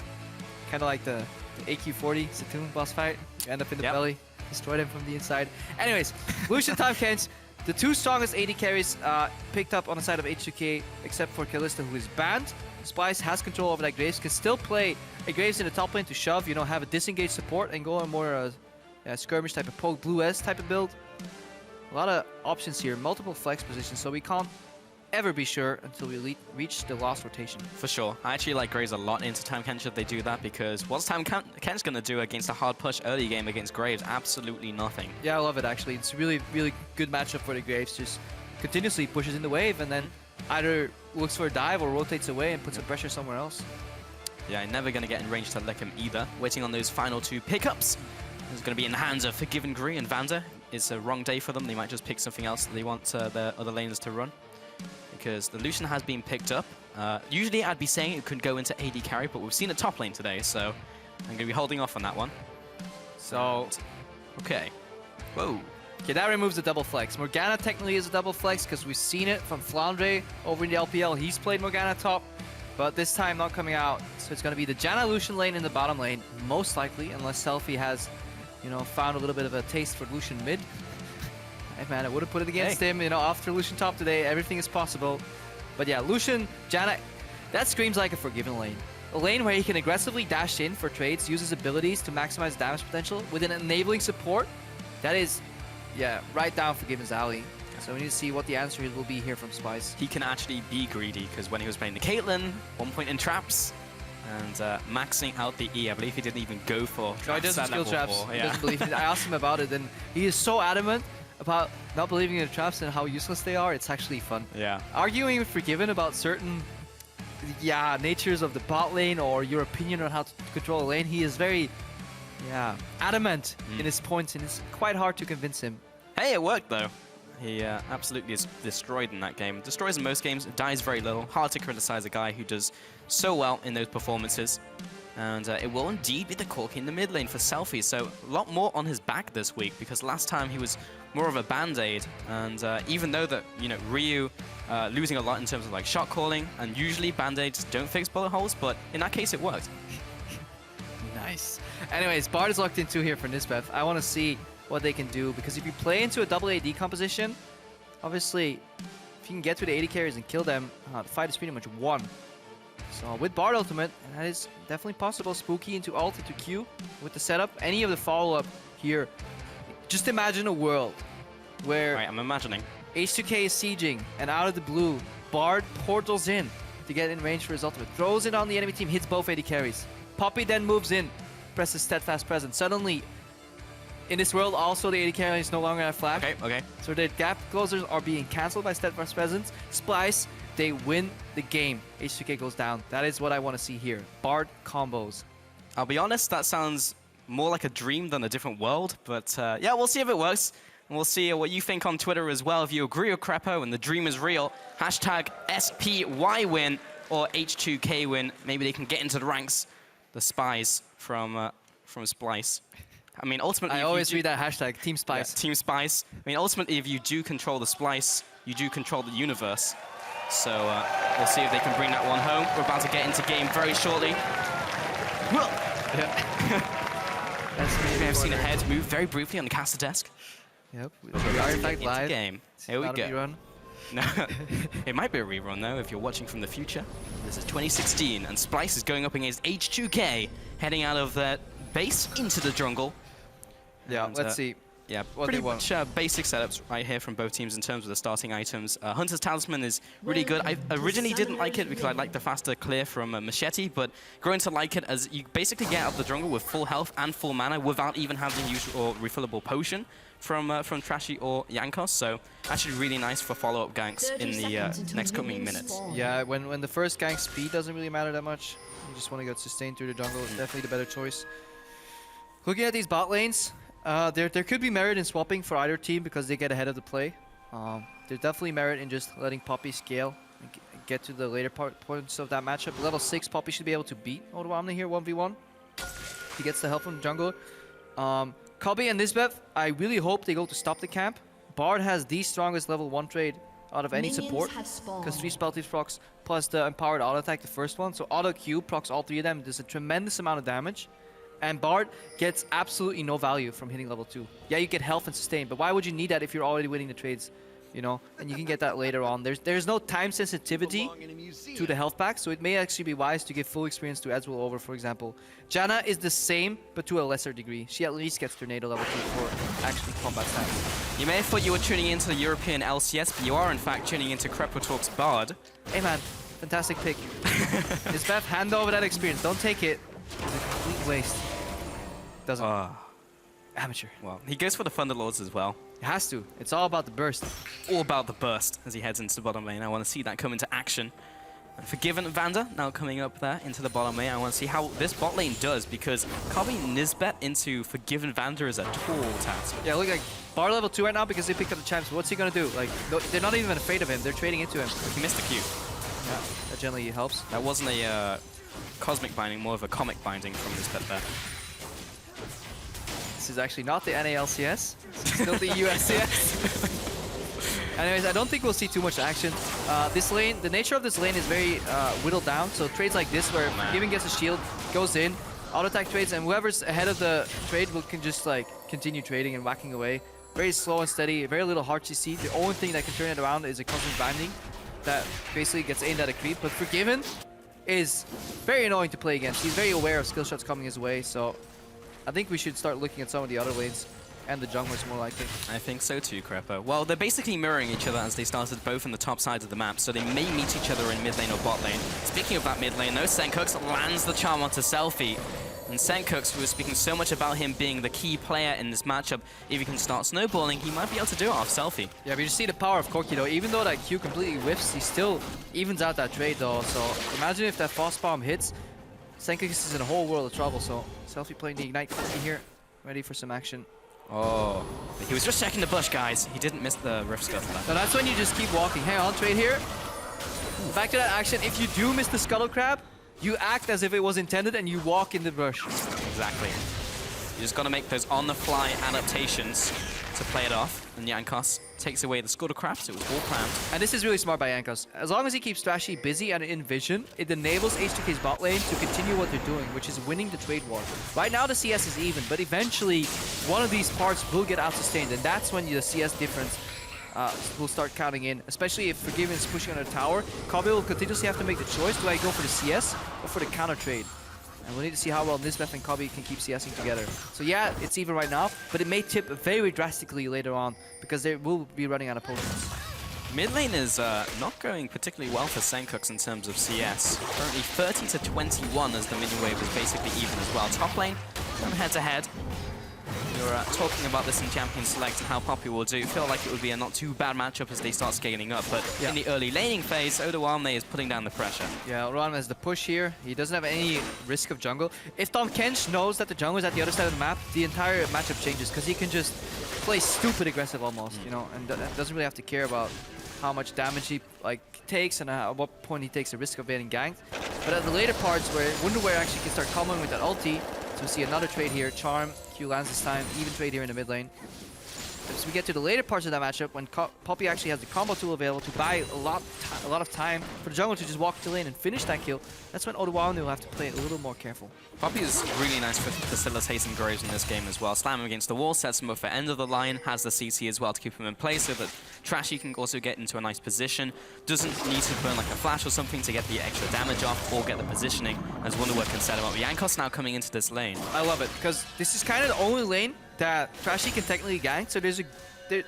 Kind of like the AQ40 Satoon boss fight. You end up in the belly, destroy them from the inside. Anyways, Lucian Tam Kench, the two strongest AD carries picked up on the side of H2K, except for Kalista, who is banned. Splice has control over that Graves, can still play a Graves in the top lane to shove, you know, have a disengage support and go on more skirmish type of poke, blue S type of build. A lot of options here, multiple flex positions, so we can't ever be sure until we reach the last rotation. For sure. I actually like Graves a lot into Tam Kench if they do that, because what's Tam Kench going to do against a hard push early game against Graves? Absolutely nothing. Yeah, I love it actually. It's a really, really good matchup for the Graves. Just continuously pushes in the wave and then either looks for a dive or rotates away and puts the pressure somewhere else. Yeah, never going to get in range to lick him either. Waiting on those final two pickups. It's going to be in the hands of Forgiven Gree and Vander. It's a wrong day for them. They might just pick something else that they want their other laners to run. Because the Lucian has been picked up. Usually I'd be saying it could go into AD carry, but we've seen a top lane today, so I'm going to be holding off on that one. So, okay. Whoa. Okay, that removes the double flex. Morgana technically is a double flex because we've seen it from Flandre over in the LPL. He's played Morgana top, but this time not coming out. So it's going to be the Janna Lucian lane in the bottom lane, most likely, unless Selfie has, you know, found a little bit of a taste for Lucian mid. Hey man, I would have put it against him, you know, after Lucian top today, everything is possible. But yeah, Lucian, Janna, that screams like a Forgiven lane. A lane where he can aggressively dash in for trades, use his abilities to maximize damage potential with an enabling support. That is, yeah, right down Forgiven's alley. So we need to see what the answer will be here from Spice. He can actually be greedy, because when he was playing the Caitlyn, 1 point in traps, and maxing out the E, I believe he didn't even go for traps. No, he doesn't skill traps. Yeah. He doesn't believe it. I asked him about it, and he is so adamant about not believing in the traps and how useless they are. It's actually fun. Yeah. Arguing with Forgiven about certain natures of the bot lane or your opinion on how to control a lane, he is very adamant in his points, and it's quite hard to convince him. Hey, it worked though. He absolutely is destroyed in that game. Destroys in most games, dies very little. Hard to criticize a guy who does so well in those performances. And it will indeed be the Corki in the mid lane for Selfie. So a lot more on his back this week, because last time he was more of a band-aid. And even though that, you know, Ryu losing a lot in terms of like shot calling, and usually band-aids don't fix bullet holes, but in that case it worked. Nice. Anyways, Bard is locked in 2 here for Nisbeth. I want to see what they can do, because if you play into a double AD composition, obviously, if you can get to the AD carries and kill them, the fight is pretty much won. So with Bard ultimate, that is definitely possible. Spooky into ult, into Q with the setup. Any of the follow-up here. Just imagine a world where I'm imagining H2K is sieging, and out of the blue, Bard portals in to get in range for his ultimate. Throws it on the enemy team, hits both AD carries. Poppy then moves in, presses Steadfast Presence. Suddenly, in this world, also the AD carries no longer have flash. Okay. So the gap closers are being cancelled by Steadfast Presence. Splice, they win the game. H2K goes down. That is what I want to see here. Bard combos. I'll be honest, that sounds more like a dream than a different world. But yeah, we'll see if it works. And we'll see what you think on Twitter as well. If you agree with Crepo and the dream is real, hashtag SPYWin or H2K win. Maybe they can get into the ranks. The spies from Splice. I mean, ultimately, I always read that hashtag, Team Spice. Yeah, Team Spice. I mean, ultimately, if you do control the Splice, you do control the universe. So we'll see if they can bring that one home. We're about to get into game very shortly. I've seen a head move very briefly on the caster desk. Yep. We are in fact live. Game. Here we Not a go. rerun. No, it might be a rerun though if you're watching from the future. This is 2016, and Splice is going up against H2K, heading out of their base into the jungle. Yeah, And, let's see. Yeah, what pretty they want. much basic setups right here from both teams in terms of the starting items. Hunter's Talisman is really good. I originally didn't like it because I liked the faster clear from Machete, but growing to like it as you basically get out of the jungle with full health and full mana without even having to use or refillable potion from Trashy or Yankos. So actually really nice for follow-up ganks in the next coming minutes. Yeah, when the first gank speed doesn't really matter that much, you just want to get sustained through the jungle. It's definitely the better choice. Looking at these bot lanes, there could be merit in swapping for either team because they get ahead of the play. There's definitely merit in just letting Poppy scale and get to the later points of that matchup. Level 6 Poppy should be able to beat Odo Omni here 1v1. He gets the help from the jungle. Kobe and Nisbeth, I really hope they go to stop the camp. Bard has the strongest level 1 trade out of any support, because 3 spell thief procs plus the empowered auto attack, the first one. So auto Q procs all 3 of them. There's a tremendous amount of damage. And Bard gets absolutely no value from hitting level 2. Yeah, you get health and sustain, but why would you need that if you're already winning the trades? You know, and you can get that later on. There's no time sensitivity to the health pack, so it may actually be wise to give full experience to Ezreal over, for example. Janna is the same, but to a lesser degree. She at least gets Tornado level 2 for actually combat stats. You may have thought you were tuning into the European LCS, but you are in fact tuning into Crepo Talks Bard. Hey man, fantastic pick. Nisbeth, hand over that experience. Don't take it. It's a complete waste. Doesn't. Amateur. Well, he goes for the Thunderlords as well. It has to. It's all about the burst. All about the burst as he heads into the bottom lane. I want to see that come into action. And Forgiven Vander now coming up there into the bottom lane. I want to see how this bot lane does, because copying Nisbet into Forgiven Vander is a tall task. Yeah, look like Bar level 2 right now because they picked up the champs. What's he gonna do? Like, they're not even afraid of him. They're trading into him. He missed the Q. Yeah, that generally helps. That wasn't a cosmic binding, more of a comic binding from Nisbet there. This is actually not the NALCS. It's still the USCS. Anyways, I don't think we'll see too much action. This lane, the nature of this lane is very whittled down. So trades like this, where Forgiven gets a shield, goes in, auto attack trades, and whoever's ahead of the trade can just like continue trading and whacking away. Very slow and steady, very little hard CC. The only thing that can turn it around is a cosmic binding that basically gets aimed at a creep. But Forgiven is very annoying to play against. He's very aware of skill shots coming his way. So I think we should start looking at some of the other lanes. And the junglers more likely. I think so too, Crepo. Well, they're basically mirroring each other as they started both on the top sides of the map, so they may meet each other in mid lane or bot lane. Speaking of that mid lane, though, Senkux lands the charm onto Selfie. And Senkux, who was speaking so much about him being the key player in this matchup, if he can start snowballing, he might be able to do it off Selfie. Yeah, but you see the power of Corki, though. Even though that Q completely whiffs, he still evens out that trade, though. So imagine if that Frost Bomb hits, Senkux is in a whole world of trouble. So Selfie playing the Ignite Corki here, ready for some action. Oh, he was just checking the bush, guys. He didn't miss the Rift Scuttler. So that's when you just keep walking. Hang on, trade here. Back to that action. If you do miss the Scuttle Crab, you act as if it was intended and you walk in the brush. Exactly. You just got to make those on-the-fly adaptations to play it off. And Jankos takes away the Scuttle Crab, so it was all planned. And this is really smart by Jankos. As long as he keeps Trashy busy and in vision, it enables H2K's bot lane to continue what they're doing, which is winning the trade war. Right now the CS is even, but eventually one of these parts will get out-sustained, and that's when the CS difference will start counting in, especially if Forgiven is pushing on a tower. Kobe will continuously have to make the choice, do I go for the CS or for the counter trade? And we'll need to see how well Nisbeth and Kobe can keep CSing together. So yeah, it's even right now, but it may tip very drastically later on because they will be running out of potions. Mid lane is not going particularly well for Senkux in terms of CS. Currently 30 to 21 as the mini wave is basically even as well. Top lane, going head to head. We were talking about this in Champion Select and how Poppy will do. Feel like it would be a not too bad matchup as they start scaling up, but in the early laning phase, Odoamne is putting down the pressure. Yeah, Odoamne has the push here. He doesn't have any risk of jungle. If Tom Kench knows that the jungle is at the other side of the map, the entire matchup changes because he can just play stupid aggressive almost, you know, and doesn't really have to care about how much damage he takes and at what point he takes the risk of getting ganked. But at the later parts where Wonderwear actually can start comboing with that ulti, so we see another trade here, Charm, Q lands this time, even trade here in the mid lane. As we get to the later parts of that matchup, when Poppy actually has the combo tool available to buy a lot of time for the jungle to just walk to lane and finish that kill, that's when Odoamne will have to play a little more careful. Poppy is really nice for facilitating Graves in this game as well. Slam him against the wall, sets him up for end of the line, has the CC as well to keep him in place so that Trashy can also get into a nice position. Doesn't need to burn like a flash or something to get the extra damage off or get the positioning as Wonderwork can set him up. Jankos now coming into this lane. I love it because this is kind of the only lane that Trashy can technically gank, so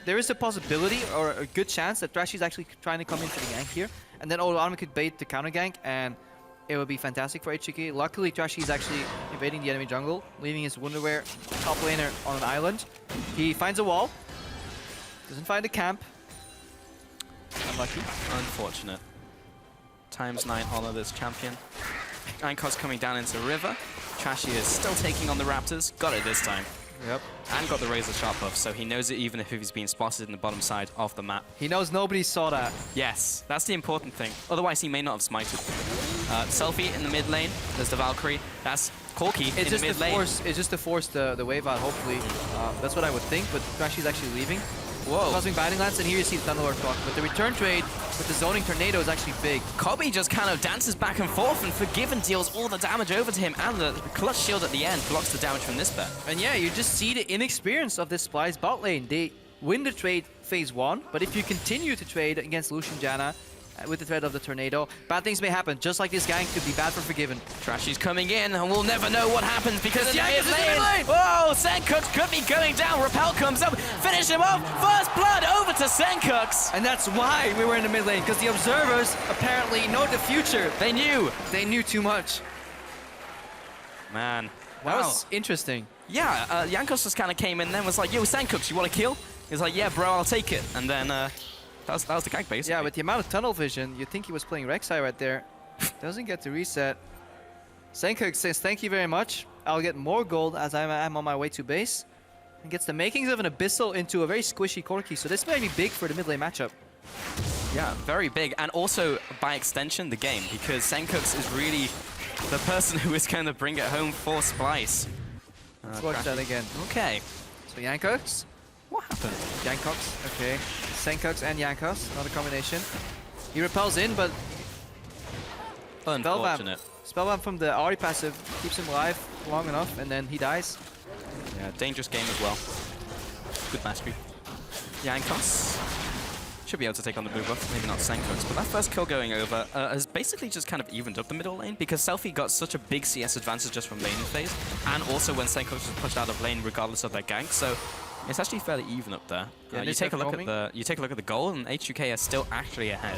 there is a possibility or a good chance that Trashy is actually trying to come in for the gank here, and then Odoamne could bait the counter gank, and it would be fantastic for HGK. Luckily, Trashy is actually invading the enemy jungle, leaving his Wonderwear top laner on an island. He finds a wall, doesn't find a camp. Unlucky. Unfortunate. ×9 honor this champion. Jankos coming down into river. Trashy is still taking on the Raptors. Got it this time. Yep. And got the Razor Sharp buff, so he knows it even if he's being spotted in the bottom side of the map. He knows nobody saw that. Yes, that's the important thing. Otherwise, he may not have smited. Selfie in the mid lane. There's the Valkyrie. That's Corki in the mid lane. It's just to force the wave out, hopefully. That's what I would think, but Trashy's actually leaving. Whoa. Causing batting lance, and here you see the Thunderlord proc. But the return trade with the zoning tornado is actually big. Kobe just kind of dances back and forth, and Forgiven deals all the damage over to him, and the clutch shield at the end blocks the damage from this bet. And yeah, you just see the inexperience of this Splice bot lane. They win the trade phase 1, but if you continue to trade against Lucian Janna with the threat of the tornado, bad things may happen, just like this gank could be bad for Forgiven. Trashy's coming in, and we'll never know what happens because the Jankos is in the lane! Whoa, Senkux could be going down. Repel comes up, finish him off. First blood over to Senkux. And that's why we were in the mid lane, because the observers apparently know the future. They knew. They knew too much. Man. That was interesting. Yeah, Jankos just kind of came in and then was like, yo, Senkux, you want to kill? He's like, yeah, bro, I'll take it. And then that was the gank, basically. Yeah, with the amount of tunnel vision, you'd think he was playing Rek'Sai right there. Doesn't get to reset. Senkux says, thank you very much. I'll get more gold as I'm on my way to base. And gets the makings of an Abyssal into a very squishy Corki. So this may be big for the mid lane matchup. Yeah, very big. And also, by extension, the game. Because Senkux is really the person who is going to bring it home for Splice. Let's watch that again. Okay. So Jankos. What happened? Jankos, okay. Senkux and Jankos, another combination. He repels in, but unfortunate. Spellvamp from the Ahri passive keeps him alive long enough, and then he dies. Yeah, dangerous game as well. Good mastery. Jankos should be able to take on the blue buff, maybe not Senkux, but that first kill going over has basically just kind of evened up the middle lane because Selfie got such a big CS advantage just from laning phase, and also when Senkux was pushed out of lane regardless of their gank, so it's actually fairly even up there. Yeah, you take a look at the goal, and HUK is still actually ahead.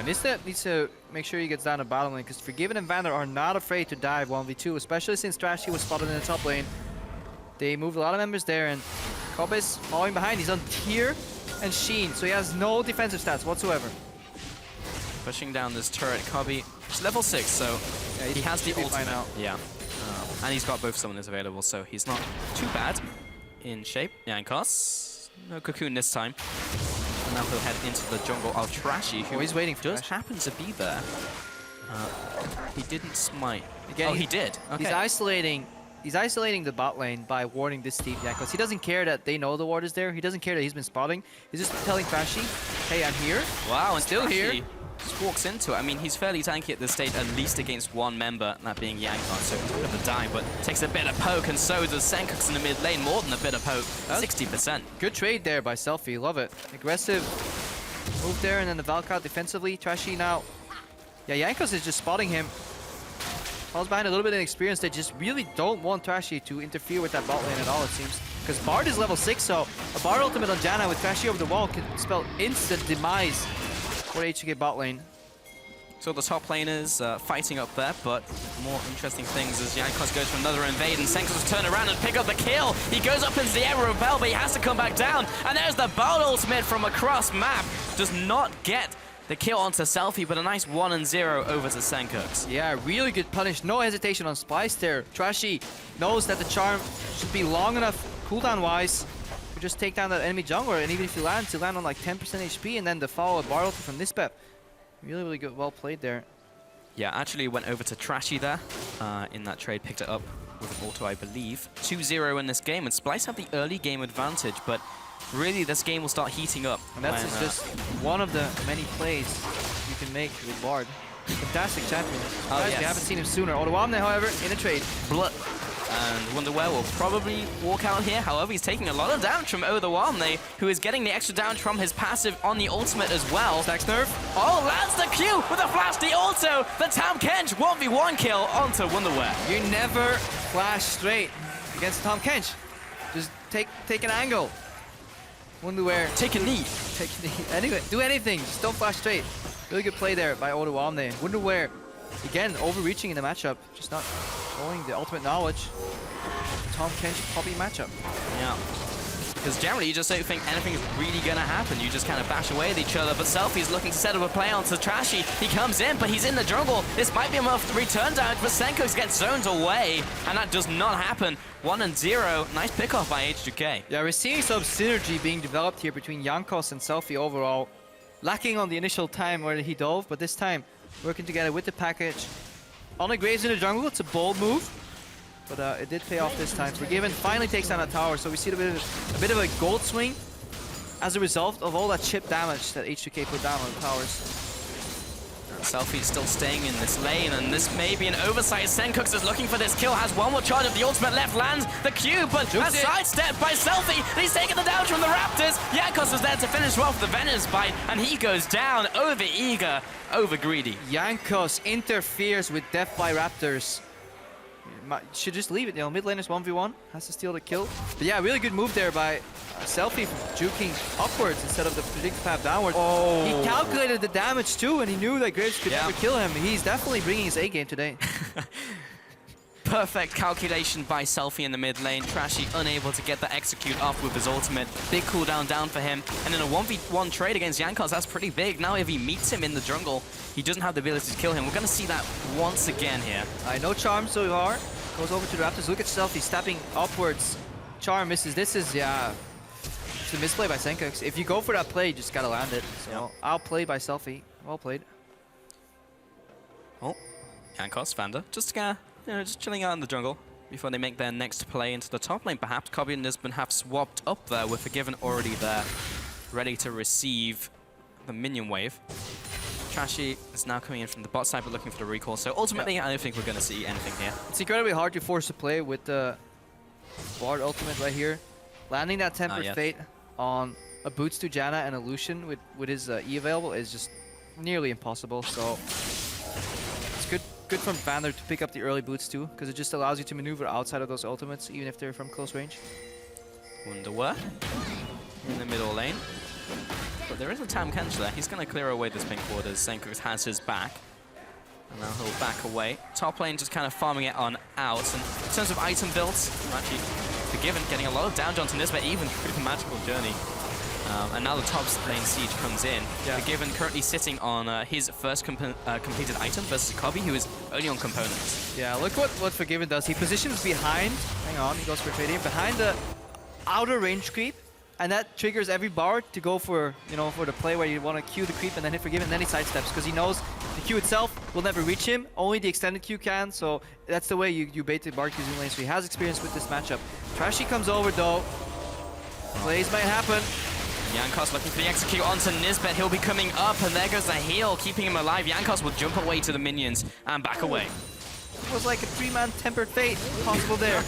Nista needs to make sure he gets down to bottom lane because Forgiven and Vander are not afraid to dive 1v2, especially since Trashy was spotted in the top lane. They moved a lot of members there, and Kobe's following behind. He's on Tier and Sheen, so he has no defensive stats whatsoever. Pushing down this turret, Kobe. He's level 6, so yeah, he has the ultimate. Now. Yeah, and he's got both summoners available, so he's not too bad in shape. Jankos. No Cocoon this time. And now he'll head into the jungle of Trashy, who he's waiting for does happen to be there. He didn't smite. Again, he did. Okay. He's isolating the bot lane by warding this team, because he doesn't care that they know the ward is there. He doesn't care that he's been spotting. He's just telling Trashy, hey, I'm here. Wow, and still Trashy here. Just walks into it. I mean, he's fairly tanky at this stage, at least against one member, that being Yankon, so he's going to die, but takes a bit of poke, and so does Senkux in the mid lane, more than a bit of poke, 60%. Good trade there by Selfie, love it. Aggressive move there, and then the Valkyrie defensively. Trashy now, yeah, Jankos is just spotting him. Falls behind a little bit of experience. They just really don't want Trashy to interfere with that bot lane at all, it seems. Because Bard is level 6, so a Bard ultimate on Janna with Trashy over the wall can spell instant demise for HK bot lane. So the top laners fighting up there, but more interesting things as Jankos goes for another invade, and Senkos will turn around and pick up the kill. He goes up into the air with Rebel, but he has to come back down. And there's the Bard ultimate from across map. Does not get the kill onto Selfie, but a nice 1-0 over to Senkux. Yeah, really good punish. No hesitation on Splice there. Trashy knows that the charm should be long enough cooldown-wise to just take down that enemy jungler, and even if he lands, he'll land on like 10% HP, and then the follow Bard ultimate from this Nispep. Really, really good, well played there. Yeah, actually went over to Trashy there in that trade, picked it up with an auto, I believe. 2-0 in this game, and Splice had the early game advantage, but really this game will start heating up. And that's just one of the many plays you can make with Bard. Fantastic champion. Oh, yes. We haven't seen him sooner. Oldawamne, however, in a trade. And Wonderware will probably walk out here. However, he's taking a lot of damage from Oldawamne, who is getting the extra damage from his passive on the ultimate as well. Stacks nerf. Oh, lands the Q with a flash, the auto. The Tam Kench 1v1 kill onto Wonderware. You never flash straight against Tahm Kench. Just take an angle. Wonderware. Take a knee. Take a knee. Anyway, do anything. Just don't flash straight. Really good play there by Oldawamne. Wonderware, again, overreaching in the matchup. Just not showing the ultimate knowledge. Tahm Kench poppy matchup. Yeah. Because generally you just don't think anything's really going to happen. You just kind of bash away at each other. But Selfie's looking to set up a play onto Trashy. He comes in, but he's in the jungle. This might be enough return damage, but Senkos gets zoned away. And that does not happen. 1-0. Nice pickoff by H2K. Yeah, we're seeing some synergy being developed here between Jankos and Selfie overall. Lacking on the initial time where he dove, but this time working together with the package. On a Graves in the jungle, it's a bold move. But it did pay off this time. Forgiven finally takes down a tower, so we see a bit of a gold swing as a result of all that chip damage that H2K put down on the towers. Selfie still staying in this lane, and this may be an oversight. Senkux is looking for this kill, has one more charge of the ultimate left, lands the Q, but a sidestep by Selfie. He's taking the damage from the Raptors. Jankos was there to finish off the Venom's bite, and he goes down, over eager, over greedy. Jankos interferes with death by Raptors. Should just leave it, you know, mid laners 1v1, has to steal the kill. But yeah, really good move there by Selfie, juking upwards instead of the predicted path downwards. Oh. He calculated the damage too, and he knew that Graves could never kill him. He's definitely bringing his A game today. Perfect calculation by Selfie in the mid lane. Trashy unable to get the execute off with his ultimate. Big cooldown down for him. And in a 1v1 trade against Jankos, that's pretty big. Now if he meets him in the jungle, he doesn't have the ability to kill him. We're going to see that once again here. No charm so far. Goes over to the Raptors. Look at Selfie stepping upwards. Charm misses. This is, yeah, it's a misplay by Senkux. If you go for that play, you just got to land it. So outplayed by Selfie. Well played. Oh, Jankos, Vander, just just chilling out in the jungle before they make their next play into the top lane. Perhaps Cobby and Nisbin have swapped up there with Forgiven already there, ready to receive the minion wave. Trashy is now coming in from the bot side, but looking for the recall. So ultimately, I don't think we're going to see anything here. It's incredibly hard to force a play with the Bard ultimate right here. Landing that Tempered Fate on a Boots to Janna and a Lucian with his E available is just nearly impossible. So it's good from Vander to pick up the early boots too, because it just allows you to maneuver outside of those ultimates, even if they're from close range. Wonderware in the middle lane. But there is a Tam Kench there. He's going to clear away this pink ward as Senkux has his back. And now he'll back away. Top lane just kind of farming it on out. And in terms of item builds, actually Forgiven getting a lot of down jumps in this, but even through the magical journey. And now the top lane siege comes in. Forgiven currently sitting on his first completed item versus Cobby, who is only on components. Yeah, look what Forgiven does. He positions behind, hang on, he goes for trading, behind the outer range creep, and that triggers every bar to go for, you know, for the play where you want to Q the creep and then hit Forgiven, and then he sidesteps because he knows the Q itself will never reach him, only the extended Q can, so that's the way you bait the bar Qs in lane, so he has experience with this matchup. Trashy comes over though, plays might happen. Jankos looking for the execute onto Nisbet. He'll be coming up, and there goes the heal, keeping him alive. Jankos will jump away to the minions and back away. It was like a 3-man Tempered Fate possible there.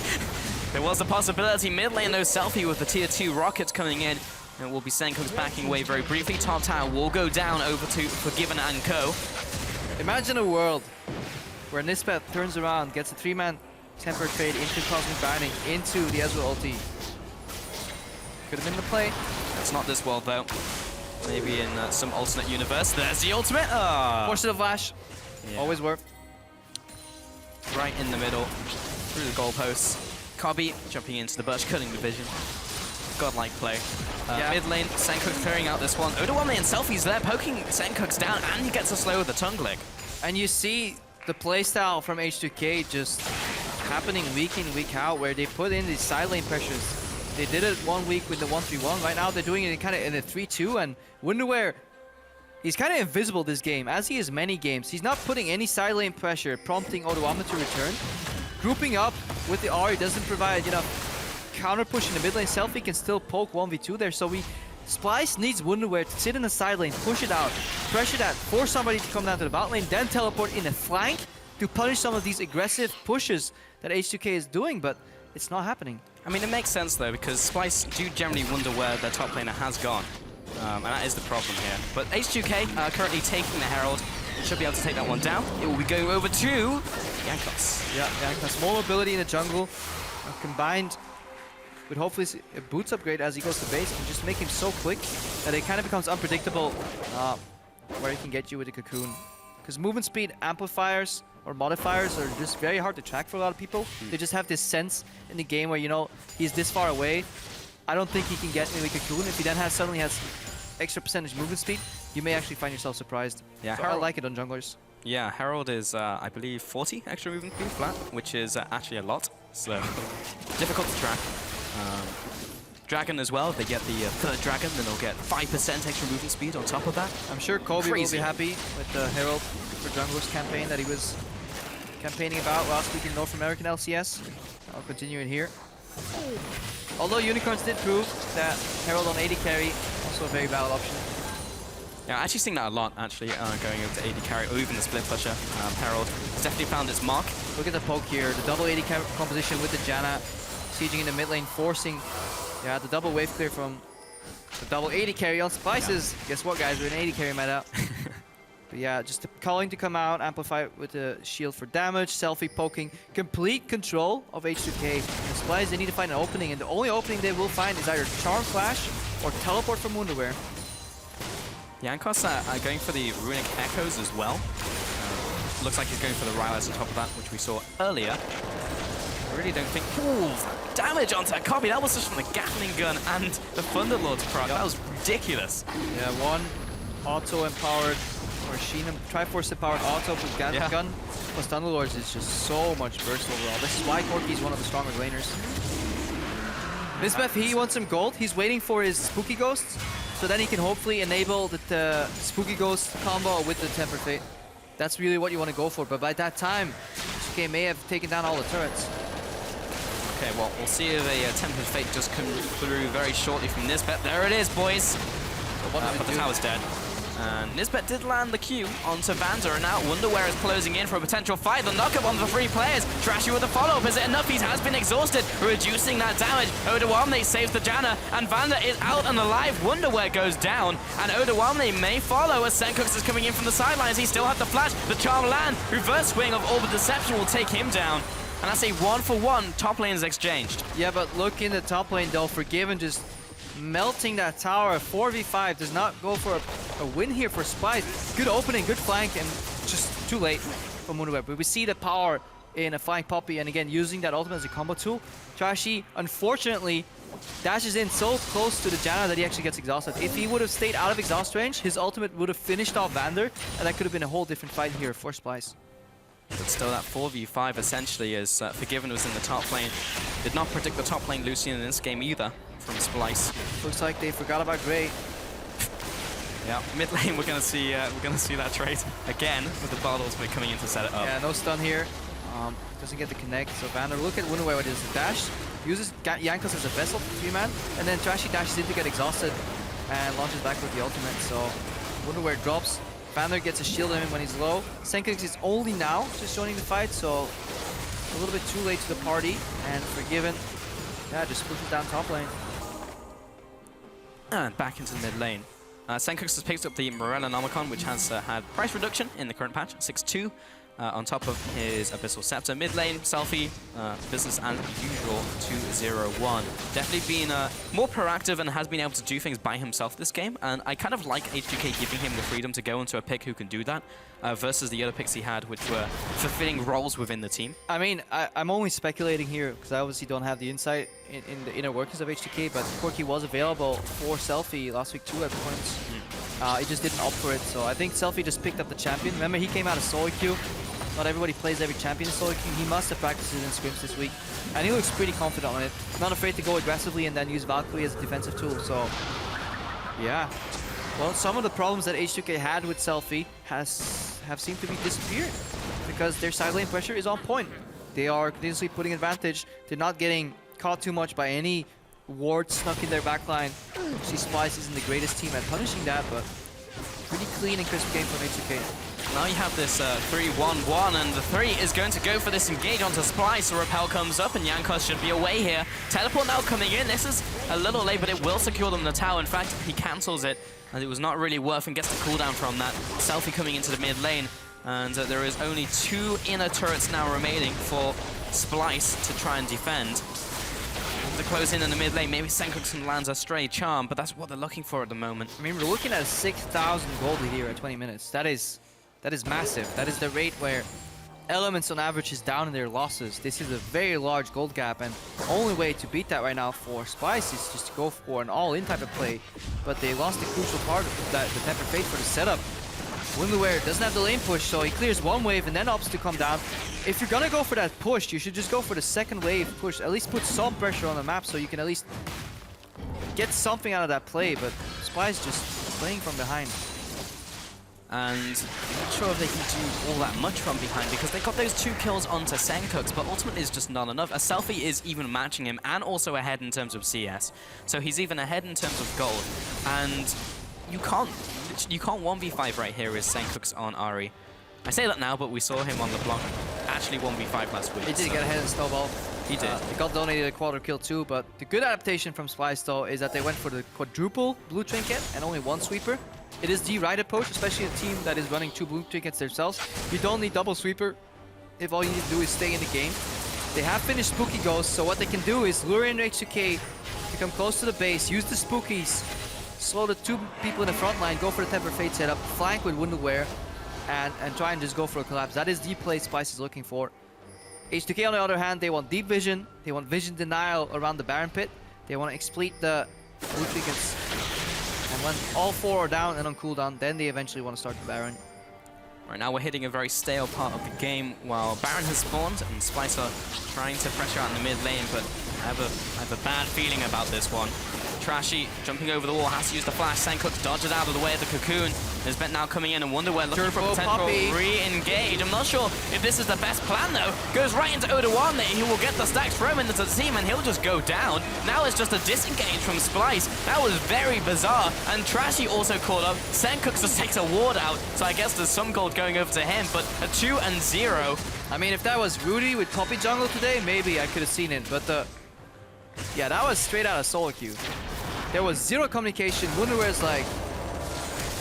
There was a possibility. Mid lane, though, Selfie with the tier 2 rockets coming in. And it will be Senkooks backing away very briefly. Top tower will go down over to Forgiven and Co. Imagine a world where Nisbet turns around, gets a 3-man Tempered Fate into Cosmic Binding, into the Ezreal ulti. Could have been the play. It's not this world, though. Maybe in some alternate universe. There's the ultimate. Force of the flash. Yeah. Always work. Right in the middle, through the goalposts. Cobby jumping into the bush, cutting the vision. Godlike play. Mid lane, Senkooks clearing out this one. Odawame and Selfie's there, poking Senkooks down, and he gets a slow with the tongue lick. And you see the playstyle from H2K just happening week in, week out, where they put in these side lane pressures. They did it 1 week with the 1-3-1. Right now they're doing it kind of in a 3-2, and Wonderwear, he's kind of invisible this game, as he is many games. He's not putting any side lane pressure, prompting Odawama to return. Grouping up with the R doesn't provide enough counter push in the mid lane. Selfie can still poke 1v2 there, so Splyce needs Wonderwear to sit in the side lane, push it out, pressure that, force somebody to come down to the bot lane, then teleport in a flank to punish some of these aggressive pushes that H2K is doing, but it's not happening. I mean, it makes sense, though, because Splyce do generally wonder where their top laner has gone. And that is the problem here. But H2K currently taking the Herald. Should be able to take that one down. It will be going over to Jankos. Yeah, Jankos. More mobility in the jungle, combined with hopefully a boots upgrade as he goes to base, and just make him so quick that it kind of becomes unpredictable where he can get you with the cocoon. Because movement speed amplifiers or modifiers are just very hard to track for a lot of people. They just have this sense in the game where, you know, he's this far away. I don't think he can get me with cocoon. If he then suddenly has extra percentage movement speed, you may actually find yourself surprised. Yeah, so I like it on junglers. Yeah, Herald is, I believe, 40 extra movement speed flat, which is actually a lot. So difficult to track. Dragon as well, if they get the third dragon, then they'll get 5% extra movement speed on top of that. I'm sure Kobe will be happy with the Herald for Junglers campaign that he was campaigning about last week in North American LCS. I'll continue it here. Although Unicorns did prove that Herald on AD carry, also a very valid option. Yeah, I'm actually seeing that a lot, actually, going over to AD carry, or even the split pusher. Herald has definitely found its mark. Look at the poke here, the double AD composition with the Janna, sieging in the mid lane, forcing the double wave clear from the double AD carry on Splyces. Yeah. Guess what, guys? We're in AD carry meta. But yeah, just the calling to come out, amplify with the shield for damage, Selfie poking, complete control of H2K. And Splyce, they need to find an opening, and the only opening they will find is either Charm Flash or teleport from Wonderwear. Jankos going for the Runic Echoes as well. Looks like he's going for the Rylai's on top of that, which we saw earlier. I really don't think... Ooh, damage onto a copy. That was just from the Gatling gun and the Thunderlord's proc. That was ridiculous. Yeah, one auto-empowered, or Sheenham Triforce-empowered auto with Gatling gun plus Thunderlords is just so much burst overall. This is why Corki's one of the stronger laners. Nisbeth, he wants some gold. He's waiting for his Spooky Ghosts, so then he can hopefully enable the Spooky Ghost combo with the Tempered Fate. That's really what you want to go for, but by that time, HK may have taken down all the turrets. Okay, well, we'll see if a Tempered Fate just come through very shortly from Nisbet. There it is, boys. But the tower's dead. And Nisbet did land the Q onto Vander, and now Wonderwear is closing in for a potential fight. The knockup on the 3 players. Trashy with the follow-up. Is it enough? He has been exhausted, reducing that damage. Odawamne saves the Janna, and Vander is out and alive. Wonderwear goes down, and Odawamne may follow as Senkooks is coming in from the sidelines. He still has the flash. The Charm land. Reverse swing of Orbit Deception will take him down. And that's a 1-for-1 top lane is exchanged. Yeah, but look in the top lane though, Forgiven just melting that tower. 4v5 does not go for a win here for Splyce. Good opening, good flank, and just too late for Wonderwear. But we see the power in a flying Poppy, and again, using that ultimate as a combo tool. Trashy, unfortunately, dashes in so close to the Janna that he actually gets exhausted. If he would have stayed out of exhaust range, his ultimate would have finished off Vander, and that could have been a whole different fight here for Splyce. But still, that 4v5 essentially as Forgiven was in the top lane. Did not predict the top lane Lucian in this game either. from Splice. Looks like they forgot about Gray. Yeah, mid lane we're gonna see that trade again with the Bard ultimate coming in to set it up. Yeah, no stun here. Doesn't get the connect. So Vander, look at Wonderware with his dash. Uses Jankos as a vessel for 3-man, and then Trashy dashes in to get exhausted and launches back with the ultimate. So Wonderware drops. Vander gets a shield on him when he's low. Senkux is only now just joining the fight, so a little bit too late to the party. And Forgiven, yeah, just pushes down top lane. And back into the mid lane. Senkux has picked up the Morella Nomicon, which has had price reduction in the current patch, 6-2. On top of his Abyssal Scepter. Mid lane, Selfie, business as usual, 2-0-1. Definitely been more proactive and has been able to do things by himself this game, and I kind of like HGK giving him the freedom to go into a pick who can do that, versus the other picks he had, which were fulfilling roles within the team. I mean, I'm only speculating here, because I obviously don't have the insight in the inner workings of HGK, but Corki was available for Selfie last week too at points. He just didn't opt for it, so I think Selfie just picked up the champion. Remember, he came out of solo queue. Not everybody plays every champion in solo queue. He must have practiced it in scrims this week, and he looks pretty confident on it. Not afraid to go aggressively and then use Valkyrie as a defensive tool, so yeah. Well, some of the problems that H2K had with Selfie have seemed to be disappeared, because their side lane pressure is on point. They are continuously putting advantage. They're not getting caught too much by any wards snuck in their backline. See, Splice isn't the greatest team at punishing that, but pretty clean and crisp game from H2K. Now you have this 3-1-1, and the 3 is going to go for this engage onto Splice. The Repel comes up, and Jankos should be away here. Teleport now coming in. This is a little late, but it will secure them the tower. In fact, he cancels it, and it was not really worth and gets the cooldown from that. Selfie coming into the mid lane, and there is only 2 inner turrets now remaining for Splice to try and defend. To close in the mid lane, maybe Senkux lands a stray charm, but that's what they're looking for at the moment. I mean, we're looking at a 6,000 gold lead here at 20 minutes. That is massive. That is the rate where Elements on average is down in their losses. This is a very large gold gap, and the only way to beat that right now for Spice is just to go for an all-in type of play. But they lost the crucial part of that, the Temper Fate for the setup. Windleware doesn't have the lane push, so he clears one wave and then opts to come down. If you're gonna go for that push, you should just go for the second wave push. At least put some pressure on the map so you can at least get something out of that play. But Spice just playing from behind. And I'm not sure if they can do all that much from behind, because they got those 2 kills onto Senkux, but ultimately it's just not enough. A Selfie is even matching him and also ahead in terms of CS. So he's even ahead in terms of gold. And you can't 1v5 right here with Senkux on Ahri. I say that now, but we saw him on the block actually 1v5 last week. He did get ahead in Snowball. He did. He got donated a quarter kill too, but the good adaptation from Splice though is that they went for the quadruple blue trinket and only 1 sweeper. It is the right approach, especially a team that is running 2 blue trinkets themselves. You don't need double sweeper if all you need to do is stay in the game. They have finished Spooky Ghost, so what they can do is lure in H2K to come close to the base, use the Spookies, slow the 2 people in the front line, go for the Temper Fate setup, flank with Windleware, and try and just go for a collapse. That is the play Spice is looking for. H2K on the other hand, they want deep vision, they want vision denial around the Baron pit, they want to exploit the blue trinkets. And when all 4 are down and on cooldown, then they eventually want to start the Baron. Right now we're hitting a very stale part of the game while Baron has spawned and Splice are trying to pressure out in the mid lane, but I have a bad feeling about this one. Trashy jumping over the wall, has to use the flash. Senkux dodges out of the way of the cocoon. There's Bet now coming in and Wonderware looking for a potential re-engage. I'm not sure if this is the best plan though. Goes right into Oda1 there. He will get the stacks thrown into the team and he'll just go down. Now it's just a disengage from Splice. That was very bizarre. And Trashy also caught up. Senkux just takes a ward out. So I guess there's some gold going over to him, but a 2-0. I mean, if that was Rudy with Poppy jungle today, maybe I could have seen it. But yeah, that was straight out of solo queue. There was 0 communication. Wonderware's like,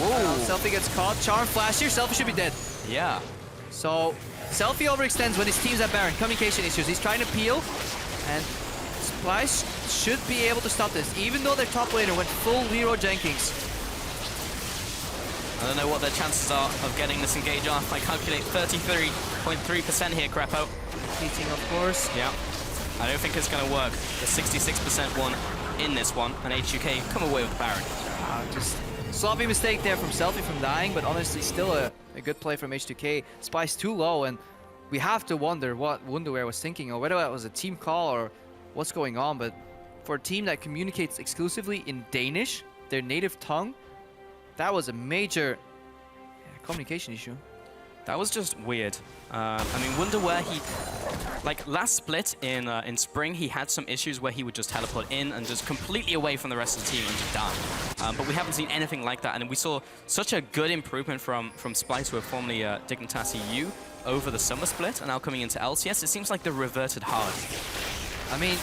whoa. Selfie gets caught. Charm flash here. Selfie should be dead. Yeah. So Selfie overextends when his team's at Baron. Communication issues. He's trying to peel. And Splice should be able to stop this. Even though their top laner went full Leroy Jenkins. I don't know what their chances are of getting this engage off. I calculate 33.3% here, Crepo. Cheating, of course. Yeah. I don't think it's going to work. The 66% one in this one, and H2K come away with Baron. Just sloppy mistake there from Selfie from dying, but honestly still a good play from H2K. Spice too low, and we have to wonder what Wonderware was thinking, or whether that was a team call or what's going on, but for a team that communicates exclusively in Danish, their native tongue, that was a major communication issue. That was just weird. I mean, Wonderware, like last split in Spring, he had some issues where he would just teleport in and just completely away from the rest of the team and just die. But we haven't seen anything like that, and we saw such a good improvement from Splice, who were formerly Dignitasi U, over the summer split, and now coming into LCS. It seems like they're reverted hard. I mean,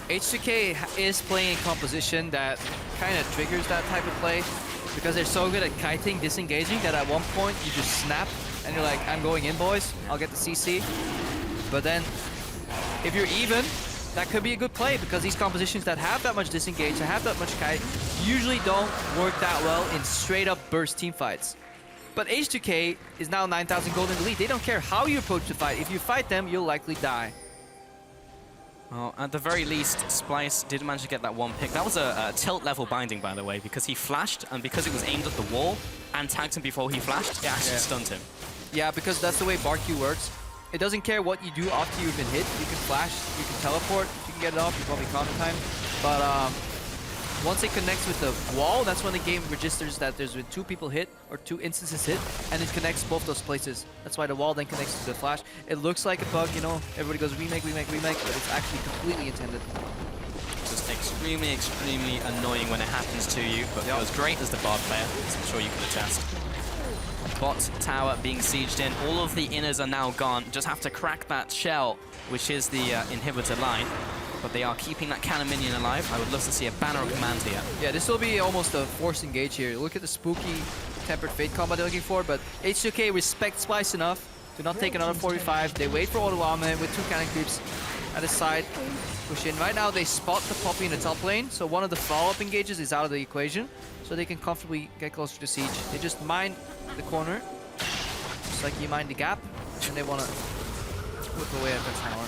H2K is playing a composition that kind of triggers that type of play because they're so good at kiting, disengaging, that at one point you just snap and you're like, I'm going in, boys. I'll get the CC. But then, if you're even, that could be a good play because these compositions that have that much disengage, that have that much kite, usually don't work that well in straight-up burst team fights. But H2K is now 9,000 gold in the lead. They don't care how you approach the fight. If you fight them, you'll likely die. Well, at the very least, Splice did manage to get that one pick. That was a tilt level binding, by the way, because he flashed, and because it was aimed at the wall and tagged him before he flashed, it actually stunned him. Yeah, because that's the way bar Q works. It doesn't care what you do after you've been hit. You can flash, you can teleport, you can get it off, you probably counter time. But once it connects with the wall, that's when the game registers that there's been 2 people hit or 2 instances hit, and it connects both those places. That's why the wall then connects to the flash. It looks like a bug, you know, everybody goes remake, remake, remake, but it's actually completely intended. Just extremely, extremely annoying when it happens to you, but it was great as the bard player, as I'm sure you can attest. Bot tower being sieged in. All of the inners are now gone. Just have to crack that shell, which is the inhibitor line. But they are keeping that cannon minion alive. I would love to see a banner of command here. Yeah, this will be almost a forced engage here. Look at the spooky tempered fate combat they're looking for, but H2K respects Splice enough to not take another 45. They wait for Oduame with 2 cannon creeps at his side. Push in. Right now they spot the Poppy in the top lane, so one of the follow-up engages is out of the equation, so they can comfortably get closer to siege. They just mine the corner, just like you mine the gap, and they want to whip away at the tower.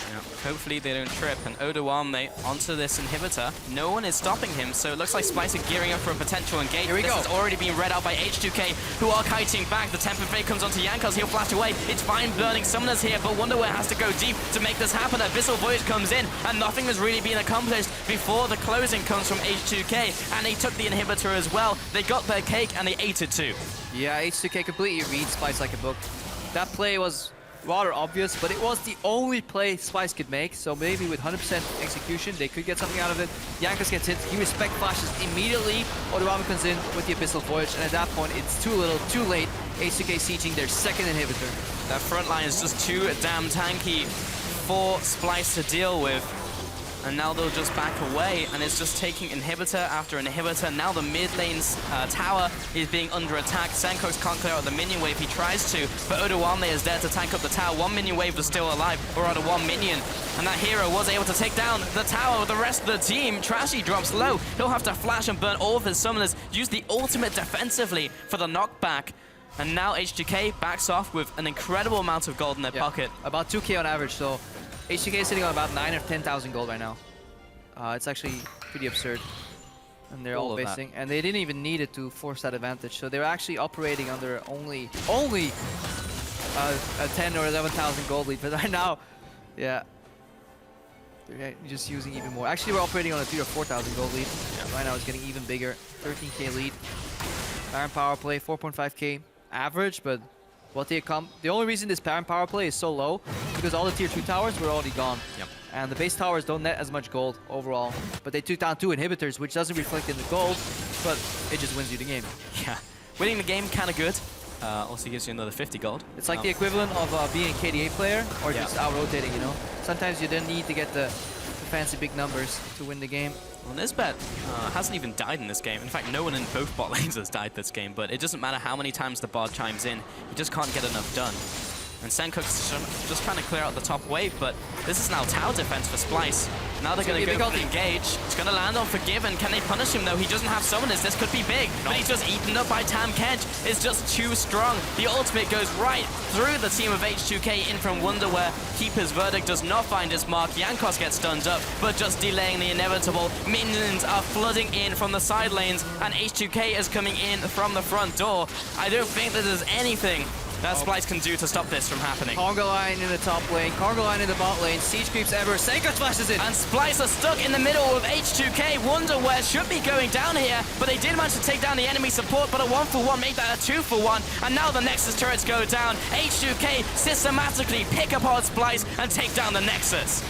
Yeah. Hopefully they don't trip, and Oduame onto this inhibitor. No one is stopping him, so it looks like Splice are gearing up for a potential engage. Here we go. This has already been read out by H2K, who are kiting back. The Temper Fate comes onto Jankos, he'll flash away. It's fine burning summoners here, but Wonderware has to go deep to make this happen. Abyssal Voyage comes in, and nothing has really been accomplished before the closing comes from H2K, and they took the inhibitor as well. They got their cake, and they ate it too. Yeah, H2K completely reads Splice like a book. That play was rather obvious, but it was the only play Splice could make, so maybe with 100% execution, they could get something out of it. Jankos gets hit, he respect flashes immediately. Oduame comes in with the Abyssal Voyage, and at that point, it's too little, too late. H2K sieging their second inhibitor. That front line is just too damn tanky for Splice to deal with. And now they'll just back away, and it's just taking inhibitor after inhibitor. Now the mid lane's tower is being under attack. Senkox can't clear out the minion wave. He tries to, but Oduame is there to tank up the tower. 1 minion wave was still alive, or rather 1 minion. And that hero was able to take down the tower with the rest of the team. Trashy drops low. He'll have to flash and burn all of his summoners. Use the ultimate defensively for the knockback. And now H2K backs off with an incredible amount of gold in their pocket. About 2k on average, so H2K is sitting on about 9 or 10,000 gold right now. It's actually pretty absurd. And they're all basing. And they didn't even need it to force that advantage. So they're actually operating under only a 10 or 11,000 gold lead. But right now, yeah, they're just using even more. Actually, we're operating on a 3 or 4,000 gold lead. Yeah. Right now it's getting even bigger. 13k lead. Baron power play, 4.5k average, but the only reason this Baron power play is so low is because all the tier 2 towers were already gone. Yep. And the base towers don't net as much gold overall. But they took down 2 inhibitors, which doesn't reflect in the gold, but it just wins you the game. Yeah, winning the game kind of good. Also gives you another 50 gold. It's like the equivalent of being a KDA player or just out-rotating, you know? Sometimes you don't need to get the fancy big numbers to win the game. Well, Nisbet hasn't even died in this game. In fact, no one in both bot lanes has died this game, but it doesn't matter how many times the bard chimes in, he just can't get enough done. And Senko's just trying to clear out the top wave, but this is now tower defense for Splice. Now they're going to go for the engage. It's going to land on Forgiven. Can they punish him, though? He doesn't have summoners. This could be big, but he's just eaten up by Tam Kench. It's just too strong. The ultimate goes right through the team of H2K in from Wonderware. Keeper's Verdict does not find his mark. Jankos gets stunned up, but just delaying the inevitable. Minions are flooding in from the side lanes, and H2K is coming in from the front door. I don't think that there's anything that Splice can do to stop this from happening. Conga line in the top lane, Conga line in the bot lane, siege creeps ever, Senka flashes it! And Splice are stuck in the middle of H2K. Wonder where should be going down here, but they did manage to take down the enemy support, but a 1-for-1 made that a 2-for-1, and now the Nexus turrets go down. H2K systematically pick apart Splice and take down the Nexus.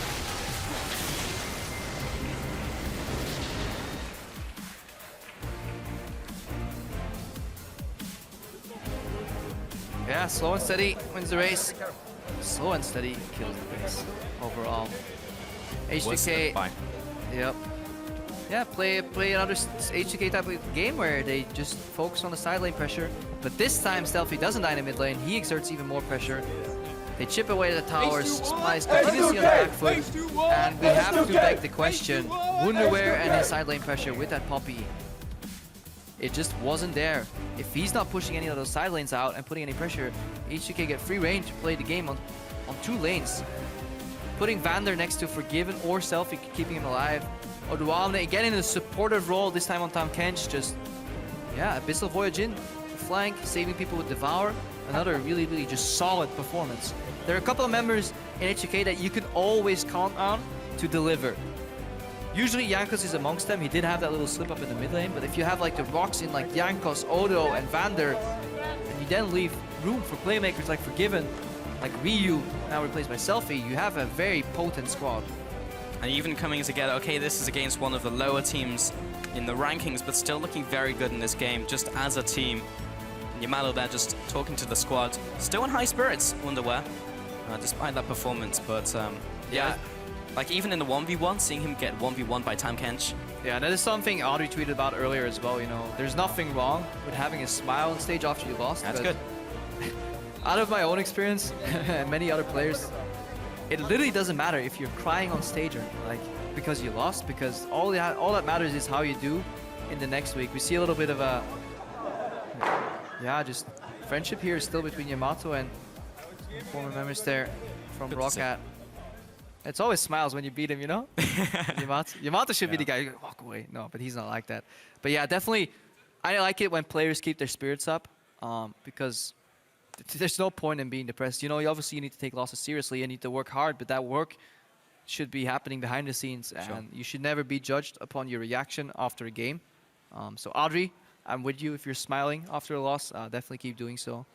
Yeah, slow and steady wins the race. Slow and steady kills the race overall. H2K. Yep. Yeah, play another H2K type of game where they just focus on the side lane pressure. But this time, Stealthy doesn't die in the mid lane. He exerts even more pressure. They chip away the towers. Splice continuously on the back foot. And we have to beg the question, Wonderware and his side lane pressure with that Poppy. It just wasn't there. If he's not pushing any of those side lanes out and putting any pressure, H2K get free reign to play the game on 2 lanes. Putting Vander next to Forgiven or Selfie, keeping him alive. Oduamne getting the supportive role, this time on Tahm Kench. Just, yeah, Abyssal Voyage in, flank, saving people with Devour. Another really, really just solid performance. There are a couple of members in H2K that you can always count on to deliver. Usually Jankos is amongst them. He did have that little slip up in the mid lane, but if you have like the rocks in like Jankos, Odo, and Vander, and you then leave room for playmakers like Forgiven, like Ryu, now replaced by Selfie, you have a very potent squad. And even coming together, okay, this is against one of the lower teams in the rankings, but still looking very good in this game, just as a team. And Yamato there just talking to the squad. Still in high spirits, Wonderware, despite that performance, but yeah. Like even in the 1v1, seeing him get 1v1 by Tahm Kench. Yeah, and that is something Audrey tweeted about earlier as well, you know. There's nothing wrong with having a smile on stage after you lost. That's good. Out of my own experience, and many other players, it literally doesn't matter if you're crying on stage or like because you lost, because all that matters is how you do in the next week. We see a little bit of a, yeah, just friendship here still between Yamato and former members there from Roccat. It's always smiles when you beat him, you know? Yamato should be the guy who walk away. No, but he's not like that. But yeah, definitely, I like it when players keep their spirits up because there's no point in being depressed. You know, obviously you need to take losses seriously. You need to work hard, but that work should be happening behind the scenes. And you should never be judged upon your reaction after a game. So Audrey, I'm with you. If you're smiling after a loss, definitely keep doing so.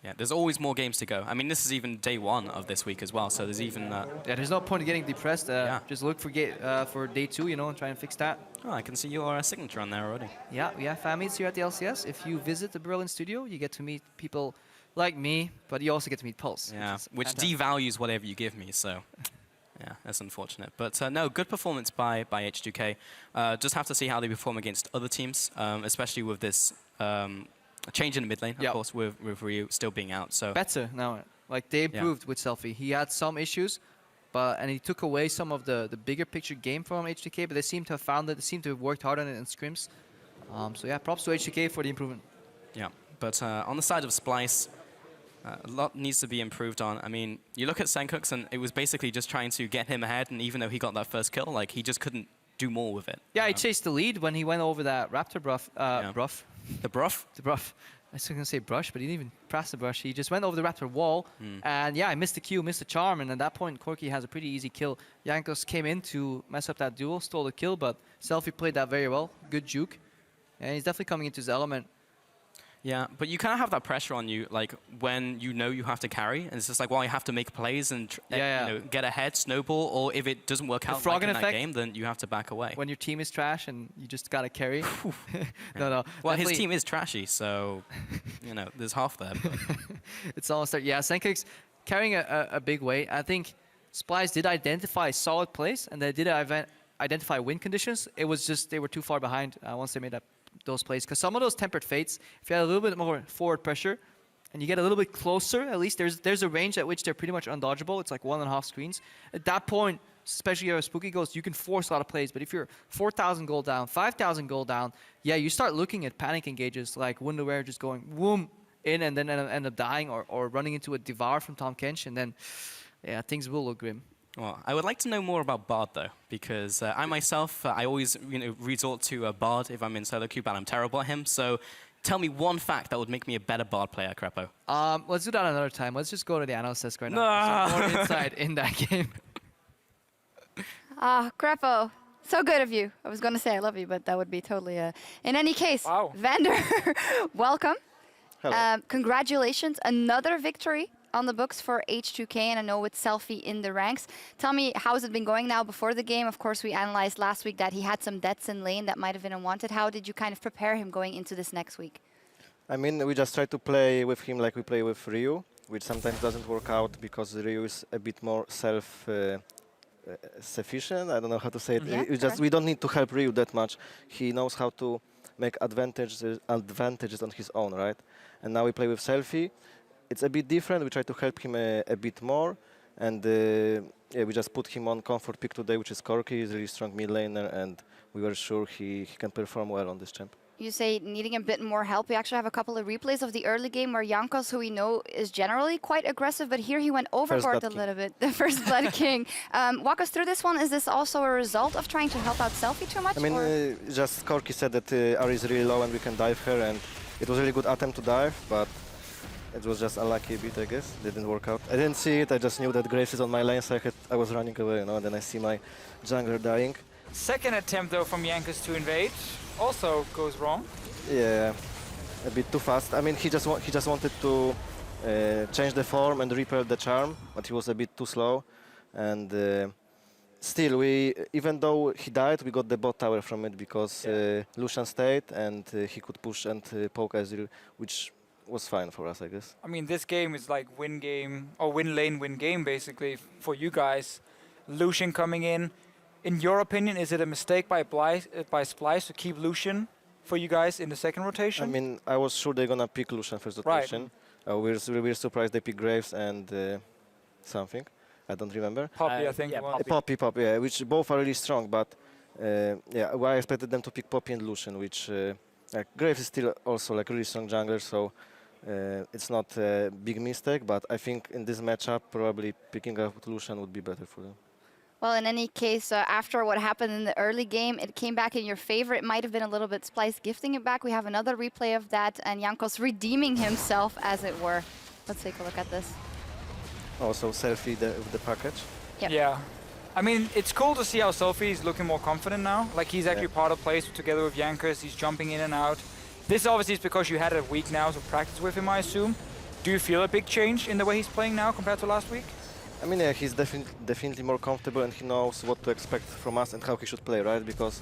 Yeah, there's always more games to go. I mean, this is even day 1 of this week as well, so there's even... yeah, there's no point in getting depressed. Just look for day 2, you know, and try and fix that. Oh, I can see your signature on there already. Yeah, we have fan meets here at the LCS. If you visit the Berlin studio, you get to meet people like me, but you also get to meet Pulse. Yeah, which devalues whatever you give me, so... Yeah, that's unfortunate. But no, good performance by H2K. Just have to see how they perform against other teams, especially with this... change in the mid lane, of course, with Ryu still being out. So better now. Like they improved with Selfie. He had some issues, and he took away some of the bigger picture game from H2K. But they seem to have found it. They seem to have worked hard on it in scrims. So yeah, props to H2K for the improvement. Yeah, but on the side of Splice, a lot needs to be improved on. I mean, you look at Senkux, and it was basically just trying to get him ahead. And even though he got that first kill, like he just couldn't do more with it. Yeah, he chased the lead when he went over that Raptor bruff. The bruff? The bruff. I was going to say brush, but he didn't even press the brush. He just went over the Raptor wall, and yeah, I missed the Q, missed the charm, and at that point, Corki has a pretty easy kill. Jankos came in to mess up that duel, stole the kill, but Selfie played that very well. Good juke, and he's definitely coming into his element. Yeah, but you kind of have that pressure on you, like when you know you have to carry, and it's just like, well, you have to make plays and you know, get ahead, snowball, or if it doesn't work out like in that game, then you have to back away. When your team is trash and you just gotta carry. No. Well, his team is trashy, so you know, there's half there. But. It's almost there. Yeah, Senkix carrying a big weight. I think Splice did identify solid plays, and they did identify win conditions. It was just they were too far behind once they made up those plays, because some of those tempered fates, if you had a little bit more forward pressure and you get a little bit closer, at least there's a range at which they're pretty much undodgeable. It's like 1.5 screens. At that point, especially if Spooky goes, you can force a lot of plays. But if you're 4,000 gold down, 5,000 gold down, yeah, you start looking at panic engages like Wonderware just going whoom in and then end up dying, or running into a Devour from Tahm Kench, and then yeah, things will look grim. Well, I would like to know more about Bard, though, because I myself, I always resort to Bard if I'm in solo queue, but I'm terrible at him. So tell me one fact that would make me a better Bard player, Crepo. Let's do that another time. Let's just go to the analyst desk right now. Nah. Some more insight in that game. Crepo, so good of you. I was going to say I love you, but that would be totally In any case, Vander, welcome. Hello. Congratulations. Another victory on the books for H2K, and I know with Selfie in the ranks. Tell me, how has it been going now before the game? Of course, we analyzed last week that he had some deaths in lane that might have been unwanted. How did you kind of prepare him going into this next week? I mean, we just try to play with him like we play with Ryu, which sometimes doesn't work out because Ryu is a bit more self-sufficient. I don't know how to say it. We don't need to help Ryu that much. He knows how to make advantages on his own, right? And now we play with Selfie. It's a bit different. We try to help him a bit more, and we just put him on comfort pick today, which is Corki. He's a really strong mid laner, and we were sure he can perform well on this champ. You say needing a bit more help. We actually have a couple of replays of the early game where Jankos, who we know is generally quite aggressive, but here he went overboard a little bit. The first Blood King. Walk us through this one. Is this also a result of trying to help out Selfie too much? I mean, just Corki said that Ari is really low and we can dive her, and it was a really good attempt to dive, but it was just unlucky a bit, I guess. Didn't work out. I didn't see it. I just knew that Graves is on my lane, so I was running away, and then I see my jungler dying. Second attempt, though, from Jankos to invade also goes wrong. Yeah, a bit too fast. I mean, he just wanted to change the form and repel the charm, but he was a bit too slow. And still, even though he died, we got the bot tower from it because Lucian stayed and he could push and poke Ezreal, which was fine for us, I guess. I mean, this game is like win game, or win lane, win game, basically, for you guys. Lucian coming in. In your opinion, is it a mistake by Splice to keep Lucian for you guys in the second rotation? I mean, I was sure they're gonna pick Lucian first rotation. We're surprised they picked Graves and something. I don't remember. Poppy, I think. Yeah, Poppy, yeah, which both are really strong, but I expected them to pick Poppy and Lucian, which Graves is still also like really strong jungler, so it's not a big mistake, but I think in this matchup, probably picking up Lucian would be better for them. Well, in any case, after what happened in the early game, it came back in your favor. It might have been a little bit Splice gifting it back. We have another replay of that, and Jankos redeeming himself, as it were. Let's take a look at this. Also, Selfie with the package. Yep. Yeah. I mean, it's cool to see how Selfie is looking more confident now. Like, he's actually part of plays together with Jankos. He's jumping in and out. This obviously is because you had a week now to practice with him, I assume. Do you feel a big change in the way he's playing now compared to last week? I mean, yeah, he's definitely more comfortable and he knows what to expect from us and how he should play, right? Because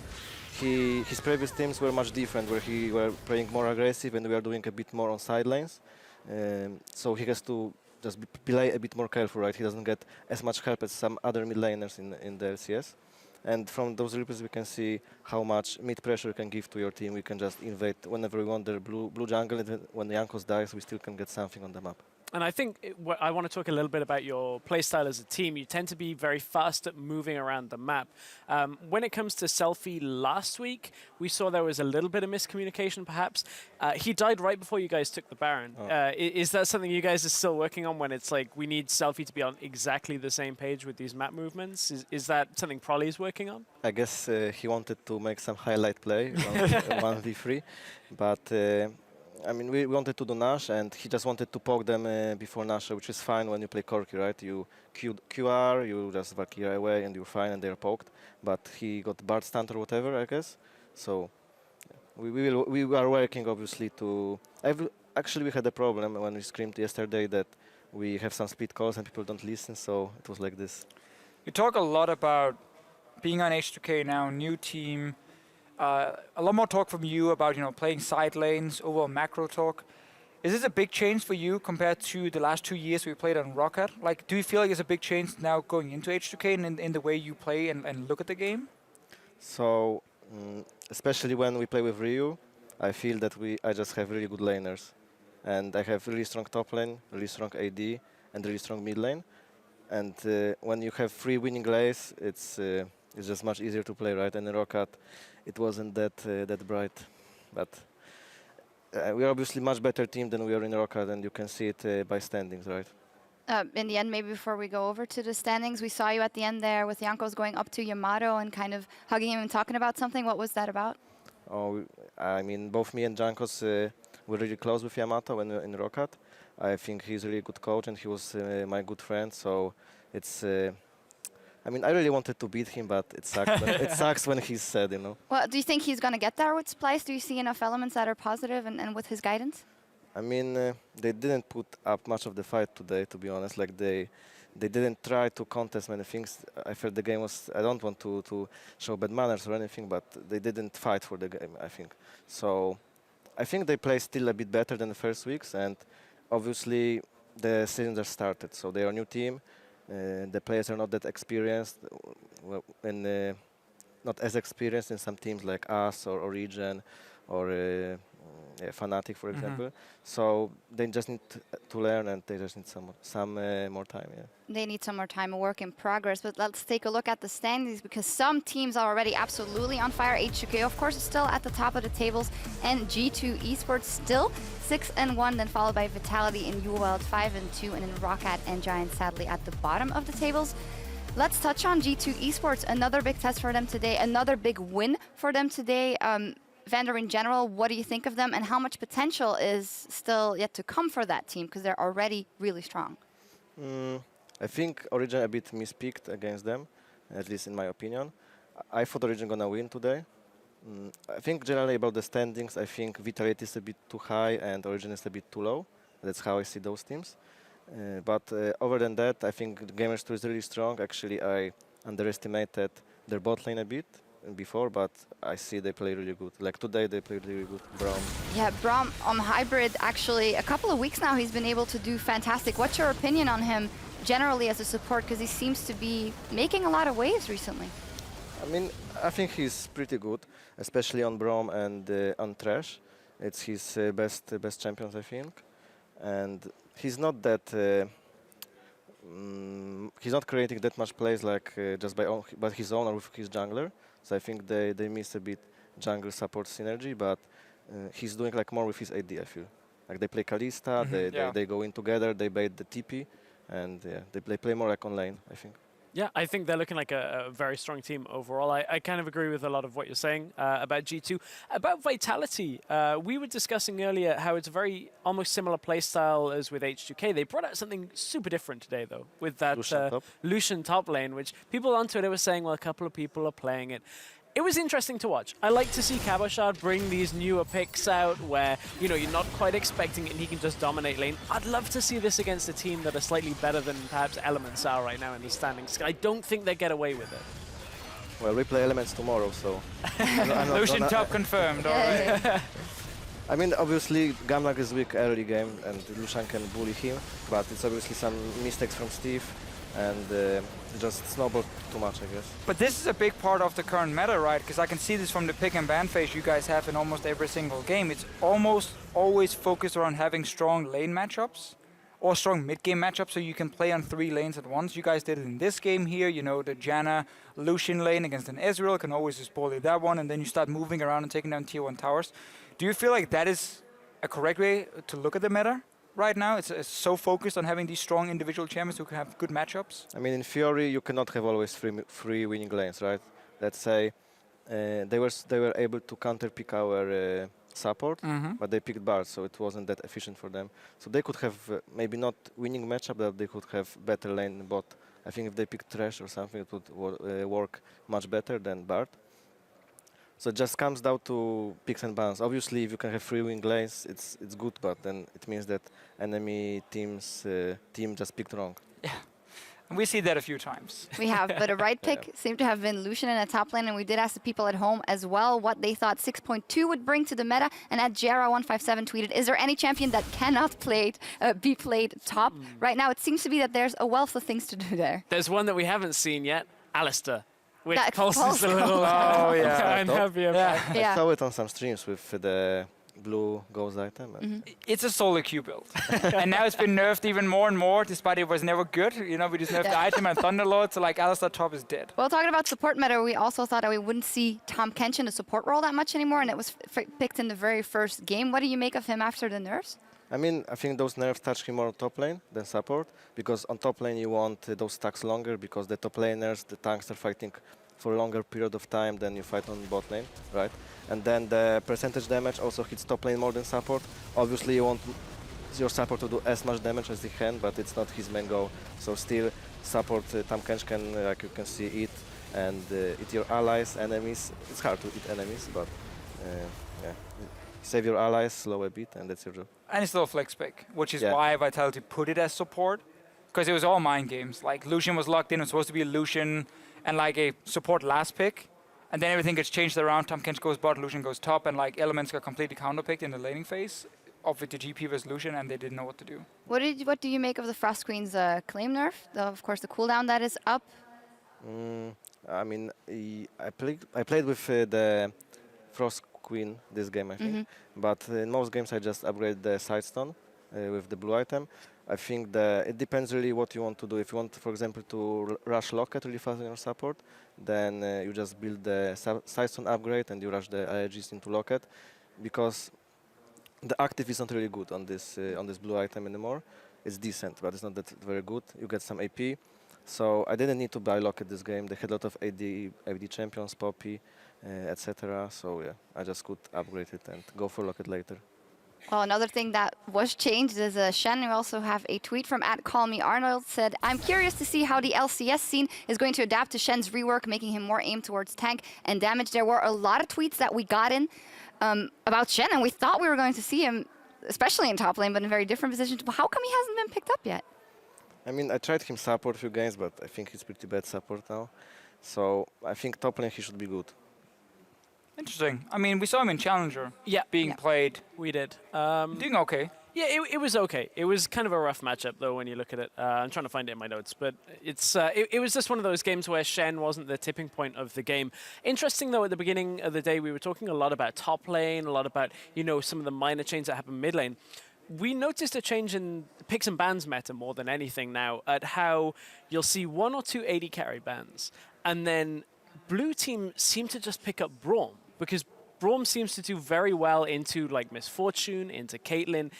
his previous teams were much different, where he were playing more aggressive and we are doing a bit more on side lanes. So he has to just play a bit more careful, right? He doesn't get as much help as some other mid laners in the LCS. And from those replays we can see how much mid pressure can give to your team. We can just invade whenever we want their blue jungle, and when Jankos dies, we still can get something on the map. And I think I want to talk a little bit about your playstyle as a team. You tend to be very fast at moving around the map. When it comes to Selfie last week, we saw there was a little bit of miscommunication, perhaps. He died right before you guys took the Baron. Is that something you guys are still working on when it's like we need Selfie to be on exactly the same page with these map movements? Is that something Prolly is working on? I guess he wanted to make some highlight play, 1v3, but I mean, we wanted to do Nash, and he just wanted to poke them before Nash, which is fine when you play Corki, right? You QR, you just Valkyrie away, and you're fine, and they're poked. But he got Bard stunned or whatever, I guess. So we are working, obviously, to... Actually, we had a problem when we screamed yesterday that we have some split calls and people don't listen, so it was like this. You talk a lot about being on H2K now, new team. A lot more talk from you about, playing side lanes, overall macro talk. Is this a big change for you compared to the last 2 years we played on Rocket? Like, do you feel like it's a big change now going into H2K and in the way you play and look at the game? So, especially when we play with Ryu, I feel that I just have really good laners. And I have really strong top lane, really strong AD, and really strong mid lane. And when you have 3 winning lanes, it's just much easier to play, right? And in Rocket, it wasn't that bright, but we're obviously much better team than we are in Rocket, and you can see it by standings, right? In the end, maybe before we go over to the standings, we saw you at the end there with Jankos going up to Yamato and kind of hugging him and talking about something. What was that about? Oh, I mean, both me and Jankos we're really close with Yamato when we were in Rocket. I think he's a really good coach, and he was my good friend. So it's. I mean, I really wanted to beat him, but it sucks. It sucks when he's sad, you know. Well, do you think he's going to get there with Splice? Do you see enough elements that are positive and with his guidance? I mean, they didn't put up much of the fight today, to be honest. Like they didn't try to contest many things. I felt the game was. I don't want to show bad manners or anything, but they didn't fight for the game, I think. So I think they play still a bit better than the first weeks, and obviously the season just started. So they are a new team. The players are not that experienced, and not as experienced in some teams like us or Origin or Fnatic, for example. So they just need to learn, and they just need some more time. Yeah. They need some more time, a work in progress. But let's take a look at the standings, because some teams are already absolutely on fire. H2K, of course, is still at the top of the tables, and G2 Esports still 6-1, then followed by Vitality and UWild 5-2, and then Roccat and Giant sadly at the bottom of the tables. Let's touch on G2 Esports. Another big test for them today, another big win for them today. Vander, in general, what do you think of them, and how much potential is still yet to come for that team, because they're already really strong? I think Origin a bit mispicked against them, at least in my opinion. I thought Origin gonna win today. I think generally about the standings, I think Vitality is a bit too high and Origin is a bit too low. That's how I see those teams. But other than that, I think Gamers2 is really strong. Actually, I underestimated their bot lane a bit before, but I see they play really good. Like today, they played really good. Braum. Yeah, Braum on Hybrid, actually, a couple of weeks now, he's been able to do fantastic. What's your opinion on him generally as a support? Because he seems to be making a lot of waves recently. I mean, I think he's pretty good, especially on Braum and on Trash. It's his best champions, I think. And he's not that... he's not creating that much plays like just by his own or with his jungler. So I think they miss a bit jungle support synergy, but he's doing like more with his AD, I feel. Like they play Kalista, they go in together, they bait the TP, and yeah, they play more like on lane, I think. Yeah, I think they're looking like a very strong team overall. I kind of agree with a lot of what you're saying about G2. About Vitality, we were discussing earlier how it's a very almost similar playstyle as with H2K. They brought out something super different today, though, with that Lucian top lane, which people on Twitter were saying, well, a couple of people are playing it. It was interesting to watch. I like to see Cabochard bring these newer picks out where, you know, you're not quite expecting it and he can just dominate lane. I'd love to see this against a team that are slightly better than perhaps Elements are right now in the standings. I don't think they get away with it. Well, we play Elements tomorrow, so... Lucian top confirmed, all right. I mean, obviously, Gamlag is weak early game and Lucian can bully him, but it's obviously some mistakes from Steve and just snowballed too much, I guess. But this is a big part of the current meta, right? Because I can see this from the pick and ban phase you guys have in almost every single game. It's almost always focused around having strong lane matchups or strong mid-game matchups so you can play on 3 lanes at once. You guys did it in this game here, you know, the Janna Lucian lane against an Ezreal can always just bully that one, and then you start moving around and taking down tier 1 towers. Do you feel like that is a correct way to look at the meta right now? It's so focused on having these strong individual champions who can have good matchups? I mean, in theory, you cannot have always three winning lanes, right? Let's say they were able to counter-pick our support, but they picked Bard, so it wasn't that efficient for them. So they could have maybe not winning matchup, but they could have better lane bot. I think if they picked Thresh or something, it would work much better than Bard. So it just comes down to picks and bans. Obviously, if you can have 3 wing lanes, it's good, but then it means that enemy team just picked wrong. Yeah, and we see that a few times. We have, but a right pick seemed to have been Lucian in a top lane, and we did ask the people at home as well what they thought 6.2 would bring to the meta, and at Jera157 tweeted, is there any champion that cannot be played top? Right now, it seems to be that there's a wealth of things to do there. There's one that we haven't seen yet, Alistair. Which That Pulse Pulse is a little unhappy about. I saw it on some streams with the blue ghost item. It's a solo queue build. And now it's been nerfed even more and more, despite it was never good. You know, we just nerfed the item and Thunderlord, so like Alistair top is dead. Well, talking about support meta, we also thought that we wouldn't see Tom Kench in the support role that much anymore, and it was picked in the very first game. What do you make of him after the nerfs? I mean, I think those nerfs touch him more on top lane than support, because on top lane you want those stacks longer, because the top laners, the tanks are fighting for a longer period of time than you fight on bot lane, right? And then the percentage damage also hits top lane more than support. Obviously, you want your support to do as much damage as he can, but it's not his main goal. So still, support Tahm Kench can, like you can see, eat and eat your allies, enemies. It's hard to eat enemies, but yeah. Save your allies, slow a bit, and that's your job. And it's still a flex pick, which is why Vitality put it as support, because it was all mind games. Like Lucian was locked in, it was supposed to be a Lucian and like a support last pick, and then everything gets changed around. Tahm Kench goes bot, Lucian goes top, and like Elements got completely counterpicked in the laning phase of it to GP versus Lucian, and they didn't know what to do. What do you make of the Frost Queen's claim nerf? Of course, the cooldown that is up. I mean, I played with the Frost Queen this game, I think. But in most games, I just upgrade the Sidestone with the blue item. I think it depends really what you want to do. If you want, for example, to rush Locket really fast in your support, then you just build the Sidestone upgrade and you rush the AIGs into Locket, because the active is not really good on this blue item anymore. It's decent, but it's not that very good. You get some AP. So I didn't need to buy Locket this game. They had a lot of AD champions, Poppy, etc. So yeah, I just could upgrade it and go for Locket later. Well, another thing that was changed is Shen. We also have a tweet from @CallMeArnold said, "I'm curious to see how the LCS scene is going to adapt to Shen's rework, making him more aimed towards tank and damage." There were a lot of tweets that we got in about Shen, and we thought we were going to see him, especially in top lane, but in very different positions. How come he hasn't been picked up yet? I mean, I tried him support a few games, but I think he's pretty bad support now. So I think top lane he should be good. Interesting. I mean, we saw him in Challenger being played. We did. Doing okay. Yeah, it was okay. It was kind of a rough matchup, though, when you look at it. I'm trying to find it in my notes, but it was just one of those games where Shen wasn't the tipping point of the game. Interesting, though, at the beginning of the day, we were talking a lot about top lane, a lot about, some of the minor changes that happen mid lane. We noticed a change in picks and bans meta more than anything now, at how you'll see 1 or 2 AD carry bans, and then blue team seem to just pick up Braum, because Braum seems to do very well into like Misfortune, into Caitlyn.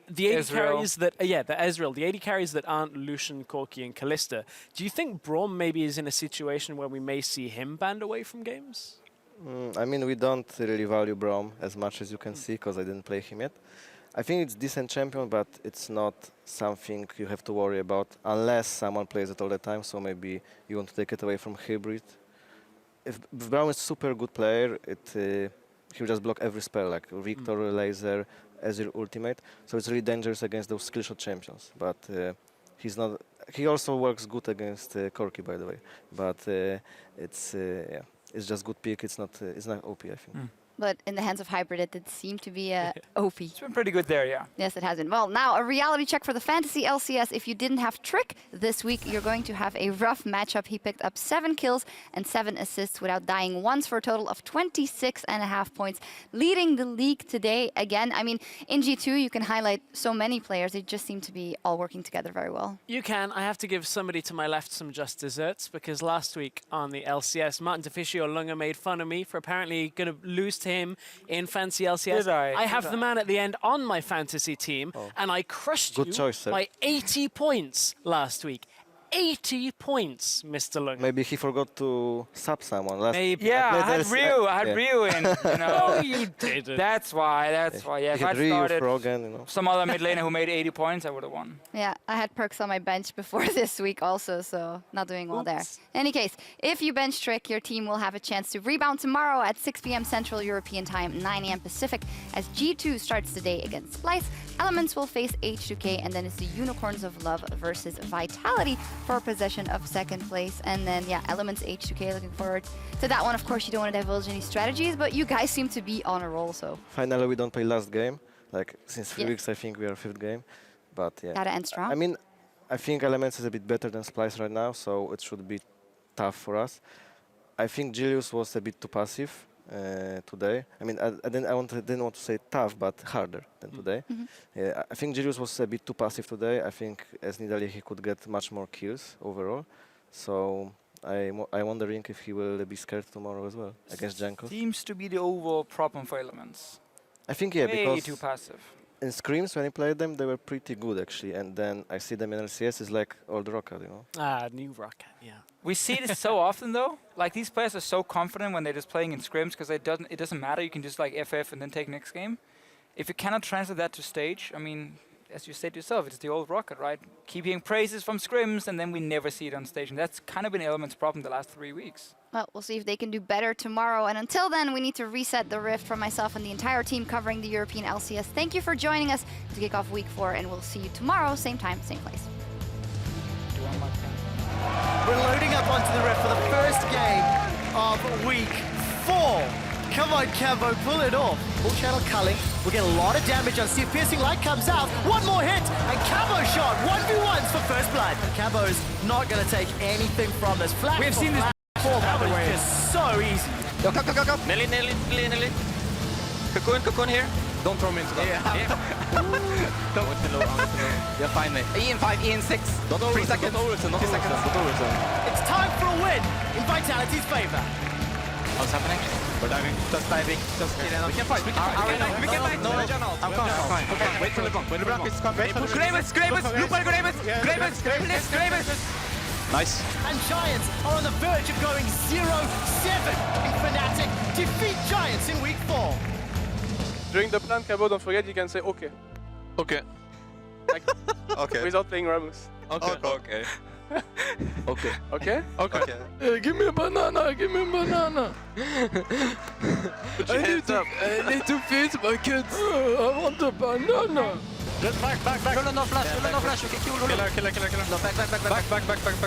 The AD carries that, the Ezreal, the AD carries that aren't Lucian, Corki, and Kalista. Do you think Braum maybe is in a situation where we may see him banned away from games? I mean, we don't really value Braum as much as you can see, because I didn't play him yet. I think it's decent champion, but it's not something you have to worry about unless someone plays it all the time, so maybe you want to take it away from Hybrid. If Braum is super good player, he'll just block every spell, like Victor, Laser, Ezreal ultimate, so it's really dangerous against those skillshot champions. But he's not. He also works good against Corki, by the way. But it's just good pick. It's not OP, I think. But in the hands of Hybrid, it did seem to be OP. It's been pretty good there, yeah. Yes, it has been. Well, now a reality check for the Fantasy LCS. If you didn't have Trick this week, you're going to have a rough matchup. He picked up 7 kills and 7 assists without dying once for a total of 26.5 points, leading the league today. Again, I mean, in G2, you can highlight so many players. They just seem to be all working together very well. You can. I have to give somebody to my left some just desserts, because last week on the LCS, Martin Deficio Lunga made fun of me for apparently going to lose to him in Fantasy LCS. Did I? I have the man at the end on my fantasy team, and I crushed you by 80 points last week. 80 points, Mr. Lunga. Maybe he forgot to sub someone last. Maybe. Yeah, I had Ryu in. No, you didn't. That's why. Yeah, if I started Frogan, some other mid laner who made 80 points, I would have won. Yeah, I had Perks on my bench before this week also, so not doing well there. In any case, if you bench Trick, your team will have a chance to rebound tomorrow at 6 p.m. Central European Time, 9 a.m. Pacific, as G2 starts the day against Splice. Elements will face H2K, and then it's the Unicorns of Love versus Vitality for possession of second place. And then, Elements H2K, looking forward to that one. Of course, you don't want to divulge any strategies, but you guys seem to be on a roll, so. Finally, we don't play last game. Like, since 3 weeks, I think we are 5th game. But yeah. Gotta end strong. I mean, I think Elements is a bit better than Splice right now, so it should be tough for us. I think Julius was a bit too passive today. I mean, I didn't want to say tough, but harder than today. Yeah, I think Julius was a bit too passive today. I think as Nidalee he could get much more kills overall. So I'm wondering if he will be scared tomorrow as well against Janko. Seems to be the overall problem for Elements. I think, yeah, Way because too passive. in scrims when I played them, they were pretty good actually, and then I see them in LCS, it's like old Rocket, you know. New Rocket, yeah. We see this so often though. Like these players are so confident when they're just playing in scrims because it doesn't matter. You can just like FF and then take next game. If you cannot translate that to stage, I mean, as you said yourself, it's the old Rocket, right? Keep hearing praises from scrims and then we never see it on stage. And that's kind of been Element's problem the last 3 weeks. Well, we'll see if they can do better tomorrow. And until then, we need to reset the Rift for myself and the entire team covering the European LCS. Thank you for joining us to kick off week 4, and we'll see you tomorrow, same time, same place. We're loading up onto the Rift for the first game of week 4. Come on, Cabo, pull it off. Full channel culling. We'll get a lot of damage on. See if Piercing Light comes out. One more hit, and Cabo shot. 1v1s for first blood. And Cabo's not going to take anything from this. Flat. We have seen this before, by the way. Just so easy. Go. Nelly. Cocoon here. Don't throw me into that. You're fine, mate. Ian 5, Ian 6. Don't 3 seconds. It's time for a win in Vitality's favor. What's happening? We're diving. Just diving. We can fight. We can fight. No. I'm fine. Okay, wait for LeBlanc. When LeBlanc is coming. Graves. Look by Graves. Nice. And Giants are on the verge of going 0-7 in Fnatic. Defeat Giants in week 4. During the plan, Cabo, don't forget you can say okay. Okay. Like, Okay. without playing Ramus. Okay. Okay? Okay. Give me a banana. I need to feed my kids. I want a banana. Just back. No flash. We can kill Lulu. Killer. No, back.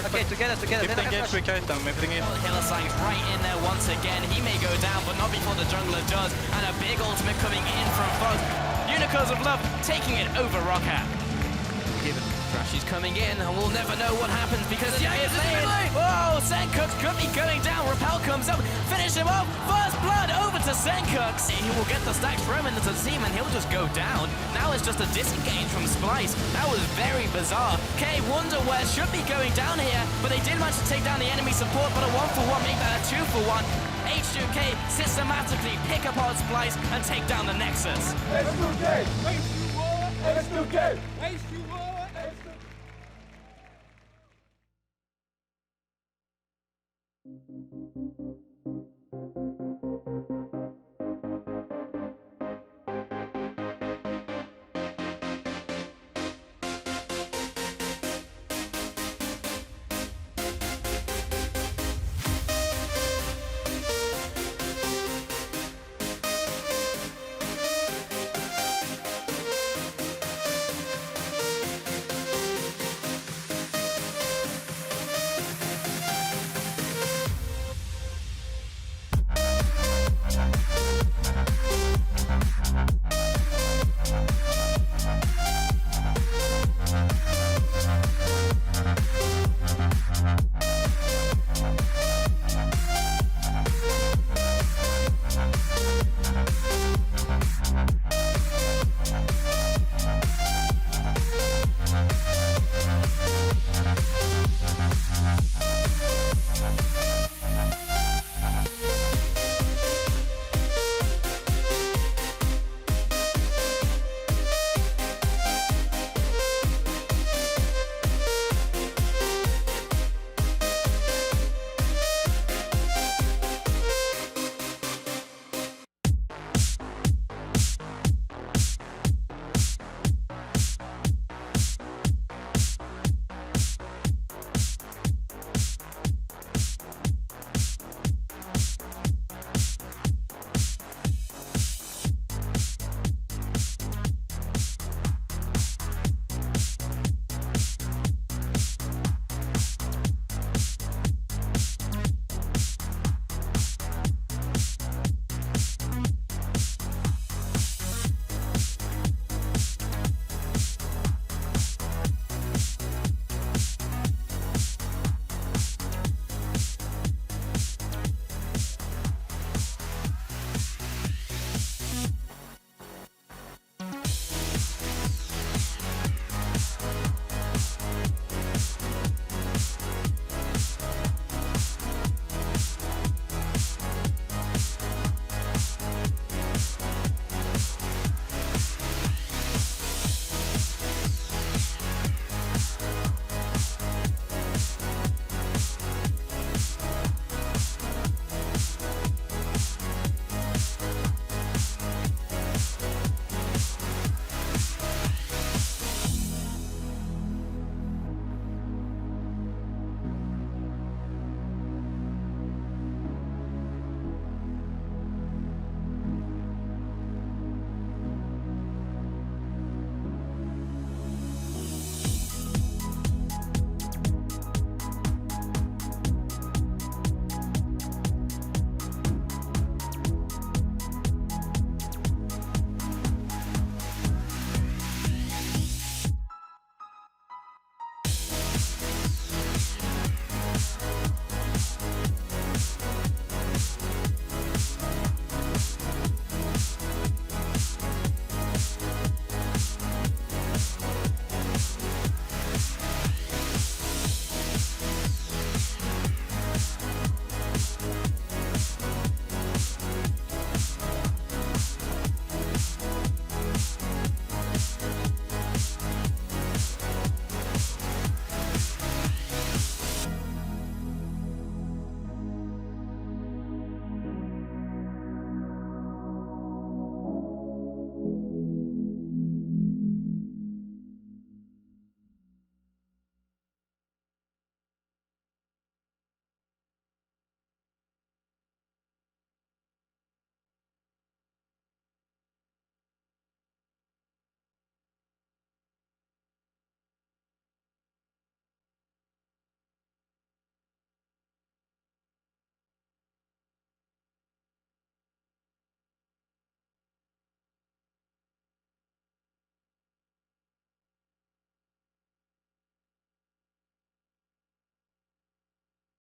Okay, together. If they engage, we kite them. Hillisang's right in there once again. He may go down, but not before the jungler does. And a big ultimate coming in from Fox. Unicorns of Love taking it over Roccat. She's coming in, and we'll never know what happens because the is lane. Oh, Senkux could be going down. Repel comes up, finish him off. First blood over to Senkux. He will get the stacks thrown into the team, and he'll just go down. Now it's just a disengage from Splice. That was very bizarre. K Wonderware should be going down here, but they did manage to take down the enemy support. But a 1-for-1 make that a 2-for-1. H2K systematically pick apart Splice and take down the Nexus. H2K.